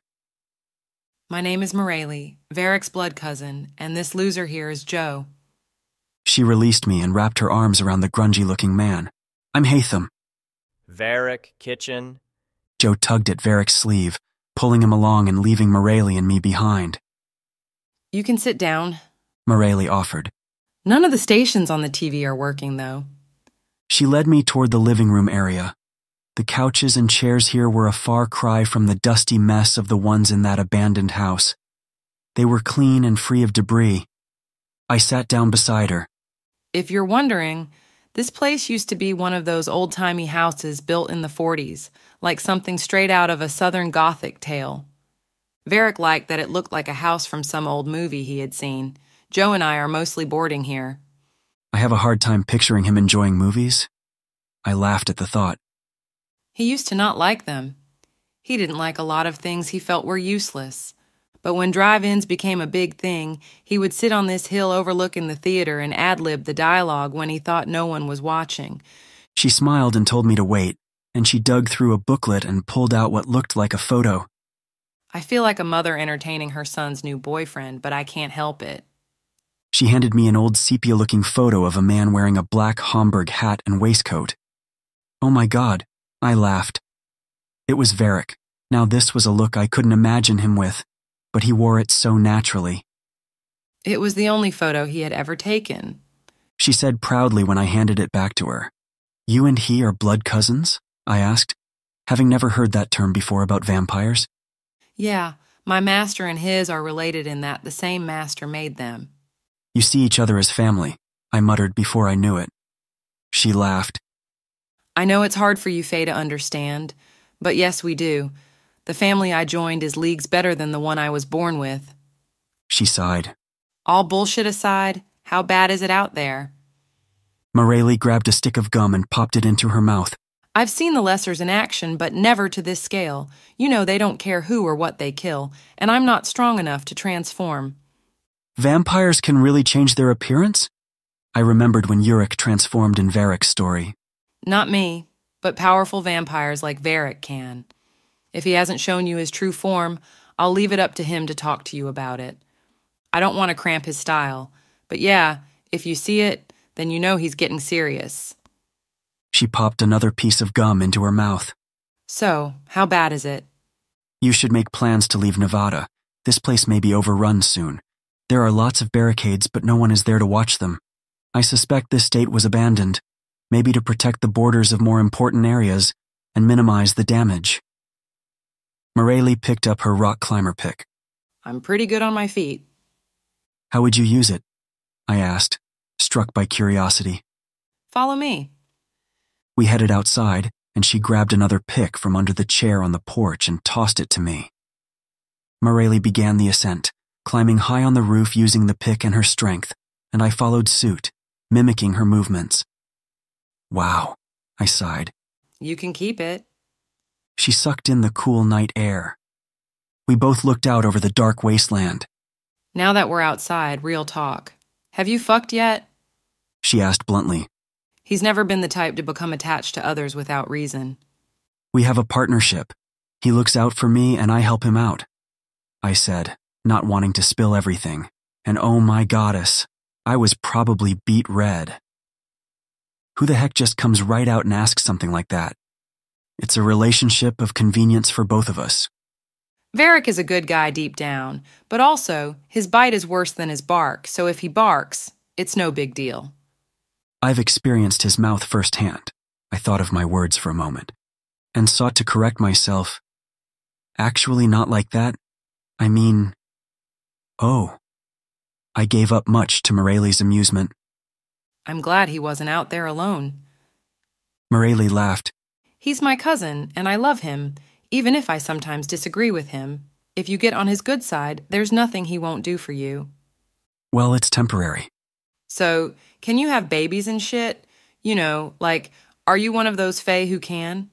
My name is Morelli, Varric's blood cousin, and this loser here is Joe. She released me and wrapped her arms around the grungy-looking man. I'm Hatham. Varric, kitchen. Joe tugged at Varric's sleeve, pulling him along and leaving Morelli and me behind. You can sit down, Morelli offered. None of the stations on the TV are working, though. She led me toward the living room area. The couches and chairs here were a far cry from the dusty mess of the ones in that abandoned house. They were clean and free of debris. I sat down beside her. If you're wondering, this place used to be one of those old-timey houses built in the 40s, like something straight out of a Southern Gothic tale. Varric liked that it looked like a house from some old movie he had seen. Joe and I are mostly boarding here. I have a hard time picturing him enjoying movies. I laughed at the thought. He used to not like them. He didn't like a lot of things he felt were useless. But when drive-ins became a big thing, he would sit on this hill overlooking the theater and ad-lib the dialogue when he thought no one was watching. She smiled and told me to wait, and she dug through a booklet and pulled out what looked like a photo. I feel like a mother entertaining her son's new boyfriend, but I can't help it. She handed me an old sepia-looking photo of a man wearing a black Homburg hat and waistcoat. Oh my God, I laughed. It was Varric. Now this was a look I couldn't imagine him with, but he wore it so naturally. It was the only photo he had ever taken. She said proudly when I handed it back to her. You and he are blood cousins? I asked, having never heard that term before about vampires. Yeah, my master and his are related in that the same master made them. You see each other as family, I muttered before I knew it. She laughed. I know it's hard for you, Faye, to understand, but yes, we do. The family I joined is leagues better than the one I was born with. She sighed. All bullshit aside, how bad is it out there? Morelli grabbed a stick of gum and popped it into her mouth. I've seen the Lessers in action, but never to this scale. You know they don't care who or what they kill, and I'm not strong enough to transform. Vampires can really change their appearance? I remembered when Uric transformed in Varric's story. Not me, but powerful vampires like Varric can. If he hasn't shown you his true form, I'll leave it up to him to talk to you about it. I don't want to cramp his style, but yeah, if you see it, then you know he's getting serious. She popped another piece of gum into her mouth. So, how bad is it? You should make plans to leave Nevada. This place may be overrun soon. There are lots of barricades, but no one is there to watch them. I suspect this state was abandoned, maybe to protect the borders of more important areas and minimize the damage. Morelli picked up her rock climber pick. I'm pretty good on my feet. How would you use it? I asked, struck by curiosity. Follow me. We headed outside, and she grabbed another pick from under the chair on the porch and tossed it to me. Morelli began the ascent, climbing high on the roof using the pick and her strength, and I followed suit, mimicking her movements. Wow, I sighed. You can keep it. She sucked in the cool night air. We both looked out over the dark wasteland. Now that we're outside, real talk. Have you fucked yet? She asked bluntly. He's never been the type to become attached to others without reason. We have a partnership. He looks out for me and I help him out, I said, not wanting to spill everything. And oh my goddess, I was probably beet red. Who the heck just comes right out and asks something like that? It's a relationship of convenience for both of us. Varric is a good guy deep down, but also, his bite is worse than his bark, so if he barks, it's no big deal. I've experienced his mouth firsthand. I thought of my words for a moment, and sought to correct myself. Actually not like that. I mean, oh. I gave up much to Morelli's amusement. I'm glad he wasn't out there alone. Morelli laughed. He's my cousin, and I love him, even if I sometimes disagree with him. If you get on his good side, there's nothing he won't do for you. Well, it's temporary. So, can you have babies and shit? You know, like, are you one of those fae who can?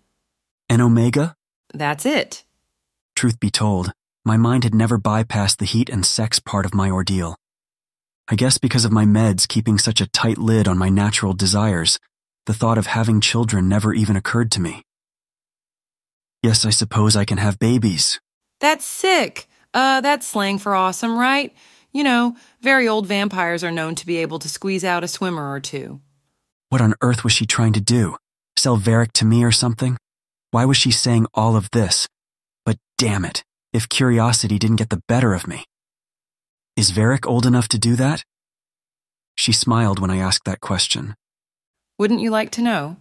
An omega? That's it. Truth be told, my mind had never bypassed the heat and sex part of my ordeal. I guess because of my meds keeping such a tight lid on my natural desires, the thought of having children never even occurred to me. Yes, I suppose I can have babies. That's sick. That's slang for awesome, right? You know, very old vampires are known to be able to squeeze out a swimmer or two. What on earth was she trying to do? Sell Varric to me or something? Why was she saying all of this? But damn it, if curiosity didn't get the better of me. Is Varric old enough to do that? She smiled when I asked that question. Wouldn't you like to know?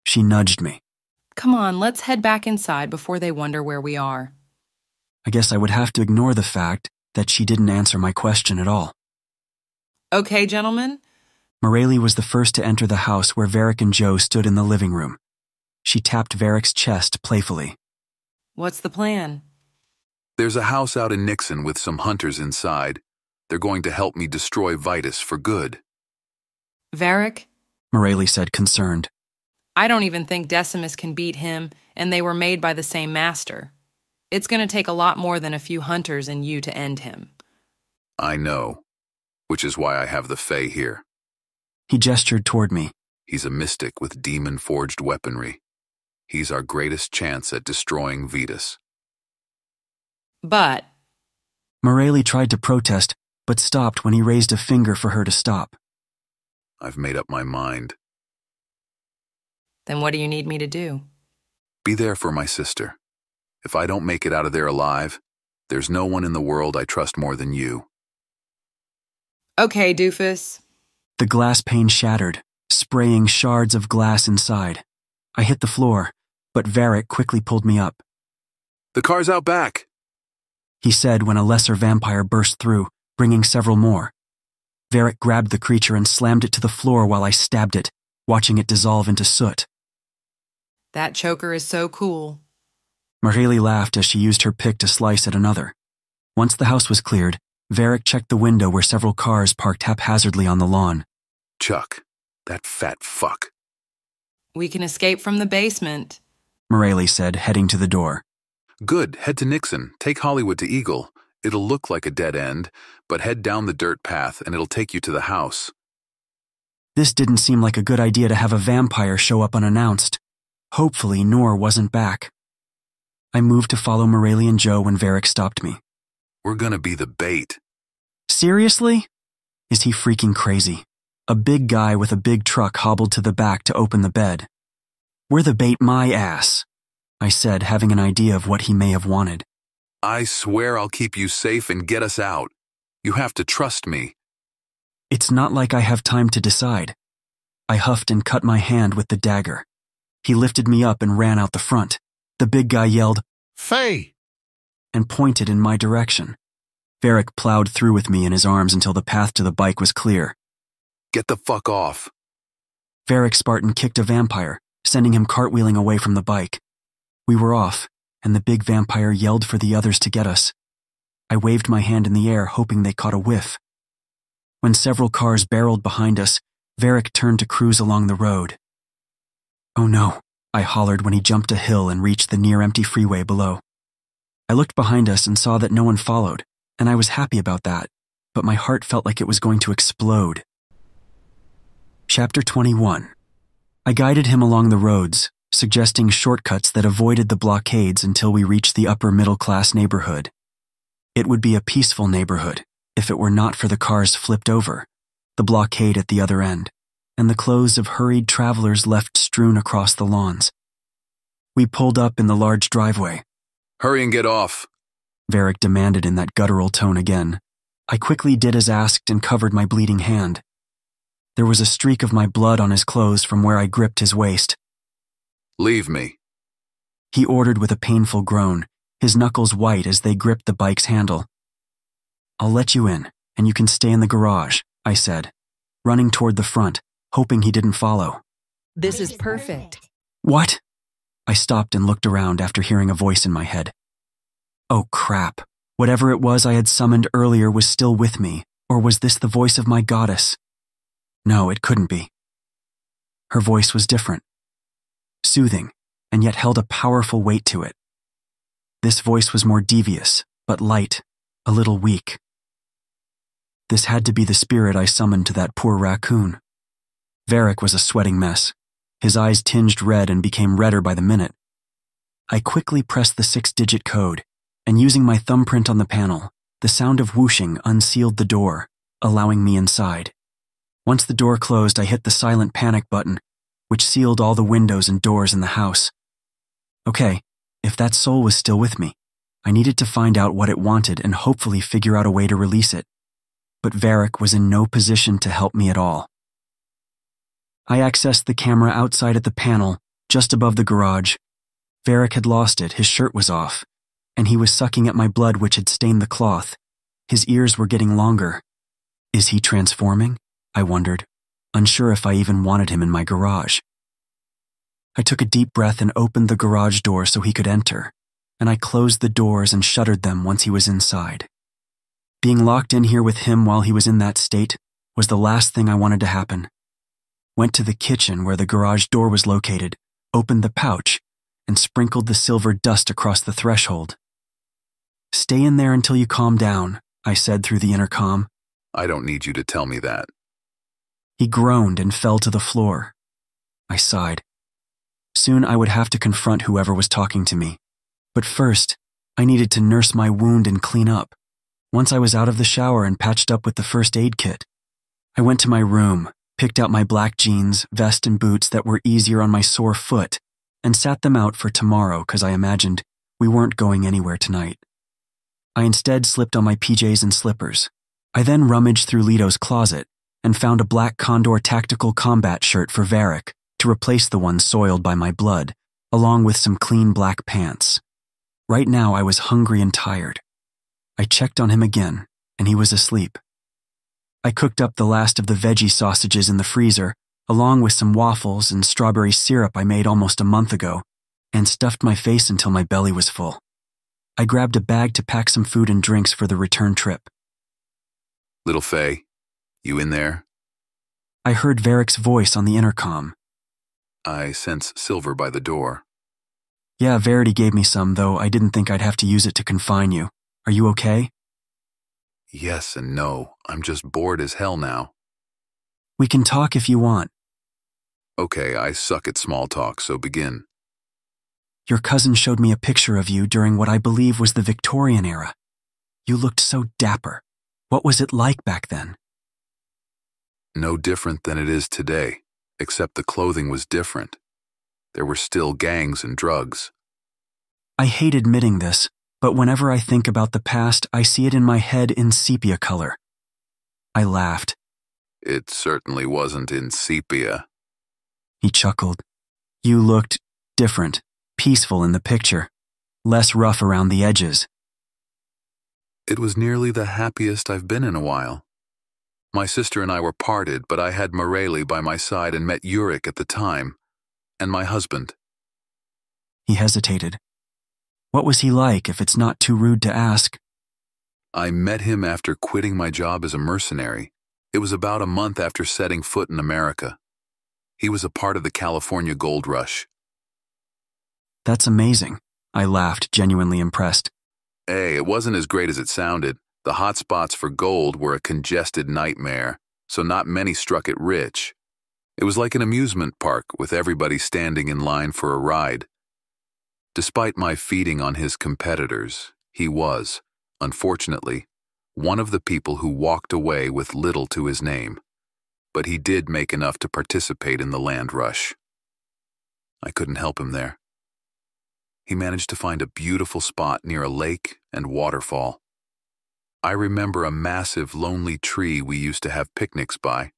She nudged me. Come on, let's head back inside before they wonder where we are. I guess I would have to ignore the fact that she didn't answer my question at all. Okay, gentlemen. Morelli was the first to enter the house where Varric and Joe stood in the living room. She tapped Varric's chest playfully. What's the plan? There's a house out in Nixon with some hunters inside. They're going to help me destroy Vitus for good. Varric? Morelli said, concerned. I don't even think Decimus can beat him, and they were made by the same master. It's going to take a lot more than a few hunters and you to end him. I know, which is why I have the Fae here. He gestured toward me. He's a mystic with demon-forged weaponry. He's our greatest chance at destroying Vitus. But... Morelli tried to protest, but stopped when he raised a finger for her to stop. I've made up my mind. Then what do you need me to do? Be there for my sister. If I don't make it out of there alive, there's no one in the world I trust more than you. Okay, doofus. The glass pane shattered, spraying shards of glass inside. I hit the floor, but Varric quickly pulled me up. The car's out back, he said when a lesser vampire burst through, bringing several more. Varric grabbed the creature and slammed it to the floor while I stabbed it, watching it dissolve into soot. That choker is so cool. Morelli laughed as she used her pick to slice at another. Once the house was cleared, Varric checked the window where several cars parked haphazardly on the lawn. Chuck, that fat fuck. We can escape from the basement, Morelli said, heading to the door. Good, head to Nixon, take Hollywood to Eagle. It'll look like a dead end, but head down the dirt path and it'll take you to the house. This didn't seem like a good idea to have a vampire show up unannounced. Hopefully, Nor wasn't back. I moved to follow Morelli and Joe when Varric stopped me. We're gonna be the bait. Seriously? Is he freaking crazy? A big guy with a big truck hobbled to the back to open the bed. We're the bait my ass, I said, having an idea of what he may have wanted. I swear I'll keep you safe and get us out. You have to trust me. It's not like I have time to decide. I huffed and cut my hand with the dagger. He lifted me up and ran out the front. The big guy yelled, "Faye!" and pointed in my direction. Varric plowed through with me in his arms until the path to the bike was clear. Get the fuck off. Varric Spartan kicked a vampire, sending him cartwheeling away from the bike. We were off, and the big vampire yelled for the others to get us. I waved my hand in the air, hoping they caught a whiff. When several cars barreled behind us, Varric turned to cruise along the road. Oh no, I hollered when he jumped a hill and reached the near-empty freeway below. I looked behind us and saw that no one followed, and I was happy about that, but my heart felt like it was going to explode. Chapter 21. I guided him along the roads, suggesting shortcuts that avoided the blockades until we reached the upper-middle-class neighborhood. It would be a peaceful neighborhood if it were not for the cars flipped over, the blockade at the other end, and the clothes of hurried travelers left strewn across the lawns. We pulled up in the large driveway. "Hurry and get off," Varric demanded in that guttural tone again. I quickly did as asked and covered my bleeding hand. There was a streak of my blood on his clothes from where I gripped his waist. "Leave me," he ordered with a painful groan, his knuckles white as they gripped the bike's handle. "I'll let you in, and you can stay in the garage," I said, running toward the front, hoping he didn't follow. This is perfect. What? I stopped and looked around after hearing a voice in my head. Oh crap. Whatever it was I had summoned earlier was still with me, or was this the voice of my goddess? No, it couldn't be. Her voice was different. Soothing, and yet held a powerful weight to it. This voice was more devious, but light, a little weak. This had to be the spirit I summoned to that poor raccoon. Varric was a sweating mess. His eyes tinged red and became redder by the minute. I quickly pressed the 6-digit code, and using my thumbprint on the panel, the sound of whooshing unsealed the door, allowing me inside. Once the door closed, I hit the silent panic button, which sealed all the windows and doors in the house. Okay, if that soul was still with me, I needed to find out what it wanted and hopefully figure out a way to release it. But Varric was in no position to help me at all. I accessed the camera outside at the panel, just above the garage. Varric had lost it, his shirt was off, and he was sucking at my blood which had stained the cloth. His ears were getting longer. Is he transforming? I wondered, unsure if I even wanted him in my garage. I took a deep breath and opened the garage door so he could enter, and I closed the doors and shuttered them once he was inside. Being locked in here with him while he was in that state was the last thing I wanted to happen. Went to the kitchen where the garage door was located, opened the pouch, and sprinkled the silver dust across the threshold. Stay in there until you calm down, I said through the intercom. "I don't need you to tell me that." He groaned and fell to the floor. I sighed. Soon I would have to confront whoever was talking to me. But first, I needed to nurse my wound and clean up. Once I was out of the shower and patched up with the first aid kit, I went to my room, picked out my black jeans, vest, and boots that were easier on my sore foot, and sat them out for tomorrow because I imagined we weren't going anywhere tonight. I instead slipped on my PJs and slippers. I then rummaged through Lito's closet and found a black Condor tactical combat shirt for Varric to replace the one soiled by my blood, along with some clean black pants. Right now I was hungry and tired. I checked on him again, and he was asleep. I cooked up the last of the veggie sausages in the freezer, along with some waffles and strawberry syrup I made almost a month ago, and stuffed my face until my belly was full. I grabbed a bag to pack some food and drinks for the return trip. "Little Faye, you in there?" I heard Varric's voice on the intercom. "I sense silver by the door." Yeah, Verity gave me some, though I didn't think I'd have to use it to confine you. Are you okay? Yes and no. I'm just bored as hell now. We can talk if you want. Okay, I suck at small talk, so begin. Your cousin showed me a picture of you during what I believe was the Victorian era. You looked so dapper. What was it like back then? No different than it is today, except the clothing was different. There were still gangs and drugs. I hate admitting this, but whenever I think about the past, I see it in my head in sepia color. I laughed. It certainly wasn't in sepia. He chuckled. You looked different, peaceful in the picture, less rough around the edges. It was nearly the happiest I've been in a while. My sister and I were parted, but I had Morelli by my side and met Yurik at the time, and my husband. He hesitated. What was he like, if it's not too rude to ask? I met him after quitting my job as a mercenary. It was about a month after setting foot in America. He was a part of the California gold rush. That's amazing. I laughed, genuinely impressed. Hey, it wasn't as great as it sounded. The hot spots for gold were a congested nightmare, so not many struck it rich. It was like an amusement park with everybody standing in line for a ride. Despite my feeding on his competitors, he was, unfortunately, one of the people who walked away with little to his name. But he did make enough to participate in the land rush. I couldn't help him there. He managed to find a beautiful spot near a lake and waterfall. I remember a massive, lonely tree we used to have picnics by.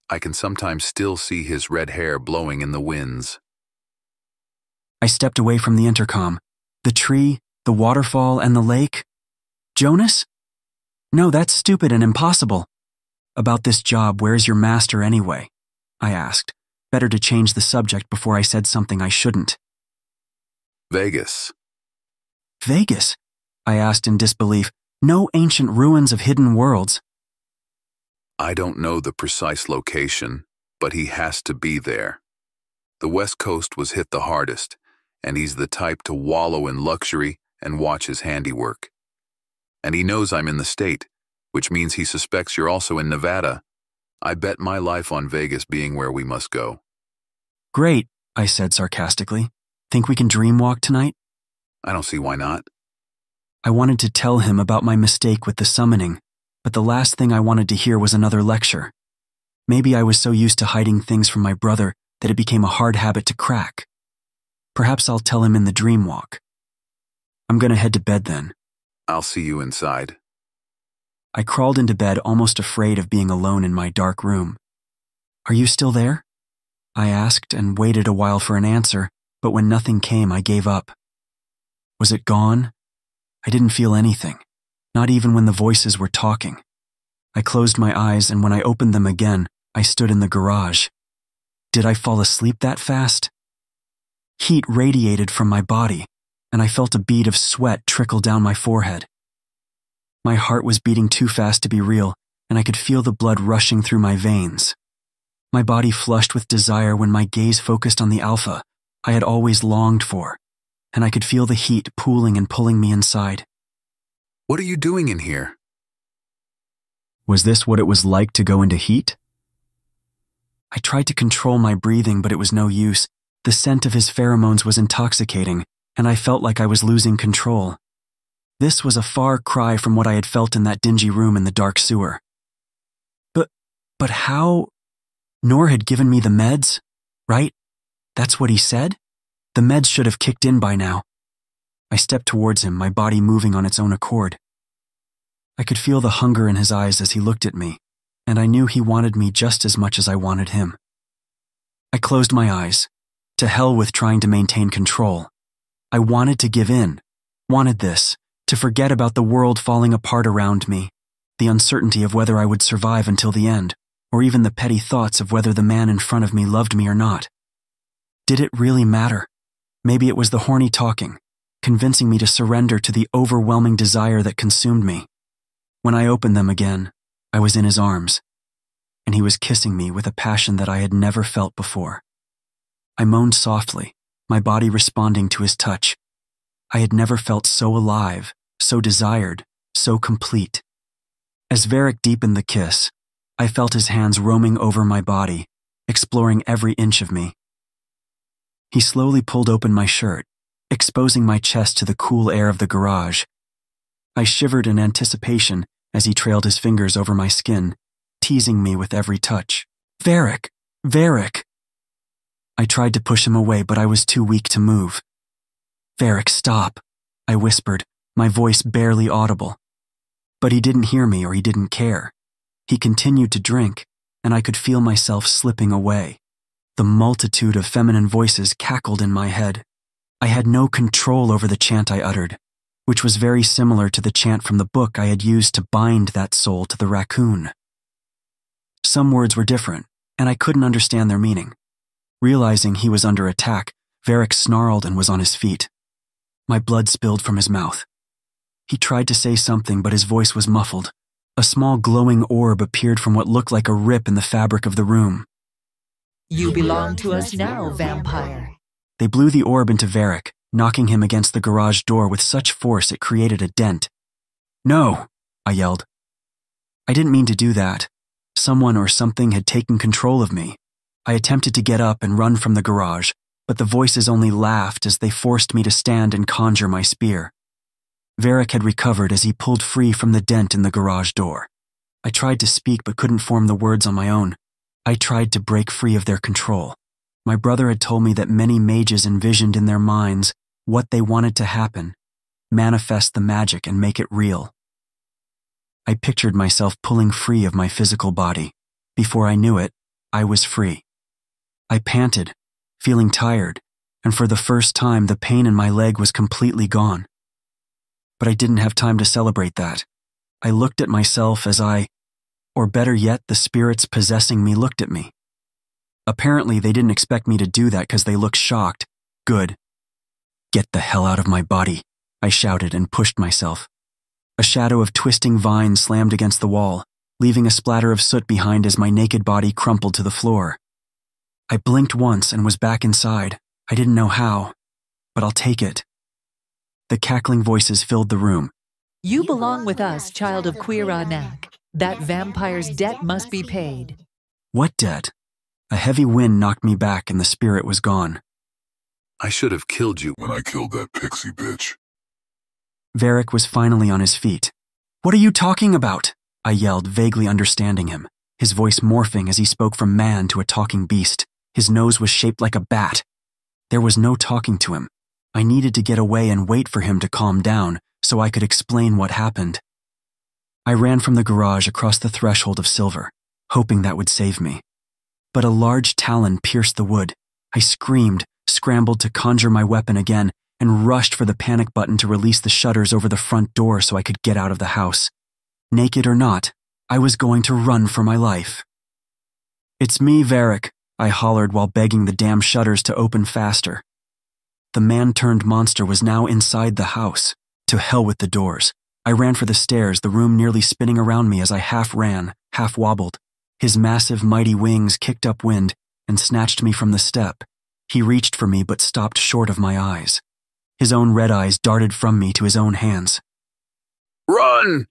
I can sometimes still see his red hair blowing in the winds. I stepped away from the intercom. The tree, the waterfall, and the lake? Jonas? No, that's stupid and impossible. About this job, where's your master anyway? I asked. Better to change the subject before I said something I shouldn't. Vegas. Vegas? I asked in disbelief. No ancient ruins of hidden worlds. I don't know the precise location, but he has to be there. The West Coast was hit the hardest, and he's the type to wallow in luxury and watch his handiwork. And he knows I'm in the state, which means he suspects you're also in Nevada. I bet my life on Vegas being where we must go. Great, I said sarcastically. Think we can dreamwalk tonight? I don't see why not. I wanted to tell him about my mistake with the summoning, but the last thing I wanted to hear was another lecture. Maybe I was so used to hiding things from my brother that it became a hard habit to crack. Perhaps I'll tell him in the dream walk. I'm gonna head to bed then. I'll see you inside. I crawled into bed almost afraid of being alone in my dark room. Are you still there? I asked and waited a while for an answer, but when nothing came, I gave up. Was it gone? I didn't feel anything, not even when the voices were talking. I closed my eyes, and when I opened them again, I stood in the garage. Did I fall asleep that fast? Heat radiated from my body, and I felt a bead of sweat trickle down my forehead. My heart was beating too fast to be real, and I could feel the blood rushing through my veins. My body flushed with desire when my gaze focused on the alpha I had always longed for, and I could feel the heat pooling and pulling me inside. What are you doing in here? Was this what it was like to go into heat? I tried to control my breathing, but it was no use. The scent of his pheromones was intoxicating, and I felt like I was losing control. This was a far cry from what I had felt in that dingy room in the dark sewer. But how? Noor had given me the meds, right? That's what he said? The meds should have kicked in by now. I stepped towards him, my body moving on its own accord. I could feel the hunger in his eyes as he looked at me, and I knew he wanted me just as much as I wanted him. I closed my eyes. To hell with trying to maintain control. I wanted to give in, wanted this, to forget about the world falling apart around me, the uncertainty of whether I would survive until the end, or even the petty thoughts of whether the man in front of me loved me or not. Did it really matter? Maybe it was the horny talking, convincing me to surrender to the overwhelming desire that consumed me. When I opened them again, I was in his arms, and he was kissing me with a passion that I had never felt before. I moaned softly, my body responding to his touch. I had never felt so alive, so desired, so complete. As Varric deepened the kiss, I felt his hands roaming over my body, exploring every inch of me. He slowly pulled open my shirt, exposing my chest to the cool air of the garage. I shivered in anticipation as he trailed his fingers over my skin, teasing me with every touch. Varric! Varric! I tried to push him away, but I was too weak to move. Varric, stop, I whispered, my voice barely audible. But he didn't hear me, or he didn't care. He continued to drink, and I could feel myself slipping away. The multitude of feminine voices cackled in my head. I had no control over the chant I uttered, which was very similar to the chant from the book I had used to bind that soul to the raccoon. Some words were different, and I couldn't understand their meaning. Realizing he was under attack, Varric snarled and was on his feet. My blood spilled from his mouth. He tried to say something, but his voice was muffled. A small glowing orb appeared from what looked like a rip in the fabric of the room. You belong to us now, vampire. They blew the orb into Varric, knocking him against the garage door with such force it created a dent. "No!" I yelled. I didn't mean to do that. Someone or something had taken control of me. I attempted to get up and run from the garage, but the voices only laughed as they forced me to stand and conjure my spear. Varric had recovered as he pulled free from the dent in the garage door. I tried to speak but couldn't form the words on my own. I tried to break free of their control. My brother had told me that many mages envisioned in their minds what they wanted to happen, manifest the magic and make it real. I pictured myself pulling free of my physical body. Before I knew it, I was free. I panted, feeling tired, and for the first time the pain in my leg was completely gone. But I didn't have time to celebrate that. I looked at myself as or better yet, the spirits possessing me looked at me. Apparently, they didn't expect me to do that because they looked shocked. Good. "Get the hell out of my body," I shouted and pushed myself. A shadow of twisting vines slammed against the wall, leaving a splatter of soot behind as my naked body crumpled to the floor. I blinked once and was back inside. I didn't know how, but I'll take it. The cackling voices filled the room. You belong with us, child of Quiranak. That vampire's debt must be paid. What debt? A heavy wind knocked me back and the spirit was gone. I should have killed you when I killed that pixie bitch. Varric was finally on his feet. "What are you talking about?" I yelled, vaguely understanding him, his voice morphing as he spoke from man to a talking beast. His nose was shaped like a bat. There was no talking to him. I needed to get away and wait for him to calm down so I could explain what happened. I ran from the garage across the threshold of silver, hoping that would save me. But a large talon pierced the wood. I screamed, scrambled to conjure my weapon again, and rushed for the panic button to release the shutters over the front door so I could get out of the house. Naked or not, I was going to run for my life. "It's me, Varric," I hollered while begging the damn shutters to open faster. The man-turned monster was now inside the house. To hell with the doors. I ran for the stairs, the room nearly spinning around me as I half ran, half wobbled. His massive, mighty wings kicked up wind and snatched me from the step. He reached for me but stopped short of my eyes. His own red eyes darted from me to his own hands. "Run!"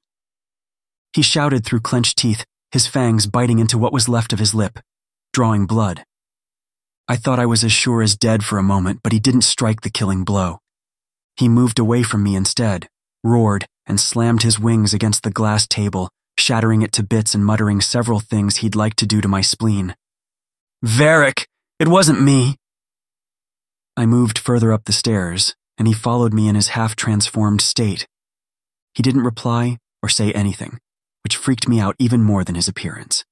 He shouted through clenched teeth, his fangs biting into what was left of his lip, drawing blood. I thought I was as sure as dead for a moment, but he didn't strike the killing blow. He moved away from me instead, roared, and slammed his wings against the glass table, shattering it to bits and muttering several things he'd like to do to my spleen. "Varric, it wasn't me!" I moved further up the stairs, and he followed me in his half-transformed state. He didn't reply or say anything, which freaked me out even more than his appearance.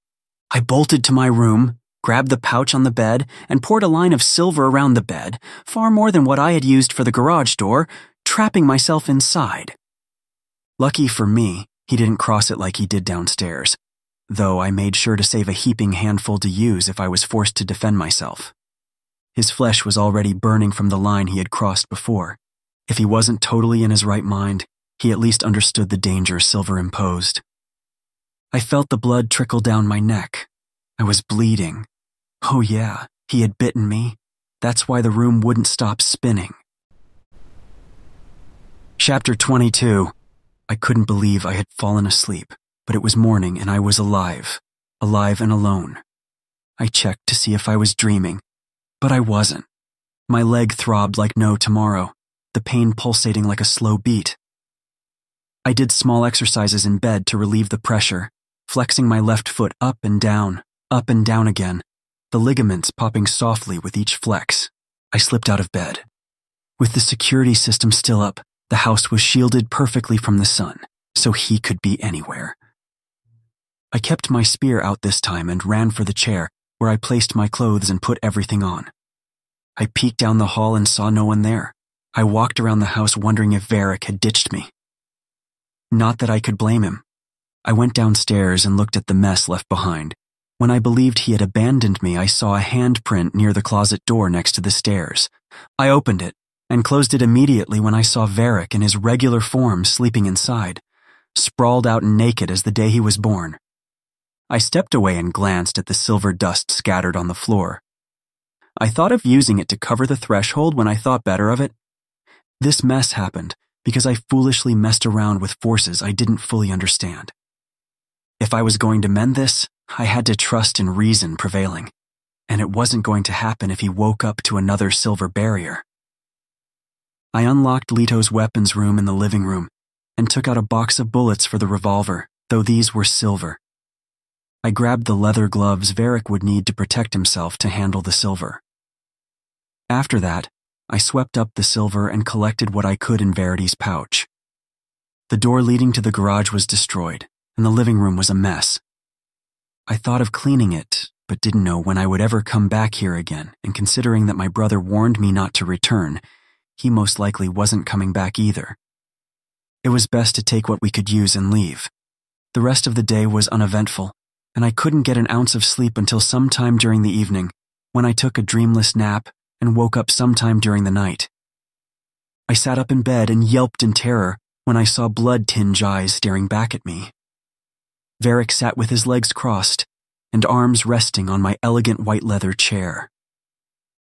I bolted to my room, grabbed the pouch on the bed, and poured a line of silver around the bed, far more than what I had used for the garage door, trapping myself inside. Lucky for me, he didn't cross it like he did downstairs, though I made sure to save a heaping handful to use if I was forced to defend myself. His flesh was already burning from the line he had crossed before. If he wasn't totally in his right mind, he at least understood the danger Silver imposed. I felt the blood trickle down my neck. I was bleeding. Oh yeah, he had bitten me. That's why the room wouldn't stop spinning. Chapter 22. I couldn't believe I had fallen asleep, but it was morning and I was alive and alone. I checked to see if I was dreaming, but I wasn't. My leg throbbed like no tomorrow, the pain pulsating like a slow beat. I did small exercises in bed to relieve the pressure, flexing my left foot up and down again, the ligaments popping softly with each flex. I slipped out of bed. With the security system still up, the house was shielded perfectly from the sun, so he could be anywhere. I kept my spear out this time and ran for the chair, where I placed my clothes and put everything on. I peeked down the hall and saw no one there. I walked around the house wondering if Varric had ditched me. Not that I could blame him. I went downstairs and looked at the mess left behind. When I believed he had abandoned me, I saw a handprint near the closet door next to the stairs. I opened it and closed it immediately when I saw Varric in his regular form sleeping inside, sprawled out and naked as the day he was born. I stepped away and glanced at the silver dust scattered on the floor. I thought of using it to cover the threshold when I thought better of it. This mess happened because I foolishly messed around with forces I didn't fully understand. If I was going to mend this, I had to trust in reason prevailing, and it wasn't going to happen if he woke up to another silver barrier. I unlocked Leto's weapons room in the living room and took out a box of bullets for the revolver, though these were silver. I grabbed the leather gloves Varric would need to protect himself to handle the silver. After that, I swept up the silver and collected what I could in Verity's pouch. The door leading to the garage was destroyed, and the living room was a mess. I thought of cleaning it, but didn't know when I would ever come back here again, and considering that my brother warned me not to return, he most likely wasn't coming back either. It was best to take what we could use and leave. The rest of the day was uneventful, and I couldn't get an ounce of sleep until sometime during the evening, when I took a dreamless nap and woke up sometime during the night. I sat up in bed and yelped in terror when I saw blood-tinged eyes staring back at me. Varric sat with his legs crossed and arms resting on my elegant white leather chair.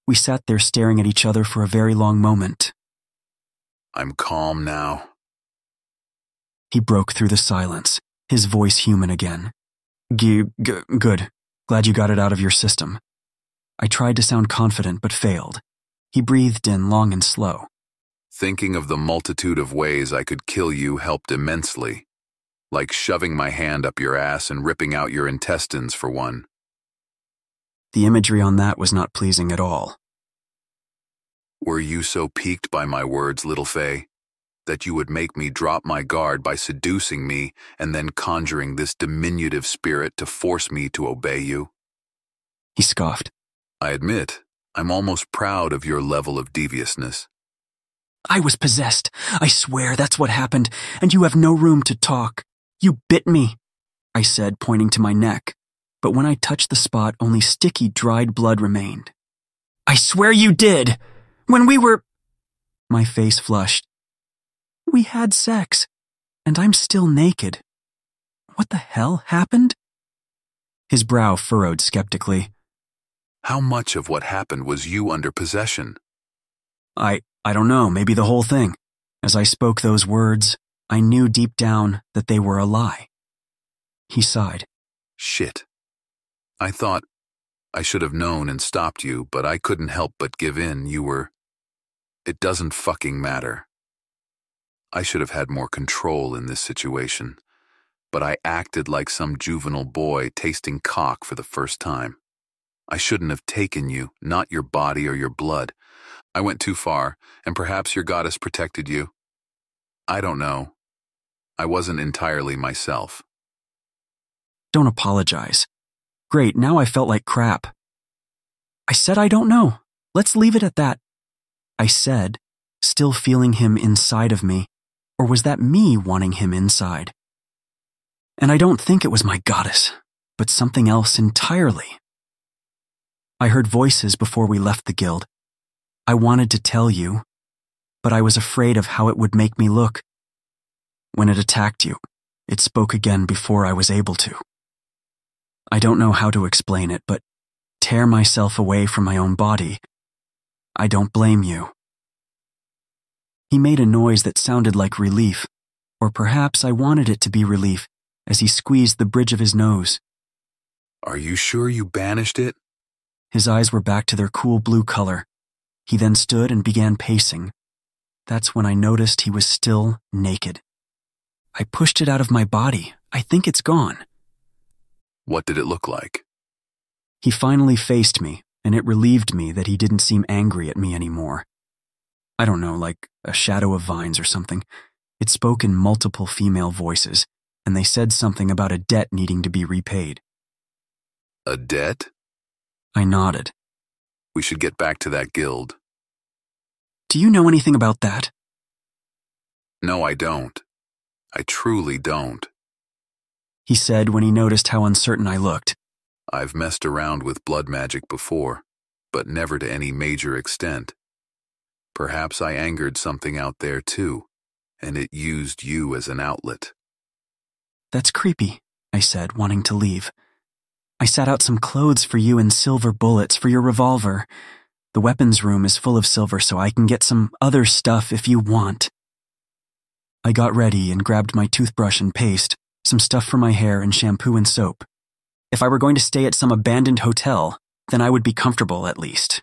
We sat there staring at each other for a very long moment. I'm calm now. He broke through the silence, his voice human again. Good. Glad you got it out of your system. I tried to sound confident but failed. He breathed in long and slow. Thinking of the multitude of ways I could kill you helped immensely. Like shoving my hand up your ass and ripping out your intestines for one. The imagery on that was not pleasing at all. Were you so piqued by my words, little Faye, that you would make me drop my guard by seducing me and then conjuring this diminutive spirit to force me to obey you? He scoffed. I admit, I'm almost proud of your level of deviousness. I was possessed. I swear that's what happened, and you have no room to talk. You bit me, I said, pointing to my neck, but when I touched the spot, only sticky, dried blood remained. I swear you did! When we were... My face flushed. We had sex, and I'm still naked. What the hell happened? His brow furrowed skeptically. How much of what happened was you under possession? I don't know, maybe the whole thing. As I spoke those words, I knew deep down that they were a lie. He sighed. Shit. I thought I should have known and stopped you, but I couldn't help but give in. You were... It doesn't fucking matter. I should have had more control in this situation, but I acted like some juvenile boy tasting cock for the first time. I shouldn't have taken you, not your body or your blood. I went too far, and perhaps your goddess protected you. I don't know. I wasn't entirely myself. Don't apologize. Great, now I felt like crap. I said I don't know. Let's leave it at that. I said, still feeling him inside of me, or was that me wanting him inside? And I don't think it was my goddess, but something else entirely. I heard voices before we left the guild. I wanted to tell you, but I was afraid of how it would make me look. When it attacked you, it spoke again before I was able to. I don't know how to explain it, but tear myself away from my own body. I don't blame you. He made a noise that sounded like relief, or perhaps I wanted it to be relief, as he squeezed the bridge of his nose. Are you sure you banished it? His eyes were back to their cool blue color. He then stood and began pacing. That's when I noticed he was still naked. I pushed it out of my body. I think it's gone. What did it look like? He finally faced me, and it relieved me that he didn't seem angry at me anymore. I don't know, like a shadow of vines or something. It spoke in multiple female voices, and they said something about a debt needing to be repaid. A debt? I nodded. We should get back to that guild. Do you know anything about that? No, I don't. I truly don't. He said when he noticed how uncertain I looked. I've messed around with blood magic before, but never to any major extent. Perhaps I angered something out there too, and it used you as an outlet. That's creepy, I said, wanting to leave. I sat out some clothes for you and silver bullets for your revolver. The weapons room is full of silver, so I can get some other stuff if you want. I got ready and grabbed my toothbrush and paste, some stuff for my hair, and shampoo and soap. If I were going to stay at some abandoned hotel, then I would be comfortable at least.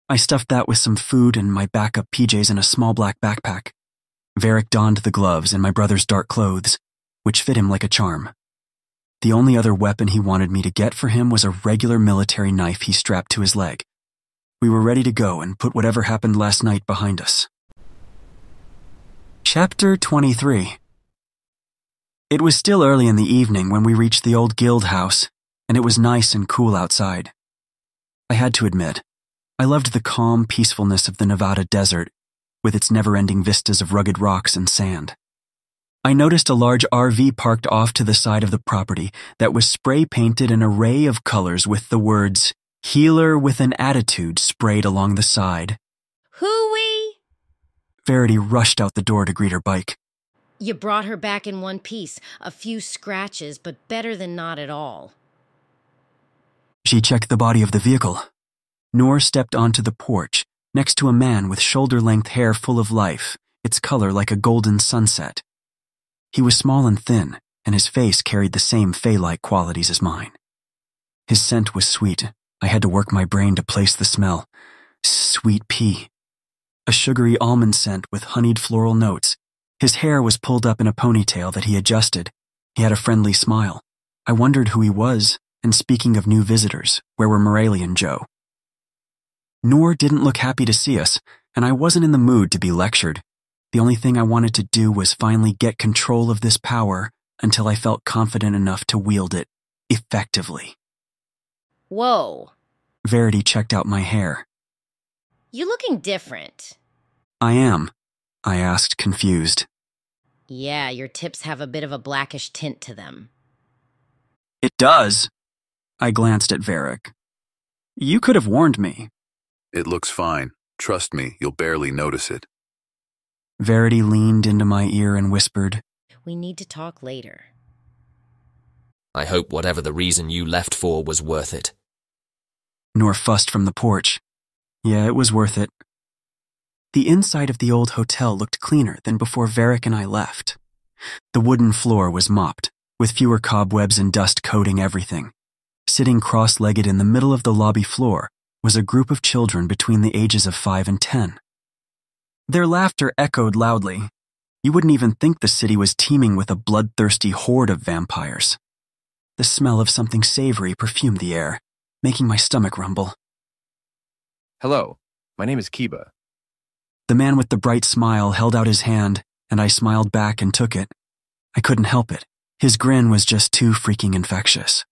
I stuffed that with some food and my backup PJs in a small black backpack. Varric donned the gloves and my brother's dark clothes, which fit him like a charm. The only other weapon he wanted me to get for him was a regular military knife he strapped to his leg. We were ready to go and put whatever happened last night behind us. Chapter 23. It was still early in the evening when we reached the old guild house, and it was nice and cool outside. I had to admit, I loved the calm peacefulness of the Nevada desert, with its never-ending vistas of rugged rocks and sand. I noticed a large RV parked off to the side of the property that was spray-painted an array of colors with the words, "Healer with an Attitude" sprayed along the side. Hooey! Verity rushed out the door to greet her bike. You brought her back in one piece. A few scratches, but better than not at all. She checked the body of the vehicle. Noor stepped onto the porch, next to a man with shoulder-length hair full of life, its color like a golden sunset. He was small and thin, and his face carried the same fey-like qualities as mine. His scent was sweet. I had to work my brain to place the smell. Sweet pea. A sugary almond scent with honeyed floral notes. His hair was pulled up in a ponytail that he adjusted. He had a friendly smile. I wondered who he was, and speaking of new visitors, where were Morelli and Joe? Noor didn't look happy to see us, and I wasn't in the mood to be lectured. The only thing I wanted to do was finally get control of this power until I felt confident enough to wield it effectively. Whoa. Verity checked out my hair. You looking different. I am, I asked, confused. Yeah, your tips have a bit of a blackish tint to them. It does. I glanced at Varric. You could have warned me. It looks fine. Trust me, you'll barely notice it. Verity leaned into my ear and whispered, We need to talk later. I hope whatever the reason you left for was worth it. Noor fussed from the porch. Yeah, it was worth it. The inside of the old hotel looked cleaner than before Varric and I left. The wooden floor was mopped, with fewer cobwebs and dust coating everything. Sitting cross-legged in the middle of the lobby floor was a group of children between the ages of 5 and 10. Their laughter echoed loudly. You wouldn't even think the city was teeming with a bloodthirsty horde of vampires. The smell of something savory perfumed the air, making my stomach rumble. Hello, my name is Kiba. The man with the bright smile held out his hand, and I smiled back and took it. I couldn't help it. His grin was just too freaking infectious.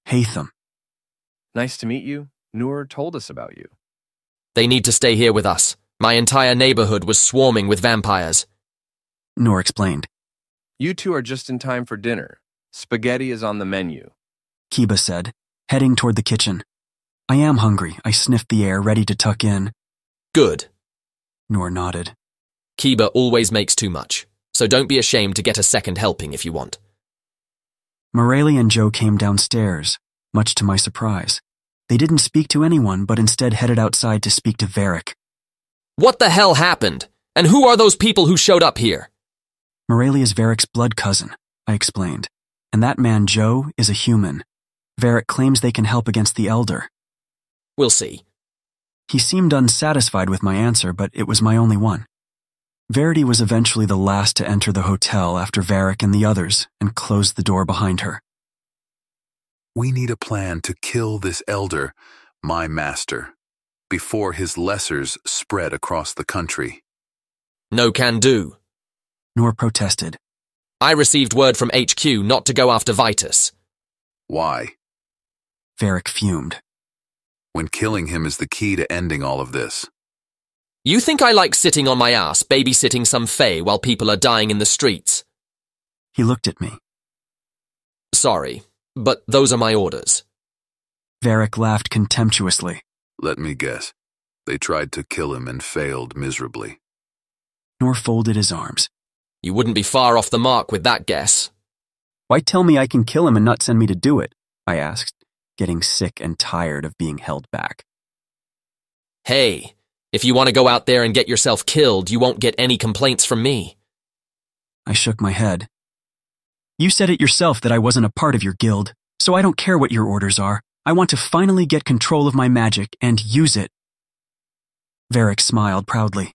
Hatham. Nice to meet you. Noor told us about you. They need to stay here with us. My entire neighborhood was swarming with vampires. Noor explained. You two are just in time for dinner. Spaghetti is on the menu. Kiba said, heading toward the kitchen. I am hungry. I sniffed the air, ready to tuck in. Good. Noor nodded. Kiba always makes too much, so don't be ashamed to get a second helping if you want. Morelli and Joe came downstairs, much to my surprise. They didn't speak to anyone, but instead headed outside to speak to Varric. What the hell happened? And who are those people who showed up here? Morelli is Varric's blood cousin, I explained. And that man, Joe, is a human. Varric claims they can help against the Elder. We'll see. He seemed unsatisfied with my answer, but it was my only one. Verity was eventually the last to enter the hotel after Varric and the others, and closed the door behind her. We need a plan to kill this elder, my master, before his lessers spread across the country. No can do. Noor protested. I received word from HQ not to go after Vitus. Why? Varric fumed. When killing him is the key to ending all of this. You think I like sitting on my ass babysitting some fae while people are dying in the streets? He looked at me. Sorry, but those are my orders. Varric laughed contemptuously. Let me guess. They tried to kill him and failed miserably. Noor folded his arms. You wouldn't be far off the mark with that guess. Why tell me I can kill him and not send me to do it? I asked, getting sick and tired of being held back. Hey, if you want to go out there and get yourself killed, you won't get any complaints from me. I shook my head. You said it yourself that I wasn't a part of your guild, so I don't care what your orders are. I want to finally get control of my magic and use it. Varric smiled proudly.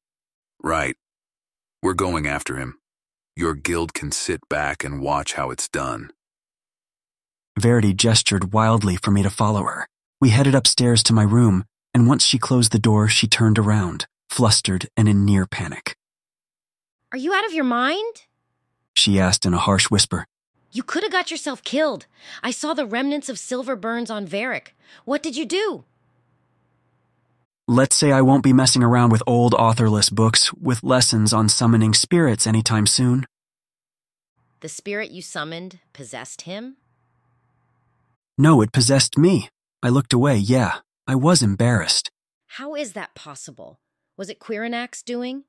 Right. We're going after him. Your guild can sit back and watch how it's done. Verity gestured wildly for me to follow her. We headed upstairs to my room, and once she closed the door, she turned around, flustered and in near panic. Are you out of your mind? She asked in a harsh whisper. You could have got yourself killed. I saw the remnants of silver burns on Varric. What did you do? Let's say I won't be messing around with old authorless books with lessons on summoning spirits anytime soon. The spirit you summoned possessed him? No, it possessed me. I looked away, yeah. I was embarrassed. How is that possible? Was it Quirinak's doing?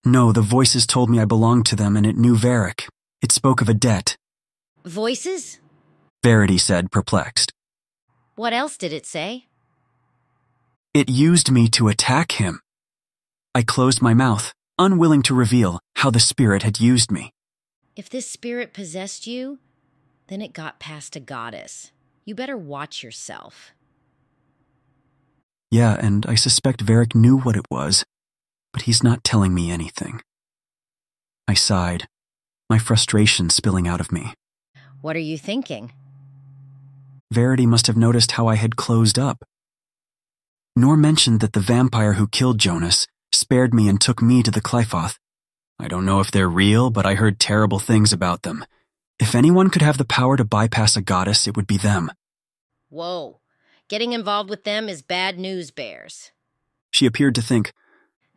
No, the voices told me I belonged to them and it knew Varric. It spoke of a debt. Voices? Verity said, perplexed. What else did it say? It used me to attack him. I closed my mouth, unwilling to reveal how the spirit had used me. If this spirit possessed you, then it got past a goddess. You better watch yourself. Yeah, and I suspect Varric knew what it was, but he's not telling me anything. I sighed, my frustration spilling out of me. What are you thinking? Verity must have noticed how I had closed up. Nor mentioned that the vampire who killed Jonas spared me and took me to the Clyfoth. I don't know if they're real, but I heard terrible things about them. If anyone could have the power to bypass a goddess, it would be them. Whoa. Getting involved with them is bad news, Bears. She appeared to think.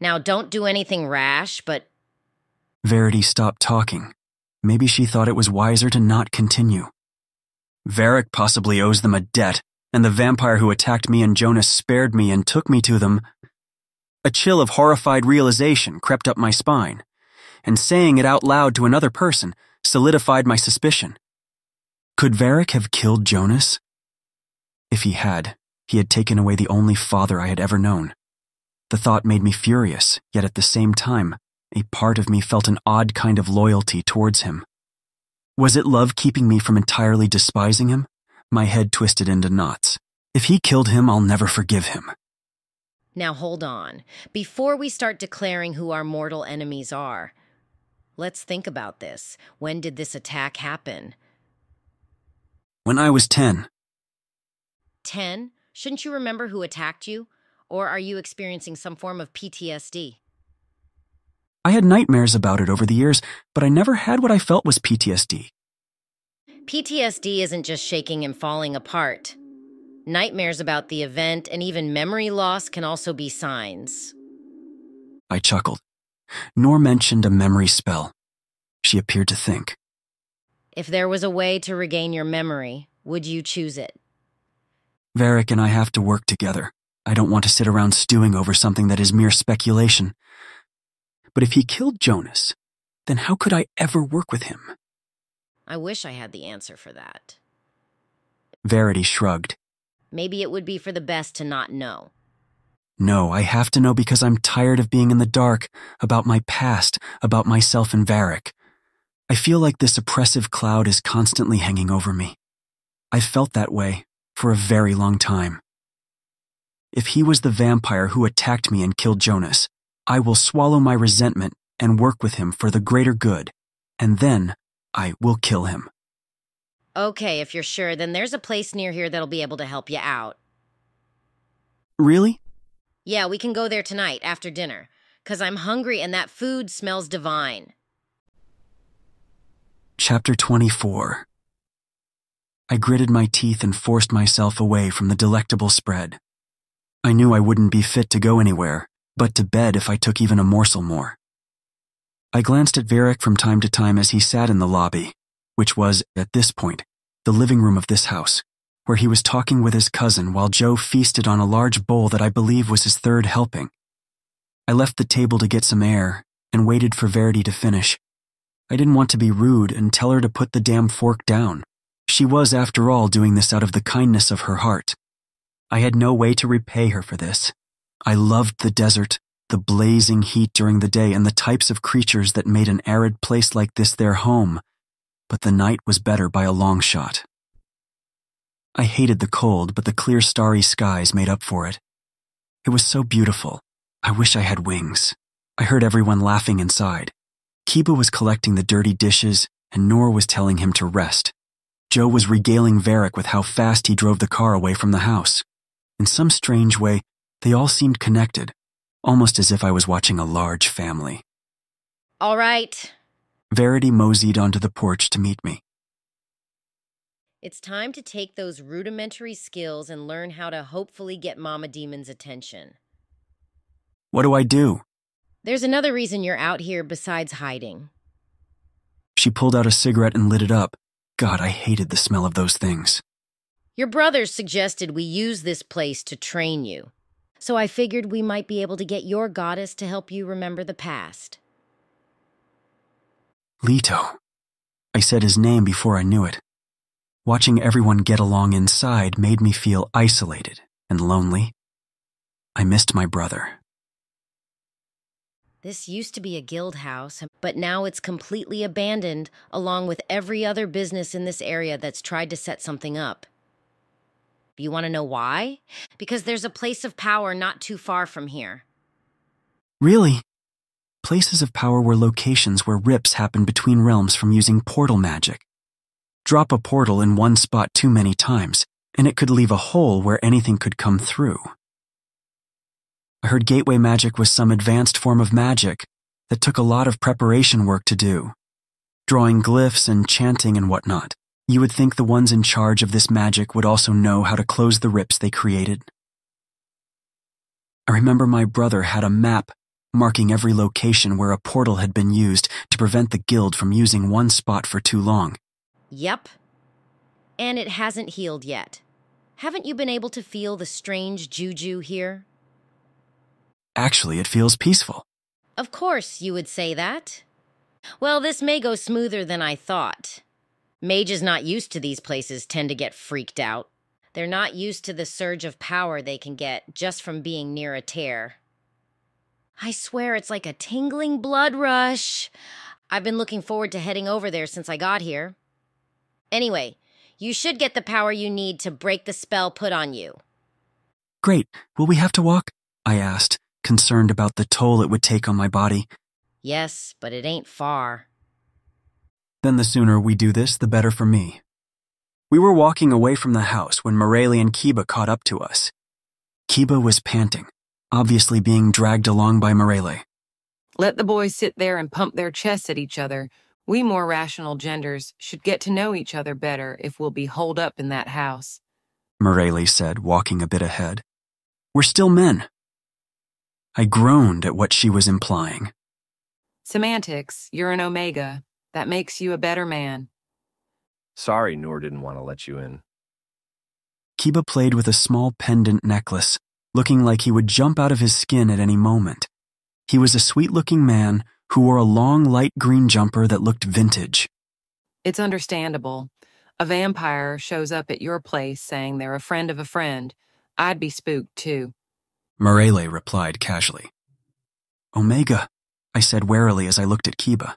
Now, don't do anything rash, but... Verity stopped talking. Maybe she thought it was wiser to not continue. Varric possibly owes them a debt, and the vampire who attacked me and Jonas spared me and took me to them. A chill of horrified realization crept up my spine, and saying it out loud to another person solidified my suspicion. Could Varric have killed Jonas? If he had taken away the only father I had ever known. The thought made me furious, yet at the same time, a part of me felt an odd kind of loyalty towards him. Was it love keeping me from entirely despising him? My head twisted into knots. If he killed him, I'll never forgive him. Now hold on. Before we start declaring who our mortal enemies are, let's think about this. When did this attack happen? When I was 10. 10? Shouldn't you remember who attacked you? Or are you experiencing some form of PTSD? I had nightmares about it over the years, but I never had what I felt was PTSD. PTSD isn't just shaking and falling apart. Nightmares about the event and even memory loss can also be signs. I chuckled. Nor mentioned a memory spell. She appeared to think. If there was a way to regain your memory, would you choose it? Varric and I have to work together. I don't want to sit around stewing over something that is mere speculation. But if he killed Jonas, then how could I ever work with him? I wish I had the answer for that. Verity shrugged. Maybe it would be for the best to not know. No, I have to know because I'm tired of being in the dark, about my past, about myself and Varric. I feel like this oppressive cloud is constantly hanging over me. I've felt that way for a very long time. If he was the vampire who attacked me and killed Jonas, I will swallow my resentment and work with him for the greater good, and then I will kill him. Okay, if you're sure, then there's a place near here that'll be able to help you out. Really? Yeah, we can go there tonight, after dinner, 'cause I'm hungry and that food smells divine. Chapter 24. I gritted my teeth and forced myself away from the delectable spread. I knew I wouldn't be fit to go anywhere, but to bed if I took even a morsel more. I glanced at Varric from time to time as he sat in the lobby, which was, at this point, the living room of this house, where he was talking with his cousin while Joe feasted on a large bowl that I believe was his third helping. I left the table to get some air and waited for Verity to finish. I didn't want to be rude and tell her to put the damn fork down. She was, after all, doing this out of the kindness of her heart. I had no way to repay her for this. I loved the desert, the blazing heat during the day, and the types of creatures that made an arid place like this their home, but the night was better by a long shot. I hated the cold, but the clear starry skies made up for it. It was so beautiful. I wish I had wings. I heard everyone laughing inside. Kiba was collecting the dirty dishes, and Nor was telling him to rest. Joe was regaling Varric with how fast he drove the car away from the house. In some strange way, they all seemed connected, almost as if I was watching a large family. All right. Verity moseyed onto the porch to meet me. It's time to take those rudimentary skills and learn how to hopefully get Mama Demon's attention. What do I do? There's another reason you're out here besides hiding. She pulled out a cigarette and lit it up. God, I hated the smell of those things. Your brothers suggested we use this place to train you, so I figured we might be able to get your goddess to help you remember the past. Leto. I said his name before I knew it. Watching everyone get along inside made me feel isolated and lonely. I missed my brother. This used to be a guild house, but now it's completely abandoned, along with every other business in this area that's tried to set something up. You want to know why? Because there's a place of power not too far from here. Really? Places of power were locations where rips happen between realms from using portal magic. Drop a portal in one spot too many times, and it could leave a hole where anything could come through. I heard gateway magic was some advanced form of magic that took a lot of preparation work to do. Drawing glyphs and chanting and whatnot. You would think the ones in charge of this magic would also know how to close the rips they created. I remember my brother had a map marking every location where a portal had been used to prevent the guild from using one spot for too long. Yep. And it hasn't healed yet. Haven't you been able to feel the strange juju here? Actually, it feels peaceful. Of course you would say that. Well, this may go smoother than I thought. Mages not used to these places tend to get freaked out. They're not used to the surge of power they can get just from being near a tear. I swear it's like a tingling blood rush. I've been looking forward to heading over there since I got here. Anyway, you should get the power you need to break the spell put on you. Great. Will we have to walk? I asked, concerned about the toll it would take on my body. Yes, but it ain't far. Then the sooner we do this, the better for me. We were walking away from the house when Morelli and Kiba caught up to us. Kiba was panting, obviously being dragged along by Morelli. Let the boys sit there and pump their chests at each other. We more rational genders should get to know each other better if we'll be holed up in that house, Morelli said, walking a bit ahead. We're still men. I groaned at what she was implying. Semantics, you're an Omega. That makes you a better man. Sorry, Noor didn't want to let you in. Kiba played with a small pendant necklace, looking like he would jump out of his skin at any moment. He was a sweet-looking man who wore a long light green jumper that looked vintage. It's understandable. A vampire shows up at your place saying they're a friend of a friend. I'd be spooked, too. Morelli replied casually. Omega, I said warily as I looked at Kiba.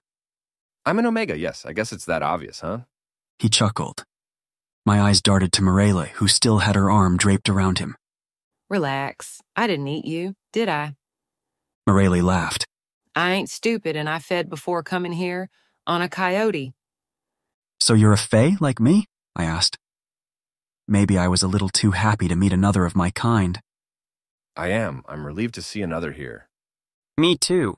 I'm an Omega, yes. I guess it's that obvious, huh? He chuckled. My eyes darted to Morelli, who still had her arm draped around him. Relax. I didn't eat you, did I? Morelli laughed. I ain't stupid and I fed before coming here on a coyote. So you're a fae like me? I asked. Maybe I was a little too happy to meet another of my kind. I am. I'm relieved to see another here. Me too.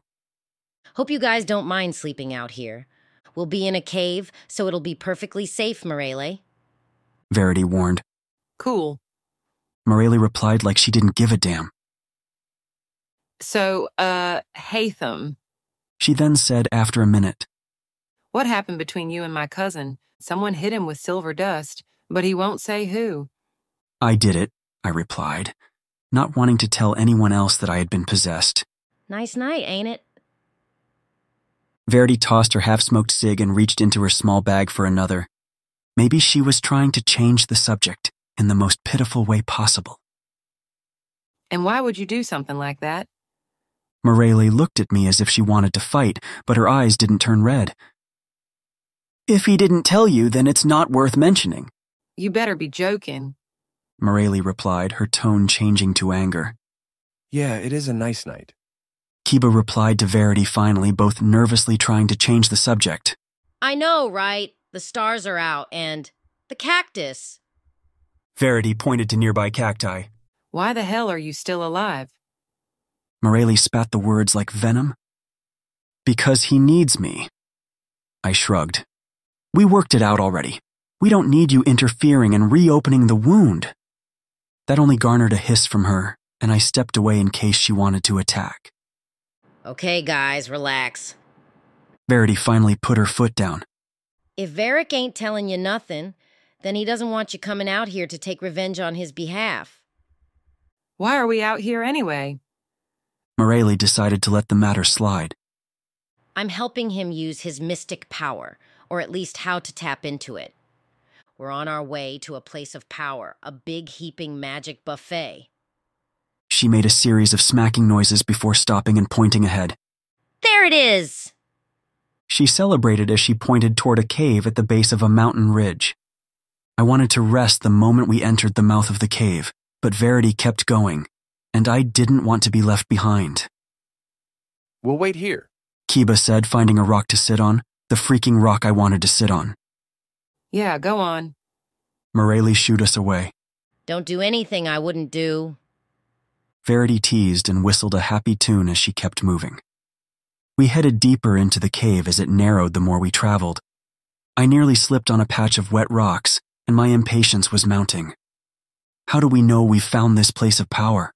Hope you guys don't mind sleeping out here. We'll be in a cave, so it'll be perfectly safe, Morelli. Verity warned. Cool. Morelli replied like she didn't give a damn. So, Hatham. She then said after a minute. What happened between you and my cousin? Someone hit him with silver dust, but he won't say who. I did it, I replied, not wanting to tell anyone else that I had been possessed. Nice night, ain't it? Verity tossed her half-smoked cig and reached into her small bag for another. Maybe she was trying to change the subject in the most pitiful way possible. And why would you do something like that? Morelli looked at me as if she wanted to fight, but her eyes didn't turn red. If he didn't tell you, then it's not worth mentioning. You better be joking. Morelli replied, her tone changing to anger. Yeah, it is a nice night. Kiba replied to Verity finally, both nervously trying to change the subject. I know, right? The stars are out, and the cactus. Verity pointed to nearby cacti. Why the hell are you still alive? Morelli spat the words like venom. Because he needs me. I shrugged. We worked it out already. We don't need you interfering and reopening the wound. That only garnered a hiss from her, and I stepped away in case she wanted to attack. Okay, guys, relax. Verity finally put her foot down. If Varric ain't telling you nothing, then he doesn't want you coming out here to take revenge on his behalf. Why are we out here anyway? Morelli decided to let the matter slide. I'm helping him use his mystic power, or at least how to tap into it. We're on our way to a place of power, a big heaping magic buffet. She made a series of smacking noises before stopping and pointing ahead. There it is! She celebrated as she pointed toward a cave at the base of a mountain ridge. I wanted to rest the moment we entered the mouth of the cave, but Verity kept going, and I didn't want to be left behind. We'll wait here, Kiba said, finding a rock to sit on, the freaking rock I wanted to sit on. Yeah, go on. Morelli shooed us away. Don't do anything I wouldn't do. Verity teased and whistled a happy tune as she kept moving. We headed deeper into the cave as it narrowed the more we traveled. I nearly slipped on a patch of wet rocks, and my impatience was mounting. How do we know we've found this place of power?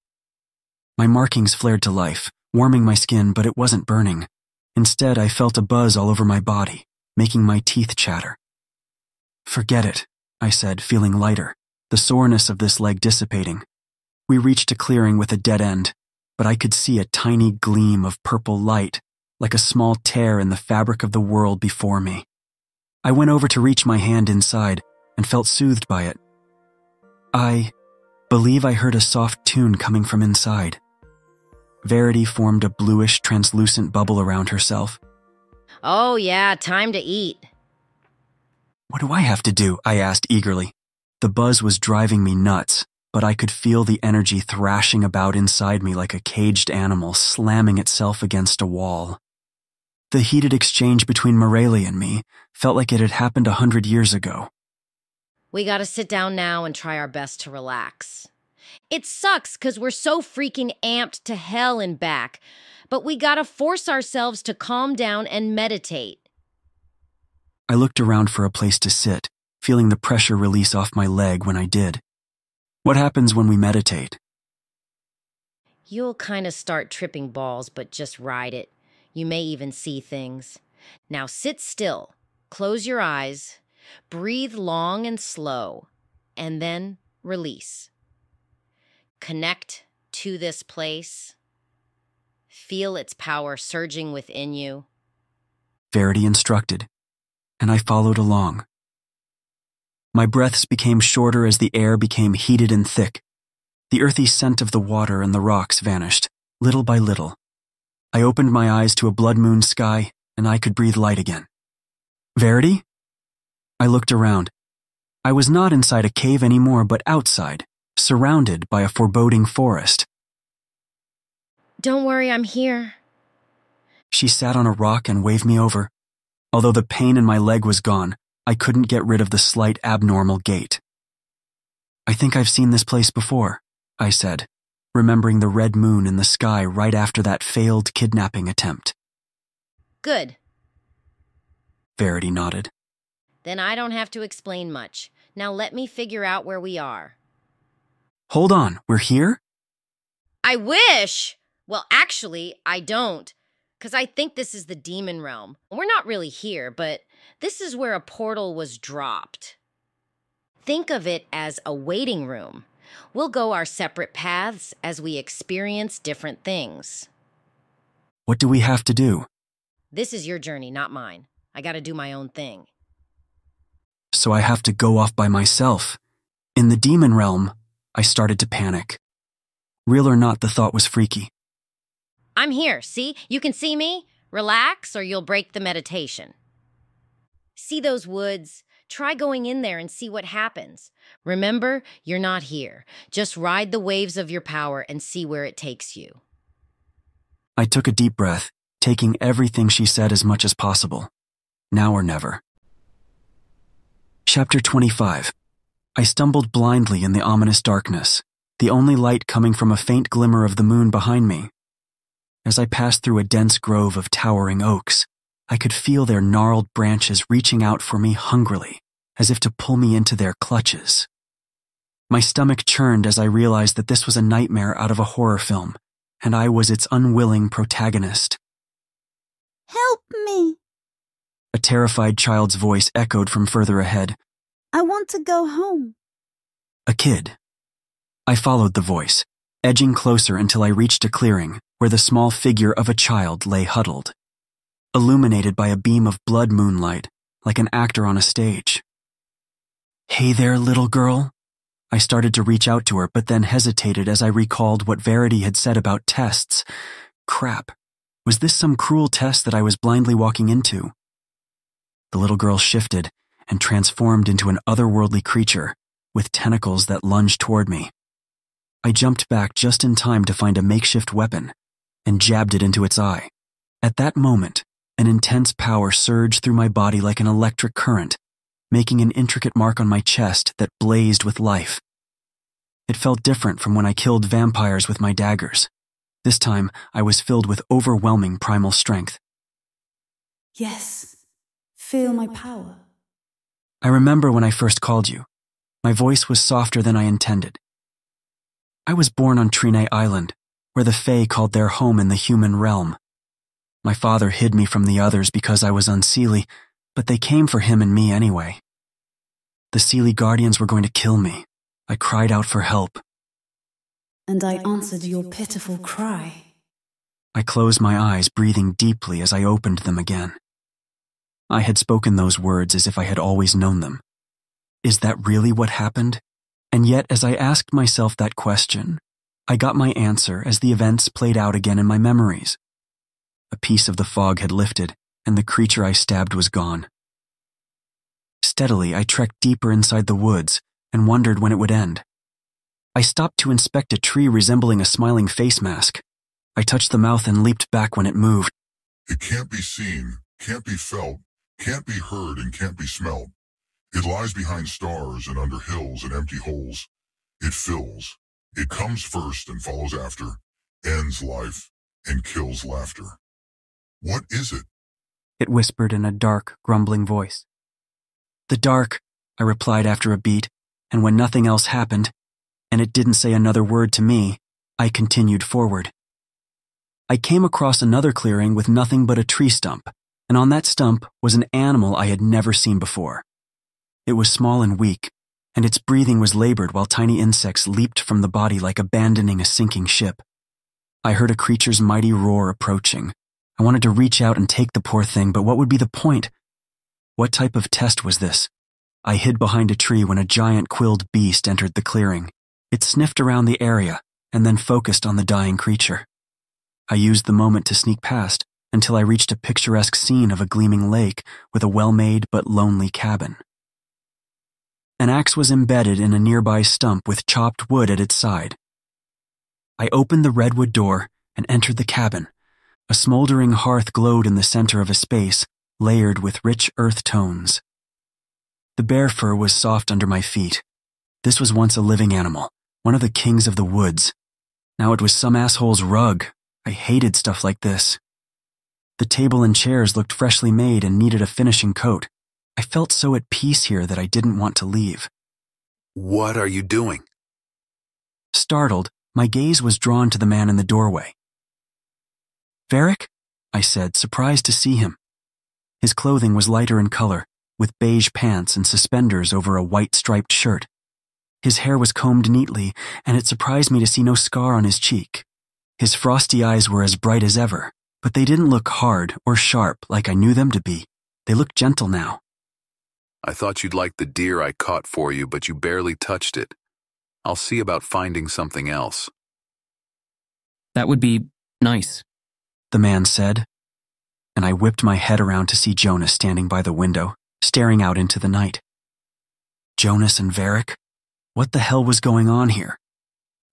My markings flared to life, warming my skin, but it wasn't burning. Instead, I felt a buzz all over my body, making my teeth chatter. Forget it, I said, feeling lighter, the soreness of this leg dissipating. We reached a clearing with a dead end, but I could see a tiny gleam of purple light, like a small tear in the fabric of the world before me. I went over to reach my hand inside and felt soothed by it. I believe I heard a soft tune coming from inside. Verity formed a bluish, translucent bubble around herself. Oh yeah, time to eat. What do I have to do? I asked eagerly. The buzz was driving me nuts, but I could feel the energy thrashing about inside me like a caged animal slamming itself against a wall. The heated exchange between Morelli and me felt like it had happened 100 years ago. We gotta sit down now and try our best to relax. It sucks because we're so freaking amped to hell and back, but we gotta force ourselves to calm down and meditate. I looked around for a place to sit, feeling the pressure release off my leg when I did. What happens when we meditate? You'll kind of start tripping balls, but just ride it. You may even see things. Now sit still, close your eyes, breathe long and slow, and then release. Connect to this place. Feel its power surging within you. Verity instructed, and I followed along. My breaths became shorter as the air became heated and thick. The earthy scent of the water and the rocks vanished, little by little. I opened my eyes to a blood moon sky, and I could breathe light again. Verity? I looked around. I was not inside a cave anymore, but outside, surrounded by a foreboding forest. Don't worry, I'm here. She sat on a rock and waved me over. Although the pain in my leg was gone, I couldn't get rid of the slight abnormal gait. I think I've seen this place before, I said, remembering the red moon in the sky right after that failed kidnapping attempt. Good. Verity nodded. Then I don't have to explain much. Now let me figure out where we are. Hold on, we're here? I wish! Well, actually, I don't. Because I think this is the demon realm. We're not really here, but this is where a portal was dropped. Think of it as a waiting room. We'll go our separate paths as we experience different things. What do we have to do? This is your journey, not mine. I gotta do my own thing. So I have to go off by myself. In the demon realm, I started to panic. Real or not, the thought was freaky. I'm here, see? You can see me? Relax or you'll break the meditation. See those woods? Try going in there and see what happens. Remember, you're not here. Just ride the waves of your power and see where it takes you. I took a deep breath, taking everything she said as much as possible. Now or never. Chapter 25. I stumbled blindly in the ominous darkness, the only light coming from a faint glimmer of the moon behind me. As I passed through a dense grove of towering oaks, I could feel their gnarled branches reaching out for me hungrily, as if to pull me into their clutches. My stomach churned as I realized that this was a nightmare out of a horror film, and I was its unwilling protagonist. Help me! A terrified child's voice echoed from further ahead. I want to go home. A kid. I followed the voice, edging closer until I reached a clearing where the small figure of a child lay huddled, illuminated by a beam of blood moonlight, like an actor on a stage. Hey there, little girl. I started to reach out to her, but then hesitated as I recalled what Verity had said about tests. Crap. Was this some cruel test that I was blindly walking into? The little girl shifted and transformed into an otherworldly creature with tentacles that lunged toward me. I jumped back just in time to find a makeshift weapon and jabbed it into its eye. At that moment, an intense power surged through my body like an electric current, making an intricate mark on my chest that blazed with life. It felt different from when I killed vampires with my daggers. This time, I was filled with overwhelming primal strength. Yes, feel my power. I remember when I first called you. My voice was softer than I intended. I was born on Trine Island, where the Fae called their home in the human realm. My father hid me from the others because I was unseelie, but they came for him and me anyway. The Seelie Guardians were going to kill me. I cried out for help. And I answered your pitiful cry. I closed my eyes, breathing deeply as I opened them again. I had spoken those words as if I had always known them. Is that really what happened? And yet, as I asked myself that question, I got my answer as the events played out again in my memories. A piece of the fog had lifted, and the creature I stabbed was gone. Steadily, I trekked deeper inside the woods and wondered when it would end. I stopped to inspect a tree resembling a smiling face mask. I touched the mouth and leaped back when it moved. It can't be seen, can't be felt, can't be heard, and can't be smelt. It lies behind stars and under hills and empty holes. It fills. It comes first and follows after, ends life, and kills laughter. What is it? It whispered in a dark, grumbling voice. The dark, I replied after a beat, and when nothing else happened, and it didn't say another word to me, I continued forward. I came across another clearing with nothing but a tree stump, and on that stump was an animal I had never seen before. It was small and weak, and its breathing was labored while tiny insects leaped from the body like abandoning a sinking ship. I heard a creature's mighty roar approaching. I wanted to reach out and take the poor thing, but what would be the point? What type of test was this? I hid behind a tree when a giant quilled beast entered the clearing. It sniffed around the area and then focused on the dying creature. I used the moment to sneak past until I reached a picturesque scene of a gleaming lake with a well-made but lonely cabin. An axe was embedded in a nearby stump with chopped wood at its side. I opened the redwood door and entered the cabin. A smoldering hearth glowed in the center of a space, layered with rich earth tones. The bear fur was soft under my feet. This was once a living animal, one of the kings of the woods. Now it was some asshole's rug. I hated stuff like this. The table and chairs looked freshly made and needed a finishing coat. I felt so at peace here that I didn't want to leave. What are you doing? Startled, my gaze was drawn to the man in the doorway. Varric? I said, surprised to see him. His clothing was lighter in color, with beige pants and suspenders over a white striped shirt. His hair was combed neatly, and it surprised me to see no scar on his cheek. His frosty eyes were as bright as ever, but they didn't look hard or sharp like I knew them to be. They looked gentle now. I thought you'd like the deer I caught for you, but you barely touched it. I'll see about finding something else. That would be nice, the man said, and I whipped my head around to see Jonas standing by the window, staring out into the night. Jonas and Varric? What the hell was going on here?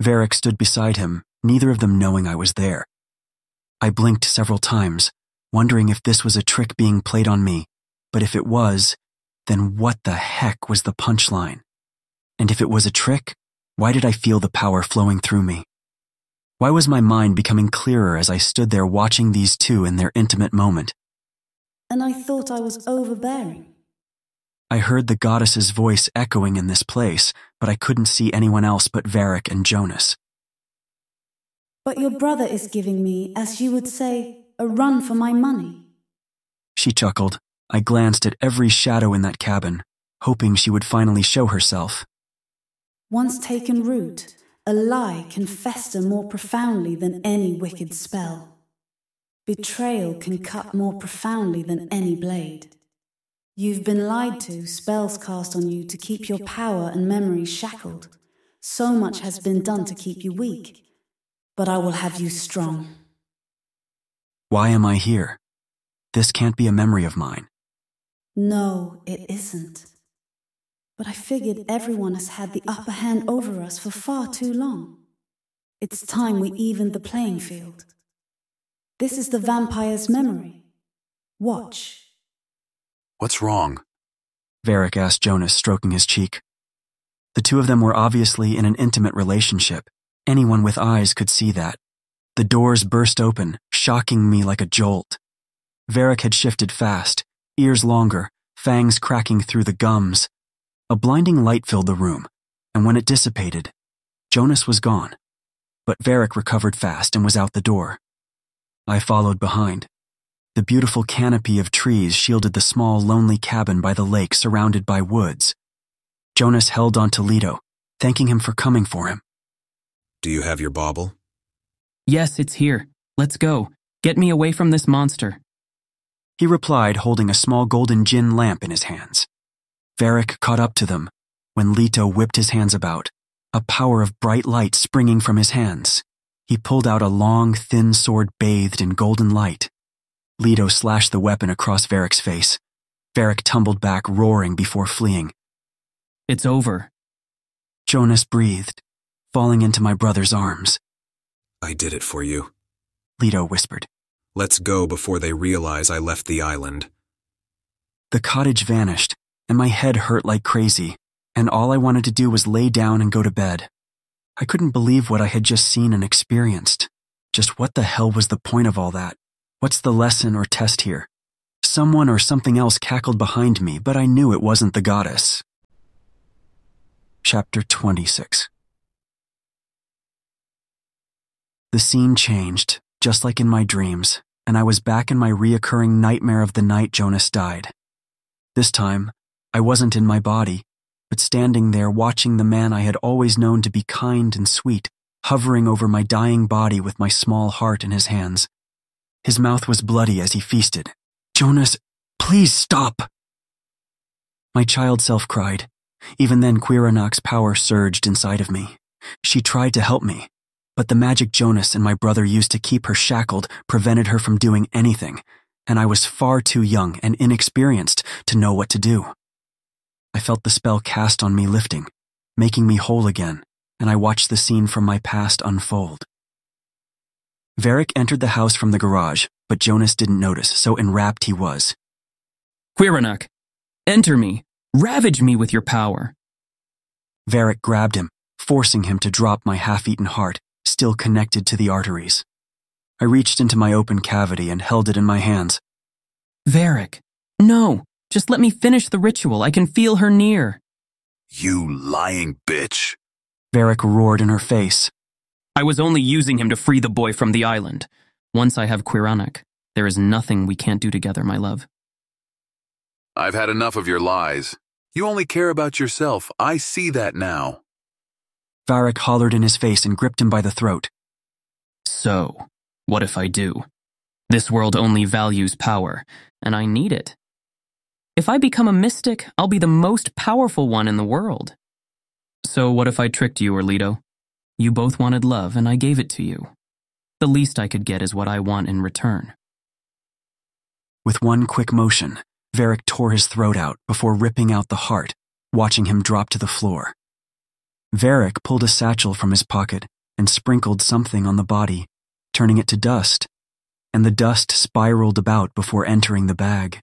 Varric stood beside him, neither of them knowing I was there. I blinked several times, wondering if this was a trick being played on me, but if it was, then what the heck was the punchline? And if it was a trick, why did I feel the power flowing through me? Why was my mind becoming clearer as I stood there watching these two in their intimate moment? And I thought I was overbearing. I heard the goddess's voice echoing in this place, but I couldn't see anyone else but Varric and Jonas. But your brother is giving me, as you would say, a run for my money. She chuckled. I glanced at every shadow in that cabin, hoping she would finally show herself. Once taken root, a lie can fester more profoundly than any wicked spell. Betrayal can cut more profoundly than any blade. You've been lied to, spells cast on you to keep your power and memory shackled. So much has been done to keep you weak, but I will have you strong. Why am I here? This can't be a memory of mine. No, it isn't. But I figured everyone has had the upper hand over us for far too long. It's time we evened the playing field. This is the vampire's memory. Watch. What's wrong? Varric asked Jonas, stroking his cheek. The two of them were obviously in an intimate relationship. Anyone with eyes could see that. The doors burst open, shocking me like a jolt. Varric had shifted fast, ears longer, fangs cracking through the gums. A blinding light filled the room, and when it dissipated, Jonas was gone. But Varric recovered fast and was out the door. I followed behind. The beautiful canopy of trees shielded the small, lonely cabin by the lake surrounded by woods. Jonas held on to Leto, thanking him for coming for him. Do you have your bauble? Yes, it's here. Let's go. Get me away from this monster. He replied, holding a small golden gin lamp in his hands. Varric caught up to them when Leto whipped his hands about, a power of bright light springing from his hands. He pulled out a long, thin sword bathed in golden light. Leto slashed the weapon across Varric's face. Varric tumbled back, roaring before fleeing. It's over. Jonas breathed, falling into my brother's arms. I did it for you, Leto whispered. Let's go before they realize I left the island. The cottage vanished, and my head hurt like crazy, and all I wanted to do was lay down and go to bed. I couldn't believe what I had just seen and experienced. Just what the hell was the point of all that? What's the lesson or test here? Someone or something else cackled behind me, but I knew it wasn't the goddess. Chapter 26. The scene changed, just like in my dreams, and I was back in my reoccurring nightmare of the night Jonas died. This time, I wasn't in my body, but standing there watching the man I had always known to be kind and sweet, hovering over my dying body with my small heart in his hands. His mouth was bloody as he feasted. Jonas, please stop! My child self cried. Even then, Quironak's power surged inside of me. She tried to help me, but the magic Jonas and my brother used to keep her shackled prevented her from doing anything, and I was far too young and inexperienced to know what to do. I felt the spell cast on me lifting, making me whole again, and I watched the scene from my past unfold. Varric entered the house from the garage, but Jonas didn't notice, so enwrapped he was. Quironak, enter me. Ravage me with your power. Varric grabbed him, forcing him to drop my half-eaten heart, still connected to the arteries. I reached into my open cavity and held it in my hands. Varric, no, just let me finish the ritual. I can feel her near. You lying bitch. Varric roared in her face. I was only using him to free the boy from the island. Once I have Quironak, there is nothing we can't do together, my love. I've had enough of your lies. You only care about yourself. I see that now. Varric hollered in his face and gripped him by the throat. So, what if I do? This world only values power, and I need it. If I become a mystic, I'll be the most powerful one in the world. So what if I tricked you, Orlito? You both wanted love, and I gave it to you. The least I could get is what I want in return. With one quick motion, Varric tore his throat out before ripping out the heart, watching him drop to the floor. Varric pulled a satchel from his pocket and sprinkled something on the body, turning it to dust, and the dust spiraled about before entering the bag.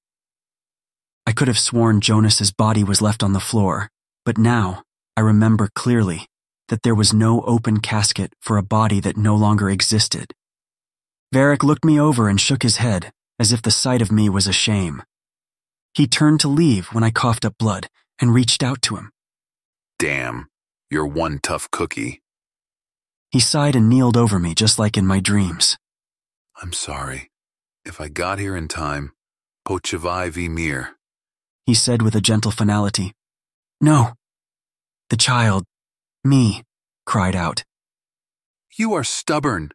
I could have sworn Jonas's body was left on the floor, but now I remember clearly that there was no open casket for a body that no longer existed. Varric looked me over and shook his head, as if the sight of me was a shame. He turned to leave when I coughed up blood and reached out to him. Damn, you're one tough cookie. He sighed and kneeled over me just like in my dreams. I'm sorry. If I got here in time, Pochavai v mir. He said with a gentle finality. No. The child, me, cried out. You are stubborn.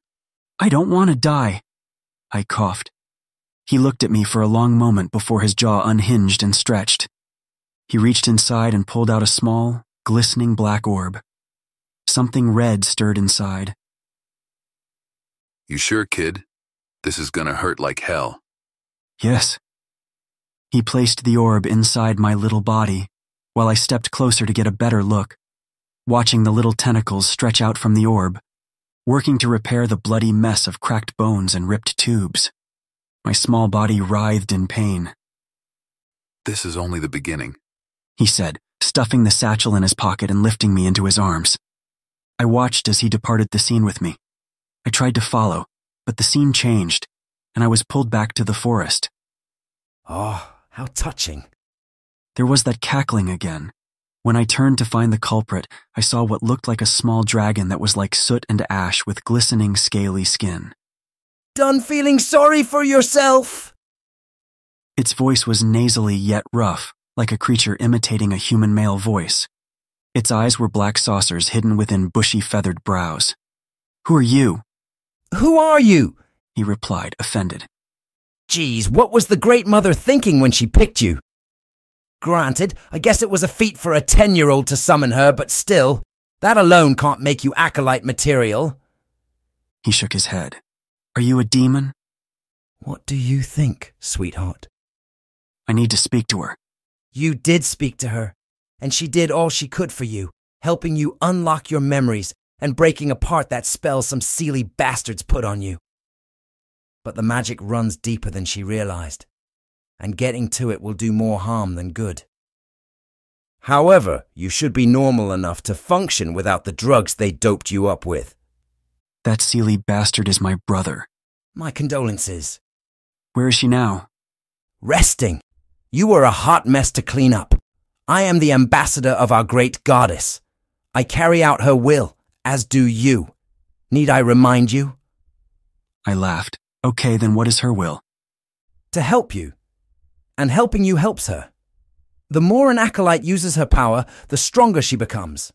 I don't want to die, I coughed. He looked at me for a long moment before his jaw unhinged and stretched. He reached inside and pulled out a small, glistening black orb. Something red stirred inside. You sure, kid? This is gonna hurt like hell. Yes. He placed the orb inside my little body, while I stepped closer to get a better look, watching the little tentacles stretch out from the orb, working to repair the bloody mess of cracked bones and ripped tubes. My small body writhed in pain. This is only the beginning, he said, stuffing the satchel in his pocket and lifting me into his arms. I watched as he departed the scene with me. I tried to follow, but the scene changed, and I was pulled back to the forest. Oh, how touching. There was that cackling again. When I turned to find the culprit, I saw what looked like a small dragon that was like soot and ash with glistening, scaly skin. Done feeling sorry for yourself? Its voice was nasally yet rough, like a creature imitating a human male voice. Its eyes were black saucers hidden within bushy feathered brows. Who are you? Who are you? He replied, offended. Geez, what was the Great Mother thinking when she picked you? Granted, I guess it was a feat for a 10-year-old to summon her, but still, that alone can't make you acolyte material. He shook his head. Are you a demon? What do you think, sweetheart? I need to speak to her. You did speak to her, and she did all she could for you, helping you unlock your memories and breaking apart that spell some Seelie bastards put on you. But the magic runs deeper than she realized, and getting to it will do more harm than good. However, you should be normal enough to function without the drugs they doped you up with. That Seelie bastard is my brother. My condolences. Where is she now? Resting. You were a hot mess to clean up. I am the ambassador of our great goddess. I carry out her will, as do you. Need I remind you? I laughed. Okay, then what is her will? To help you. And helping you helps her. The more an acolyte uses her power, the stronger she becomes.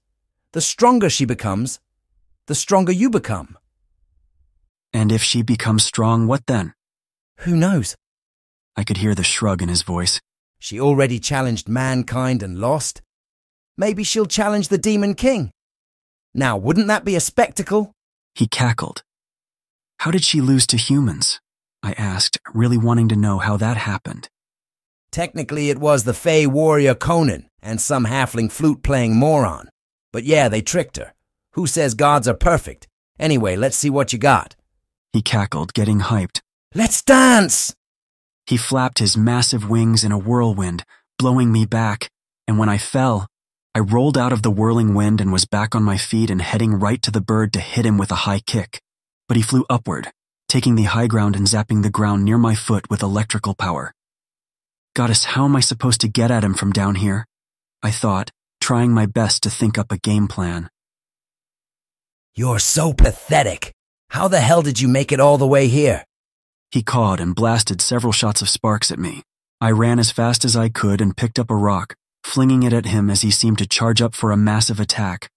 The stronger she becomes, the stronger you become. And if she becomes strong, what then? Who knows? I could hear the shrug in his voice. She already challenged mankind and lost. Maybe she'll challenge the Demon King. Now, wouldn't that be a spectacle? He cackled. How did she lose to humans? I asked, really wanting to know how that happened. Technically, it was the Fey warrior Conan and some halfling flute-playing moron. But yeah, they tricked her. Who says gods are perfect? Anyway, let's see what you got. He cackled, getting hyped. Let's dance! He flapped his massive wings in a whirlwind, blowing me back, and when I fell, I rolled out of the whirling wind and was back on my feet and heading right to the bird to hit him with a high kick. But he flew upward, taking the high ground and zapping the ground near my foot with electrical power. Goddess, how am I supposed to get at him from down here? I thought, trying my best to think up a game plan. You're so pathetic. How the hell did you make it all the way here? He cawed and blasted several shots of sparks at me. I ran as fast as I could and picked up a rock, flinging it at him as he seemed to charge up for a massive attack.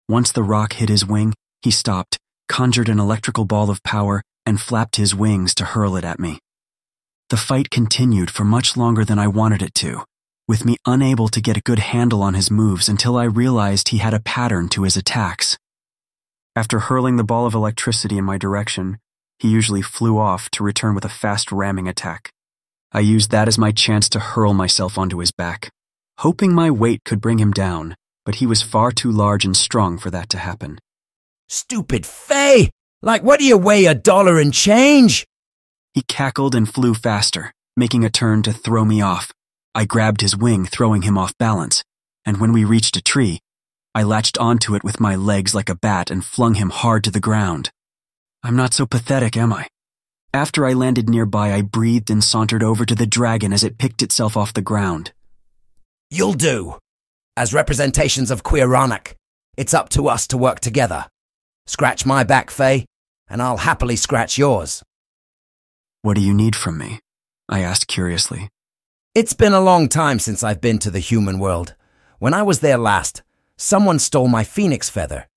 Once the rock hit his wing, he stopped, conjured an electrical ball of power, and flapped his wings to hurl it at me. The fight continued for much longer than I wanted it to, with me unable to get a good handle on his moves until I realized he had a pattern to his attacks. After hurling the ball of electricity in my direction, he usually flew off to return with a fast ramming attack. I used that as my chance to hurl myself onto his back, hoping my weight could bring him down, but he was far too large and strong for that to happen. Stupid Faye! Like, what do you weigh, $1 and change? He cackled and flew faster, making a turn to throw me off. I grabbed his wing, throwing him off balance, and when we reached a tree, I latched onto it with my legs like a bat and flung him hard to the ground. I'm not so pathetic, am I? After I landed nearby, I breathed and sauntered over to the dragon as it picked itself off the ground. You'll do. As representations of Queeronic, it's up to us to work together. Scratch my back, Faye, and I'll happily scratch yours. What do you need from me? I asked curiously. It's been a long time since I've been to the human world. When I was there last, someone stole my phoenix feather.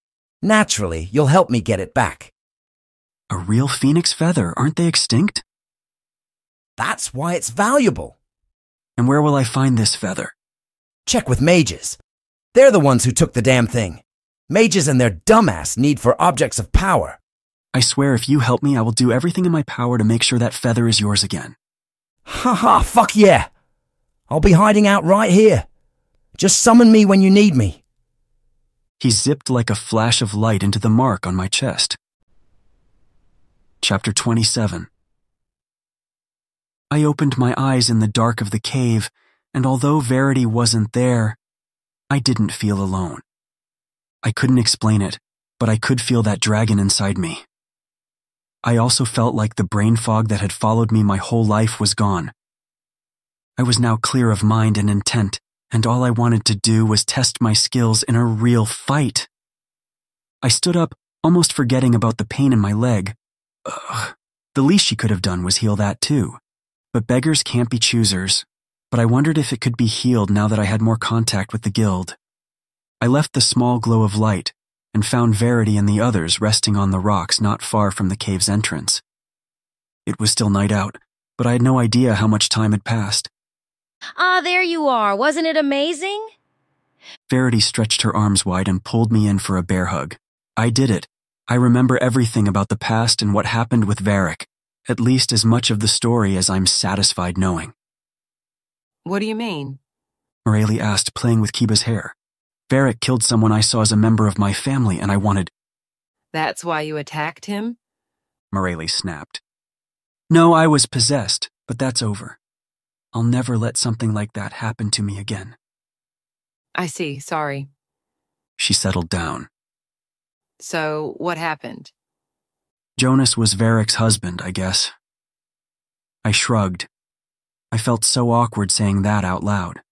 Naturally, you'll help me get it back. A real phoenix feather? Aren't they extinct? That's why it's valuable. And where will I find this feather? Check with mages. They're the ones who took the damn thing. Mages and their dumbass need for objects of power. I swear if you help me, I will do everything in my power to make sure that feather is yours again. Haha, fuck yeah. I'll be hiding out right here. Just summon me when you need me. He zipped like a flash of light into the mark on my chest. Chapter 27. I opened my eyes in the dark of the cave, and although Verity wasn't there, I didn't feel alone. I couldn't explain it, but I could feel that dragon inside me. I also felt like the brain fog that had followed me my whole life was gone. I was now clear of mind and intent, and all I wanted to do was test my skills in a real fight. I stood up, almost forgetting about the pain in my leg. The least she could have done was heal that too. But beggars can't be choosers. But I wondered if it could be healed now that I had more contact with the guild. I left the small glow of light and found Verity and the others resting on the rocks not far from the cave's entrance. It was still night out, but I had no idea how much time had passed. Ah, there you are. Wasn't it amazing? Verity stretched her arms wide and pulled me in for a bear hug. I did it. I remember everything about the past and what happened with Varric, at least as much of the story as I'm satisfied knowing. What do you mean? Morelli asked, playing with Kiba's hair. Varric killed someone I saw as a member of my family, and I wanted... That's why you attacked him? Morelli snapped. No, I was possessed, but that's over. I'll never let something like that happen to me again. I see, sorry. She settled down. So, what happened? Jonas was Varric's husband, I guess. I shrugged. I felt so awkward saying that out loud.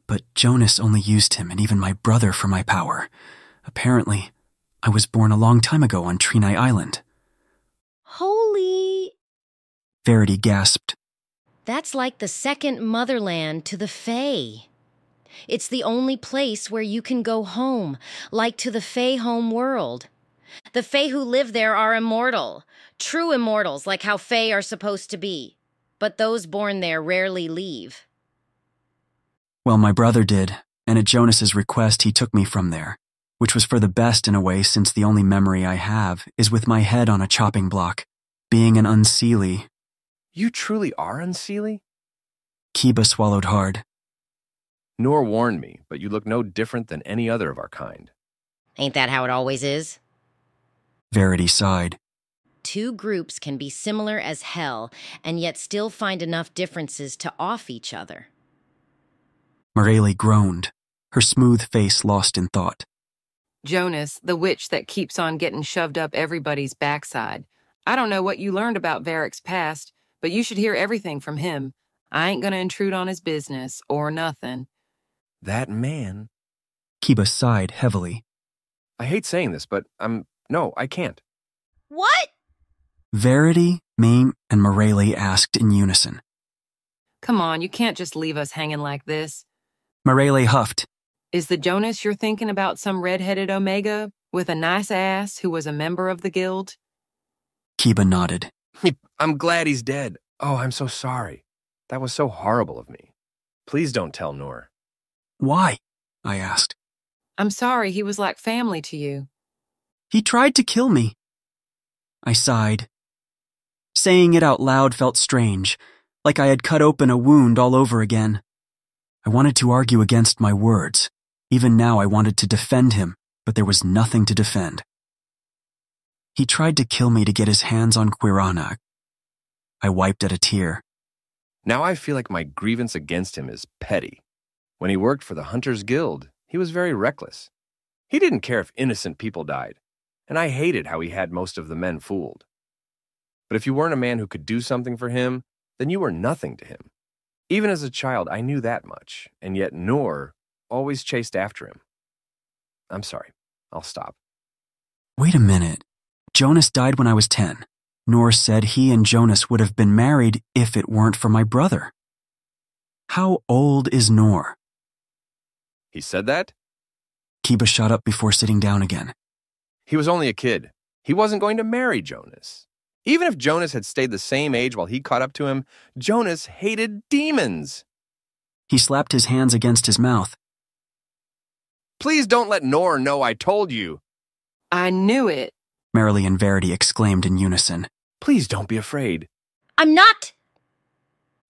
But Jonas only used him and even my brother for my power. Apparently, I was born a long time ago on Trinai Island. Holy... Verity gasped. That's like the second motherland to the Fae. It's the only place where you can go home, like to the Fae home world. The Fae who live there are immortal, true immortals like how Fae are supposed to be. But those born there rarely leave. Well, my brother did, and at Jonas's request he took me from there, which was for the best in a way since the only memory I have is with my head on a chopping block, being an unseelie. You truly are unseelie? Kiba swallowed hard. Noor warned me, but you look no different than any other of our kind. Ain't that how it always is? Verity sighed. Two groups can be similar as hell, and yet still find enough differences to off each other. Morelli groaned, her smooth face lost in thought. Jonas, the witch that keeps on getting shoved up everybody's backside. I don't know what you learned about Varric's past, but you should hear everything from him. I ain't gonna intrude on his business, or nothing. That man... Kiba sighed heavily. I hate saying this, but no, I can't. What? Verity, Ming, and Morelli asked in unison. Come on, you can't just leave us hanging like this. Morelli huffed. Is the Jonas you're thinking about some red-headed Omega with a nice ass who was a member of the guild? Kiba nodded. I'm glad he's dead. Oh, I'm so sorry. That was so horrible of me. Please don't tell Noor. Why? I asked. I'm sorry, he was like family to you. He tried to kill me. I sighed. Saying it out loud felt strange, like I had cut open a wound all over again. I wanted to argue against my words. Even now I wanted to defend him, but there was nothing to defend. He tried to kill me to get his hands on Quiranak. I wiped at a tear. Now I feel like my grievance against him is petty. When he worked for the Hunters Guild, he was very reckless. He didn't care if innocent people died, and I hated how he had most of the men fooled. But if you weren't a man who could do something for him, then you were nothing to him. Even as a child, I knew that much, and yet Noor always chased after him. I'm sorry. I'll stop. Wait a minute. Jonas died when I was 10. Noor said he and Jonas would have been married if it weren't for my brother. How old is Noor? He said that? Kiba shot up before sitting down again. He was only a kid. He wasn't going to marry Jonas. Even if Jonas had stayed the same age while he caught up to him, Jonas hated demons. He slapped his hands against his mouth. Please don't let Noor know I told you. I knew it, Marilee and Verity exclaimed in unison. Please don't be afraid. I'm not.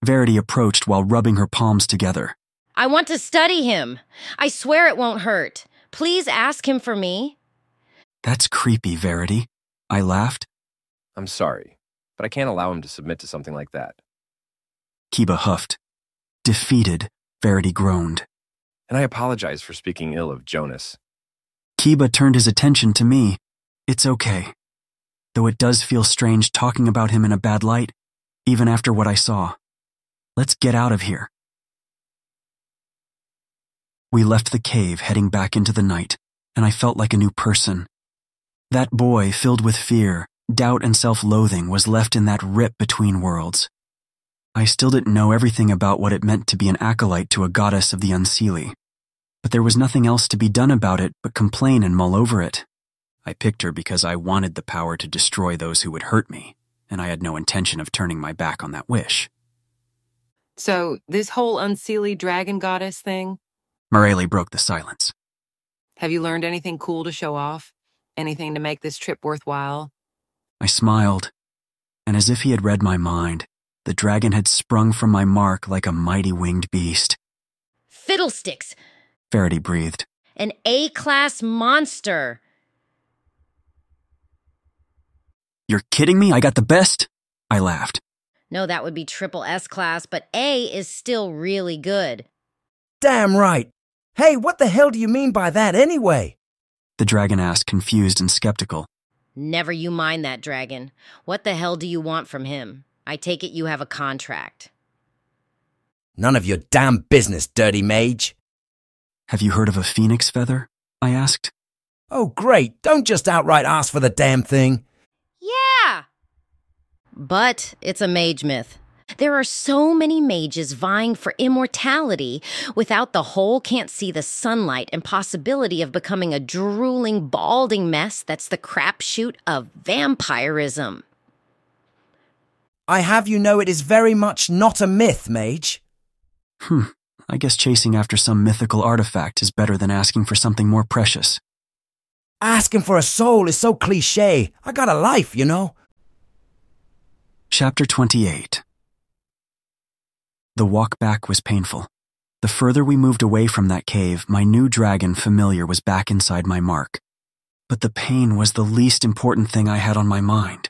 Verity approached while rubbing her palms together. I want to study him. I swear it won't hurt. Please ask him for me. That's creepy, Verity. I laughed. I'm sorry, but I can't allow him to submit to something like that. Kiba huffed. Defeated, Verity groaned. And I apologize for speaking ill of Jonas. Kiba turned his attention to me. It's okay. Though it does feel strange talking about him in a bad light, even after what I saw. Let's get out of here. We left the cave heading back into the night, and I felt like a new person. That boy, filled with fear, doubt, and self-loathing, was left in that rip between worlds. I still didn't know everything about what it meant to be an acolyte to a goddess of the unseelie. But there was nothing else to be done about it but complain and mull over it. I picked her because I wanted the power to destroy those who would hurt me, and I had no intention of turning my back on that wish. So, this whole unseelie dragon goddess thing? Marilee broke the silence. Have you learned anything cool to show off? Anything to make this trip worthwhile? I smiled, and as if he had read my mind, the dragon had sprung from my mark like a mighty winged beast. Fiddlesticks! Verity breathed. An A-class monster. You're kidding me? I got the best? I laughed. No, that would be triple S class, but A is still really good. Damn right. Hey, what the hell do you mean by that anyway? The dragon asked, confused and skeptical. Never you mind that, dragon. What the hell do you want from him? I take it you have a contract. None of your damn business, dirty mage. Have you heard of a phoenix feather? I asked. Oh, great. Don't just outright ask for the damn thing. Yeah! But it's a mage myth. There are so many mages vying for immortality. Without the hole, can't see the sunlight and possibility of becoming a drooling, balding mess that's the crapshoot of vampirism. I have you know it is very much not a myth, mage. I guess chasing after some mythical artifact is better than asking for something more precious. Asking for a soul is so cliché. I got a life, you know. Chapter 28. The walk back was painful. The further we moved away from that cave, my new dragon familiar was back inside my mark. But the pain was the least important thing I had on my mind.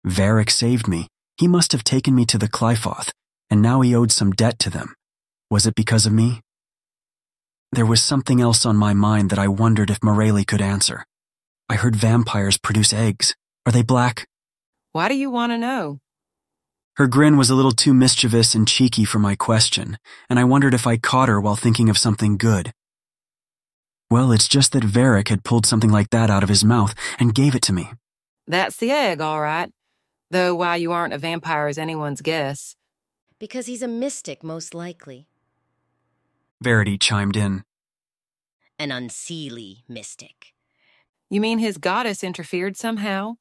Varric saved me. He must have taken me to the Clyfoth, and now he owed some debt to them. Was it because of me? There was something else on my mind that I wondered if Marilee could answer. I heard vampires produce eggs. Are they black? Why do you want to know? Her grin was a little too mischievous and cheeky for my question, and I wondered if I caught her while thinking of something good. Well, it's just that Varric had pulled something like that out of his mouth and gave it to me. That's the egg, all right. Though why you aren't a vampire is anyone's guess. Because he's a mystic, most likely. Verity chimed in. An unseelie mystic. You mean his goddess interfered somehow?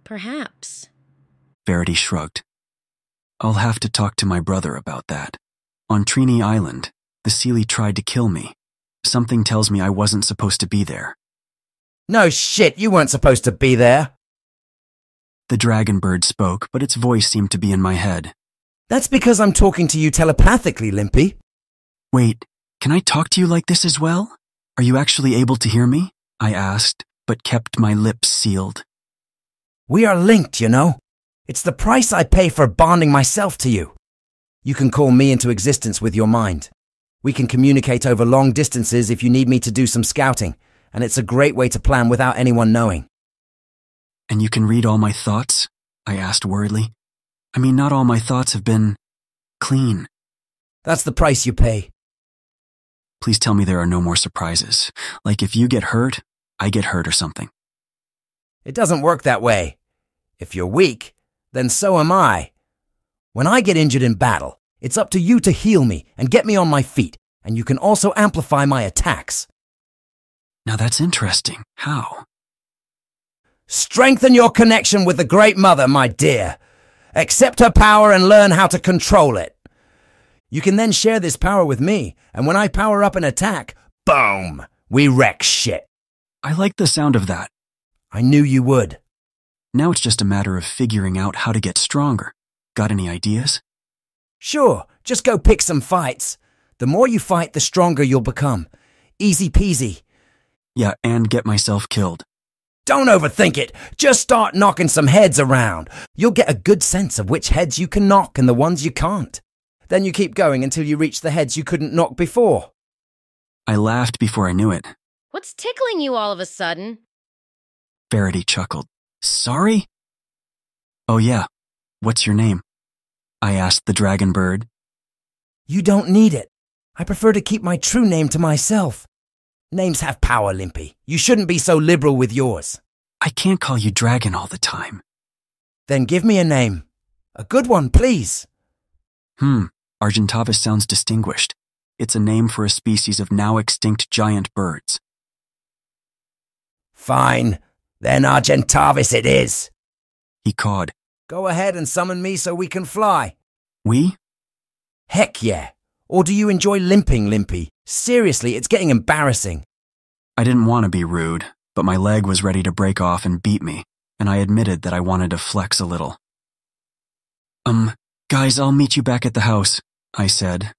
Perhaps. Verity shrugged. I'll have to talk to my brother about that. On Trini Island, the Seelie tried to kill me. Something tells me I wasn't supposed to be there. No shit, you weren't supposed to be there. The dragon bird spoke, but its voice seemed to be in my head. That's because I'm talking to you telepathically, Limpy. Wait, can I talk to you like this as well? Are you actually able to hear me? I asked, but kept my lips sealed. We are linked, you know. It's the price I pay for bonding myself to you. You can call me into existence with your mind. We can communicate over long distances if you need me to do some scouting, and it's a great way to plan without anyone knowing. And you can read all my thoughts? I asked worriedly. I mean, not all my thoughts have been clean. That's the price you pay. Please tell me there are no more surprises. Like if you get hurt, I get hurt or something. It doesn't work that way. If you're weak, then so am I. When I get injured in battle, it's up to you to heal me and get me on my feet, and you can also amplify my attacks. Now that's interesting. How? Strengthen your connection with the Great Mother, my dear. Accept her power and learn how to control it. You can then share this power with me, and when I power up an attack, boom, we wreck shit. I like the sound of that. I knew you would. Now it's just a matter of figuring out how to get stronger. Got any ideas? Sure, just go pick some fights. The more you fight, the stronger you'll become. Easy peasy. Yeah, and get myself killed. Don't overthink it. Just start knocking some heads around. You'll get a good sense of which heads you can knock and the ones you can't. Then you keep going until you reach the heads you couldn't knock before. I laughed before I knew it. What's tickling you all of a sudden? Verity chuckled. Sorry? Oh yeah, what's your name? I asked the dragon bird. You don't need it. I prefer to keep my true name to myself. Names have power, Limpy. You shouldn't be so liberal with yours. I can't call you dragon all the time. Then give me a name. A good one, please. Argentavis sounds distinguished. It's a name for a species of now extinct giant birds. Fine. Then Argentavis it is. He cawed. Go ahead and summon me so we can fly. We? Heck yeah. Or do you enjoy limping, Limpy? Seriously, it's getting embarrassing. I didn't want to be rude, but my leg was ready to break off and beat me, and I admitted that I wanted to flex a little. Guys, I'll meet you back at the house, I said.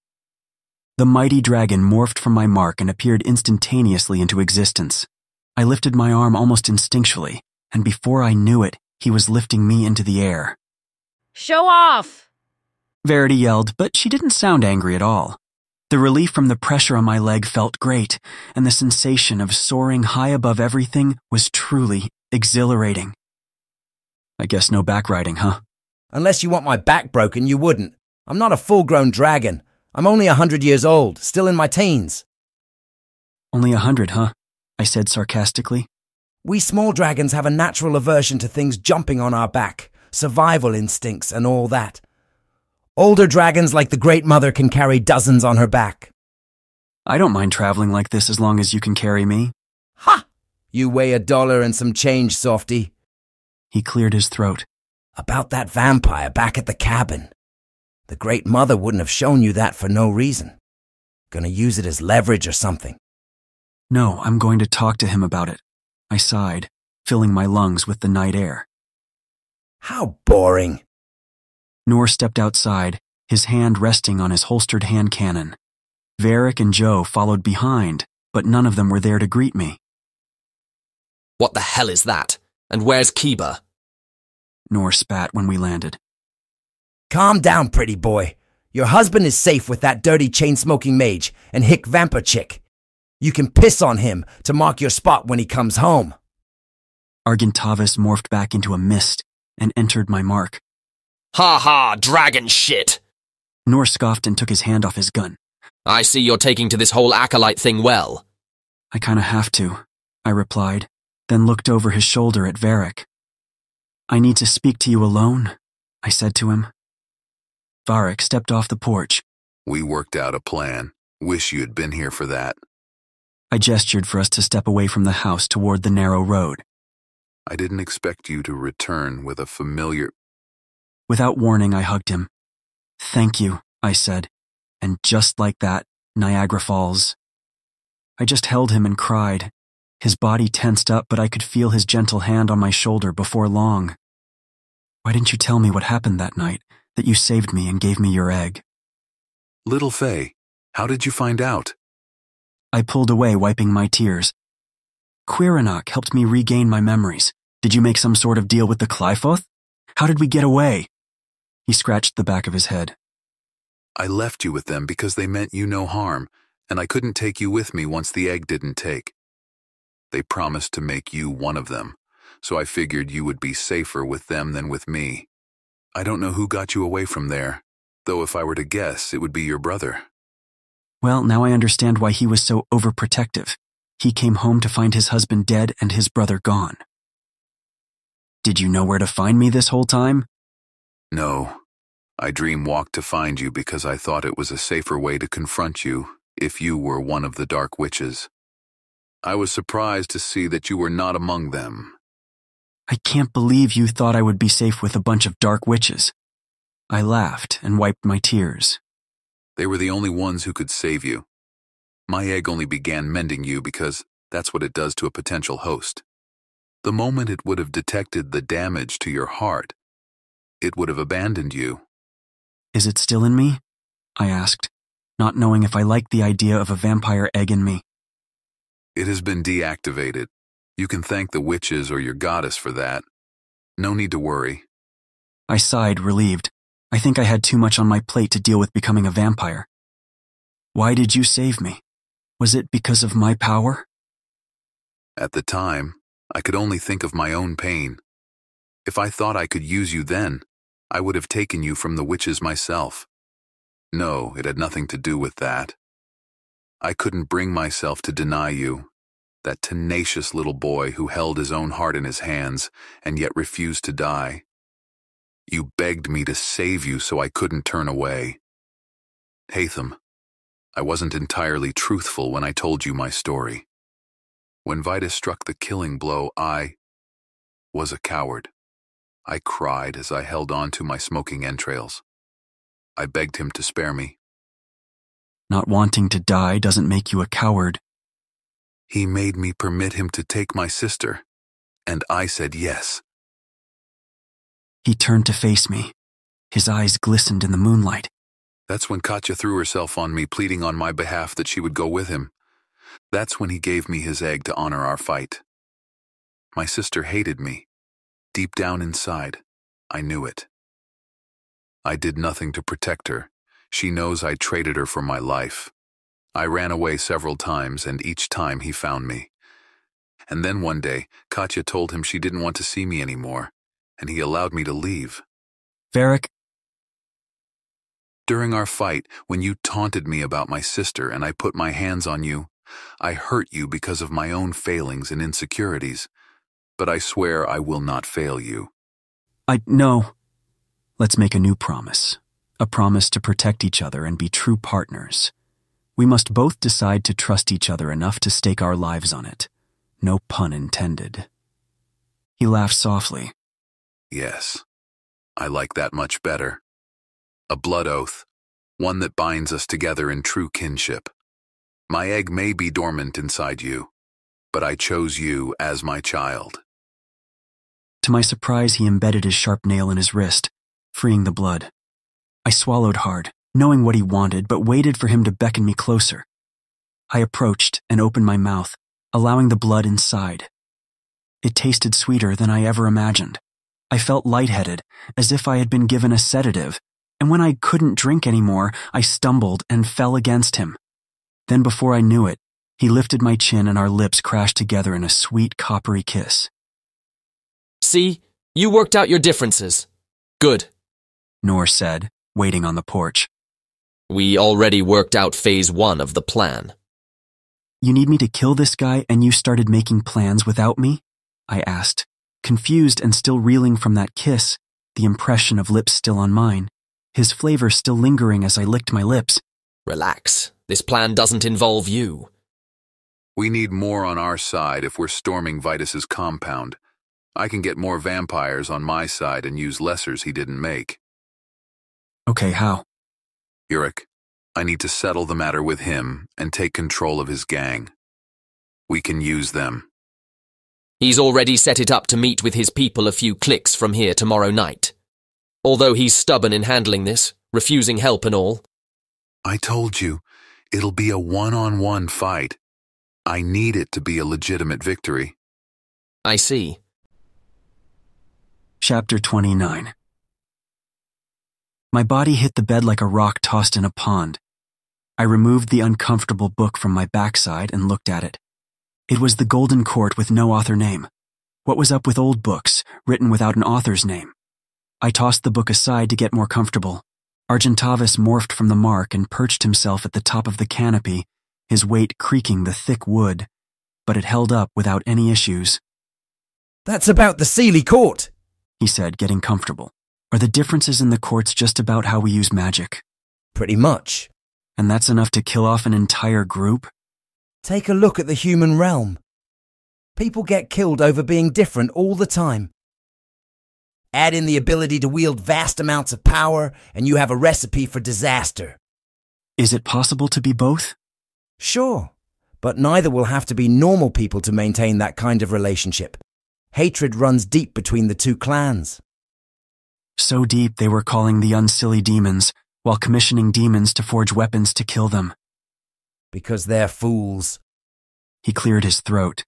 The mighty dragon morphed from my mark and appeared instantaneously into existence. I lifted my arm almost instinctually, and before I knew it, he was lifting me into the air. Show off! Verity yelled, but she didn't sound angry at all. The relief from the pressure on my leg felt great, and the sensation of soaring high above everything was truly exhilarating. I guess no back riding, huh? Unless you want my back broken, you wouldn't. I'm not a full-grown dragon. I'm only 100 years old, still in my teens. Only 100, huh? I said sarcastically. We small dragons have a natural aversion to things jumping on our back, survival instincts and all that. Older dragons like the Great Mother can carry dozens on her back. I don't mind traveling like this as long as you can carry me. Ha! You weigh $1 and some change, softy. He cleared his throat. About that vampire back at the cabin. The Great Mother wouldn't have shown you that for no reason. Gonna use it as leverage or something. No, I'm going to talk to him about it. I sighed, filling my lungs with the night air. How boring. Noor stepped outside, his hand resting on his holstered hand cannon. Varric and Joe followed behind, but none of them were there to greet me. What the hell is that? And where's Kiba? Noor spat when we landed. Calm down, pretty boy. Your husband is safe with that dirty chain-smoking mage and hick vampire chick. You can piss on him to mark your spot when he comes home. Argentavis morphed back into a mist and entered my mark. Ha ha, dragon shit! Noor scoffed and took his hand off his gun. I see you're taking to this whole acolyte thing well. I kinda have to, I replied, then looked over his shoulder at Varric. I need to speak to you alone, I said to him. Varric stepped off the porch. We worked out a plan. Wish you had been here for that. I gestured for us to step away from the house toward the narrow road. I didn't expect you to return with a familiar... Without warning, I hugged him. Thank you, I said, and just like that, Niagara Falls. I just held him and cried. His body tensed up, but I could feel his gentle hand on my shoulder before long. Why didn't you tell me what happened that night, that you saved me and gave me your egg? Little Faye, how did you find out? I pulled away, wiping my tears. Quirinock helped me regain my memories. Did you make some sort of deal with the Clyfoth? How did we get away? He scratched the back of his head. I left you with them because they meant you no harm, and I couldn't take you with me once the egg didn't take. They promised to make you one of them, so I figured you would be safer with them than with me. I don't know who got you away from there, though if I were to guess, it would be your brother. Well, now I understand why he was so overprotective. He came home to find his husband dead and his brother gone. Did you know where to find me this whole time? No. I dream-walked to find you because I thought it was a safer way to confront you if you were one of the dark witches. I was surprised to see that you were not among them. I can't believe you thought I would be safe with a bunch of dark witches. I laughed and wiped my tears. They were the only ones who could save you. My egg only began mending you because that's what it does to a potential host. The moment it would have detected the damage to your heart, it would have abandoned you. Is it still in me? I asked, not knowing if I liked the idea of a vampire egg in me. It has been deactivated. You can thank the witches or your goddess for that. No need to worry. I sighed, relieved. I think I had too much on my plate to deal with becoming a vampire. Why did you save me? Was it because of my power? At the time, I could only think of my own pain. If I thought I could use you then, I would have taken you from the witches myself. No, it had nothing to do with that. I couldn't bring myself to deny you, that tenacious little boy who held his own heart in his hands and yet refused to die. You begged me to save you so I couldn't turn away. Hatham, I wasn't entirely truthful when I told you my story. When Vitus struck the killing blow, I was a coward. I cried as I held on to my smoking entrails. I begged him to spare me. Not wanting to die doesn't make you a coward. He made me permit him to take my sister, and I said yes. He turned to face me. His eyes glistened in the moonlight. That's when Katya threw herself on me, pleading on my behalf that she would go with him. That's when he gave me his egg to honor our fight. My sister hated me. Deep down inside, I knew it. I did nothing to protect her. She knows I traded her for my life. I ran away several times, and each time he found me. And then one day, Katya told him she didn't want to see me anymore, and he allowed me to leave. Varric. During our fight, when you taunted me about my sister and I put my hands on you, I hurt you because of my own failings and insecurities. But I swear I will not fail you. No. Let's make a new promise. A promise to protect each other and be true partners. We must both decide to trust each other enough to stake our lives on it. No pun intended. He laughed softly. Yes, I like that much better. A blood oath, one that binds us together in true kinship. My egg may be dormant inside you, but I chose you as my child. To my surprise, he embedded his sharp nail in his wrist, freeing the blood. I swallowed hard, knowing what he wanted, but waited for him to beckon me closer. I approached and opened my mouth, allowing the blood inside. It tasted sweeter than I ever imagined. I felt lightheaded, as if I had been given a sedative, and when I couldn't drink anymore, I stumbled and fell against him. Then before I knew it, he lifted my chin and our lips crashed together in a sweet, coppery kiss. See, you worked out your differences. Good, Nor said, waiting on the porch. We already worked out phase 1 of the plan. You need me to kill this guy and you started making plans without me? I asked, confused and still reeling from that kiss, the impression of lips still on mine, his flavor still lingering as I licked my lips. Relax. This plan doesn't involve you. We need more on our side if we're storming Vitus's compound. I can get more vampires on my side and use lessers he didn't make. Okay, how? Yurik, I need to settle the matter with him and take control of his gang. We can use them. He's already set it up to meet with his people a few clicks from here tomorrow night. Although he's stubborn in handling this, refusing help and all. I told you, it'll be a one-on-one fight. I need it to be a legitimate victory. I see. Chapter 29. My body hit the bed like a rock tossed in a pond. I removed the uncomfortable book from my backside and looked at it. It was The Golden Court with no author name. What was up with old books, written without an author's name? I tossed the book aside to get more comfortable. Argentavis morphed from the mark and perched himself at the top of the canopy, his weight creaking the thick wood, but it held up without any issues. That's about the Seelie Court, he said, getting comfortable. Are the differences in the courts just about how we use magic? Pretty much. And that's enough to kill off an entire group? Take a look at the human realm. People get killed over being different all the time. Add in the ability to wield vast amounts of power, and you have a recipe for disaster. Is it possible to be both? Sure, but neither will have to be normal people to maintain that kind of relationship. Hatred runs deep between the two clans. So deep they were calling the unsilly demons, while commissioning demons to forge weapons to kill them. Because they're fools. He cleared his throat.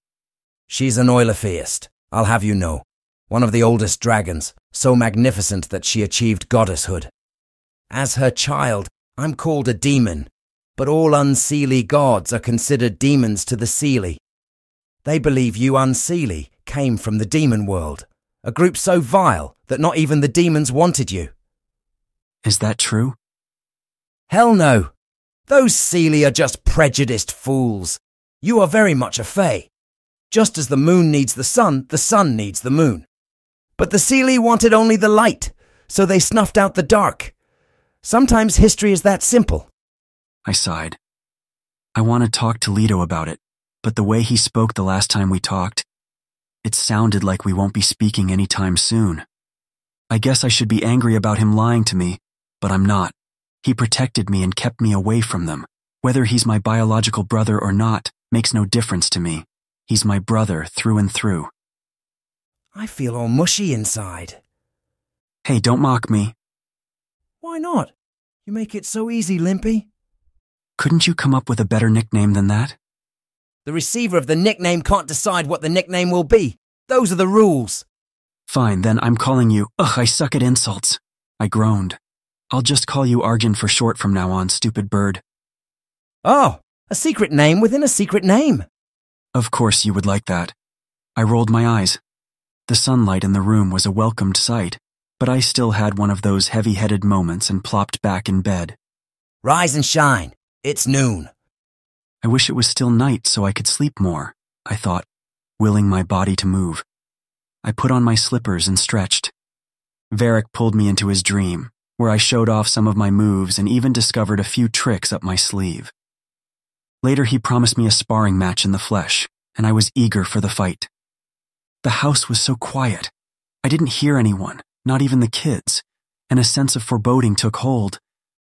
She's an Oilotheist, I'll have you know. One of the oldest dragons, so magnificent that she achieved goddesshood. As her child, I'm called a demon, but all unseelie gods are considered demons to the Seelie. They believe you unseelie came from the demon world, a group so vile that not even the demons wanted you. Is that true? Hell no. Those Seelie are just prejudiced fools. You are very much a fae. Just as the moon needs the sun needs the moon. But the Seelie wanted only the light, so they snuffed out the dark. Sometimes history is that simple. I sighed. I want to talk to Leto about it, but the way he spoke the last time we talked, it sounded like we won't be speaking anytime soon. I guess I should be angry about him lying to me, but I'm not. He protected me and kept me away from them. Whether he's my biological brother or not makes no difference to me. He's my brother through and through. I feel all mushy inside. Hey, don't mock me. Why not? You make it so easy, Limpy. Couldn't you come up with a better nickname than that? The receiver of the nickname can't decide what the nickname will be. Those are the rules. Fine, then I'm calling you. Ugh, I suck at insults. I groaned. I'll just call you Arjun for short from now on, stupid bird. Oh, a secret name within a secret name. Of course you would like that. I rolled my eyes. The sunlight in the room was a welcomed sight, but I still had one of those heavy-headed moments and plopped back in bed. Rise and shine. It's noon. I wish it was still night so I could sleep more, I thought, willing my body to move. I put on my slippers and stretched. Varric pulled me into his dream, where I showed off some of my moves and even discovered a few tricks up my sleeve. Later he promised me a sparring match in the flesh, and I was eager for the fight. The house was so quiet. I didn't hear anyone, not even the kids, and a sense of foreboding took hold.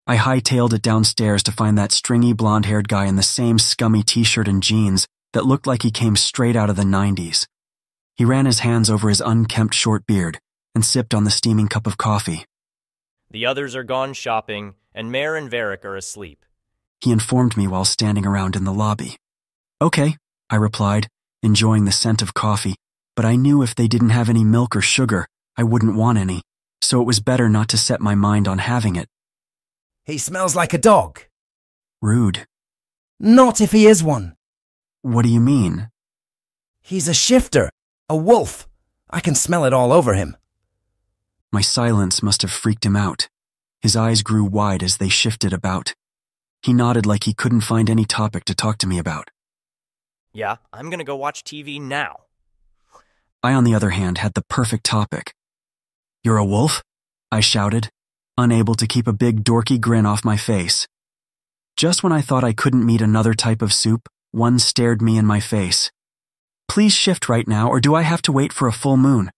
I hightailed it downstairs to find that stringy blonde-haired guy in the same scummy t-shirt and jeans that looked like he came straight out of the 90s. He ran his hands over his unkempt short beard and sipped on the steaming cup of coffee. The others are gone shopping, and Mare and Varric are asleep. He informed me while standing around in the lobby. Okay, I replied, enjoying the scent of coffee, but I knew if they didn't have any milk or sugar, I wouldn't want any, so it was better not to set my mind on having it. He smells like a dog. Rude. Not if he is one. What do you mean? He's a shifter, a wolf. I can smell it all over him. My silence must have freaked him out. His eyes grew wide as they shifted about. He nodded like he couldn't find any topic to talk to me about. Yeah, I'm gonna go watch TV now. I, on the other hand, had the perfect topic. You're a wolf? I shouted, unable to keep a big dorky grin off my face. Just when I thought I couldn't meet another type of soup, one stared me in my face. Please shift right now, or do I have to wait for a full moon?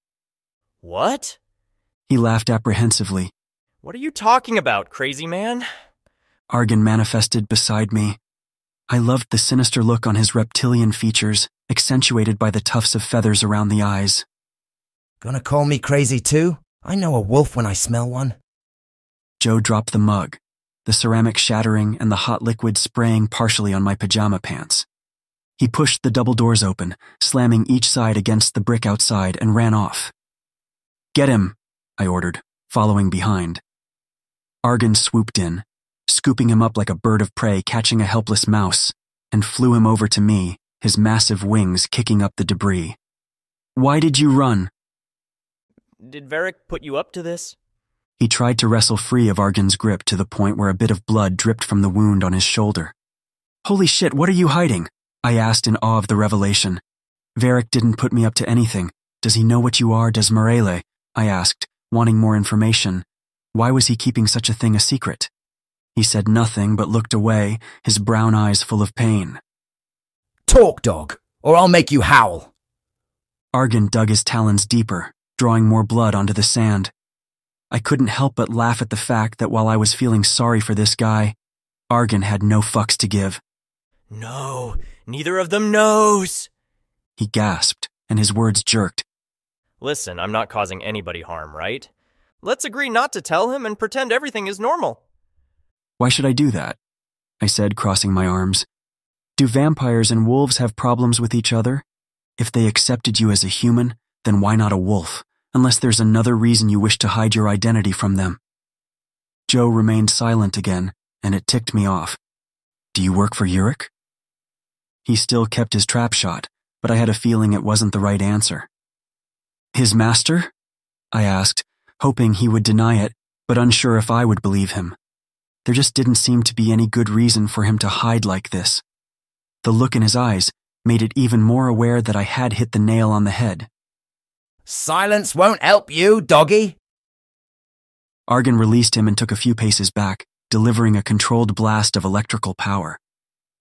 What? He laughed apprehensively. What are you talking about, crazy man? Argan manifested beside me. I loved the sinister look on his reptilian features, accentuated by the tufts of feathers around the eyes. Gonna call me crazy too? I know a wolf when I smell one. Joe dropped the mug, the ceramic shattering and the hot liquid spraying partially on my pajama pants. He pushed the double doors open, slamming each side against the brick outside, and ran off. "Get him," I ordered, following behind. Argan swooped in, scooping him up like a bird of prey catching a helpless mouse, and flew him over to me, his massive wings kicking up the debris. "Why did you run?" Did Varric put you up to this? He tried to wrestle free of Argan's grip to the point where a bit of blood dripped from the wound on his shoulder. "Holy shit, what are you hiding?" I asked in awe of the revelation. "Varric didn't put me up to anything. Does he know what you are, does Morele?" I asked, wanting more information. Why was he keeping such a thing a secret? He said nothing but looked away, his brown eyes full of pain. "Talk, dog, or I'll make you howl." Argan dug his talons deeper, drawing more blood onto the sand. I couldn't help but laugh at the fact that while I was feeling sorry for this guy, Argan had no fucks to give. No, neither of them knows. He gasped, and his words jerked. Listen, I'm not causing anybody harm, right? Let's agree not to tell him and pretend everything is normal. Why should I do that? I said, crossing my arms. Do vampires and wolves have problems with each other? If they accepted you as a human, then why not a wolf, unless there's another reason you wish to hide your identity from them? Joe remained silent again, and it ticked me off. Do you work for Uric? He still kept his trap shot, but I had a feeling it wasn't the right answer. His master? I asked, hoping he would deny it, but unsure if I would believe him. There just didn't seem to be any good reason for him to hide like this. The look in his eyes made it even more aware that I had hit the nail on the head. Silence won't help you, doggy. Argan released him and took a few paces back, delivering a controlled blast of electrical power.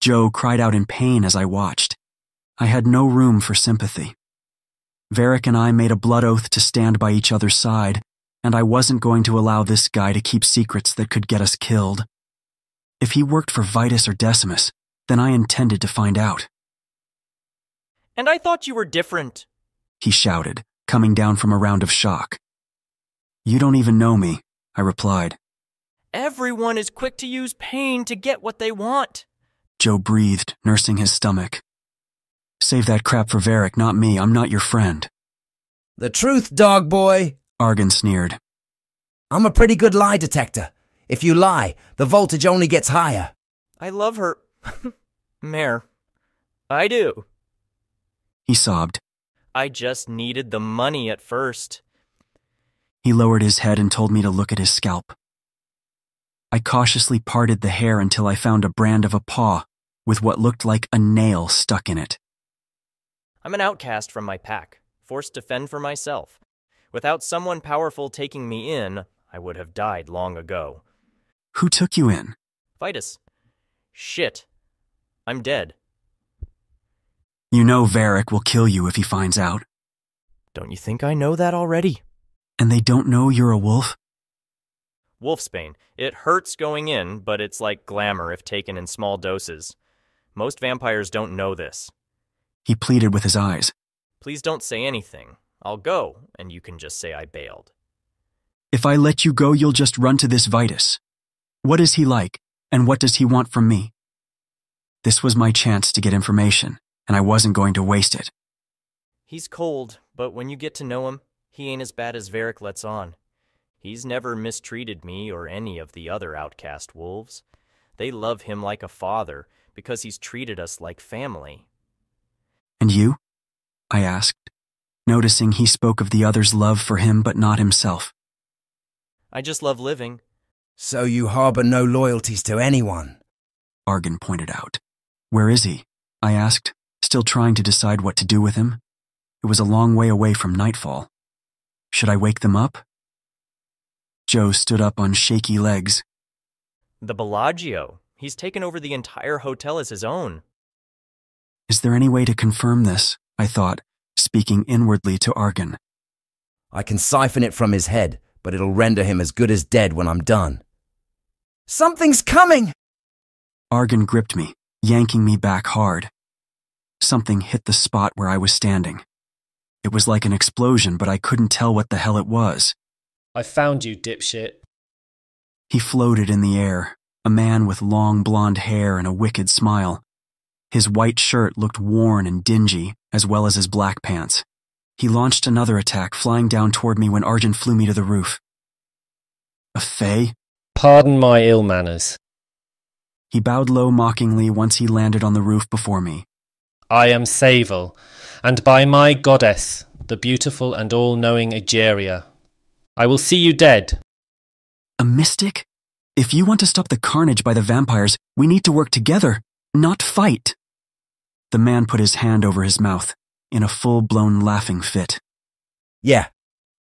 Joe cried out in pain as I watched. I had no room for sympathy. Varric and I made a blood oath to stand by each other's side, and I wasn't going to allow this guy to keep secrets that could get us killed. If he worked for Vitus or Decimus, then I intended to find out. And I thought you were different, he shouted, coming down from a round of shock. You don't even know me, I replied. Everyone is quick to use pain to get what they want. Joe breathed, nursing his stomach. Save that crap for Varric, not me. I'm not your friend. The truth, dog boy, Argan sneered. I'm a pretty good lie detector. If you lie, the voltage only gets higher. I love her. Mare. I do. He sobbed. I just needed the money at first. He lowered his head and told me to look at his scalp. I cautiously parted the hair until I found a brand of a paw with what looked like a nail stuck in it. I'm an outcast from my pack, forced to fend for myself. Without someone powerful taking me in, I would have died long ago. Who took you in? Vitus. Shit. I'm dead. You know Varric will kill you if he finds out. Don't you think I know that already? And they don't know you're a wolf? Wolfsbane. It hurts going in, but it's like glamour if taken in small doses. Most vampires don't know this. He pleaded with his eyes. Please don't say anything. I'll go, and you can just say I bailed. If I let you go, you'll just run to this Vitus. What is he like, and what does he want from me? This was my chance to get information, and I wasn't going to waste it. He's cold, but when you get to know him, he ain't as bad as Varric lets on. He's never mistreated me or any of the other outcast wolves. They love him like a father because he's treated us like family. And you? I asked, noticing he spoke of the others' love for him but not himself. I just love living. So you harbor no loyalties to anyone? Argan pointed out. Where is he? I asked, still trying to decide what to do with him. It was a long way away from nightfall. Should I wake them up? Joe stood up on shaky legs. The Bellagio. He's taken over the entire hotel as his own. Is there any way to confirm this? I thought, speaking inwardly to Argan. I can siphon it from his head, but it'll render him as good as dead when I'm done. Something's coming! Argan gripped me, yanking me back hard. Something hit the spot where I was standing. It was like an explosion, but I couldn't tell what the hell it was. I found you, dipshit. He floated in the air, a man with long blonde hair and a wicked smile. His white shirt looked worn and dingy, as well as his black pants. He launched another attack, flying down toward me when Arjun flew me to the roof. A fae? Pardon my ill manners. He bowed low mockingly once he landed on the roof before me. I am Savel, and by my goddess, the beautiful and all-knowing Egeria, I will see you dead. A mystic? If you want to stop the carnage by the vampires, we need to work together, not fight. The man put his hand over his mouth, in a full-blown laughing fit. Yeah,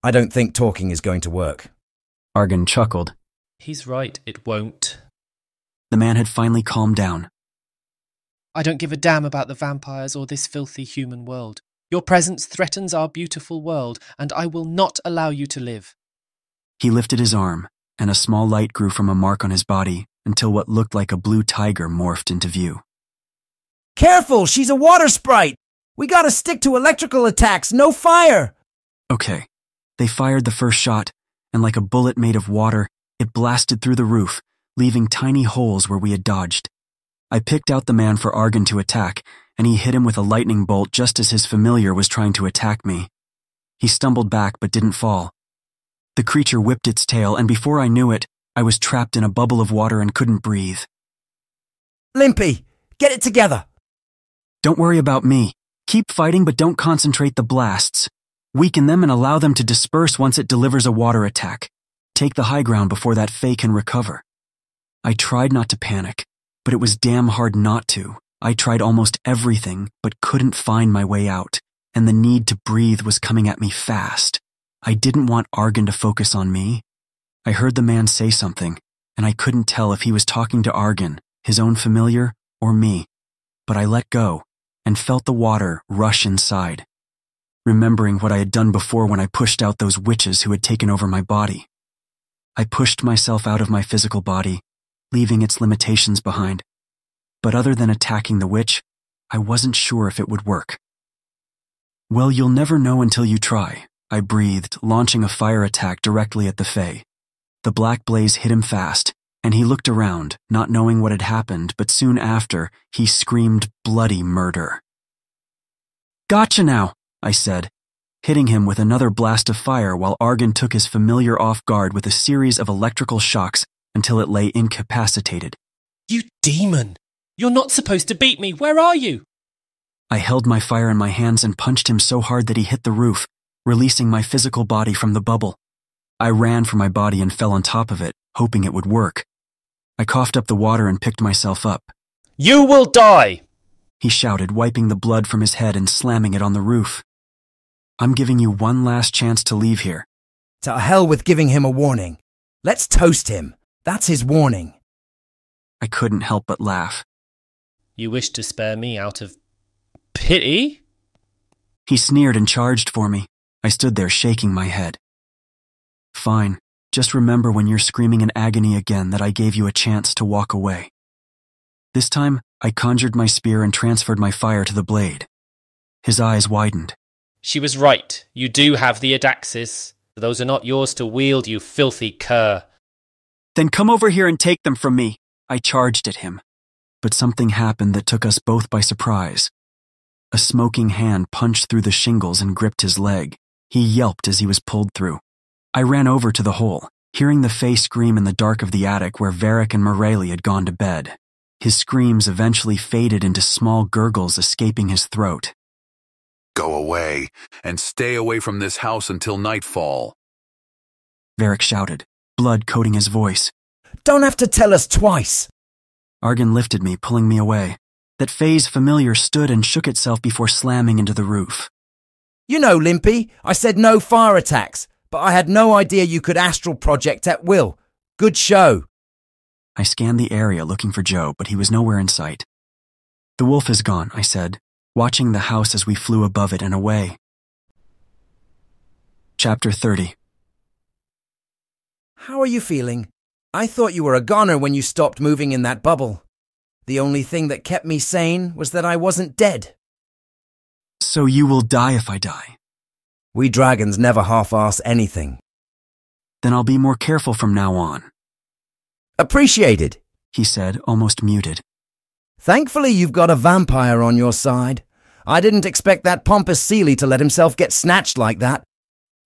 I don't think talking is going to work. Argan chuckled. He's right, it won't. The man had finally calmed down. I don't give a damn about the vampires or this filthy human world. Your presence threatens our beautiful world, and I will not allow you to live. He lifted his arm, and a small light grew from a mark on his body until what looked like a blue tiger morphed into view. Careful, she's a water sprite! We gotta stick to electrical attacks, no fire! Okay. They fired the first shot, and like a bullet made of water, it blasted through the roof, leaving tiny holes where we had dodged. I picked out the man for Argan to attack, and he hit him with a lightning bolt just as his familiar was trying to attack me. He stumbled back but didn't fall. The creature whipped its tail, and before I knew it, I was trapped in a bubble of water and couldn't breathe. Limpy, get it together! Don't worry about me. Keep fighting, but don't concentrate the blasts. Weaken them and allow them to disperse once it delivers a water attack. Take the high ground before that fae can recover. I tried not to panic, but it was damn hard not to. I tried almost everything, but couldn't find my way out, and the need to breathe was coming at me fast. I didn't want Argan to focus on me. I heard the man say something, and I couldn't tell if he was talking to Argan, his own familiar, or me. But I let go, and felt the water rush inside, remembering what I had done before when I pushed out those witches who had taken over my body. I pushed myself out of my physical body, leaving its limitations behind. But other than attacking the witch, I wasn't sure if it would work. Well, you'll never know until you try, I breathed, launching a fire attack directly at the fae. The black blaze hit him fast, and he looked around, not knowing what had happened, but soon after, he screamed bloody murder. Gotcha now, I said, hitting him with another blast of fire while Argan took his familiar off guard with a series of electrical shocks until it lay incapacitated. You demon! You're not supposed to beat me! Where are you? I held my fire in my hands and punched him so hard that he hit the roof, releasing my physical body from the bubble. I ran for my body and fell on top of it, hoping it would work. I coughed up the water and picked myself up. You will die! He shouted, wiping the blood from his head and slamming it on the roof. I'm giving you one last chance to leave here. To hell with giving him a warning. Let's toast him. That's his warning. I couldn't help but laugh. You wish to spare me out of pity? He sneered and charged for me. I stood there shaking my head. Fine. Just remember when you're screaming in agony again that I gave you a chance to walk away. This time, I conjured my spear and transferred my fire to the blade. His eyes widened. She was right. You do have the Adaxis. Those are not yours to wield, you filthy cur. Then come over here and take them from me. I charged at him. But something happened that took us both by surprise. A smoking hand punched through the shingles and gripped his leg. He yelped as he was pulled through. I ran over to the hole, hearing the fae scream in the dark of the attic where Varric and Morelli had gone to bed. His screams eventually faded into small gurgles escaping his throat. Go away, and stay away from this house until nightfall. Varric shouted, blood coating his voice. Don't have to tell us twice. Argan lifted me, pulling me away. That fae's familiar stood and shook itself before slamming into the roof. You know, Limpy, I said no fire attacks, but I had no idea you could astral project at will. Good show. I scanned the area looking for Joe, but he was nowhere in sight. The wolf is gone, I said, watching the house as we flew above it and away. Chapter 30. How are you feeling? I thought you were a goner when you stopped moving in that bubble. The only thing that kept me sane was that I wasn't dead. So you will die if I die? We dragons never half-arse anything. Then I'll be more careful from now on. Appreciated, he said, almost muted. Thankfully you've got a vampire on your side. I didn't expect that pompous Seelie to let himself get snatched like that,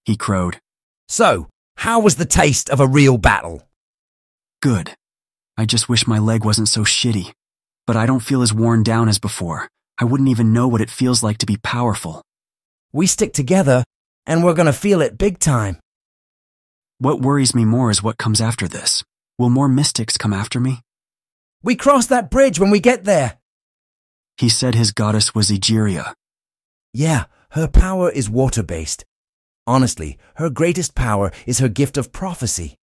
he crowed. So, how was the taste of a real battle? Good. I just wish my leg wasn't so shitty. But I don't feel as worn down as before. I wouldn't even know what it feels like to be powerful. We stick together, and we're gonna feel it big time. What worries me more is what comes after this. Will more mystics come after me? We cross that bridge when we get there. He said his goddess was Egeria. Yeah, her power is water-based. Honestly, her greatest power is her gift of prophecy.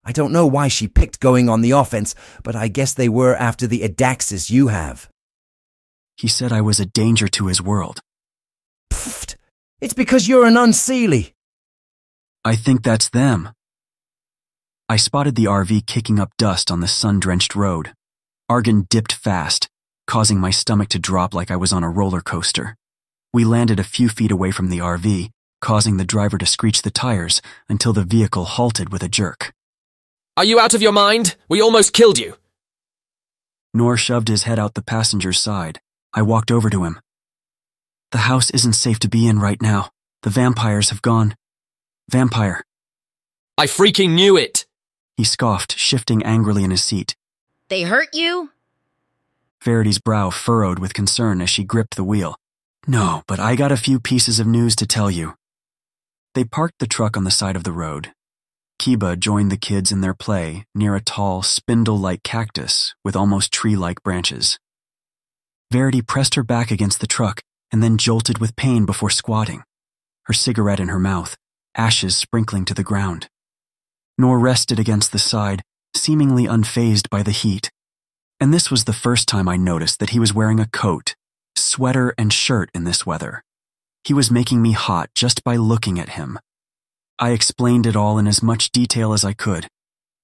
I don't know why she picked going on the offense, but I guess they were after the Adaxis you have. He said I was a danger to his world. Pfft! It's because you're an unseelie. I think that's them. I spotted the RV kicking up dust on the sun-drenched road. Argan dipped fast, causing my stomach to drop like I was on a roller coaster. We landed a few feet away from the RV, causing the driver to screech the tires until the vehicle halted with a jerk. Are you out of your mind? We almost killed you. Noor shoved his head out the passenger's side. I walked over to him. The house isn't safe to be in right now. The vampires have gone. Vampire. I freaking knew it! He scoffed, shifting angrily in his seat. They hurt you? Verity's brow furrowed with concern as she gripped the wheel. No, but I got a few pieces of news to tell you. They parked the truck on the side of the road. Kiba joined the kids in their play near a tall, spindle-like cactus with almost tree-like branches. Verity pressed her back against the truck and then jolted with pain before squatting, her cigarette in her mouth, ashes sprinkling to the ground. Noor rested against the side, seemingly unfazed by the heat. And this was the first time I noticed that he was wearing a coat, sweater, and shirt in this weather. He was making me hot just by looking at him. I explained it all in as much detail as I could,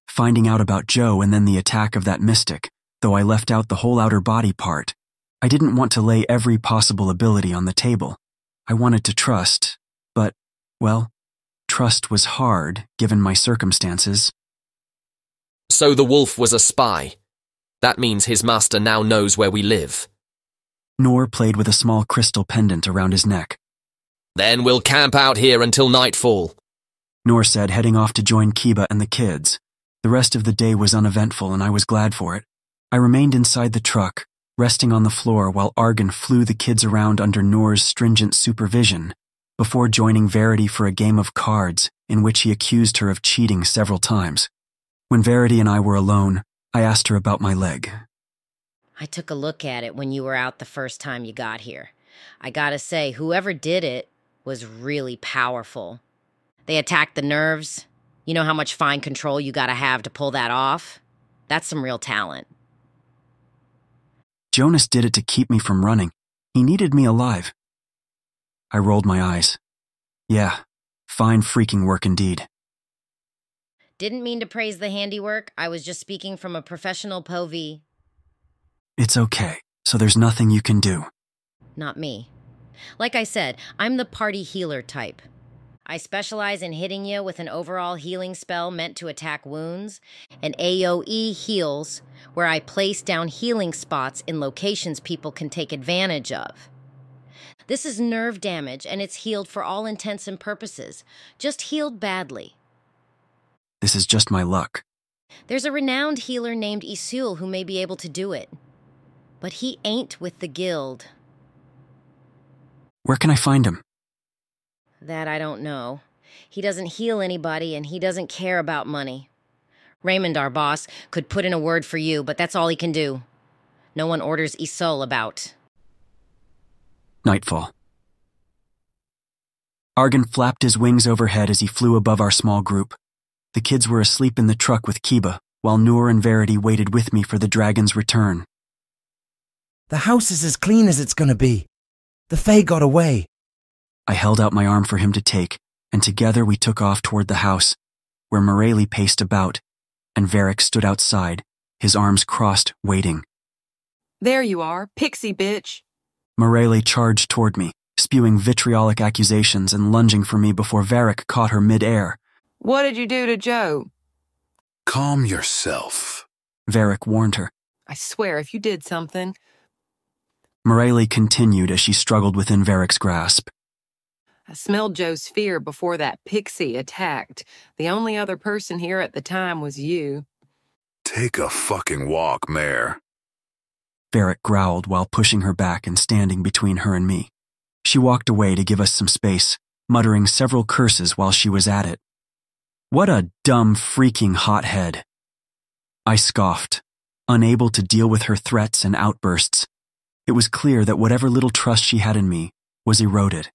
finding out about Joe and then the attack of that mystic, though I left out the whole outer body part. I didn't want to lay every possible ability on the table. I wanted to trust, but, well, trust was hard given my circumstances. So the wolf was a spy. That means his master now knows where we live. Noor played with a small crystal pendant around his neck. Then we'll camp out here until nightfall, Noor said, heading off to join Kiba and the kids. The rest of the day was uneventful and I was glad for it. I remained inside the truck, resting on the floor while Argan flew the kids around under Noor's stringent supervision, before joining Verity for a game of cards in which he accused her of cheating several times. When Verity and I were alone, I asked her about my leg. I took a look at it when you were out the first time you got here. I gotta say, whoever did it was really powerful. They attacked the nerves. You know how much fine control you gotta have to pull that off? That's some real talent. Jonas did it to keep me from running. He needed me alive. I rolled my eyes. Yeah, fine freaking work indeed. Didn't mean to praise the handiwork. I was just speaking from a professional POV. It's okay, so there's nothing you can do. Not me. Like I said, I'm the party healer type. I specialize in hitting you with an overall healing spell meant to attack wounds, and AoE heals, where I place down healing spots in locations people can take advantage of. This is nerve damage, and it's healed for all intents and purposes, just healed badly. This is just my luck. There's a renowned healer named Isul who may be able to do it. But he ain't with the guild. Where can I find him? That I don't know. He doesn't heal anybody, and he doesn't care about money. Raymond, our boss, could put in a word for you, but that's all he can do. No one orders Isul about. Nightfall. Argan flapped his wings overhead as he flew above our small group. The kids were asleep in the truck with Kiba, while Noor and Verity waited with me for the dragon's return. The house is as clean as it's gonna be. The Fae got away. I held out my arm for him to take, and together we took off toward the house, where Morelli paced about, and Varric stood outside, his arms crossed, waiting. There you are, pixie bitch. Morelli charged toward me, spewing vitriolic accusations and lunging for me before Varric caught her mid-air. What did you do to Joe? Calm yourself, Varric warned her. I swear, if you did something... Morelli continued as she struggled within Varric's grasp. I smelled Joe's fear before that pixie attacked. The only other person here at the time was you. Take a fucking walk, Mare. Varric growled while pushing her back and standing between her and me. She walked away to give us some space, muttering several curses while she was at it. What a dumb freaking hothead. I scoffed, unable to deal with her threats and outbursts. It was clear that whatever little trust she had in me was eroded,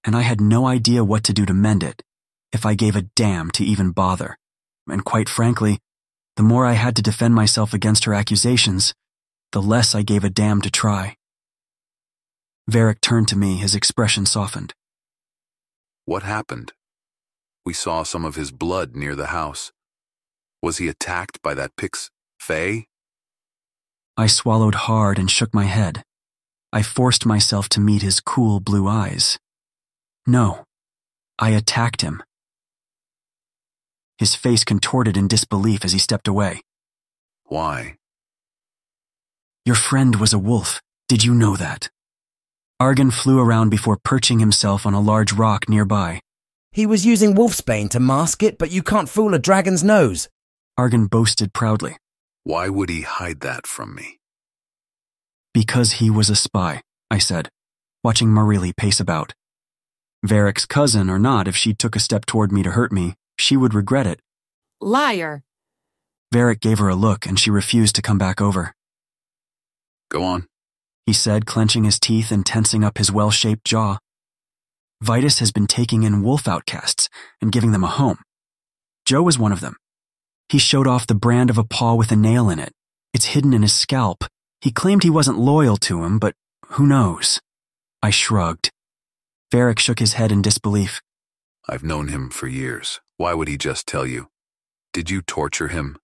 and I had no idea what to do to mend it, if I gave a damn to even bother. And quite frankly, the more I had to defend myself against her accusations, the less I gave a damn to try. Varric turned to me, his expression softened. What happened? We saw some of his blood near the house. Was he attacked by that Faye? I swallowed hard and shook my head. I forced myself to meet his cool blue eyes. No, I attacked him. His face contorted in disbelief as he stepped away. Why? Your friend was a wolf. Did you know that? Argon flew around before perching himself on a large rock nearby. He was using wolfsbane to mask it, but you can't fool a dragon's nose. Argon boasted proudly. Why would he hide that from me? Because he was a spy, I said, watching Morelli pace about. Varric's cousin or not, if she took a step toward me to hurt me, she would regret it. Liar! Varric gave her a look and she refused to come back over. Go on, he said, clenching his teeth and tensing up his well-shaped jaw. Vitus has been taking in wolf outcasts and giving them a home. Joe was one of them. He showed off the brand of a paw with a nail in it. It's hidden in his scalp. He claimed he wasn't loyal to him, but who knows? I shrugged. Varric shook his head in disbelief. I've known him for years. Why would he just tell you? Did you torture him?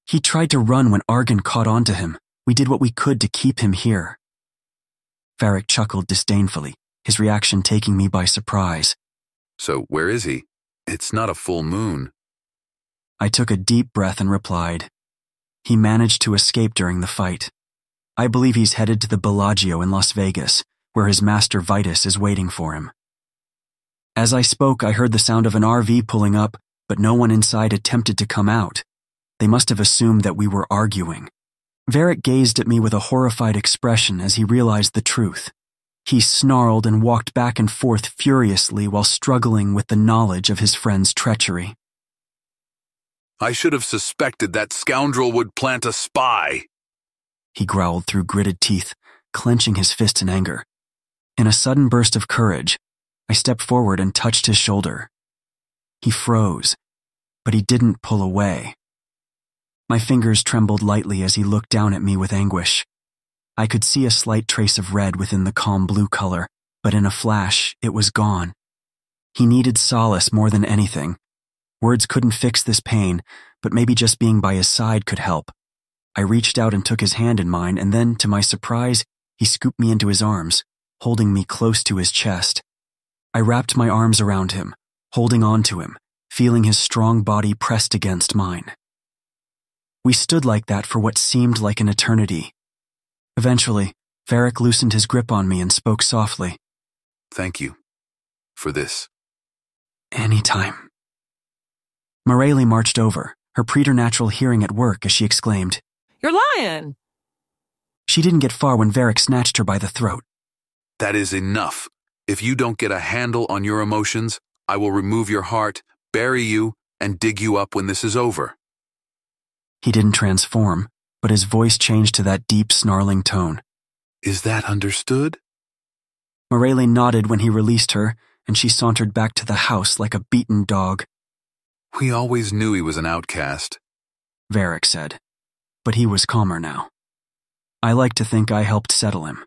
He tried to run when Argon caught on to him. We did what we could to keep him here. Varric chuckled disdainfully, his reaction taking me by surprise. So where is he? It's not a full moon. I took a deep breath and replied. He managed to escape during the fight. I believe he's headed to the Bellagio in Las Vegas, where his master Vitus is waiting for him. As I spoke, I heard the sound of an RV pulling up, but no one inside attempted to come out. They must have assumed that we were arguing. Varric gazed at me with a horrified expression as he realized the truth. He snarled and walked back and forth furiously while struggling with the knowledge of his friend's treachery. I should have suspected that scoundrel would plant a spy, he growled through gritted teeth, clenching his fists in anger. In a sudden burst of courage, I stepped forward and touched his shoulder. He froze, but he didn't pull away. My fingers trembled lightly as he looked down at me with anguish. I could see a slight trace of red within the calm blue color, but in a flash, it was gone. He needed solace more than anything. Words couldn't fix this pain, but maybe just being by his side could help. I reached out and took his hand in mine, and then, to my surprise, he scooped me into his arms, holding me close to his chest. I wrapped my arms around him, holding on to him, feeling his strong body pressed against mine. We stood like that for what seemed like an eternity. Eventually, Varric loosened his grip on me and spoke softly. Thank you for this. Anytime. Morelli marched over, her preternatural hearing at work as she exclaimed, You're lying! She didn't get far when Varric snatched her by the throat. That is enough. If you don't get a handle on your emotions, I will remove your heart, bury you, and dig you up when this is over. He didn't transform, but his voice changed to that deep, snarling tone. Is that understood? Morelli nodded when he released her, and she sauntered back to the house like a beaten dog. We always knew he was an outcast, Varric said, but he was calmer now. I like to think I helped settle him.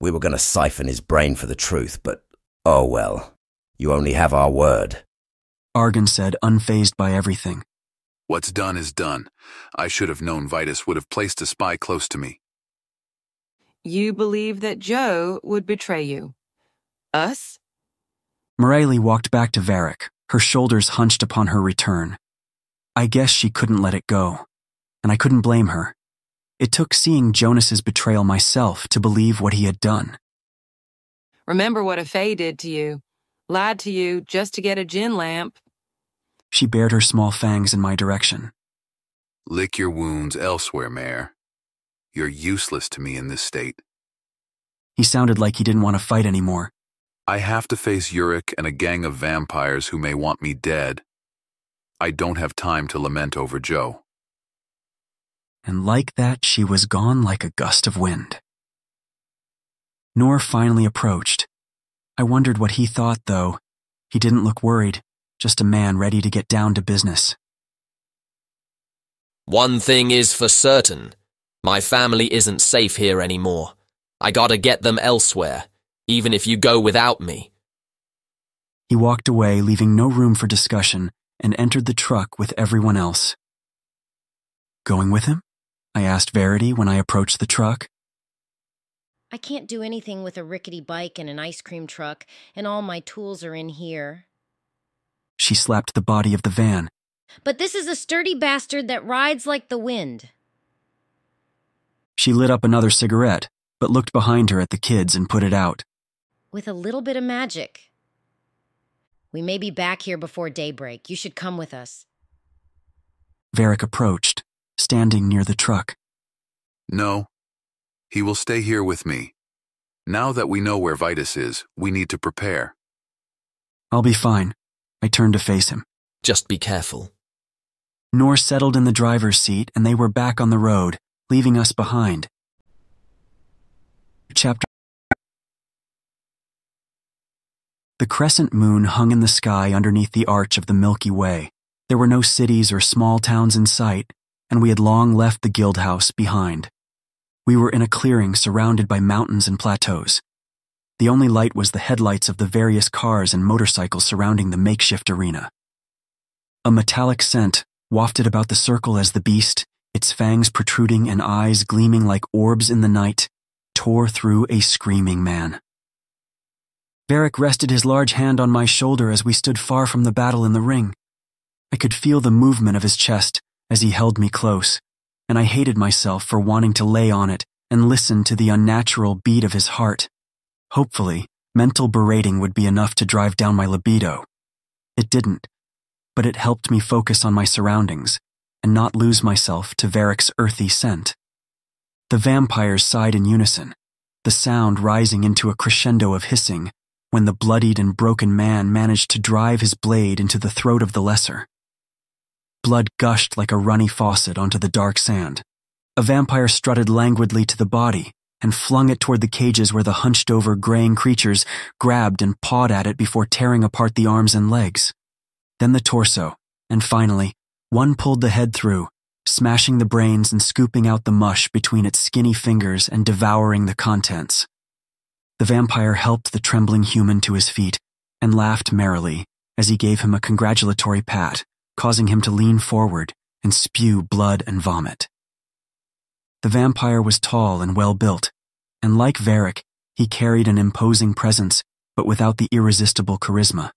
We were going to siphon his brain for the truth, but oh well. You only have our word. Argon said, unfazed by everything. What's done is done. I should have known Vitus would have placed a spy close to me. You believe that Joe would betray you. Us? Morelli walked back to Varric, her shoulders hunched upon her return. I guess she couldn't let it go, and I couldn't blame her. It took seeing Jonas's betrayal myself to believe what he had done. Remember what a Fae did to you. Lied to you just to get a gin lamp. She bared her small fangs in my direction. Lick your wounds elsewhere, Mare. You're useless to me in this state. He sounded like he didn't want to fight anymore. I have to face Yurik and a gang of vampires who may want me dead. I don't have time to lament over Joe. And like that, she was gone like a gust of wind. Nor finally approached. I wondered what he thought, though. He didn't look worried, just a man ready to get down to business. One thing is for certain. My family isn't safe here anymore. I gotta get them elsewhere, even if you go without me. He walked away, leaving no room for discussion, and entered the truck with everyone else. Going with him? I asked Verity when I approached the truck. I can't do anything with a rickety bike and an ice cream truck, and all my tools are in here. She slapped the body of the van. But this is a sturdy bastard that rides like the wind. She lit up another cigarette, but looked behind her at the kids and put it out. With a little bit of magic. We may be back here before daybreak. You should come with us. Varric approached, standing near the truck. No. He will stay here with me. Now that we know where Vitus is, we need to prepare. I'll be fine. I turned to face him. Just be careful. Nor settled in the driver's seat, and they were back on the road, leaving us behind. Chapter. The crescent moon hung in the sky underneath the arch of the Milky Way. There were no cities or small towns in sight, and we had long left the guild house behind. We were in a clearing surrounded by mountains and plateaus. The only light was the headlights of the various cars and motorcycles surrounding the makeshift arena. A metallic scent wafted about the circle as the beast, its fangs protruding and eyes gleaming like orbs in the night, tore through a screaming man. Varric rested his large hand on my shoulder as we stood far from the battle in the ring. I could feel the movement of his chest as he held me close, and I hated myself for wanting to lay on it and listen to the unnatural beat of his heart. Hopefully, mental berating would be enough to drive down my libido. It didn't, but it helped me focus on my surroundings and not lose myself to Varric's earthy scent. The vampires sighed in unison, the sound rising into a crescendo of hissing when the bloodied and broken man managed to drive his blade into the throat of the lesser. Blood gushed like a runny faucet onto the dark sand. A vampire strutted languidly to the body and flung it toward the cages where the hunched-over, graying creatures grabbed and pawed at it before tearing apart the arms and legs. Then the torso, and finally, one pulled the head through, smashing the brains and scooping out the mush between its skinny fingers and devouring the contents. The vampire helped the trembling human to his feet and laughed merrily as he gave him a congratulatory pat, causing him to lean forward and spew blood and vomit. The vampire was tall and well-built, and like Varric, he carried an imposing presence, but without the irresistible charisma.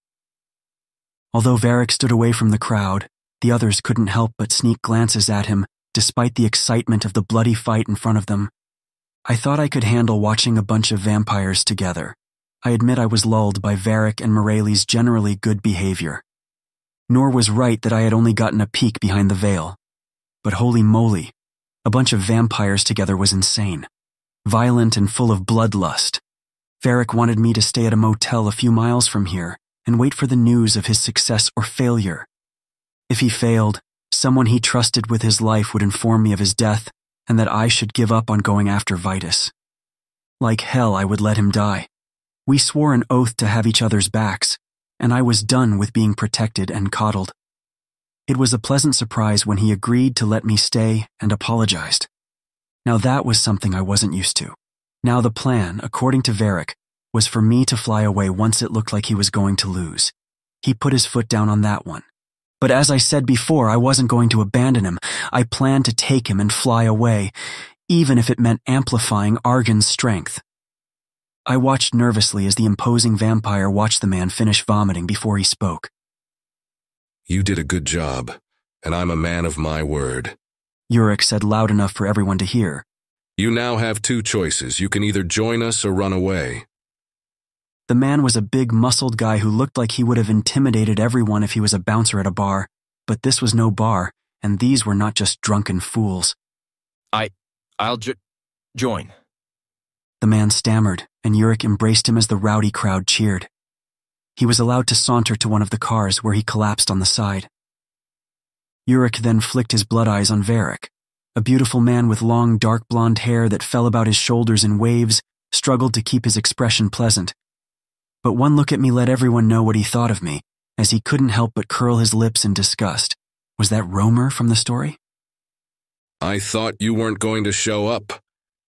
Although Varric stood away from the crowd, the others couldn't help but sneak glances at him despite the excitement of the bloody fight in front of them. I thought I could handle watching a bunch of vampires together. I admit I was lulled by Varric and Morelli's generally good behavior. Nor was right that I had only gotten a peek behind the veil. But holy moly, a bunch of vampires together was insane. Violent and full of bloodlust. Varric wanted me to stay at a motel a few miles from here and wait for the news of his success or failure. If he failed, someone he trusted with his life would inform me of his death and that I should give up on going after Vitus. Like hell, I would let him die. We swore an oath to have each other's backs, and I was done with being protected and coddled. It was a pleasant surprise when he agreed to let me stay and apologized. Now that was something I wasn't used to. Now the plan, according to Varric, was for me to fly away once it looked like he was going to lose. He put his foot down on that one. But as I said before, I wasn't going to abandon him. I planned to take him and fly away, even if it meant amplifying Argon's strength. I watched nervously as the imposing vampire watched the man finish vomiting before he spoke. You did a good job, and I'm a man of my word. Yurik said loud enough for everyone to hear. You now have two choices. You can either join us or run away. The man was a big, muscled guy who looked like he would have intimidated everyone if he was a bouncer at a bar, but this was no bar, and these were not just drunken fools. I'll join. The man stammered, and Yurik embraced him as the rowdy crowd cheered. He was allowed to saunter to one of the cars where he collapsed on the side. Yurik then flicked his blood eyes on Varric. A beautiful man with long, dark blonde hair that fell about his shoulders in waves, struggled to keep his expression pleasant. But one look at me let everyone know what he thought of me, as he couldn't help but curl his lips in disgust. Was that Romer from the story? I thought you weren't going to show up,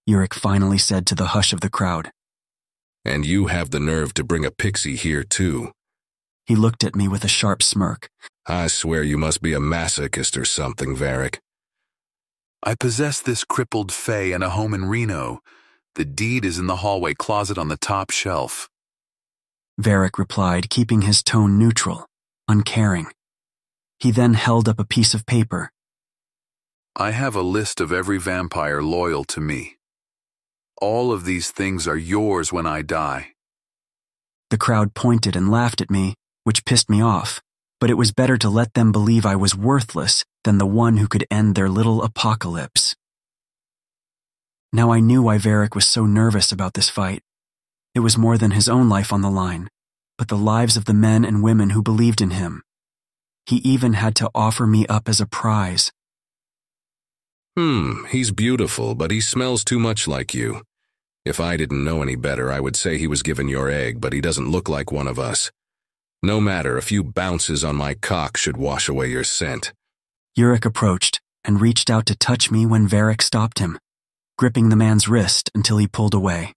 Yurik finally said to the hush of the crowd. And you have the nerve to bring a pixie here, too. He looked at me with a sharp smirk. I swear you must be a masochist or something, Varric. I possess this crippled fae and a home in Reno. The deed is in the hallway closet on the top shelf. Varric replied, keeping his tone neutral, uncaring. He then held up a piece of paper. I have a list of every vampire loyal to me. All of these things are yours when I die. The crowd pointed and laughed at me, which pissed me off, but it was better to let them believe I was worthless than the one who could end their little apocalypse. Now I knew why Varric was so nervous about this fight. It was more than his own life on the line, but the lives of the men and women who believed in him. He even had to offer me up as a prize. He's beautiful, but he smells too much like you. If I didn't know any better, I would say he was given your egg, but he doesn't look like one of us. No matter, a few bounces on my cock should wash away your scent. Yurik approached and reached out to touch me when Varric stopped him, gripping the man's wrist until he pulled away.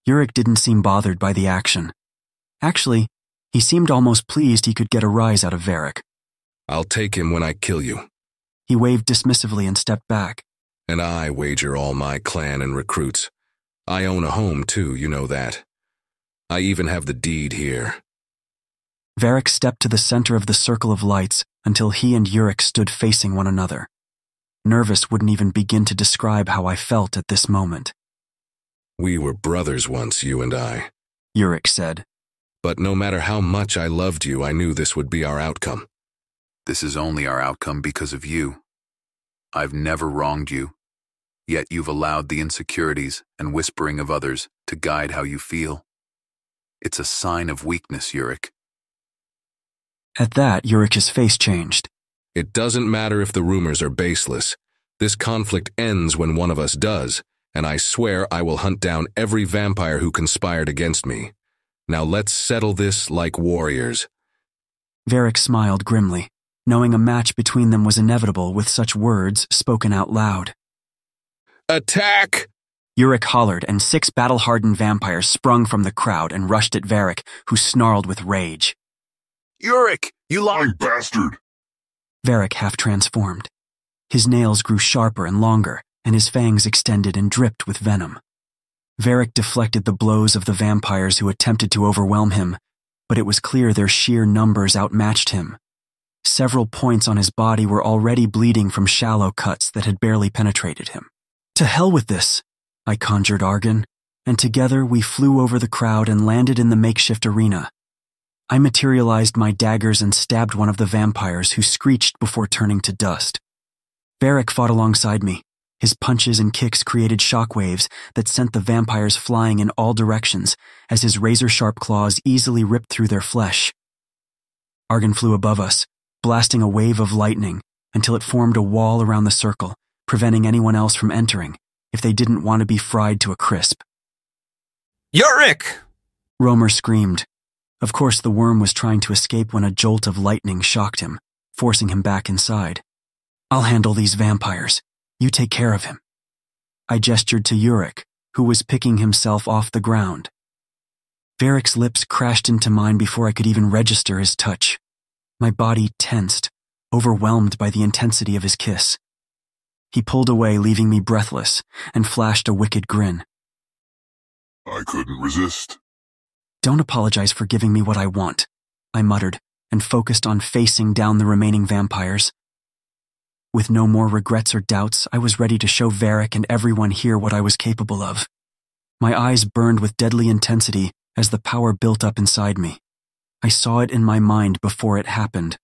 Yurik didn't seem bothered by the action. Actually, he seemed almost pleased he could get a rise out of Varric. I'll take him when I kill you. He waved dismissively and stepped back. And I wager all my clan and recruits. I own a home too, you know that. I even have the deed here. Varric stepped to the center of the circle of lights until he and Yurik stood facing one another. Nervous wouldn't even begin to describe how I felt at this moment. We were brothers once, you and I, Yurik said. But no matter how much I loved you, I knew this would be our outcome. This is only our outcome because of you. I've never wronged you, yet you've allowed the insecurities and whispering of others to guide how you feel. It's a sign of weakness, Yurik. At that, Yurik's face changed. It doesn't matter if the rumors are baseless. This conflict ends when one of us does, and I swear I will hunt down every vampire who conspired against me. Now let's settle this like warriors. Varric smiled grimly, knowing a match between them was inevitable with such words spoken out loud. Attack! Yurik hollered, and 6 battle-hardened vampires sprung from the crowd and rushed at Varric, who snarled with rage. Yurik, you lying bastard! Varric half transformed. His nails grew sharper and longer, and his fangs extended and dripped with venom. Varric deflected the blows of the vampires who attempted to overwhelm him, but it was clear their sheer numbers outmatched him. Several points on his body were already bleeding from shallow cuts that had barely penetrated him. To hell with this, I conjured Argon, and together we flew over the crowd and landed in the makeshift arena. I materialized my daggers and stabbed one of the vampires, who screeched before turning to dust. Varric fought alongside me. His punches and kicks created shockwaves that sent the vampires flying in all directions as his razor-sharp claws easily ripped through their flesh. Argon flew above us, blasting a wave of lightning until it formed a wall around the circle, preventing anyone else from entering if they didn't want to be fried to a crisp. Yurik! Romer screamed. Of course, the worm was trying to escape when a jolt of lightning shocked him, forcing him back inside. I'll handle these vampires. You take care of him. I gestured to Yurik, who was picking himself off the ground. Varric's lips crashed into mine before I could even register his touch. My body tensed, overwhelmed by the intensity of his kiss. He pulled away, leaving me breathless, and flashed a wicked grin. I couldn't resist. Don't apologize for giving me what I want, I muttered, and focused on facing down the remaining vampires. With no more regrets or doubts, I was ready to show Varric and everyone here what I was capable of. My eyes burned with deadly intensity as the power built up inside me. I saw it in my mind before it happened.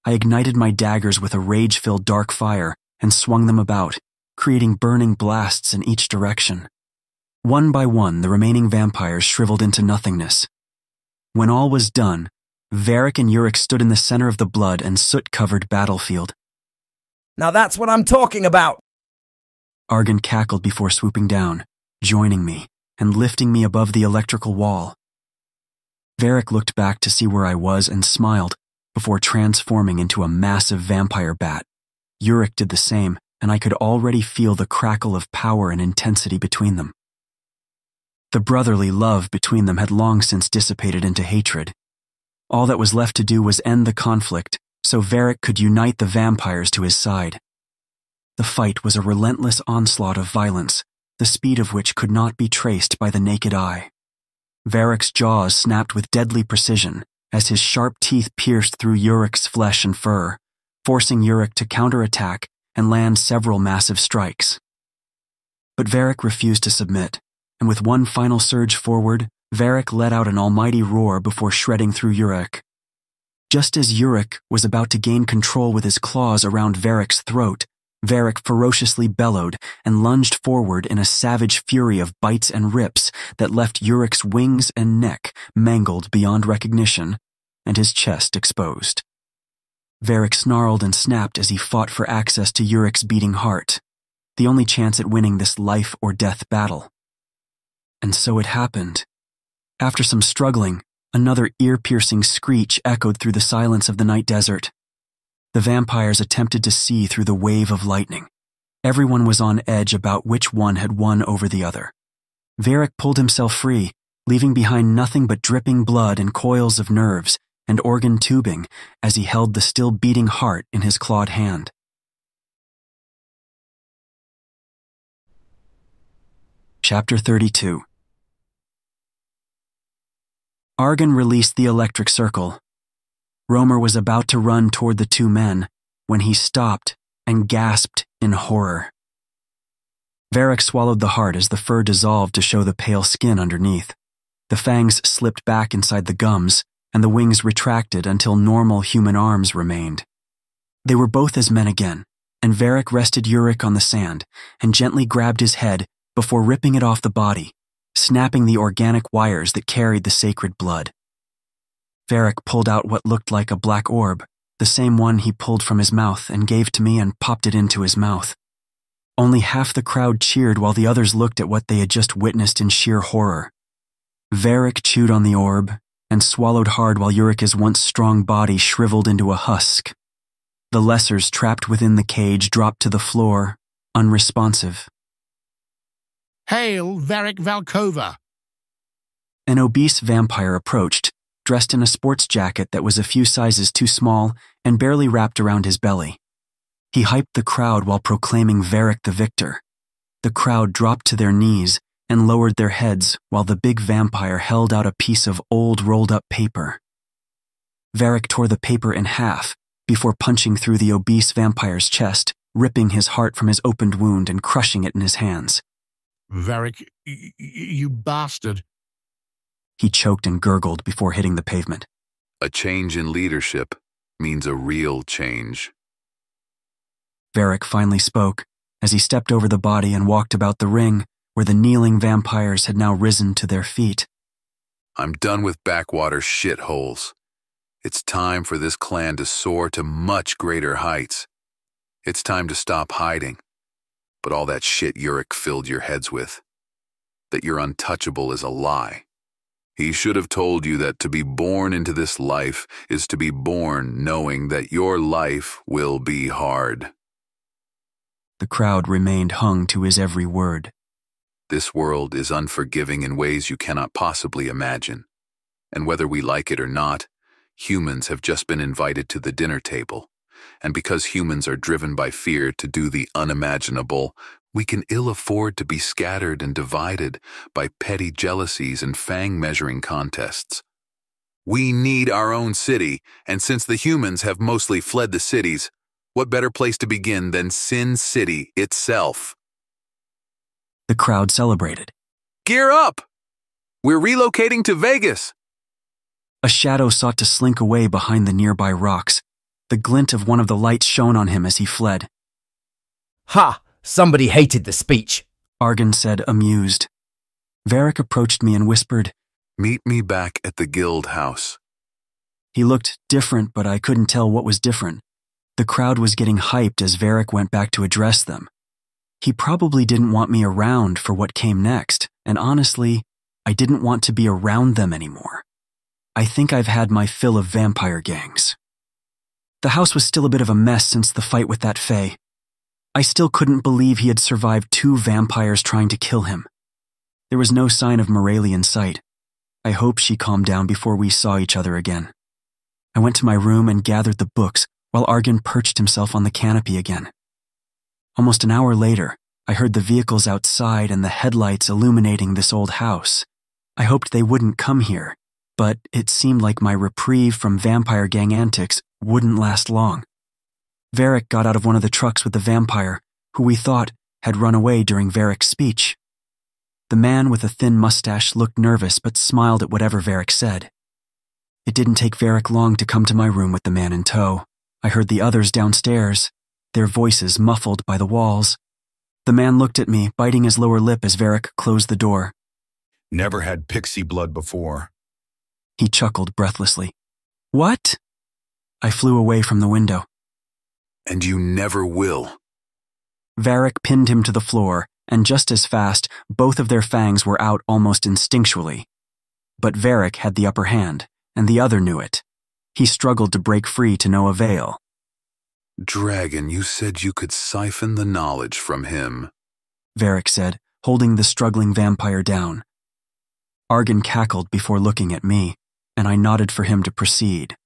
I ignited my daggers with a rage-filled dark fire and swung them about, creating burning blasts in each direction. One by one, the remaining vampires shriveled into nothingness. When all was done, Varric and Yurik stood in the center of the blood and soot-covered battlefield. Now that's what I'm talking about! Argon cackled before swooping down, joining me, and lifting me above the electrical wall. Varric looked back to see where I was and smiled before transforming into a massive vampire bat. Yurik did the same, and I could already feel the crackle of power and intensity between them. The brotherly love between them had long since dissipated into hatred. All that was left to do was end the conflict so Varric could unite the vampires to his side. The fight was a relentless onslaught of violence, the speed of which could not be traced by the naked eye. Varric's jaws snapped with deadly precision as his sharp teeth pierced through Yurik's flesh and fur, forcing Yurik to counterattack and land several massive strikes. But Varric refused to submit, and with one final surge forward, Varric let out an almighty roar before shredding through Yurik. Just as Yurik was about to gain control with his claws around Varric's throat, Varric ferociously bellowed and lunged forward in a savage fury of bites and rips that left Yurik's wings and neck mangled beyond recognition and his chest exposed. Varric snarled and snapped as he fought for access to Yurik's beating heart, the only chance at winning this life-or-death battle. And so it happened. After some struggling, another ear-piercing screech echoed through the silence of the night desert. The vampires attempted to see through the wave of lightning. Everyone was on edge about which one had won over the other. Varric pulled himself free, leaving behind nothing but dripping blood and coils of nerves and organ tubing as he held the still beating heart in his clawed hand. Chapter 32. Argon released the electric circle. Romer was about to run toward the two men when he stopped and gasped in horror. Varric swallowed the heart as the fur dissolved to show the pale skin underneath. The fangs slipped back inside the gums, and the wings retracted until normal human arms remained. They were both as men again, and Varric rested Yurik on the sand and gently grabbed his head before ripping it off the body, snapping the organic wires that carried the sacred blood. Varric pulled out what looked like a black orb, the same one he pulled from his mouth and gave to me and popped it into his mouth. Only half the crowd cheered while the others looked at what they had just witnessed in sheer horror. Varric chewed on the orb and swallowed hard while Yurik's once strong body shriveled into a husk. The lessers trapped within the cage dropped to the floor, unresponsive. Hail, Varric Valkova! An obese vampire approached, dressed in a sports jacket that was a few sizes too small and barely wrapped around his belly. He hyped the crowd while proclaiming Varric the victor. The crowd dropped to their knees and lowered their heads while the big vampire held out a piece of old rolled-up paper. Varric tore the paper in half before punching through the obese vampire's chest, ripping his heart from his opened wound and crushing it in his hands. Varric, you bastard. He choked and gurgled before hitting the pavement. A change in leadership means a real change. Varric finally spoke as he stepped over the body and walked about the ring where the kneeling vampires had now risen to their feet. I'm done with backwater shitholes. It's time for this clan to soar to much greater heights. It's time to stop hiding. But all that shit Yurik filled your heads with, that you're untouchable, is a lie. He should have told you that to be born into this life is to be born knowing that your life will be hard. The crowd remained hung to his every word. This world is unforgiving in ways you cannot possibly imagine. And whether we like it or not, humans have just been invited to the dinner table. And because humans are driven by fear to do the unimaginable, we can ill afford to be scattered and divided by petty jealousies and fang-measuring contests. We need our own city, and since the humans have mostly fled the cities, what better place to begin than Sin City itself? The crowd celebrated. Gear up! We're relocating to Vegas! A shadow sought to slink away behind the nearby rocks. The glint of one of the lights shone on him as he fled. Ha! Somebody hated the speech, Argon said, amused. Varric approached me and whispered, Meet me back at the guild house. He looked different, but I couldn't tell what was different. The crowd was getting hyped as Varric went back to address them. He probably didn't want me around for what came next, and honestly, I didn't want to be around them anymore. I think I've had my fill of vampire gangs. The house was still a bit of a mess since the fight with that fae. I still couldn't believe he had survived 2 vampires trying to kill him. There was no sign of Morelli in sight. I hoped she calmed down before we saw each other again. I went to my room and gathered the books while Argon perched himself on the canopy again. Almost an hour later, I heard the vehicles outside and the headlights illuminating this old house. I hoped they wouldn't come here, but it seemed like my reprieve from vampire gang antics wouldn't last long. Varric got out of one of the trucks with the vampire, who we thought had run away during Varric's speech. The man with a thin mustache looked nervous but smiled at whatever Varric said. It didn't take Varric long to come to my room with the man in tow. I heard the others downstairs, their voices muffled by the walls. The man looked at me, biting his lower lip as Varric closed the door. Never had pixie blood before. He chuckled breathlessly. What? I flew away from the window. And you never will. Varric pinned him to the floor, and just as fast, both of their fangs were out almost instinctually. But Varric had the upper hand, and the other knew it. He struggled to break free to no avail. Dragon, you said you could siphon the knowledge from him, Varric said, holding the struggling vampire down. Argon cackled before looking at me, and I nodded for him to proceed.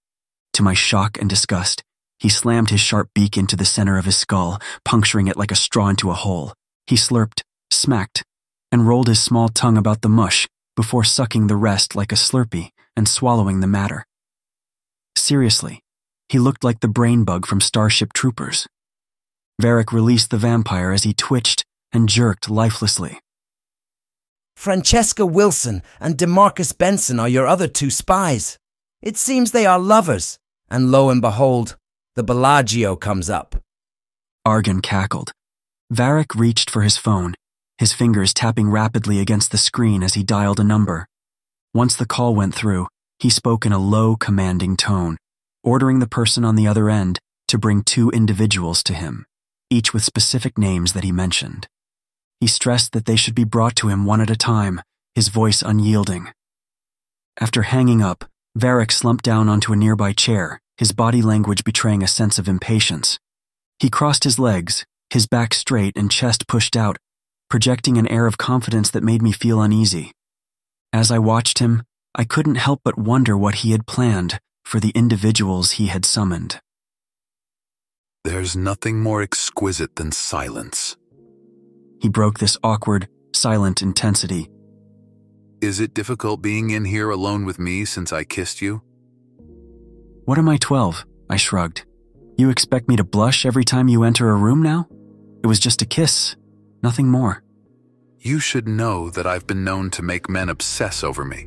To my shock and disgust, he slammed his sharp beak into the center of his skull, puncturing it like a straw into a hole. He slurped, smacked, and rolled his small tongue about the mush before sucking the rest like a Slurpee and swallowing the matter. Seriously, he looked like the brain bug from Starship Troopers. Varric released the vampire as he twitched and jerked lifelessly. Francesca Wilson and DeMarcus Benson are your other 2 spies. It seems they are lovers, and lo and behold, the Bellagio comes up. Argon cackled. Varric reached for his phone, his fingers tapping rapidly against the screen as he dialed a number. Once the call went through, he spoke in a low, commanding tone, ordering the person on the other end to bring 2 individuals to him, each with specific names that he mentioned. He stressed that they should be brought to him one at a time, his voice unyielding. After hanging up, Varric slumped down onto a nearby chair, his body language betraying a sense of impatience. He crossed his legs, his back straight and chest pushed out, projecting an air of confidence that made me feel uneasy. As I watched him, I couldn't help but wonder what he had planned for the individuals he had summoned. There's nothing more exquisite than silence. He broke this awkward, silent intensity. Is it difficult being in here alone with me since I kissed you? What am I, 12? I shrugged. You expect me to blush every time you enter a room now? It was just a kiss, nothing more. You should know that I've been known to make men obsess over me.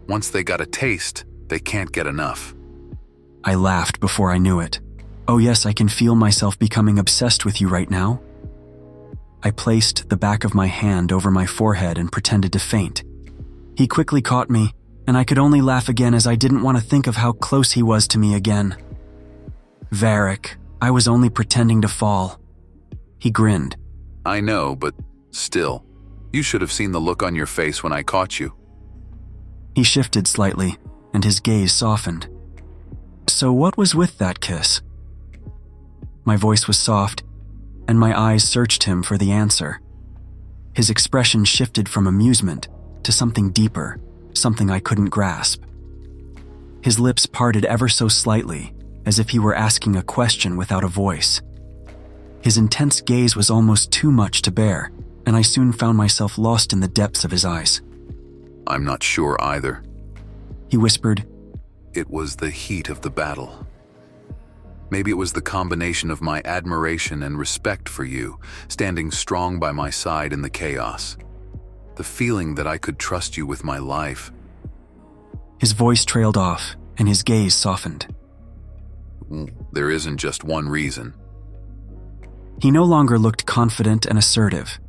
Once they got a taste, they can't get enough. I laughed before I knew it. Oh yes, I can feel myself becoming obsessed with you right now. I placed the back of my hand over my forehead and pretended to faint. He quickly caught me, and I could only laugh again as I didn't want to think of how close he was to me again. Varric, I was only pretending to fall. He grinned. I know, but still, you should have seen the look on your face when I caught you. He shifted slightly, and his gaze softened. So what was with that kiss? My voice was soft, and my eyes searched him for the answer. His expression shifted from amusement to something deeper, something I couldn't grasp. His lips parted ever so slightly, as if he were asking a question without a voice. His intense gaze was almost too much to bear, and I soon found myself lost in the depths of his eyes. I'm not sure either. He whispered, It was the heat of the battle. Maybe it was the combination of my admiration and respect for you, standing strong by my side in the chaos. The feeling that I could trust you with my life. His voice trailed off, and his gaze softened. There isn't just one reason. He no longer looked confident and assertive.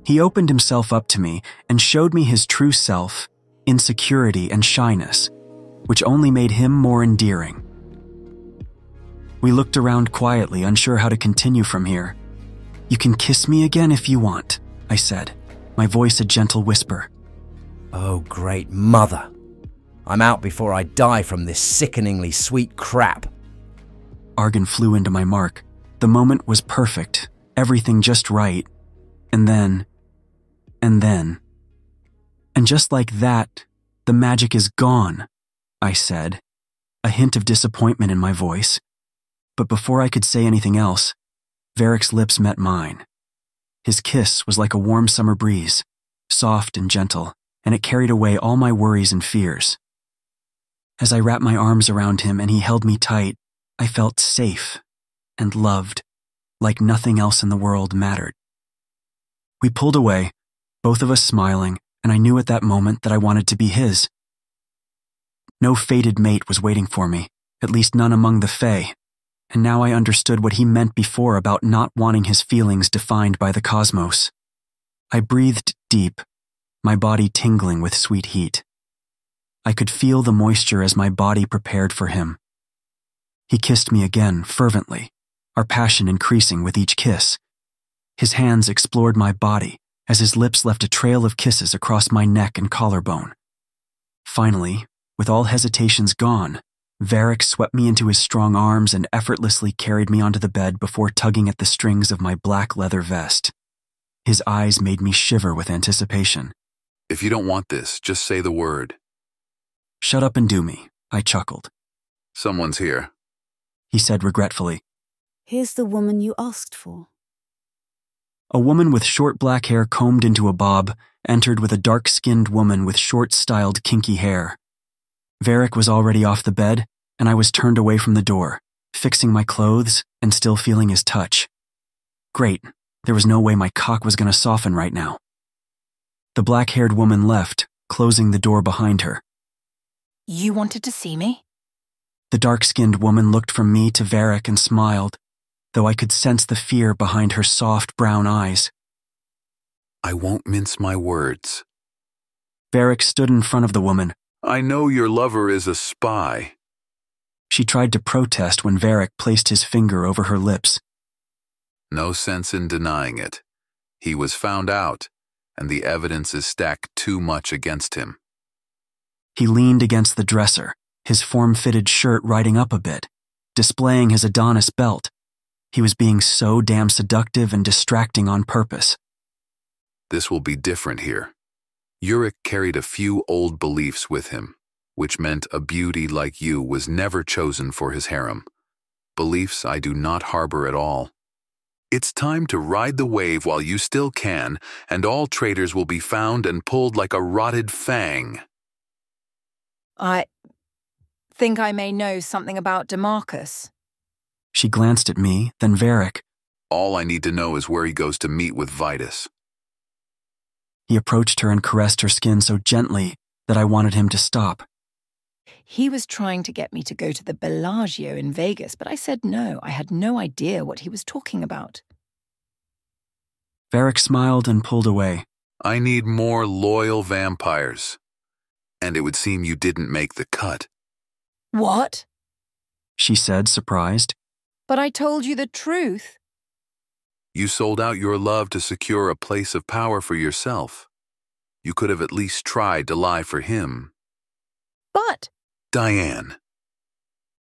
He opened himself up to me and showed me his true self, insecurity and shyness, which only made him more endearing. We looked around quietly, unsure how to continue from here. "You can kiss me again if you want," I said, my voice a gentle whisper. Oh, great mother. I'm out before I die from this sickeningly sweet crap. Argan flew into my mark. The moment was perfect, everything just right. And then. And just like that, the magic is gone, I said, a hint of disappointment in my voice. But before I could say anything else, Varric's lips met mine. His kiss was like a warm summer breeze, soft and gentle, and it carried away all my worries and fears. As I wrapped my arms around him and he held me tight, I felt safe and loved, like nothing else in the world mattered. We pulled away, both of us smiling, and I knew at that moment that I wanted to be his. No fated mate was waiting for me, at least none among the Fae, and now I understood what he meant before about not wanting his feelings defined by the cosmos. I breathed deep, my body tingling with sweet heat. I could feel the moisture as my body prepared for him. He kissed me again, fervently, our passion increasing with each kiss. His hands explored my body as his lips left a trail of kisses across my neck and collarbone. Finally, with all hesitations gone, Varric swept me into his strong arms and effortlessly carried me onto the bed before tugging at the strings of my black leather vest. His eyes made me shiver with anticipation. If you don't want this, just say the word. Shut up and do me, I chuckled. Someone's here, he said regretfully. Here's the woman you asked for. A woman with short black hair combed into a bob entered with a dark-skinned woman with short-styled kinky hair. Varric was already off the bed, and I was turned away from the door, fixing my clothes and still feeling his touch. Great, there was no way my cock was going to soften right now. The black-haired woman left, closing the door behind her. You wanted to see me? The dark-skinned woman looked from me to Varric and smiled, though I could sense the fear behind her soft brown eyes. I won't mince my words. Varric stood in front of the woman. I know your lover is a spy. She tried to protest when Varric placed his finger over her lips. No sense in denying it. He was found out, and the evidence is stacked too much against him. He leaned against the dresser, his form-fitted shirt riding up a bit, displaying his Adonis belt. He was being so damn seductive and distracting on purpose. This will be different here. Uric carried a few old beliefs with him, which meant a beauty like you was never chosen for his harem. Beliefs I do not harbor at all. It's time to ride the wave while you still can, and all traitors will be found and pulled like a rotted fang. I think I may know something about DeMarcus. She glanced at me, then Varric. All I need to know is where he goes to meet with Vitus. He approached her and caressed her skin so gently that I wanted him to stop. He was trying to get me to go to the Bellagio in Vegas, but I said no. I had no idea what he was talking about. Varric smiled and pulled away. I need more loyal vampires. And it would seem you didn't make the cut. What? She said, surprised. But I told you the truth. You sold out your love to secure a place of power for yourself. You could have at least tried to lie for him. But... Diane.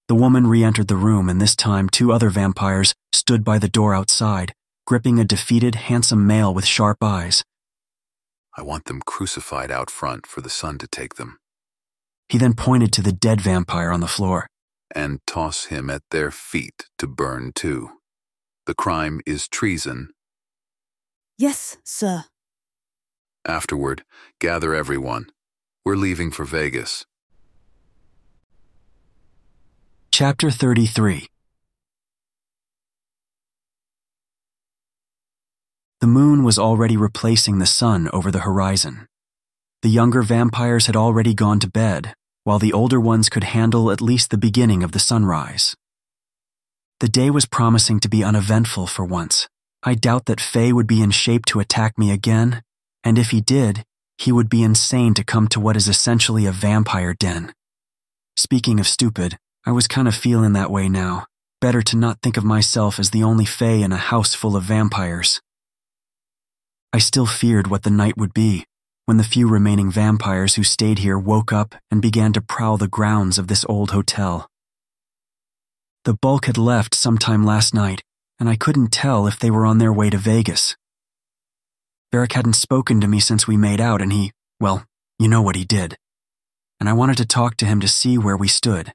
The woman re-entered the room, and this time 2 other vampires stood by the door outside, gripping a defeated, handsome male with sharp eyes. I want them crucified out front for the sun to take them. He then pointed to the dead vampire on the floor. And toss him at their feet to burn too. The crime is treason. Yes, sir. Afterward, gather everyone. We're leaving for Vegas. Chapter 33. The moon was already replacing the sun over the horizon. The younger vampires had already gone to bed, while the older ones could handle at least the beginning of the sunrise. The day was promising to be uneventful for once. I doubt that Faye would be in shape to attack me again, and if he did, he would be insane to come to what is essentially a vampire den. Speaking of stupid, I was kind of feeling that way now. Better to not think of myself as the only Faye in a house full of vampires. I still feared what the night would be when the few remaining vampires who stayed here woke up and began to prowl the grounds of this old hotel. The bulk had left sometime last night, and I couldn't tell if they were on their way to Vegas. Varric hadn't spoken to me since we made out, and well, you know what he did. And I wanted to talk to him to see where we stood.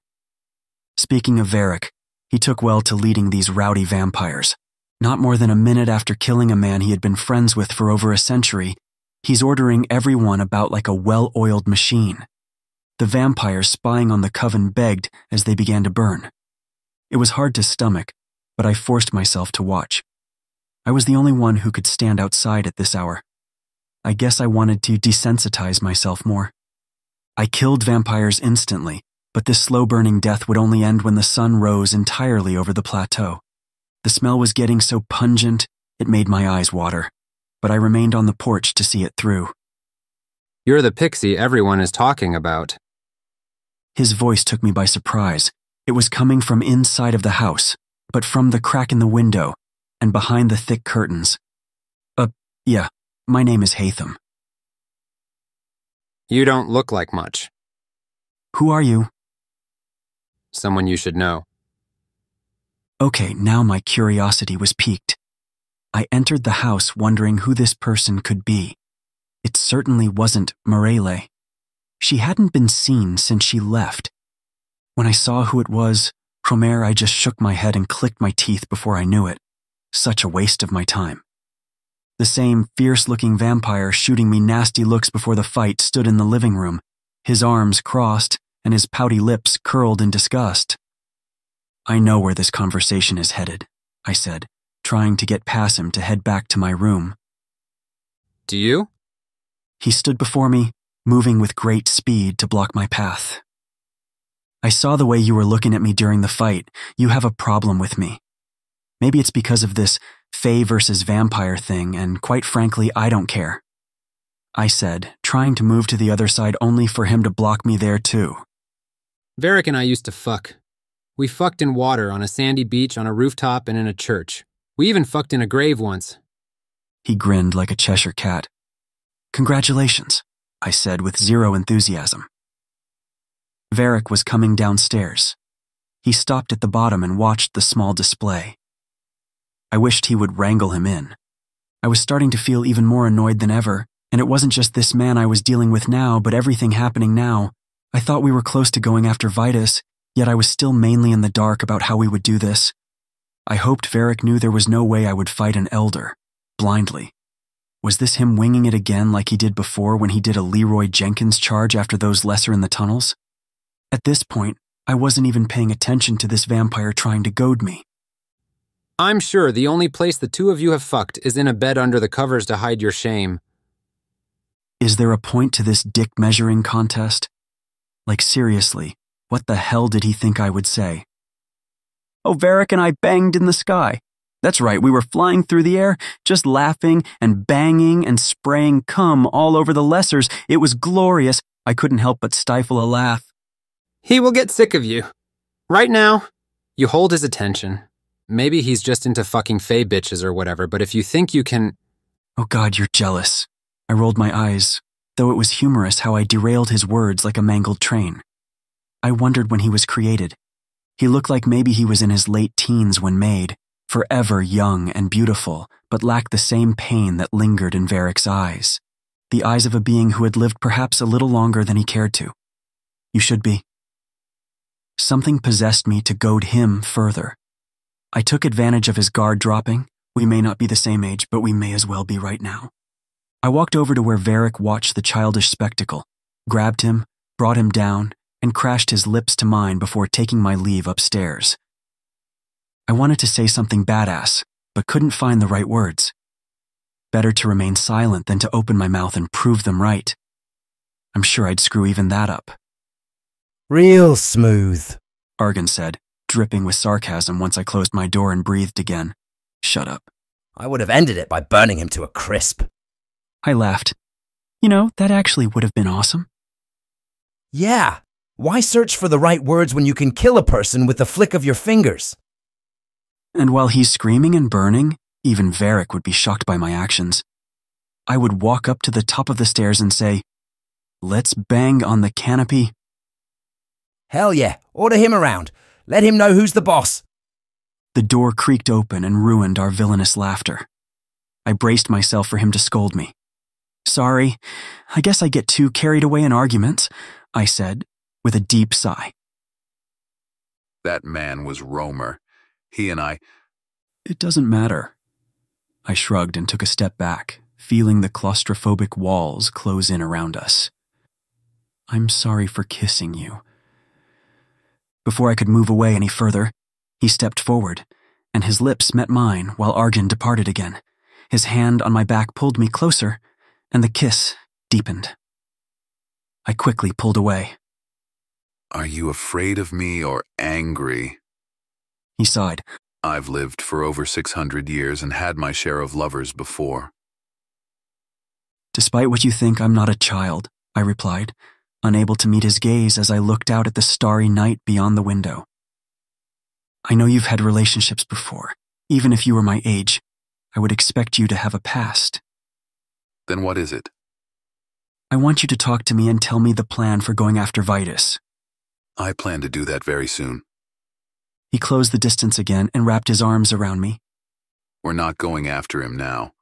Speaking of Varric, he took well to leading these rowdy vampires. Not more than a minute after killing a man he had been friends with for over a century, he's ordering everyone about like a well-oiled machine. The vampires spying on the coven begged as they began to burn. It was hard to stomach, but I forced myself to watch. I was the only one who could stand outside at this hour. I guess I wanted to desensitize myself more. I killed vampires instantly, but this slow-burning death would only end when the sun rose entirely over the plateau. The smell was getting so pungent, it made my eyes water, but I remained on the porch to see it through. You're the pixie everyone is talking about. His voice took me by surprise. It was coming from inside of the house, but from the crack in the window and behind the thick curtains. Yeah, my name is Hatham. You don't look like much. Who are you? Someone you should know. Okay, now my curiosity was piqued. I entered the house wondering who this person could be. It certainly wasn't Morele. She hadn't been seen since she left. When I saw who it was, Cromer, I just shook my head and clicked my teeth before I knew it. Such a waste of my time. The same fierce-looking vampire shooting me nasty looks before the fight stood in the living room, his arms crossed and his pouty lips curled in disgust. I know where this conversation is headed, I said, trying to get past him to head back to my room. Do you? He stood before me, moving with great speed to block my path. I saw the way you were looking at me during the fight. You have a problem with me. Maybe it's because of this Fae versus vampire thing, and quite frankly, I don't care. I said, trying to move to the other side only for him to block me there too. Varric and I used to fuck. We fucked in water, on a sandy beach, on a rooftop, and in a church. We even fucked in a grave once. He grinned like a Cheshire cat. Congratulations, I said with zero enthusiasm. Varric was coming downstairs. He stopped at the bottom and watched the small display. I wished he would wrangle him in. I was starting to feel even more annoyed than ever, and it wasn't just this man I was dealing with now, but everything happening now. I thought we were close to going after Vitus, yet I was still mainly in the dark about how we would do this. I hoped Varric knew there was no way I would fight an elder, blindly. Was this him winging it again like he did before when he did a Leroy Jenkins charge after those lesser in the tunnels? At this point, I wasn't even paying attention to this vampire trying to goad me. I'm sure the only place the two of you have fucked is in a bed under the covers to hide your shame. Is there a point to this dick measuring contest? Like seriously, what the hell did he think I would say? Oh, Varric and I banged in the sky. That's right, we were flying through the air, just laughing and banging and spraying cum all over the lessers. It was glorious. I couldn't help but stifle a laugh. He will get sick of you. Right now, you hold his attention. Maybe he's just into fucking fae bitches or whatever, but if you think you can... Oh God, you're jealous. I rolled my eyes, though it was humorous how I derailed his words like a mangled train. I wondered when he was created. He looked like maybe he was in his late teens when made, forever young and beautiful, but lacked the same pain that lingered in Varric's eyes. The eyes of a being who had lived perhaps a little longer than he cared to. You should be. Something possessed me to goad him further. I took advantage of his guard dropping. We may not be the same age, but we may as well be right now. I walked over to where Varric watched the childish spectacle, grabbed him, brought him down, and crashed his lips to mine before taking my leave upstairs. I wanted to say something badass, but couldn't find the right words. Better to remain silent than to open my mouth and prove them right. I'm sure I'd screw even that up. Real smooth, Argan said, dripping with sarcasm once I closed my door and breathed again. Shut up. I would have ended it by burning him to a crisp. I laughed. You know, that actually would have been awesome. Yeah. Why search for the right words when you can kill a person with the flick of your fingers? And while he's screaming and burning, even Varric would be shocked by my actions. I would walk up to the top of the stairs and say, "Let's bang on the canopy." Hell yeah, order him around. Let him know who's the boss. The door creaked open and ruined our villainous laughter. I braced myself for him to scold me. "Sorry, I guess I get too carried away in arguments," I said, with a deep sigh. That man was Romer. He and I... It doesn't matter. I shrugged and took a step back, feeling the claustrophobic walls close in around us. "I'm sorry for kissing you." Before I could move away any further, he stepped forward, and his lips met mine while Argan departed again. His hand on my back pulled me closer, and the kiss deepened. I quickly pulled away. Are you afraid of me or angry? He sighed. I've lived for over 600 years and had my share of lovers before. Despite what you think, I'm not a child, I replied, unable to meet his gaze as I looked out at the starry night beyond the window. I know you've had relationships before. Even if you were my age, I would expect you to have a past. Then what is it? I want you to talk to me and tell me the plan for going after Vitus. I plan to do that very soon. He closed the distance again and wrapped his arms around me. We're not going after him now.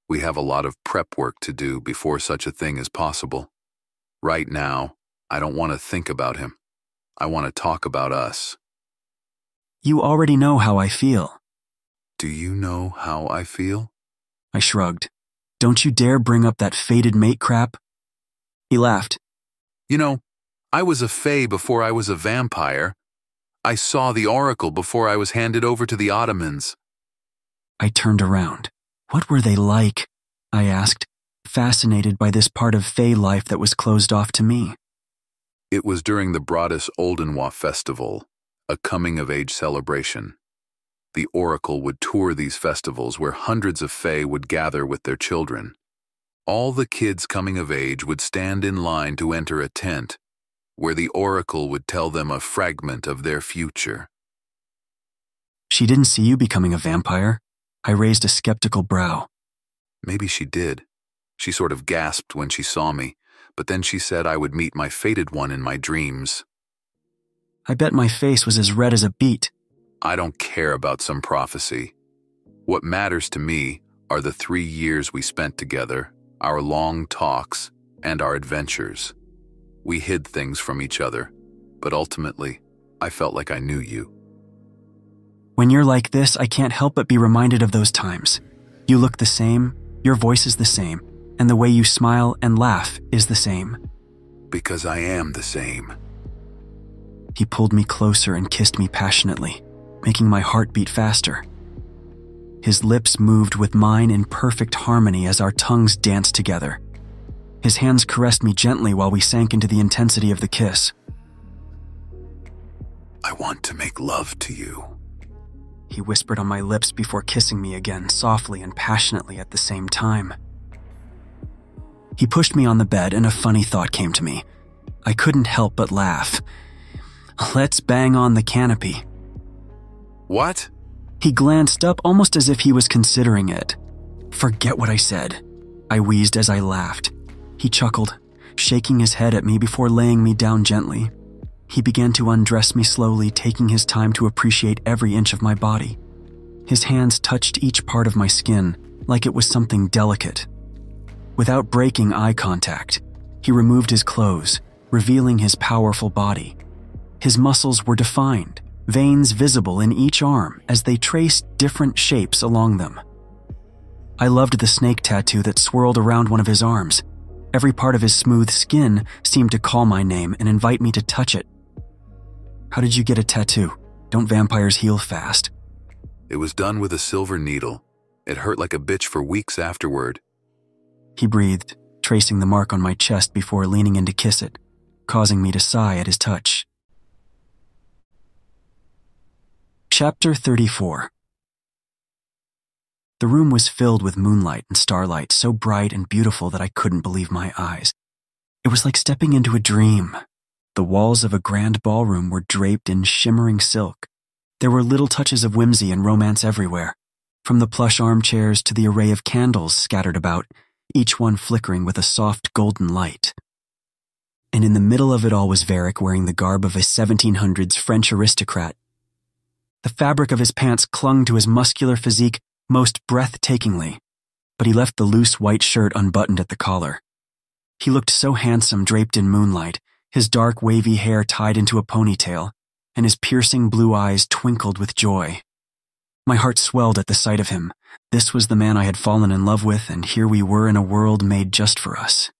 We have a lot of prep work to do before such a thing is possible. Right now, I don't want to think about him. I want to talk about us. You already know how I feel. Do you know how I feel? I shrugged. Don't you dare bring up that fated mate crap. He laughed. You know, I was a fae before I was a vampire. I saw the Oracle before I was handed over to the Ottomans. I turned around. What were they like? I asked, fascinated by this part of fae life that was closed off to me. It was during the Brodus Oldenwa festival, a coming-of-age celebration. The Oracle would tour these festivals where hundreds of fae would gather with their children. All the kids coming of age would stand in line to enter a tent, where the Oracle would tell them a fragment of their future. She didn't see you becoming a vampire? I raised a skeptical brow. Maybe she did. She sort of gasped when she saw me, but then she said I would meet my fated one in my dreams. I bet my face was as red as a beet. I don't care about some prophecy. What matters to me are the 3 years we spent together, our long talks, and our adventures. We hid things from each other, but ultimately, I felt like I knew you. When you're like this, I can't help but be reminded of those times. You look the same, your voice is the same, and the way you smile and laugh is the same. Because I am the same. He pulled me closer and kissed me passionately, making my heart beat faster. His lips moved with mine in perfect harmony as our tongues danced together. His hands caressed me gently while we sank into the intensity of the kiss. I want to make love to you, he whispered on my lips before kissing me again, softly and passionately at the same time. He pushed me on the bed and a funny thought came to me. I couldn't help but laugh. Let's bang on the canopy. What? He glanced up almost as if he was considering it. Forget what I said, I wheezed as I laughed. He chuckled, shaking his head at me before laying me down gently. He began to undress me slowly, taking his time to appreciate every inch of my body. His hands touched each part of my skin, like it was something delicate. Without breaking eye contact, he removed his clothes, revealing his powerful body. His muscles were defined, veins visible in each arm as they traced different shapes along them. I loved the snake tattoo that swirled around one of his arms. Every part of his smooth skin seemed to call my name and invite me to touch it How did you get a tattoo? Don't vampires heal fast? It was done with a silver needle. It hurt like a bitch for weeks afterward. He breathed, tracing the mark on my chest before leaning in to kiss it, causing me to sigh at his touch. Chapter 34. The room was filled with moonlight and starlight, so bright and beautiful that I couldn't believe my eyes. It was like stepping into a dream. The walls of a grand ballroom were draped in shimmering silk. There were little touches of whimsy and romance everywhere, from the plush armchairs to the array of candles scattered about, each one flickering with a soft golden light. And in the middle of it all was Varric wearing the garb of a 1700s French aristocrat. The fabric of his pants clung to his muscular physique most breathtakingly, but he left the loose white shirt unbuttoned at the collar. He looked so handsome draped in moonlight, his dark wavy hair tied into a ponytail, and his piercing blue eyes twinkled with joy. My heart swelled at the sight of him. This was the man I had fallen in love with, and here we were in a world made just for us.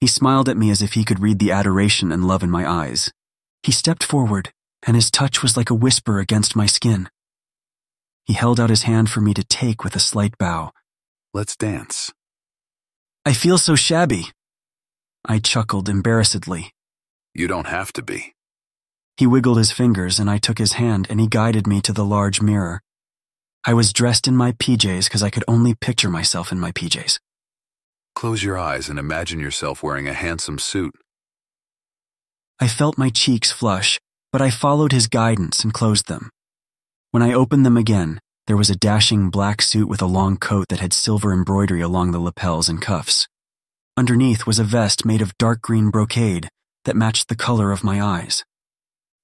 He smiled at me as if he could read the adoration and love in my eyes. He stepped forward, and his touch was like a whisper against my skin. He held out his hand for me to take with a slight bow. Let's dance. I feel so shabby. I chuckled embarrassedly. You don't have to be. He wiggled his fingers and I took his hand and he guided me to the large mirror. I was dressed in my PJs because I could only picture myself in my PJs. Close your eyes and imagine yourself wearing a handsome suit. I felt my cheeks flush, but I followed his guidance and closed them. When I opened them again, there was a dashing black suit with a long coat that had silver embroidery along the lapels and cuffs. Underneath was a vest made of dark green brocade that matched the color of my eyes.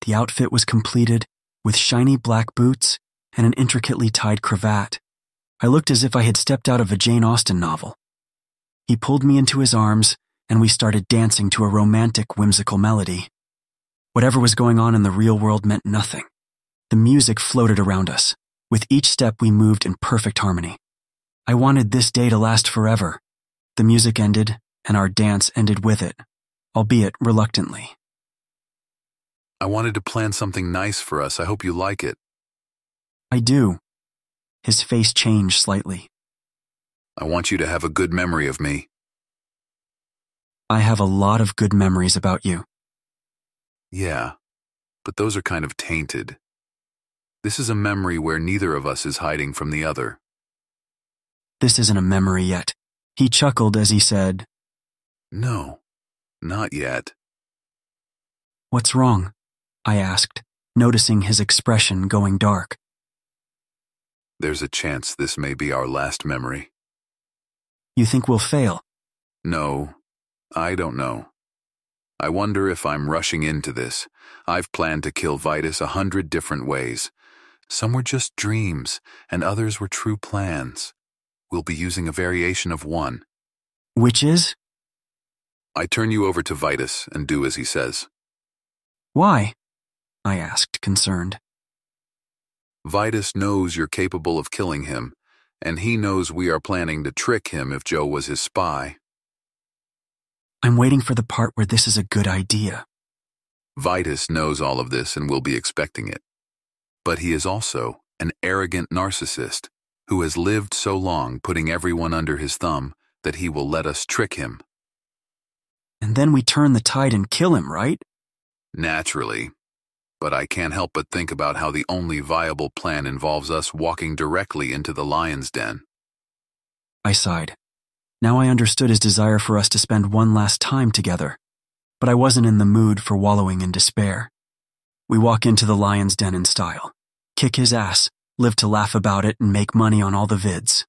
The outfit was completed with shiny black boots and an intricately tied cravat. I looked as if I had stepped out of a Jane Austen novel. He pulled me into his arms, and we started dancing to a romantic, whimsical melody. Whatever was going on in the real world meant nothing. The music floated around us. With each step, we moved in perfect harmony. I wanted this day to last forever. The music ended, and our dance ended with it, albeit reluctantly. I wanted to plan something nice for us. I hope you like it. I do. His face changed slightly. I want you to have a good memory of me. I have a lot of good memories about you. Yeah, but those are kind of tainted. This is a memory where neither of us is hiding from the other. This isn't a memory yet. He chuckled as he said, No, not yet. What's wrong? I asked, noticing his expression going dark. There's a chance this may be our last memory. You think we'll fail? No, I don't know. I wonder if I'm rushing into this. I've planned to kill Vitus 100 different ways. Some were just dreams, and others were true plans. We'll be using a variation of one. Which is? I turn you over to Vitus and do as he says. Why? I asked, concerned. Vitus knows you're capable of killing him, and he knows we are planning to trick him if Joe was his spy. I'm waiting for the part where this is a good idea. Vitus knows all of this and will be expecting it. But he is also an arrogant narcissist who has lived so long putting everyone under his thumb that he will let us trick him. And then we turn the tide and kill him, right? Naturally. But I can't help but think about how the only viable plan involves us walking directly into the lion's den. I sighed. Now I understood his desire for us to spend one last time together, but I wasn't in the mood for wallowing in despair. We walk into the lion's den in style, kick his ass, live to laugh about it, and make money on all the vids.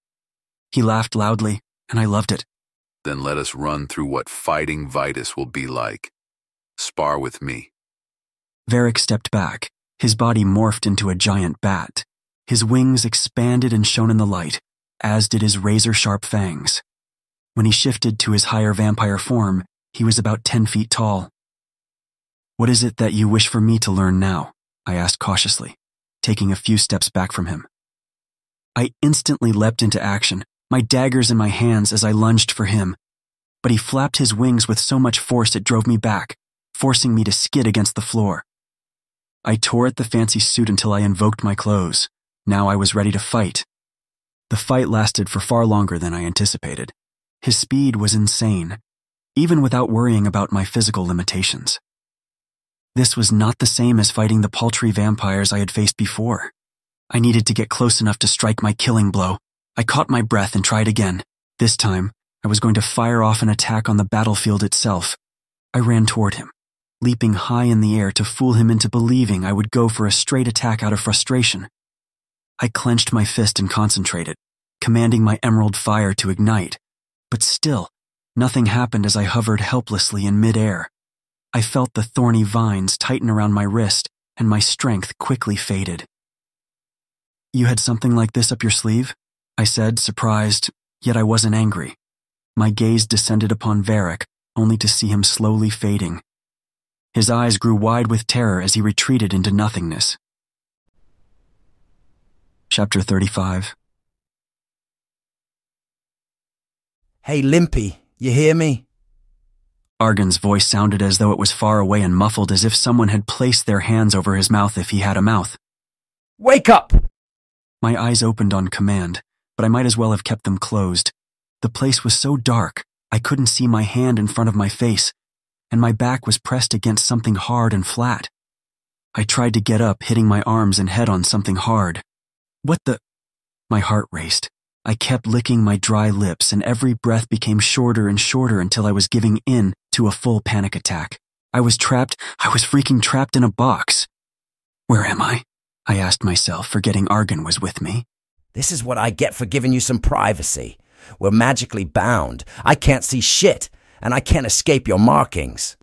He laughed loudly, and I loved it. Then let us run through what fighting Vitus will be like. Spar with me. Varric stepped back. His body morphed into a giant bat. His wings expanded and shone in the light, as did his razor-sharp fangs. When he shifted to his higher vampire form, he was about 10 feet tall. What is it that you wish for me to learn now? I asked cautiously, taking a few steps back from him. I instantly leapt into action, my daggers in my hands as I lunged for him, but he flapped his wings with so much force it drove me back, forcing me to skid against the floor. I tore at the fancy suit until I invoked my clothes. Now I was ready to fight. The fight lasted for far longer than I anticipated. His speed was insane, even without worrying about my physical limitations. This was not the same as fighting the paltry vampires I had faced before. I needed to get close enough to strike my killing blow. I caught my breath and tried again. This time, I was going to fire off an attack on the battlefield itself. I ran toward him, leaping high in the air to fool him into believing I would go for a straight attack out of frustration. I clenched my fist and concentrated, commanding my emerald fire to ignite. But still, nothing happened as I hovered helplessly in midair. I felt the thorny vines tighten around my wrist, and my strength quickly faded. "You had something like this up your sleeve?" I said, surprised, yet I wasn't angry. My gaze descended upon Varric, only to see him slowly fading. His eyes grew wide with terror as he retreated into nothingness. Chapter 35. Hey, Limpy, you hear me? Argon's voice sounded as though it was far away and muffled, as if someone had placed their hands over his mouth if he had a mouth. Wake up! My eyes opened on command, but I might as well have kept them closed. The place was so dark, I couldn't see my hand in front of my face, and my back was pressed against something hard and flat. I tried to get up, hitting my arms and head on something hard. What the? My heart raced. I kept licking my dry lips, and every breath became shorter and shorter until I was giving in to a full panic attack. I was freaking trapped in a box. Where am I? I asked myself, forgetting Argon was with me. This is what I get for giving you some privacy. We're magically bound. I can't see shit, and I can't escape your markings.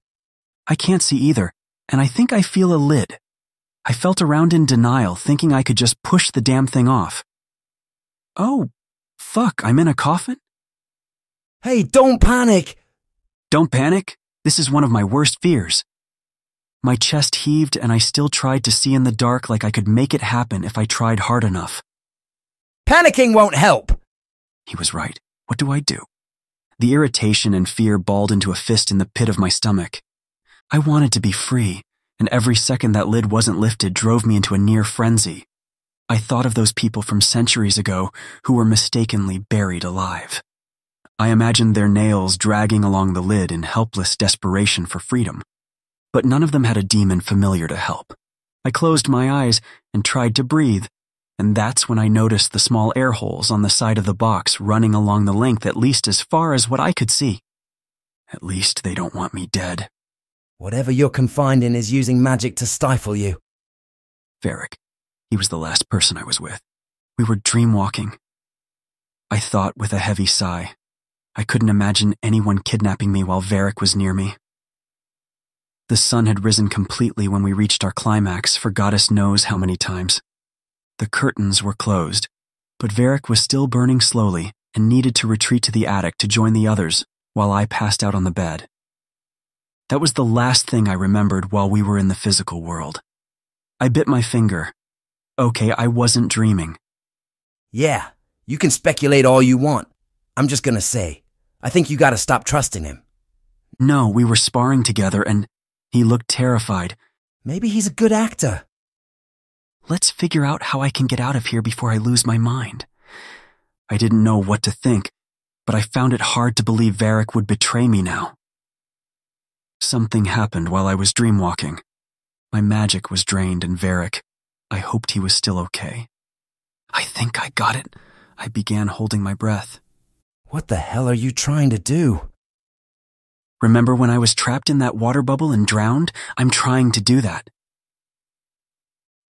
I can't see either, and I think I feel a lid. I felt around in denial, thinking I could just push the damn thing off. Oh, fuck, I'm in a coffin? Hey, don't panic! Don't panic? This is one of my worst fears. My chest heaved, and I still tried to see in the dark like I could make it happen if I tried hard enough. Panicking won't help! He was right. What do I do? The irritation and fear balled into a fist in the pit of my stomach. I wanted to be free, and every second that lid wasn't lifted drove me into a near frenzy. I thought of those people from centuries ago who were mistakenly buried alive. I imagined their nails dragging along the lid in helpless desperation for freedom. But none of them had a demon familiar to help. I closed my eyes and tried to breathe, and that's when I noticed the small air holes on the side of the box running along the length at least as far as what I could see. At least they don't want me dead. Whatever you're confined in is using magic to stifle you. Varric. He was the last person I was with. We were dreamwalking. I thought with a heavy sigh. I couldn't imagine anyone kidnapping me while Varric was near me. The sun had risen completely when we reached our climax for goddess knows how many times. The curtains were closed, but Varric was still burning slowly and needed to retreat to the attic to join the others while I passed out on the bed. That was the last thing I remembered while we were in the physical world. I bit my finger. Okay, I wasn't dreaming. Yeah, you can speculate all you want. I'm just gonna say, I think you gotta stop trusting him. No, we were sparring together and he looked terrified. Maybe he's a good actor. Let's figure out how I can get out of here before I lose my mind. I didn't know what to think, but I found it hard to believe Varric would betray me now. Something happened while I was dreamwalking. My magic was drained, and Varric, I hoped he was still okay. I think I got it. I began holding my breath. What the hell are you trying to do? Remember when I was trapped in that water bubble and drowned? I'm trying to do that.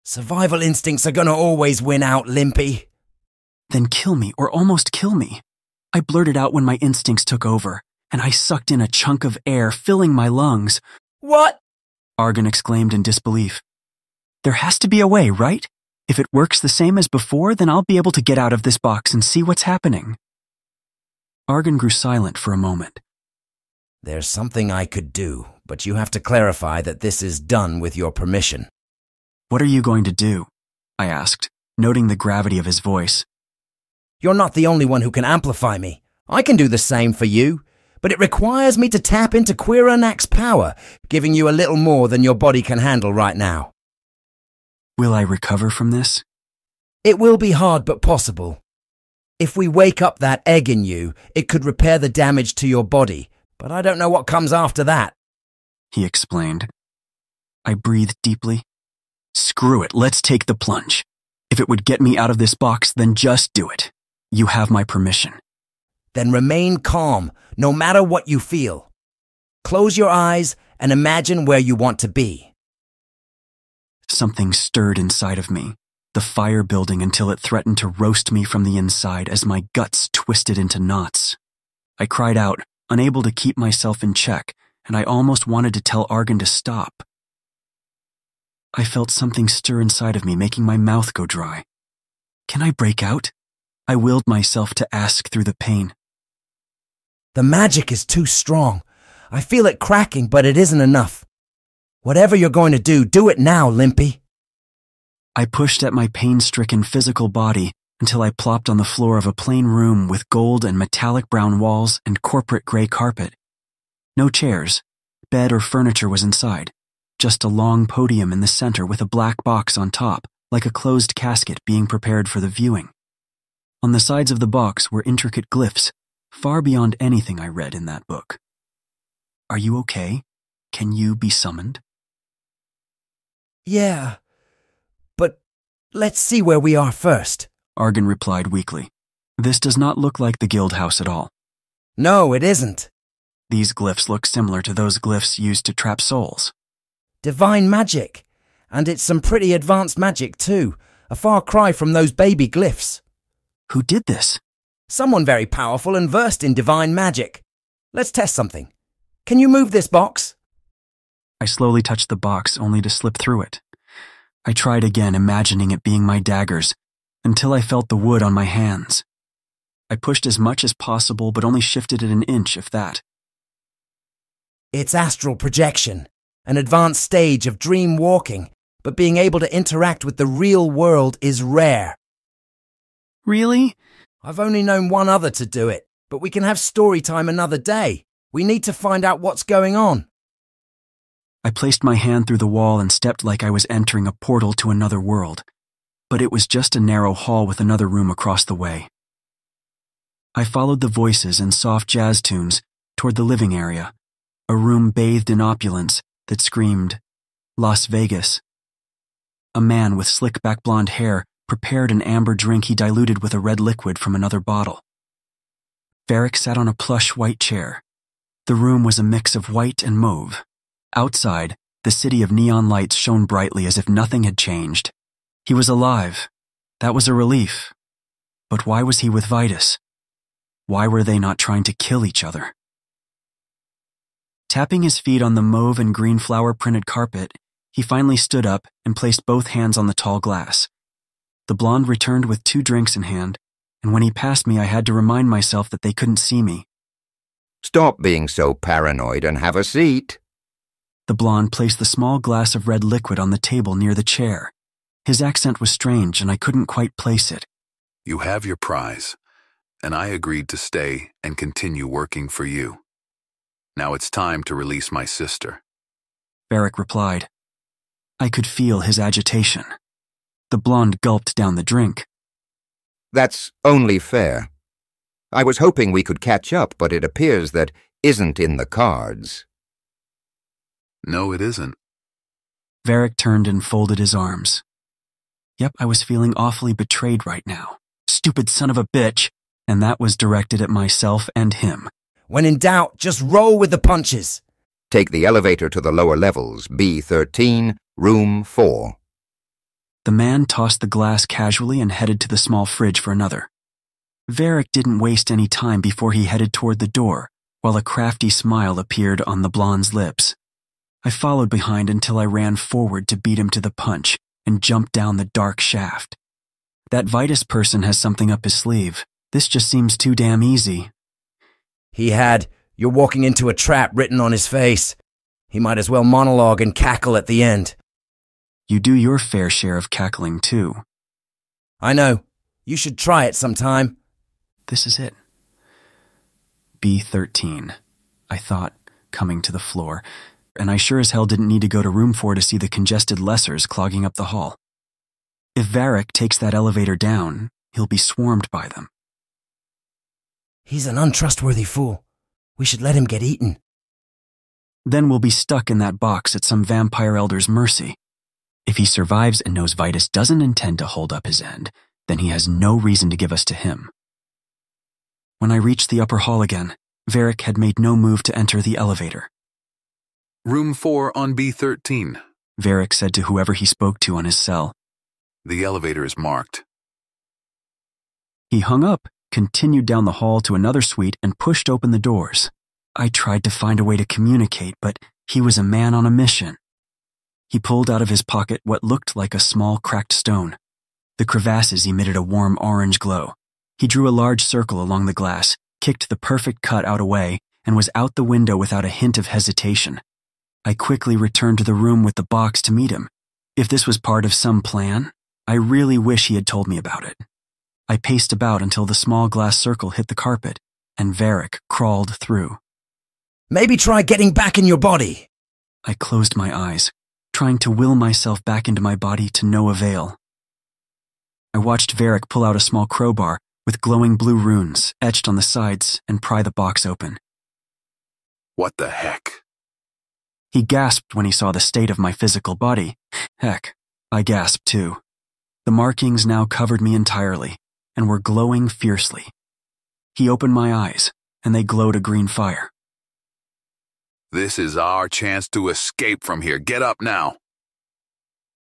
Survival instincts are gonna always win out, Limpy. Then kill me, or almost kill me. I blurted out when my instincts took over, and I sucked in a chunk of air, filling my lungs. What? Argon exclaimed in disbelief. There has to be a way, right? If it works the same as before, then I'll be able to get out of this box and see what's happening. Argon grew silent for a moment. There's something I could do, but you have to clarify that this is done with your permission. What are you going to do? I asked, noting the gravity of his voice. You're not the only one who can amplify me. I can do the same for you, but it requires me to tap into Quirranax's power, giving you a little more than your body can handle right now. Will I recover from this? It will be hard but possible. If we wake up that egg in you, it could repair the damage to your body, but I don't know what comes after that. He explained. I breathed deeply. Screw it, let's take the plunge. If it would get me out of this box, then just do it. You have my permission. Then remain calm, no matter what you feel. Close your eyes and imagine where you want to be. Something stirred inside of me, the fire building until it threatened to roast me from the inside as my guts twisted into knots. I cried out, unable to keep myself in check, and I almost wanted to tell Argon to stop. I felt something stir inside of me, making my mouth go dry. Can I break out? I willed myself to ask through the pain. The magic is too strong. I feel it cracking, but it isn't enough. Whatever you're going to do it now, Limpy. I pushed at my pain-stricken physical body until I plopped on the floor of a plain room with gold and metallic brown walls and corporate gray carpet. No chairs, bed or furniture was inside, just a long podium in the center with a black box on top, like a closed casket being prepared for the viewing. On the sides of the box were intricate glyphs, far beyond anything I read in that book. Are you okay? Can you be summoned? Yeah, but let's see where we are first, Argon replied weakly. This does not look like the guild house at all. No, it isn't. These glyphs look similar to those glyphs used to trap souls. Divine magic. And it's some pretty advanced magic too. A far cry from those baby glyphs. Who did this? Someone very powerful and versed in divine magic. Let's test something. Can you move this box? I slowly touched the box, only to slip through it. I tried again, imagining it being my daggers, until I felt the wood on my hands. I pushed as much as possible, but only shifted it an inch, if that. It's astral projection, an advanced stage of dream walking, but being able to interact with the real world is rare. Really? I've only known one other to do it, but we can have story time another day. We need to find out what's going on. I placed my hand through the wall and stepped like I was entering a portal to another world, but it was just a narrow hall with another room across the way. I followed the voices and soft jazz tunes toward the living area, a room bathed in opulence that screamed, Las Vegas. A man with slick back blonde hair prepared an amber drink he diluted with a red liquid from another bottle. Varric sat on a plush white chair. The room was a mix of white and mauve. Outside, the city of neon lights shone brightly as if nothing had changed. He was alive. That was a relief. But why was he with Vitus? Why were they not trying to kill each other? Tapping his feet on the mauve and green flower-printed carpet, he finally stood up and placed both hands on the tall glass. The blonde returned with 2 drinks in hand, and when he passed me, I had to remind myself that they couldn't see me. Stop being so paranoid and have a seat. The blonde placed the small glass of red liquid on the table near the chair. His accent was strange, and I couldn't quite place it. You have your prize, and I agreed to stay and continue working for you. Now it's time to release my sister. Varric replied. I could feel his agitation. The blonde gulped down the drink. That's only fair. I was hoping we could catch up, but it appears that isn't in the cards. No, it isn't. Varric turned and folded his arms. Yep, I was feeling awfully betrayed right now. Stupid son of a bitch. And that was directed at myself and him. When in doubt, just roll with the punches. Take the elevator to the lower levels, B13, room 4. The man tossed the glass casually and headed to the small fridge for another. Varric didn't waste any time before he headed toward the door, while a crafty smile appeared on the blonde's lips. I followed behind until I ran forward to beat him to the punch and jumped down the dark shaft. That Vitus person has something up his sleeve. This just seems too damn easy. He had, "You're walking into a trap" written on his face. He might as well monologue and cackle at the end. You do your fair share of cackling, too. I know. You should try it sometime. This is it. B13, I thought, coming to the floor, and I sure as hell didn't need to go to room 4 to see the congested lessers clogging up the hall. If Varric takes that elevator down, he'll be swarmed by them. He's an untrustworthy fool. We should let him get eaten. Then we'll be stuck in that box at some vampire elder's mercy. If he survives and knows Vitus doesn't intend to hold up his end, then he has no reason to give us to him. When I reached the upper hall again, Varric had made no move to enter the elevator. Room 4 on B13. Varric said to whoever he spoke to on his cell. The elevator is marked. He hung up, continued down the hall to another suite, and pushed open the doors. I tried to find a way to communicate, but he was a man on a mission. He pulled out of his pocket what looked like a small cracked stone. The crevasses emitted a warm orange glow. He drew a large circle along the glass, kicked the perfect cut out away, and was out the window without a hint of hesitation. I quickly returned to the room with the box to meet him. If this was part of some plan, I really wish he had told me about it. I paced about until the small glass circle hit the carpet, and Varric crawled through. Maybe try getting back in your body. I closed my eyes, trying to will myself back into my body to no avail. I watched Varric pull out a small crowbar with glowing blue runes etched on the sides and pry the box open. What the heck? He gasped when he saw the state of my physical body. Heck, I gasped too. The markings now covered me entirely and were glowing fiercely. He opened my eyes, and they glowed a green fire. This is our chance to escape from here. Get up now.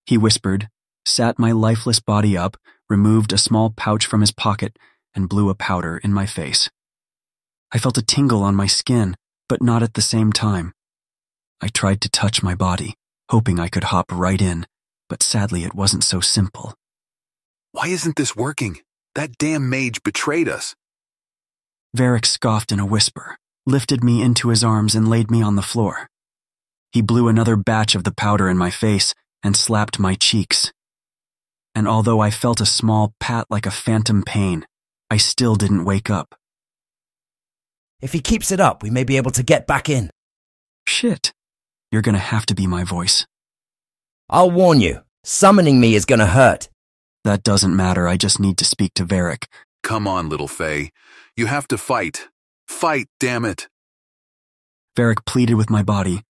He whispered, sat my lifeless body up, removed a small pouch from his pocket, and blew a powder in my face. I felt a tingle on my skin, but not at the same time. I tried to touch my body, hoping I could hop right in, but sadly it wasn't so simple. Why isn't this working? That damn mage betrayed us. Varric scoffed in a whisper, lifted me into his arms and laid me on the floor. He blew another batch of the powder in my face and slapped my cheeks. And although I felt a small pat like a phantom pain, I still didn't wake up. If he keeps it up, we may be able to get back in. Shit. You're gonna have to be my voice. I'll warn you, summoning me is gonna hurt. That doesn't matter, I just need to speak to Varric. Come on, little Faye. You have to fight. Fight, damn it. Varric pleaded with my body.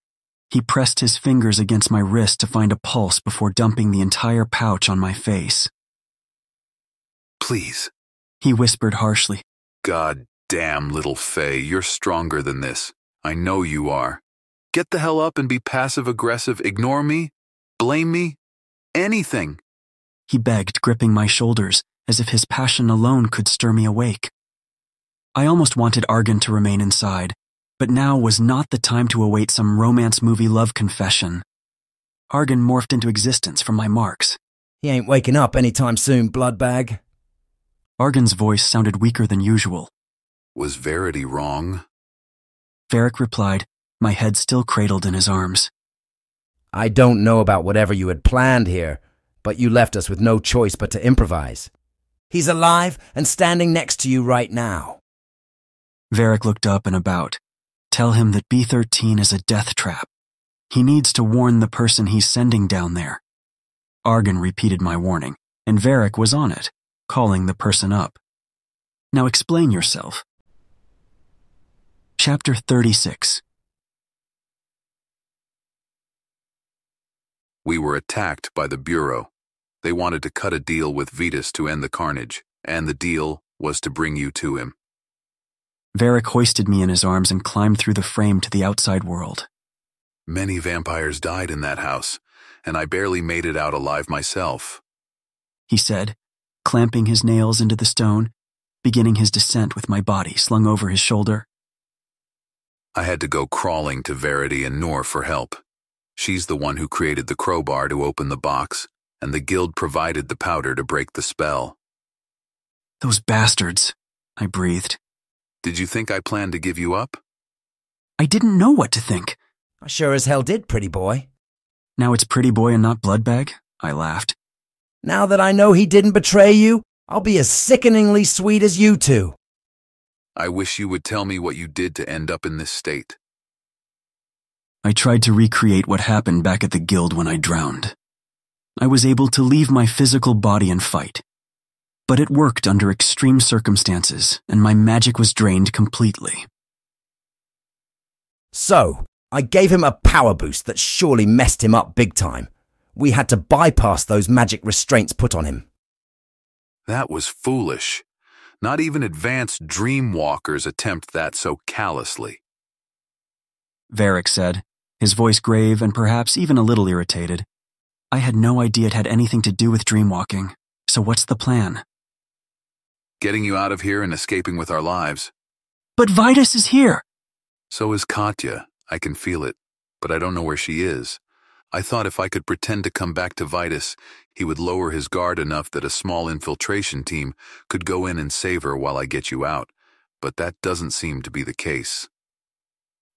He pressed his fingers against my wrist to find a pulse before dumping the entire pouch on my face. Please. He whispered harshly. God damn, little Faye, you're stronger than this. I know you are. Get the hell up and be passive-aggressive. Ignore me. Blame me. Anything. He begged, gripping my shoulders, as if his passion alone could stir me awake. I almost wanted Argon to remain inside, but now was not the time to await some romance movie love confession. Argon morphed into existence from my marks. He ain't waking up anytime soon, bloodbag. Argon's voice sounded weaker than usual. Was Verity wrong? Varric replied, my head still cradled in his arms. I don't know about whatever you had planned here, but you left us with no choice but to improvise. He's alive and standing next to you right now. Varric looked up and about. Tell him that B13 is a death trap. He needs to warn the person he's sending down there. Argon repeated my warning, and Varric was on it, calling the person up. Now explain yourself. Chapter 36. We were attacked by the Bureau. They wanted to cut a deal with Vitus to end the carnage, and the deal was to bring you to him. Varric hoisted me in his arms and climbed through the frame to the outside world. Many vampires died in that house, and I barely made it out alive myself, he said, clamping his nails into the stone, beginning his descent with my body slung over his shoulder. I had to go crawling to Verity and Noor for help. She's the one who created the crowbar to open the box, and the guild provided the powder to break the spell. Those bastards, I breathed. Did you think I planned to give you up? I didn't know what to think. I sure as hell did, pretty boy. Now it's pretty boy and not bloodbag? I laughed. Now that I know he didn't betray you, I'll be as sickeningly sweet as you two. I wish you would tell me what you did to end up in this state. I tried to recreate what happened back at the guild when I drowned. I was able to leave my physical body and fight. But it worked under extreme circumstances, and my magic was drained completely. So, I gave him a power boost that surely messed him up big time. We had to bypass those magic restraints put on him. That was foolish. Not even advanced dreamwalkers attempt that so callously. Varric said, his voice grave and perhaps even a little irritated. I had no idea it had anything to do with dreamwalking, so what's the plan? Getting you out of here and escaping with our lives. But Vitus is here! So is Katya. I can feel it, but I don't know where she is. I thought if I could pretend to come back to Vitus, he would lower his guard enough that a small infiltration team could go in and save her while I get you out, but that doesn't seem to be the case.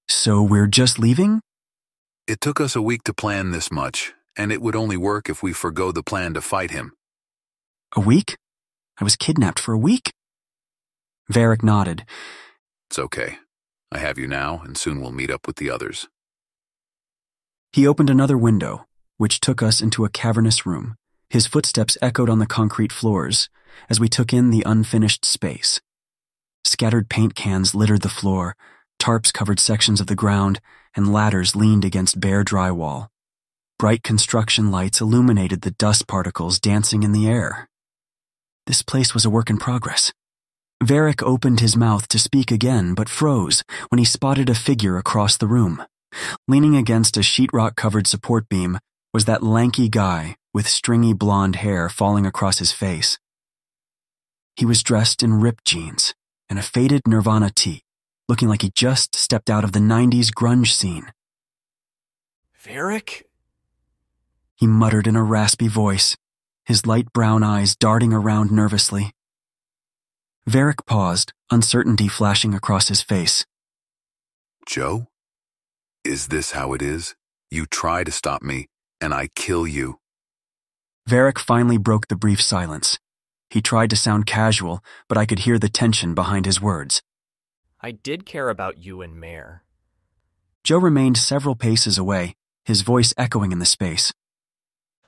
So we're just leaving? It took us a week to plan this much, and it would only work if we forgo the plan to fight him. A week? I was kidnapped for a week? Varric nodded. It's okay. I have you now, and soon we'll meet up with the others. He opened another window, which took us into a cavernous room. His footsteps echoed on the concrete floors as we took in the unfinished space. Scattered paint cans littered the floor, tarps covered sections of the ground, and ladders leaned against bare drywall. Bright construction lights illuminated the dust particles dancing in the air. This place was a work in progress. Varric opened his mouth to speak again, but froze when he spotted a figure across the room. Leaning against a sheetrock-covered support beam was that lanky guy with stringy blonde hair falling across his face. He was dressed in ripped jeans and a faded Nirvana tee, looking like he just stepped out of the 90s grunge scene. Varric? He muttered in a raspy voice, his light brown eyes darting around nervously. Varric paused, uncertainty flashing across his face. Joe? Is this how it is? You try to stop me, and I kill you. Varric finally broke the brief silence. He tried to sound casual, but I could hear the tension behind his words. I did care about you and Mare. Joe remained several paces away, his voice echoing in the space.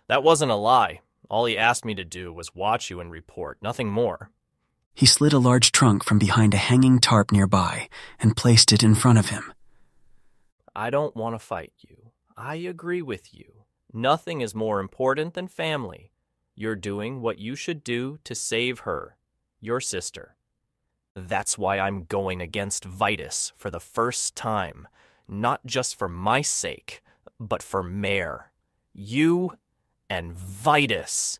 That wasn't a lie. All he asked me to do was watch you and report, nothing more. He slid a large trunk from behind a hanging tarp nearby and placed it in front of him. I don't want to fight you. I agree with you. Nothing is more important than family. You're doing what you should do to save her, your sister. That's why I'm going against Vitus for the first time, not just for my sake, but for Mare, you, and Vitus.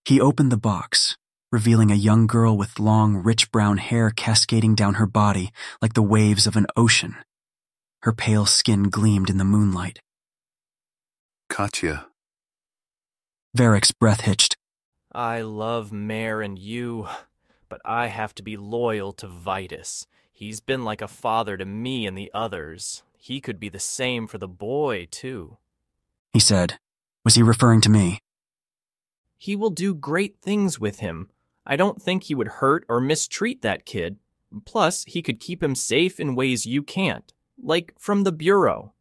He opened the box, revealing a young girl with long, rich brown hair cascading down her body like the waves of an ocean. Her pale skin gleamed in the moonlight. Katya. Varric's breath hitched. I love Mare and you, but I have to be loyal to Vitus. He's been like a father to me and the others. He could be the same for the boy, too. He said. Was he referring to me? He will do great things with him. I don't think he would hurt or mistreat that kid. Plus, he could keep him safe in ways you can't, like from the Bureau.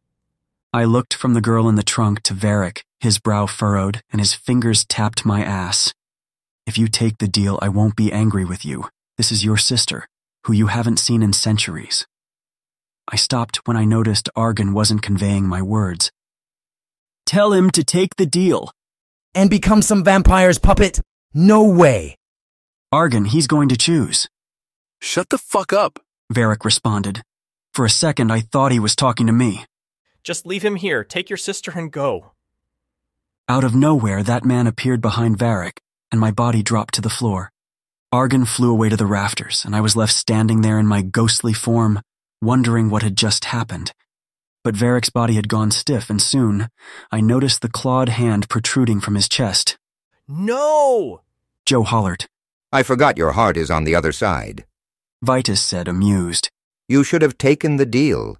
I looked from the girl in the trunk to Varric, his brow furrowed and his fingers tapped my ass. If you take the deal, I won't be angry with you. This is your sister, who you haven't seen in centuries. I stopped when I noticed Argon wasn't conveying my words. Tell him to take the deal. And become some vampire's puppet? No way. Argon, he's going to choose. Shut the fuck up, Varric responded. For a second, I thought he was talking to me. Just leave him here. Take your sister and go. Out of nowhere, that man appeared behind Varric, and my body dropped to the floor. Argon flew away to the rafters, and I was left standing there in my ghostly form, wondering what had just happened. But Varric's body had gone stiff, and soon, I noticed the clawed hand protruding from his chest. No! Joe hollered. I forgot your heart is on the other side. Vitus said, amused. You should have taken the deal.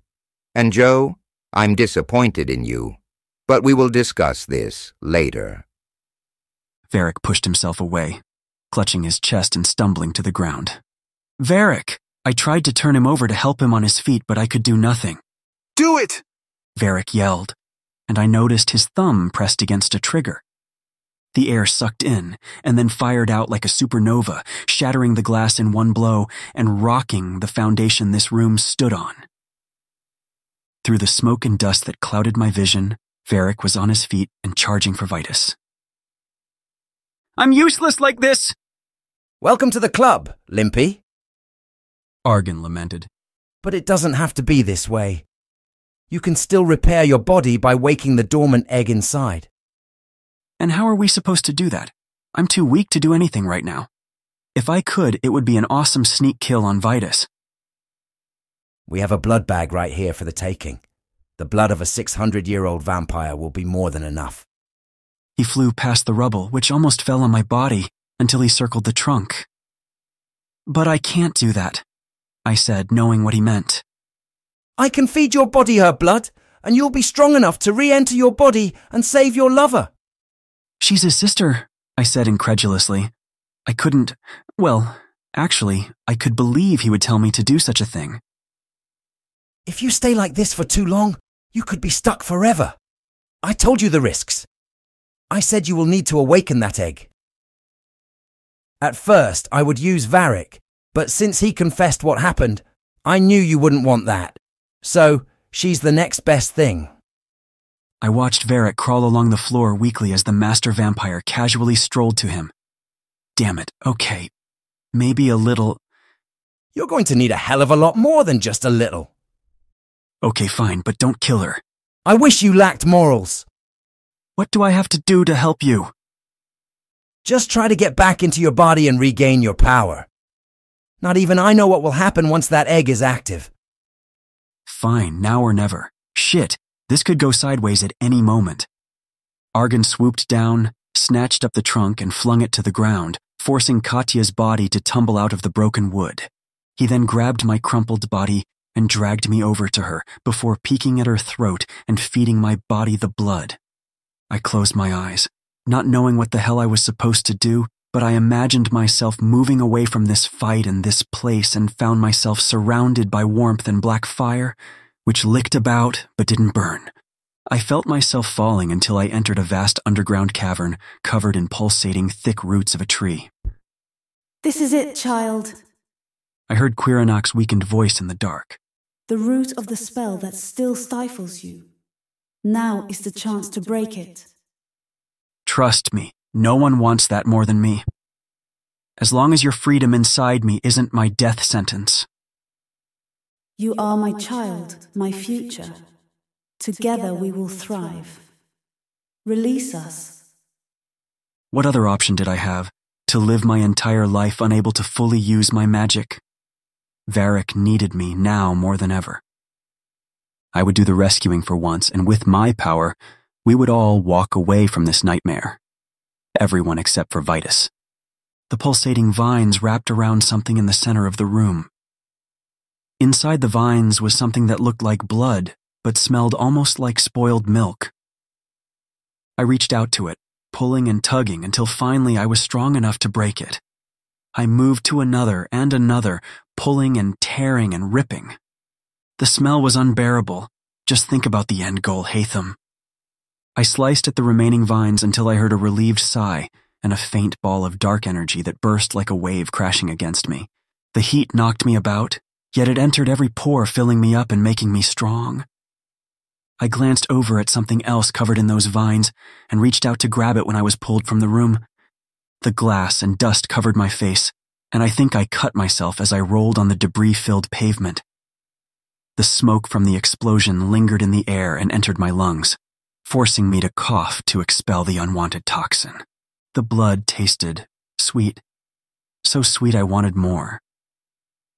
And Joe, I'm disappointed in you. But we will discuss this later. Varric pushed himself away, clutching his chest and stumbling to the ground. Varric! I tried to turn him over to help him on his feet, but I could do nothing. Do it! Varric yelled, and I noticed his thumb pressed against a trigger. The air sucked in and then fired out like a supernova, shattering the glass in one blow and rocking the foundation this room stood on. Through the smoke and dust that clouded my vision, Varric was on his feet and charging for Vitus. "I'm useless like this!" Welcome to the club, Limpy. Argan lamented. But it doesn't have to be this way. You can still repair your body by waking the dormant egg inside. And how are we supposed to do that? I'm too weak to do anything right now. If I could, it would be an awesome sneak kill on Vitus. We have a blood bag right here for the taking. The blood of a 600-year-old vampire will be more than enough. He flew past the rubble, which almost fell on my body, until he circled the trunk. "But I can't do that," I said, knowing what he meant. "I can feed your body her blood, and you'll be strong enough to re-enter your body and save your lover." "She's his sister," I said incredulously. I couldn't, actually, I could believe he would tell me to do such a thing. "If you stay like this for too long, you could be stuck forever. I told you the risks. I said you will need to awaken that egg. At first, I would use Varric, but since he confessed what happened, I knew you wouldn't want that. So, she's the next best thing." I watched Varric crawl along the floor weakly as the master vampire casually strolled to him. Damn it, okay. Maybe a little... "You're going to need a hell of a lot more than just a little." "Okay, fine, but don't kill her." "I wish you lacked morals." "What do I have to do to help you?" "Just try to get back into your body and regain your power. Not even I know what will happen once that egg is active." Fine, now or never. Shit, this could go sideways at any moment. Argan swooped down, snatched up the trunk and flung it to the ground, forcing Katya's body to tumble out of the broken wood. He then grabbed my crumpled body and dragged me over to her before peeking at her throat and feeding my body the blood. I closed my eyes, not knowing what the hell I was supposed to do, but I imagined myself moving away from this fight and this place and found myself surrounded by warmth and black fire, which licked about but didn't burn. I felt myself falling until I entered a vast underground cavern covered in pulsating thick roots of a tree. "This is it, child." I heard Quirinach's weakened voice in the dark. "The root of the spell that still stifles you. Now is the chance to break it." Trust me, no one wants that more than me. As long as your freedom inside me isn't my death sentence. "You are my child, my future. Together we will thrive. Release us." What other option did I have? To live my entire life unable to fully use my magic? Varric needed me now more than ever. I would do the rescuing for once, and with my power, we would all walk away from this nightmare. Everyone except for Vitus. The pulsating vines wrapped around something in the center of the room. Inside the vines was something that looked like blood, but smelled almost like spoiled milk. I reached out to it, pulling and tugging until finally I was strong enough to break it. I moved to another and another, pulling and tearing and ripping. The smell was unbearable. Just think about the end goal, Hatham. I sliced at the remaining vines until I heard a relieved sigh and a faint ball of dark energy that burst like a wave crashing against me. The heat knocked me about, yet it entered every pore, filling me up and making me strong. I glanced over at something else covered in those vines and reached out to grab it when I was pulled from the room. The glass and dust covered my face, and I think I cut myself as I rolled on the debris-filled pavement. The smoke from the explosion lingered in the air and entered my lungs, forcing me to cough to expel the unwanted toxin. The blood tasted sweet, so sweet I wanted more.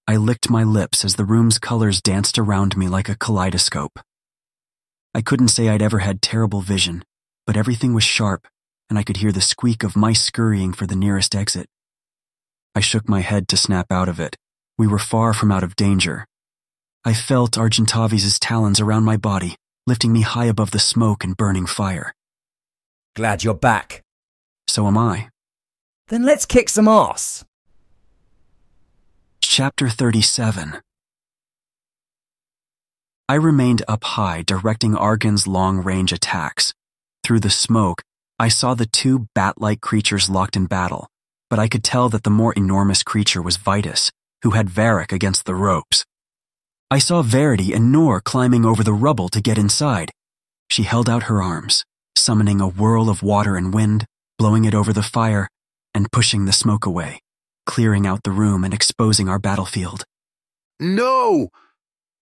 I licked my lips as the room's colors danced around me like a kaleidoscope. I couldn't say I'd ever had terrible vision, but everything was sharp, and I could hear the squeak of mice scurrying for the nearest exit. I shook my head to snap out of it. We were far from out of danger. I felt Argentavis' talons around my body, lifting me high above the smoke and burning fire. "Glad you're back." "So am I." "Then let's kick some ass." Chapter 37. I remained up high, directing Argan's long-range attacks. Through the smoke, I saw the two bat-like creatures locked in battle, but I could tell that the more enormous creature was Vitus, who had Varric against the ropes. I saw Verity and Noor climbing over the rubble to get inside. She held out her arms, summoning a whirl of water and wind, blowing it over the fire, and pushing the smoke away, clearing out the room and exposing our battlefield. No!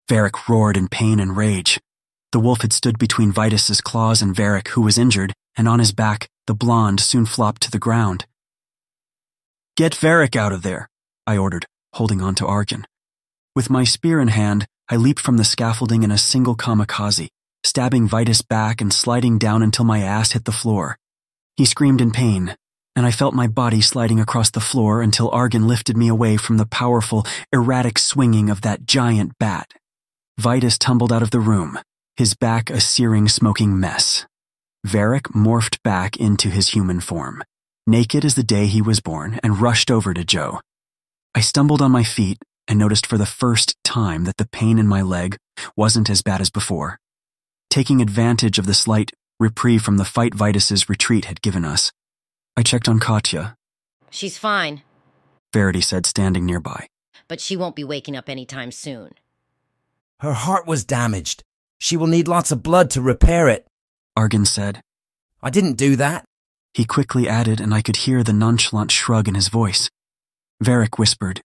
Varric roared in pain and rage. The wolf had stood between Vitus's claws and Varric, who was injured, and on his back, the blonde soon flopped to the ground. "Get Varric out of there," I ordered, holding on to Argan. With my spear in hand, I leaped from the scaffolding in a single kamikaze, stabbing Vitus back and sliding down until my ass hit the floor. He screamed in pain, and I felt my body sliding across the floor until Argan lifted me away from the powerful, erratic swinging of that giant bat. Vitus tumbled out of the room, his back a searing, smoking mess. Varric morphed back into his human form, naked as the day he was born, and rushed over to Joe. I stumbled on my feet and noticed for the first time that the pain in my leg wasn't as bad as before. Taking advantage of the slight reprieve from the fight Vitus's retreat had given us, I checked on Katya. She's fine, Verity said, standing nearby. but she won't be waking up anytime soon. Her heart was damaged. She will need lots of blood to repair it, Argan said. I didn't do that. He quickly added, and I could hear the nonchalant shrug in his voice. Varric whispered,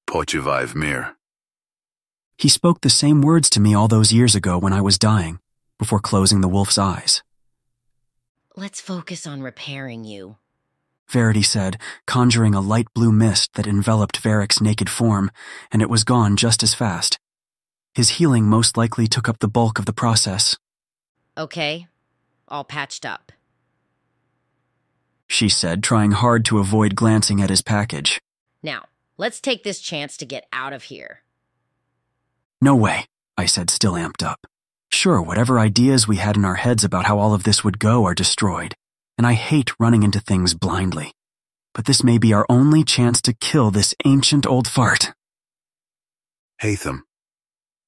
Pochivai mir. He spoke the same words to me all those years ago when I was dying, before closing the wolf's eyes. Let's focus on repairing you, Verity said, conjuring a light blue mist that enveloped Varric's naked form, and it was gone just as fast. His healing most likely took up the bulk of the process. Okay, all patched up, she said, trying hard to avoid glancing at his package. Now, let's take this chance to get out of here. No way, I said, still amped up. Sure, whatever ideas we had in our heads about how all of this would go are destroyed, and I hate running into things blindly. But this may be our only chance to kill this ancient old fart. Hatham,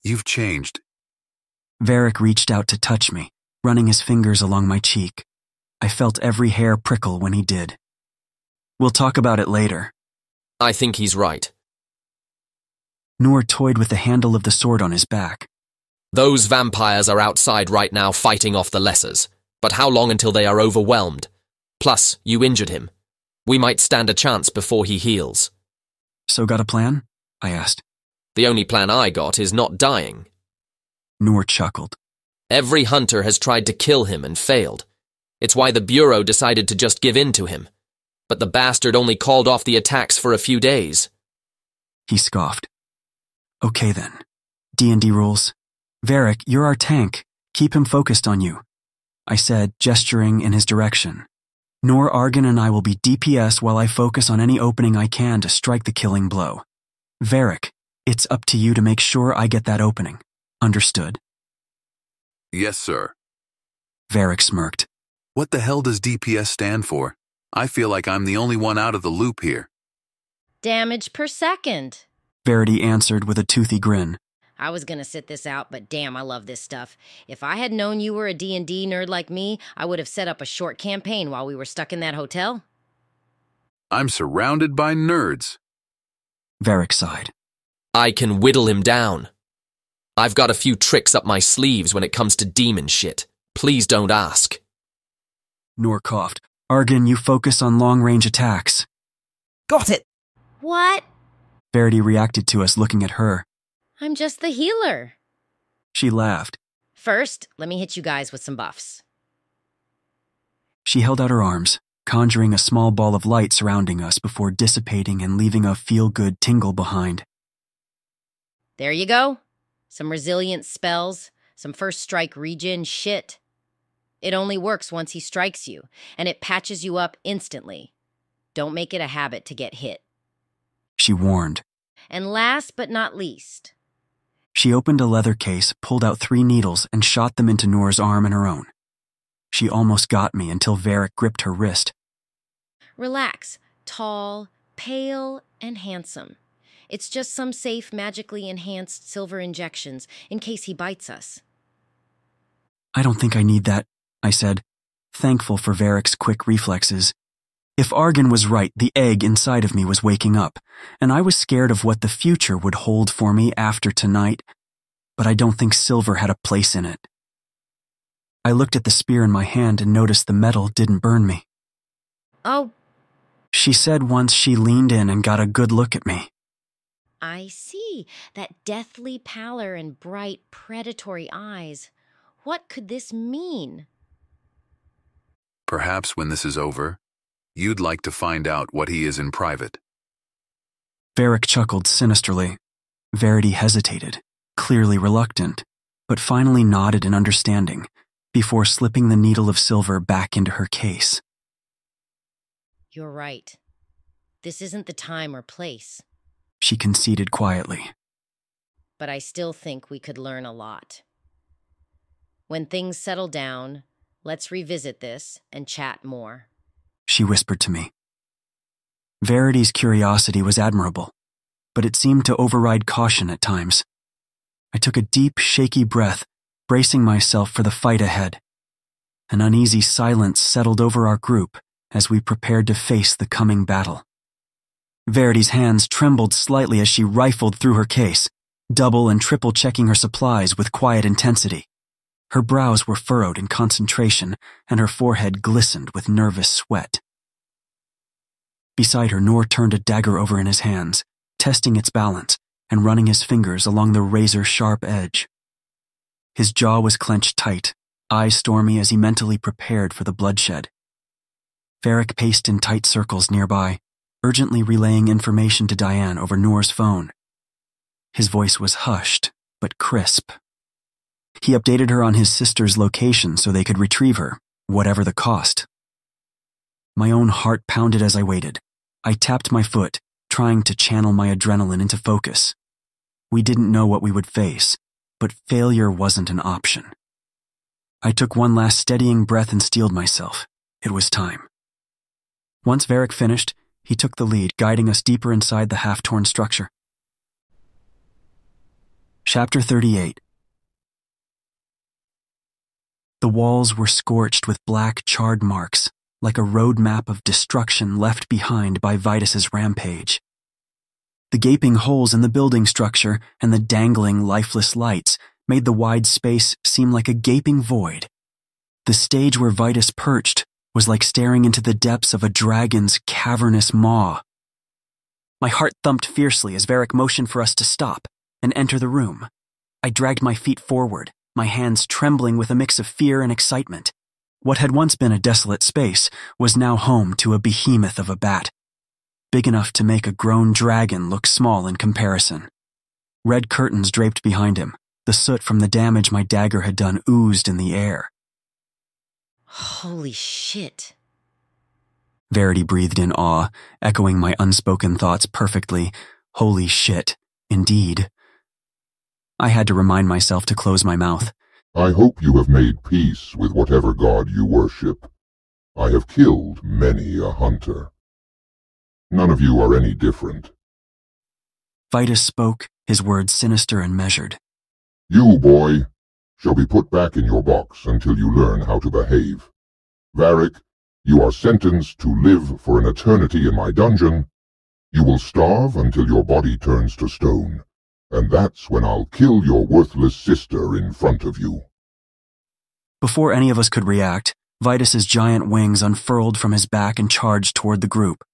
you've changed. Varric reached out to touch me, running his fingers along my cheek. I felt every hair prickle when he did. We'll talk about it later. I think he's right. Noor toyed with the handle of the sword on his back. Those vampires are outside right now fighting off the lessers, but how long until they are overwhelmed? Plus, you injured him. We might stand a chance before he heals. So got a plan? I asked. The only plan I got is not dying. Noor chuckled. Every hunter has tried to kill him and failed. It's why the Bureau decided to just give in to him. But the bastard only called off the attacks for a few days. He scoffed. Okay then. D&D rules. Varric, you're our tank. Keep him focused on you, I said, gesturing in his direction. Noor, Argan, and I will be DPS while I focus on any opening I can to strike the killing blow. Varric, it's up to you to make sure I get that opening. Understood? Yes, sir. Varric smirked. What the hell does DPS stand for? I feel like I'm the only one out of the loop here. Damage per second, Verity answered with a toothy grin. I was gonna sit this out, but damn, I love this stuff. If I had known you were a D&D nerd like me, I would have set up a short campaign while we were stuck in that hotel. I'm surrounded by nerds. Varric sighed. I can whittle him down. I've got a few tricks up my sleeves when it comes to demon shit. Please don't ask. Noor coughed. Argan, you focus on long-range attacks. Got it! What? Verity reacted to us looking at her. I'm just the healer. She laughed. First, let me hit you guys with some buffs. She held out her arms, conjuring a small ball of light surrounding us before dissipating and leaving a feel-good tingle behind. There you go. Some resilient spells, some first strike regen shit. It only works once he strikes you, and it patches you up instantly. Don't make it a habit to get hit. She warned. And last but not least. She opened a leather case, pulled out 3 needles, and shot them into Noor's arm and her own. She almost got me until Varric gripped her wrist. Relax. Tall, pale, and handsome. It's just some safe, magically enhanced silver injections in case he bites us. I don't think I need that, I said, thankful for Varric's quick reflexes. If Argan was right, the egg inside of me was waking up, and I was scared of what the future would hold for me after tonight, but I don't think silver had a place in it. I looked at the spear in my hand and noticed the metal didn't burn me. Oh, she said once she leaned in and got a good look at me. I see. That deathly pallor and bright, predatory eyes. What could this mean? Perhaps when this is over, you'd like to find out what he is in private. Varric chuckled sinisterly. Verity hesitated, clearly reluctant, but finally nodded in understanding, before slipping the needle of silver back into her case. You're right. This isn't the time or place. She conceded quietly. But I still think we could learn a lot. When things settle down, let's revisit this and chat more. She whispered to me. Verity's curiosity was admirable, but it seemed to override caution at times. I took a deep, shaky breath, bracing myself for the fight ahead. An uneasy silence settled over our group as we prepared to face the coming battle. Verity's hands trembled slightly as she rifled through her case, double and triple checking her supplies with quiet intensity. Her brows were furrowed in concentration, and her forehead glistened with nervous sweat. Beside her, Noor turned a dagger over in his hands, testing its balance and running his fingers along the razor-sharp edge. His jaw was clenched tight, eyes stormy as he mentally prepared for the bloodshed. Varric paced in tight circles nearby, urgently relaying information to Diane over Noor's phone. His voice was hushed, but crisp. He updated her on his sister's location so they could retrieve her, whatever the cost. My own heart pounded as I waited. I tapped my foot, trying to channel my adrenaline into focus. We didn't know what we would face, but failure wasn't an option. I took one last steadying breath and steeled myself. It was time. Once Varric finished, he took the lead, guiding us deeper inside the half-torn structure. Chapter 38. The walls were scorched with black, charred marks, like a road map of destruction left behind by Vitus's rampage. The gaping holes in the building structure and the dangling, lifeless lights made the wide space seem like a gaping void. The stage where Vitus perched was like staring into the depths of a dragon's cavernous maw. My heart thumped fiercely as Varric motioned for us to stop and enter the room. I dragged my feet forward, my hands trembling with a mix of fear and excitement. What had once been a desolate space was now home to a behemoth of a bat, big enough to make a grown dragon look small in comparison. Red curtains draped behind him. The soot from the damage my dagger had done oozed in the air. Holy shit. Verity breathed in awe, echoing my unspoken thoughts perfectly. Holy shit, indeed. I had to remind myself to close my mouth. I hope you have made peace with whatever god you worship. I have killed many a hunter. None of you are any different. Vitus spoke, his words sinister and measured. You, boy, shall be put back in your box until you learn how to behave. Varric, you are sentenced to live for an eternity in my dungeon. You will starve until your body turns to stone, and that's when I'll kill your worthless sister in front of you. Before any of us could react, Vitus's giant wings unfurled from his back and charged toward the group.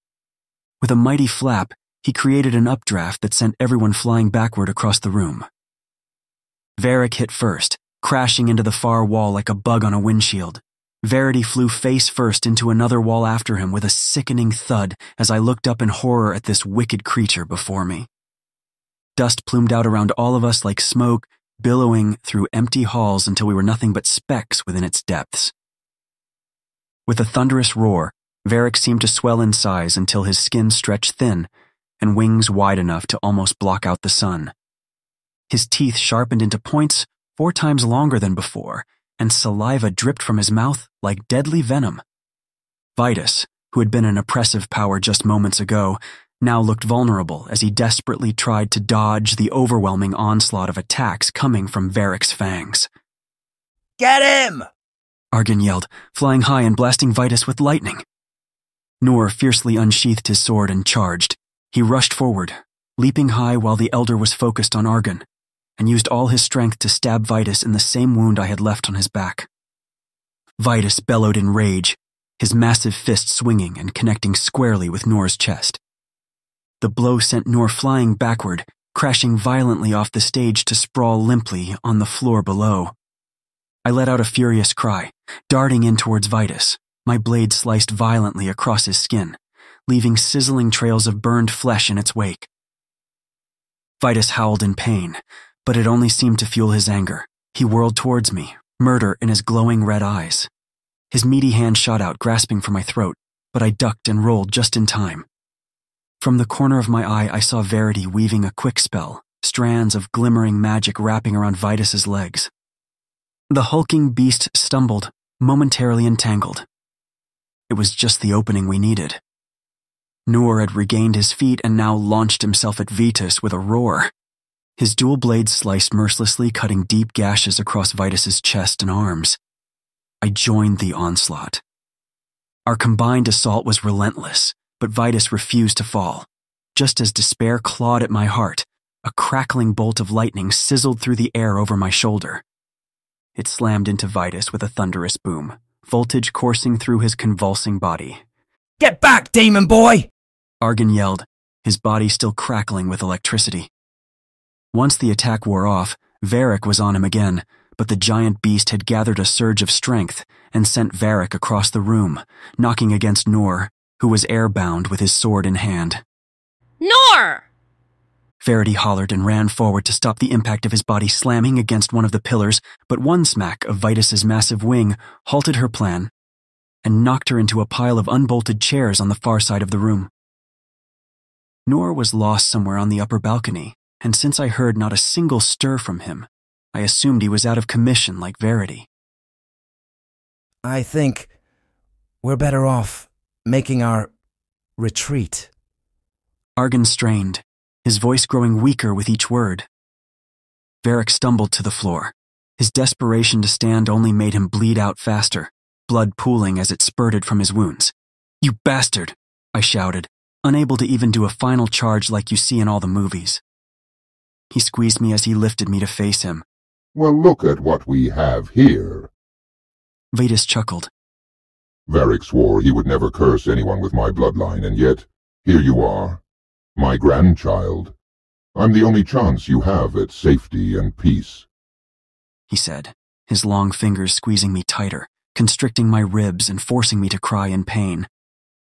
With a mighty flap, he created an updraft that sent everyone flying backward across the room. Varric hit first, crashing into the far wall like a bug on a windshield. Verity flew face first into another wall after him with a sickening thud as I looked up in horror at this wicked creature before me. Dust plumed out around all of us like smoke, billowing through empty halls until we were nothing but specks within its depths. With a thunderous roar, Varric seemed to swell in size until his skin stretched thin and wings wide enough to almost block out the sun. His teeth sharpened into points 4 times longer than before, and saliva dripped from his mouth like deadly venom. Vitus, who had been an oppressive power just moments ago, now looked vulnerable as he desperately tried to dodge the overwhelming onslaught of attacks coming from Varric's fangs. Get him! Argan yelled, flying high and blasting Vitus with lightning. Noor fiercely unsheathed his sword and charged. He rushed forward, leaping high while the elder was focused on Argan, and used all his strength to stab Vitus in the same wound I had left on his back. Vitus bellowed in rage, his massive fist swinging and connecting squarely with Noor's chest. The blow sent Noor flying backward, crashing violently off the stage to sprawl limply on the floor below. I let out a furious cry, darting in towards Vitus, my blade sliced violently across his skin, leaving sizzling trails of burned flesh in its wake. Vitus howled in pain, but it only seemed to fuel his anger. He whirled towards me, murder in his glowing red eyes. His meaty hand shot out, grasping for my throat, but I ducked and rolled just in time. From the corner of my eye, I saw Verity weaving a quick spell, strands of glimmering magic wrapping around Vitus's legs. The hulking beast stumbled, momentarily entangled. It was just the opening we needed. Noor had regained his feet and now launched himself at Vitus with a roar. His dual blades sliced mercilessly, cutting deep gashes across Vitus's chest and arms. I joined the onslaught. Our combined assault was relentless, but Vitus refused to fall. Just as despair clawed at my heart, a crackling bolt of lightning sizzled through the air over my shoulder. It slammed into Vitus with a thunderous boom, voltage coursing through his convulsing body. Get back, demon boy! Argan yelled, his body still crackling with electricity. Once the attack wore off, Varric was on him again, but the giant beast had gathered a surge of strength and sent Varric across the room, knocking against Noor, who was airbound with his sword in hand. Noor! Verity hollered and ran forward to stop the impact of his body slamming against one of the pillars, but one smack of Vitus's massive wing halted her plan and knocked her into a pile of unbolted chairs on the far side of the room. Noor was lost somewhere on the upper balcony, and since I heard not a single stir from him, I assumed he was out of commission like Verity. I think we're better off making our retreat. Argan strained, his voice growing weaker with each word. Varric stumbled to the floor. His desperation to stand only made him bleed out faster, blood pooling as it spurted from his wounds. "You bastard!" I shouted, unable to even do a final charge like you see in all the movies. He squeezed me as he lifted me to face him. "Well, look at what we have here." Vitus chuckled. Varric swore he would never curse anyone with my bloodline, and yet, here you are, my grandchild. I'm the only chance you have at safety and peace, he said, his long fingers squeezing me tighter, constricting my ribs and forcing me to cry in pain.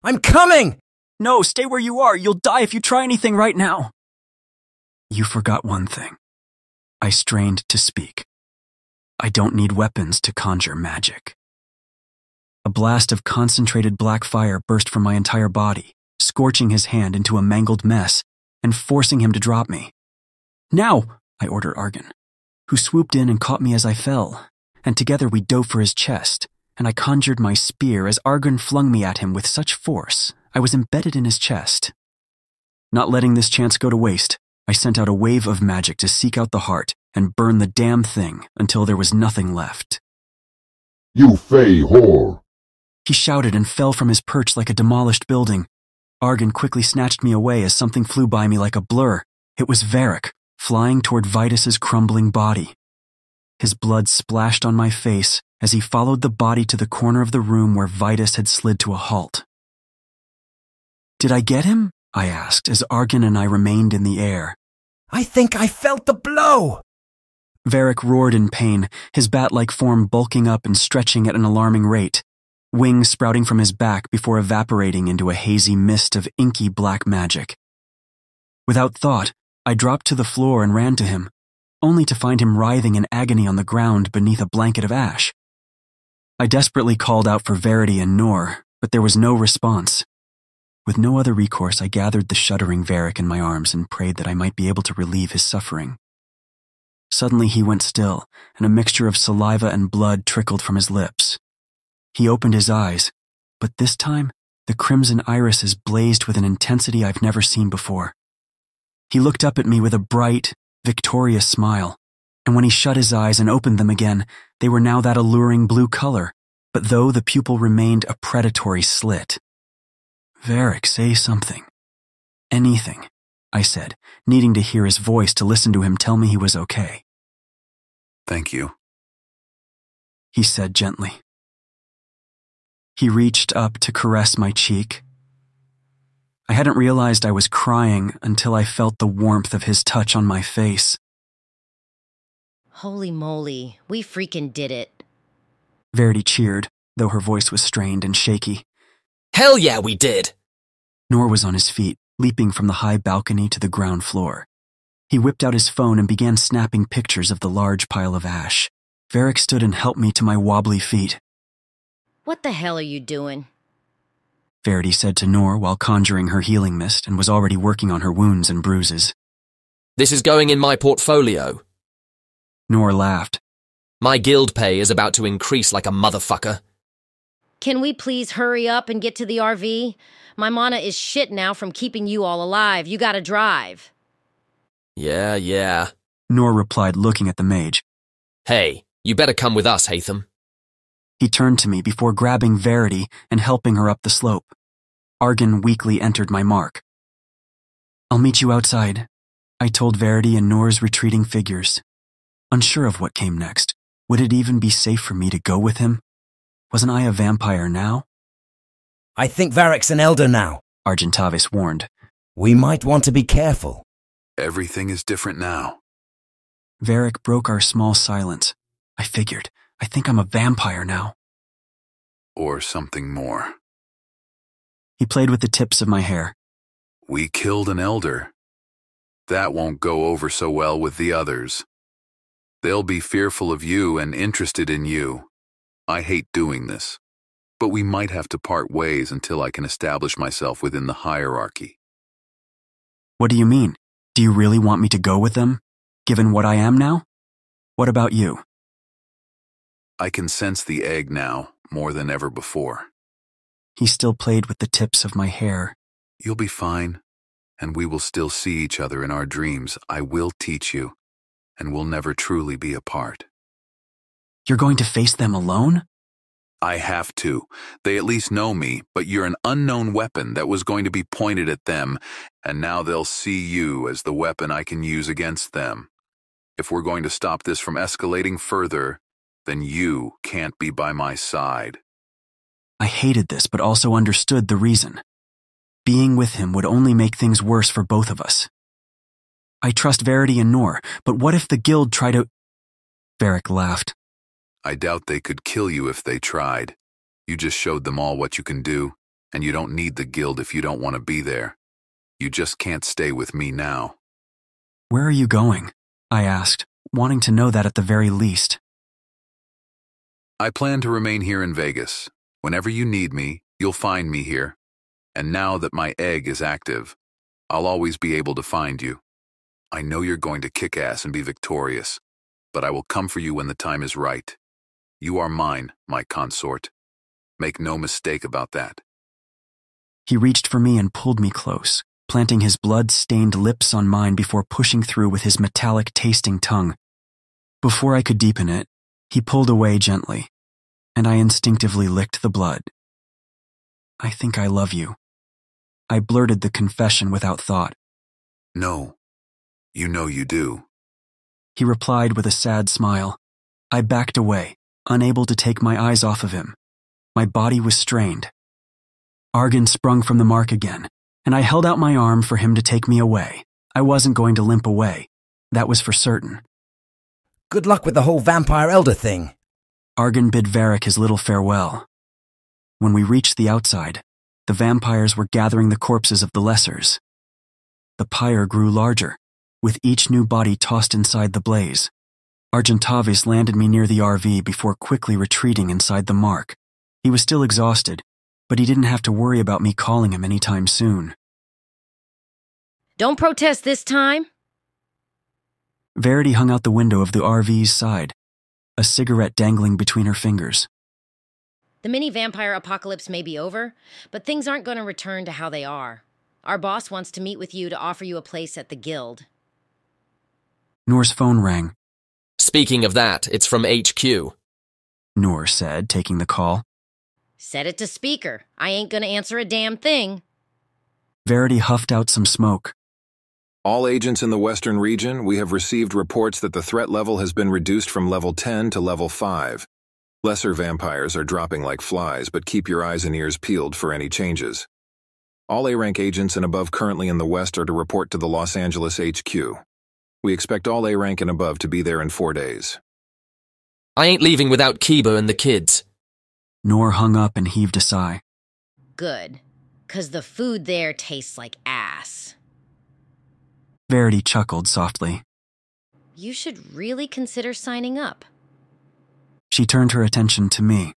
"I'm coming!" "No, stay where you are. You'll die if you try anything right now." "You forgot one thing." I strained to speak. "I don't need weapons to conjure magic." A blast of concentrated black fire burst from my entire body, scorching his hand into a mangled mess and forcing him to drop me. "Now!" I ordered Argan, who swooped in and caught me as I fell, and together we dove for his chest, and I conjured my spear as Argan flung me at him with such force I was embedded in his chest. Not letting this chance go to waste, I sent out a wave of magic to seek out the heart and burn the damn thing until there was nothing left. "You fey whore!" He shouted and fell from his perch like a demolished building. Argan quickly snatched me away as something flew by me like a blur. It was Varric, flying toward Vitus's crumbling body. His blood splashed on my face as he followed the body to the corner of the room where Vitus had slid to a halt. "Did I get him?" I asked as Argan and I remained in the air. "I think I felt the blow!" Varric roared in pain, his bat-like form bulking up and stretching at an alarming rate, wings sprouting from his back before evaporating into a hazy mist of inky black magic. Without thought, I dropped to the floor and ran to him, only to find him writhing in agony on the ground beneath a blanket of ash. I desperately called out for Verity and Noor, but there was no response. With no other recourse, I gathered the shuddering Varric in my arms and prayed that I might be able to relieve his suffering. Suddenly he went still, and a mixture of saliva and blood trickled from his lips. He opened his eyes, but this time, the crimson irises blazed with an intensity I've never seen before. He looked up at me with a bright, victorious smile, and when he shut his eyes and opened them again, they were now that alluring blue color, but though the pupil remained a predatory slit. "Varric, say something. Anything," I said, needing to hear his voice to listen to him tell me he was okay. "Thank you," he said gently. He reached up to caress my cheek. I hadn't realized I was crying until I felt the warmth of his touch on my face. Holy moly, we freaking did it. Verity cheered, though her voice was strained and shaky. Hell yeah, we did! Nor was on his feet, leaping from the high balcony to the ground floor. He whipped out his phone and began snapping pictures of the large pile of ash. Varric stood and helped me to my wobbly feet. What the hell are you doing? Verity said to Nor while conjuring her healing mist and was already working on her wounds and bruises. This is going in my portfolio. Nor laughed. My guild pay is about to increase like a motherfucker. Can we please hurry up and get to the RV? My mana is shit now from keeping you all alive. You gotta drive. Yeah. Nor replied, looking at the mage. Hey, you better come with us, Hatham. He turned to me before grabbing Verity and helping her up the slope. Argan weakly entered my mark. "I'll meet you outside," I told Verity and Nor's retreating figures. Unsure of what came next, would it even be safe for me to go with him? Wasn't I a vampire now? "I think Varric's an elder now," Argentavis warned. "We might want to be careful." "Everything is different now." Varric broke our small silence. I figured, I think I'm a vampire now. Or something more. He played with the tips of my hair. "We killed an elder. That won't go over so well with the others. They'll be fearful of you and interested in you. I hate doing this, but we might have to part ways until I can establish myself within the hierarchy." "What do you mean? Do you really want me to go with them, given what I am now? What about you?" "I can sense the egg now, more than ever before." He still played with the tips of my hair. "You'll be fine, and we will still see each other in our dreams. I will teach you, and we'll never truly be apart." "You're going to face them alone?" "I have to. They at least know me, but you're an unknown weapon that was going to be pointed at them, and now they'll see you as the weapon I can use against them. If we're going to stop this from escalating further, then you can't be by my side." I hated this, but also understood the reason. Being with him would only make things worse for both of us. "I trust Verity and Nor, but what if the guild try to—" Varric laughed. "I doubt they could kill you if they tried. You just showed them all what you can do, and you don't need the guild if you don't want to be there. You just can't stay with me now." "Where are you going?" I asked, wanting to know that at the very least. "I plan to remain here in Vegas. Whenever you need me, you'll find me here. And now that my egg is active, I'll always be able to find you. I know you're going to kick ass and be victorious, but I will come for you when the time is right. You are mine, my consort. Make no mistake about that." He reached for me and pulled me close, planting his blood-stained lips on mine before pushing through with his metallic-tasting tongue. Before I could deepen it, he pulled away gently, and I instinctively licked the blood. "I think I love you." I blurted the confession without thought. "No, you know you do." He replied with a sad smile. I backed away, unable to take my eyes off of him. My body was strained. Argan sprung from the mark again, and I held out my arm for him to take me away. I wasn't going to limp away. That was for certain. "Good luck with the whole vampire elder thing." Argan bid Varric his little farewell. When we reached the outside, the vampires were gathering the corpses of the lessers. The pyre grew larger, with each new body tossed inside the blaze. Argentavis landed me near the RV before quickly retreating inside the mark. He was still exhausted, but he didn't have to worry about me calling him anytime soon. Don't protest this time. Verity hung out the window of the RV's side, a cigarette dangling between her fingers. The mini-vampire apocalypse may be over, but things aren't going to return to how they are. Our boss wants to meet with you to offer you a place at the guild. Nor's phone rang. Speaking of that, it's from HQ. Noor said, taking the call. Set it to speaker. I ain't gonna answer a damn thing. Verity huffed out some smoke. All agents in the Western region, we have received reports that the threat level has been reduced from level 10 to level 5. Lesser vampires are dropping like flies, but keep your eyes and ears peeled for any changes. All A-rank agents and above currently in the West are to report to the Los Angeles HQ. We expect all A-rank and above to be there in 4 days. I ain't leaving without Kiba and the kids. Noor hung up and heaved a sigh. Good, 'cause the food there tastes like ass. Verity chuckled softly. You should really consider signing up. She turned her attention to me.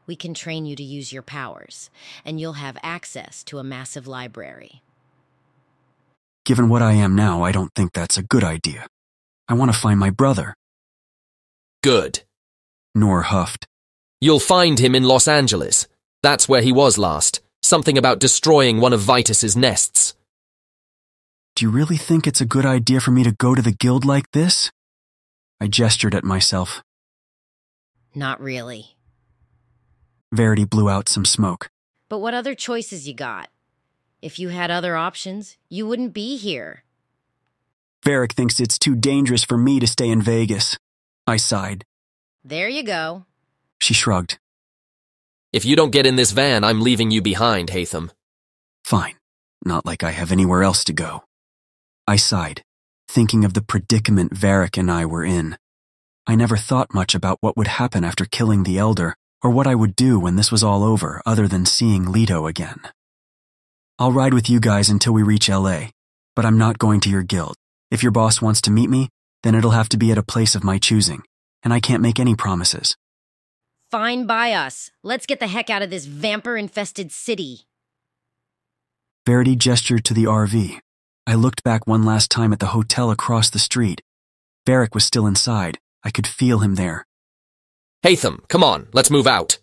We can train you to use your powers, and you'll have access to a massive library. Given what I am now, I don't think that's a good idea. I want to find my brother. Good. Noor huffed. You'll find him in Los Angeles. That's where he was last. Something about destroying one of Vitus's nests. Do you really think it's a good idea for me to go to the guild like this? I gestured at myself. Not really. Verity blew out some smoke. But what other choices you got? If you had other options, you wouldn't be here. Varric thinks it's too dangerous for me to stay in Vegas. I sighed. There you go. She shrugged. If you don't get in this van, I'm leaving you behind, Hatham. Fine. Not like I have anywhere else to go. I sighed, thinking of the predicament Varric and I were in. I never thought much about what would happen after killing the Elder, or what I would do when this was all over, other than seeing Leto again. I'll ride with you guys until we reach LA, but I'm not going to your guild. If your boss wants to meet me, then it'll have to be at a place of my choosing, and I can't make any promises. Fine by us. Let's get the heck out of this vampire-infested city. Verity gestured to the RV. I looked back one last time at the hotel across the street. Varric was still inside. I could feel him there. Hatham, come on, let's move out.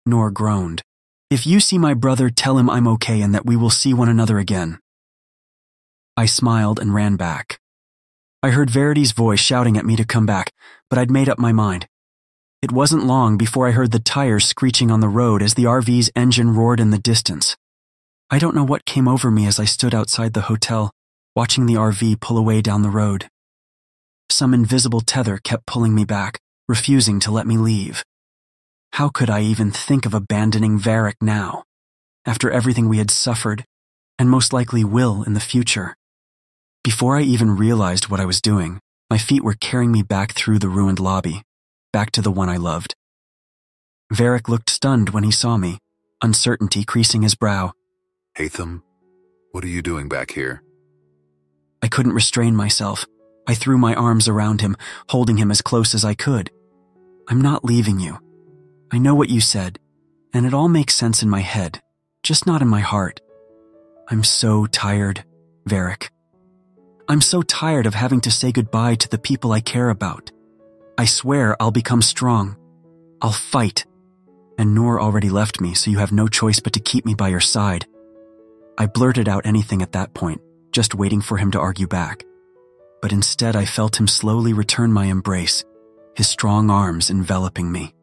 Noor groaned. If you see my brother, tell him I'm okay and that we will see one another again. I smiled and ran back. I heard Verity's voice shouting at me to come back, but I'd made up my mind. It wasn't long before I heard the tires screeching on the road as the RV's engine roared in the distance. I don't know what came over me as I stood outside the hotel, watching the RV pull away down the road. Some invisible tether kept pulling me back, refusing to let me leave. How could I even think of abandoning Varric now, after everything we had suffered, and most likely will in the future? Before I even realized what I was doing, my feet were carrying me back through the ruined lobby, back to the one I loved. Varric looked stunned when he saw me, uncertainty creasing his brow. Hatham, what are you doing back here? I couldn't restrain myself. I threw my arms around him, holding him as close as I could. I'm not leaving you. I know what you said, and it all makes sense in my head, just not in my heart. I'm so tired, Varric. I'm so tired of having to say goodbye to the people I care about. I swear I'll become strong. I'll fight. And Noor already left me, so you have no choice but to keep me by your side. I blurted out anything at that point, just waiting for him to argue back. But instead I felt him slowly return my embrace, his strong arms enveloping me.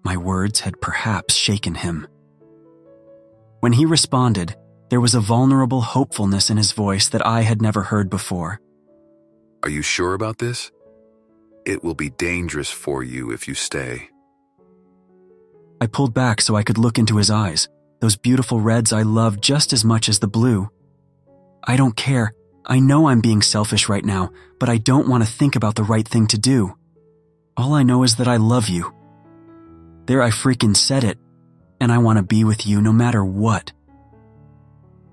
My words had perhaps shaken him. When he responded, there was a vulnerable hopefulness in his voice that I had never heard before. Are you sure about this? It will be dangerous for you if you stay. I pulled back so I could look into his eyes, those beautiful reds I loved just as much as the blue. I don't care. I know I'm being selfish right now, but I don't want to think about the right thing to do. All I know is that I love you. There I freaking said it, and I want to be with you no matter what.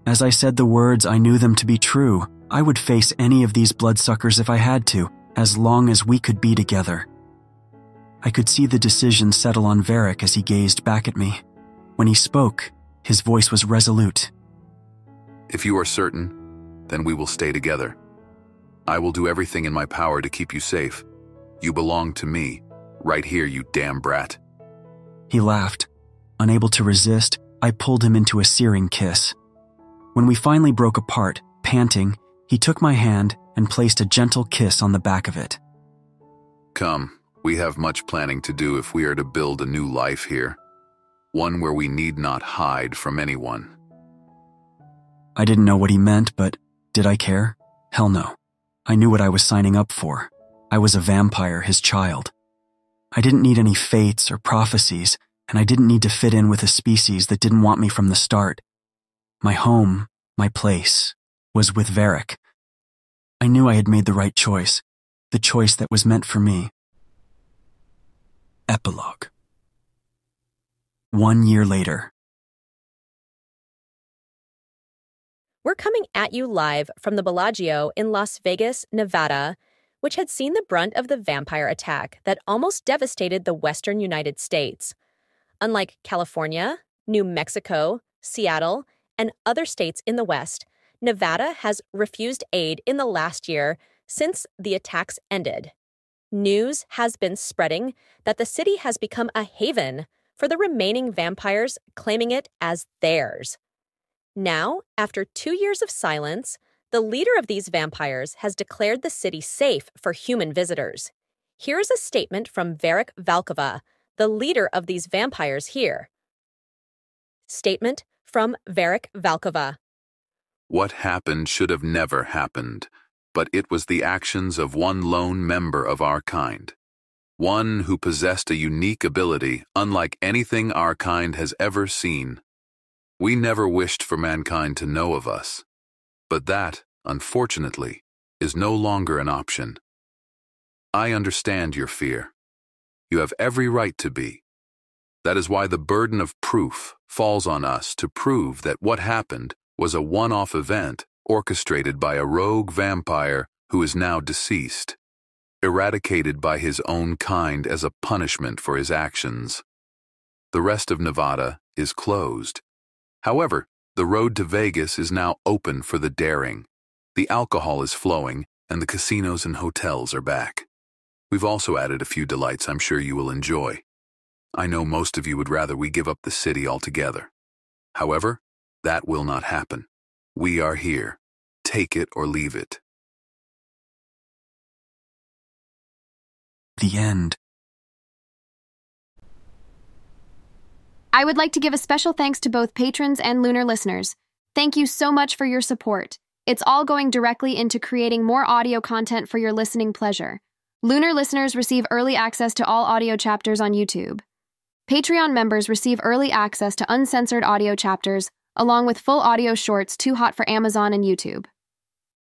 As I said the words, I knew them to be true. I would face any of these bloodsuckers if I had to, as long as we could be together. I could see the decision settle on Varric as he gazed back at me. When he spoke, his voice was resolute. If you are certain, then we will stay together. I will do everything in my power to keep you safe. You belong to me, right here, you damn brat. He laughed. Unable to resist, I pulled him into a searing kiss. When we finally broke apart, panting, he took my hand and placed a gentle kiss on the back of it. Come, We have much planning to do if we are to build a new life here, one where we need not hide from anyone. I didn't know what he meant, but did I care? Hell no. I knew what I was signing up for. I was a vampire, his child. I didn't need any fates or prophecies, and I didn't need to fit in with a species that didn't want me from the start. My home, my place, was with Varric. I knew I had made the right choice, the choice that was meant for me. Epilogue. 1 year later. We're coming at you live from the Bellagio in Las Vegas, Nevada, which had seen the brunt of the vampire attack that almost devastated the western United States. Unlike California, New Mexico, Seattle, and other states in the West, Nevada has refused aid in the last year since the attacks ended. News has been spreading that the city has become a haven for the remaining vampires, claiming it as theirs. Now, after 2 years of silence, the leader of these vampires has declared the city safe for human visitors. Here is a statement from Varric Valkova, the leader of these vampires here. Statement from Varric Valkova. What happened should have never happened, but it was the actions of one lone member of our kind. One who possessed a unique ability unlike anything our kind has ever seen. We never wished for mankind to know of us, but that, unfortunately, is no longer an option. I understand your fear. You have every right to be. That is why the burden of proof falls on us to prove that what happened was a one-off event orchestrated by a rogue vampire who is now deceased, eradicated by his own kind as a punishment for his actions. The rest of Nevada is closed. However, the road to Vegas is now open for the daring. The alcohol is flowing, and the casinos and hotels are back. We've also added a few delights I'm sure you will enjoy. I know most of you would rather we give up the city altogether. However, that will not happen. We are here. Take it or leave it. The end. I would like to give a special thanks to both patrons and Lunar listeners. Thank you so much for your support. It's all going directly into creating more audio content for your listening pleasure. Lunar listeners receive early access to all audio chapters on YouTube. Patreon members receive early access to uncensored audio chapters, along with full audio shorts too hot for Amazon and YouTube.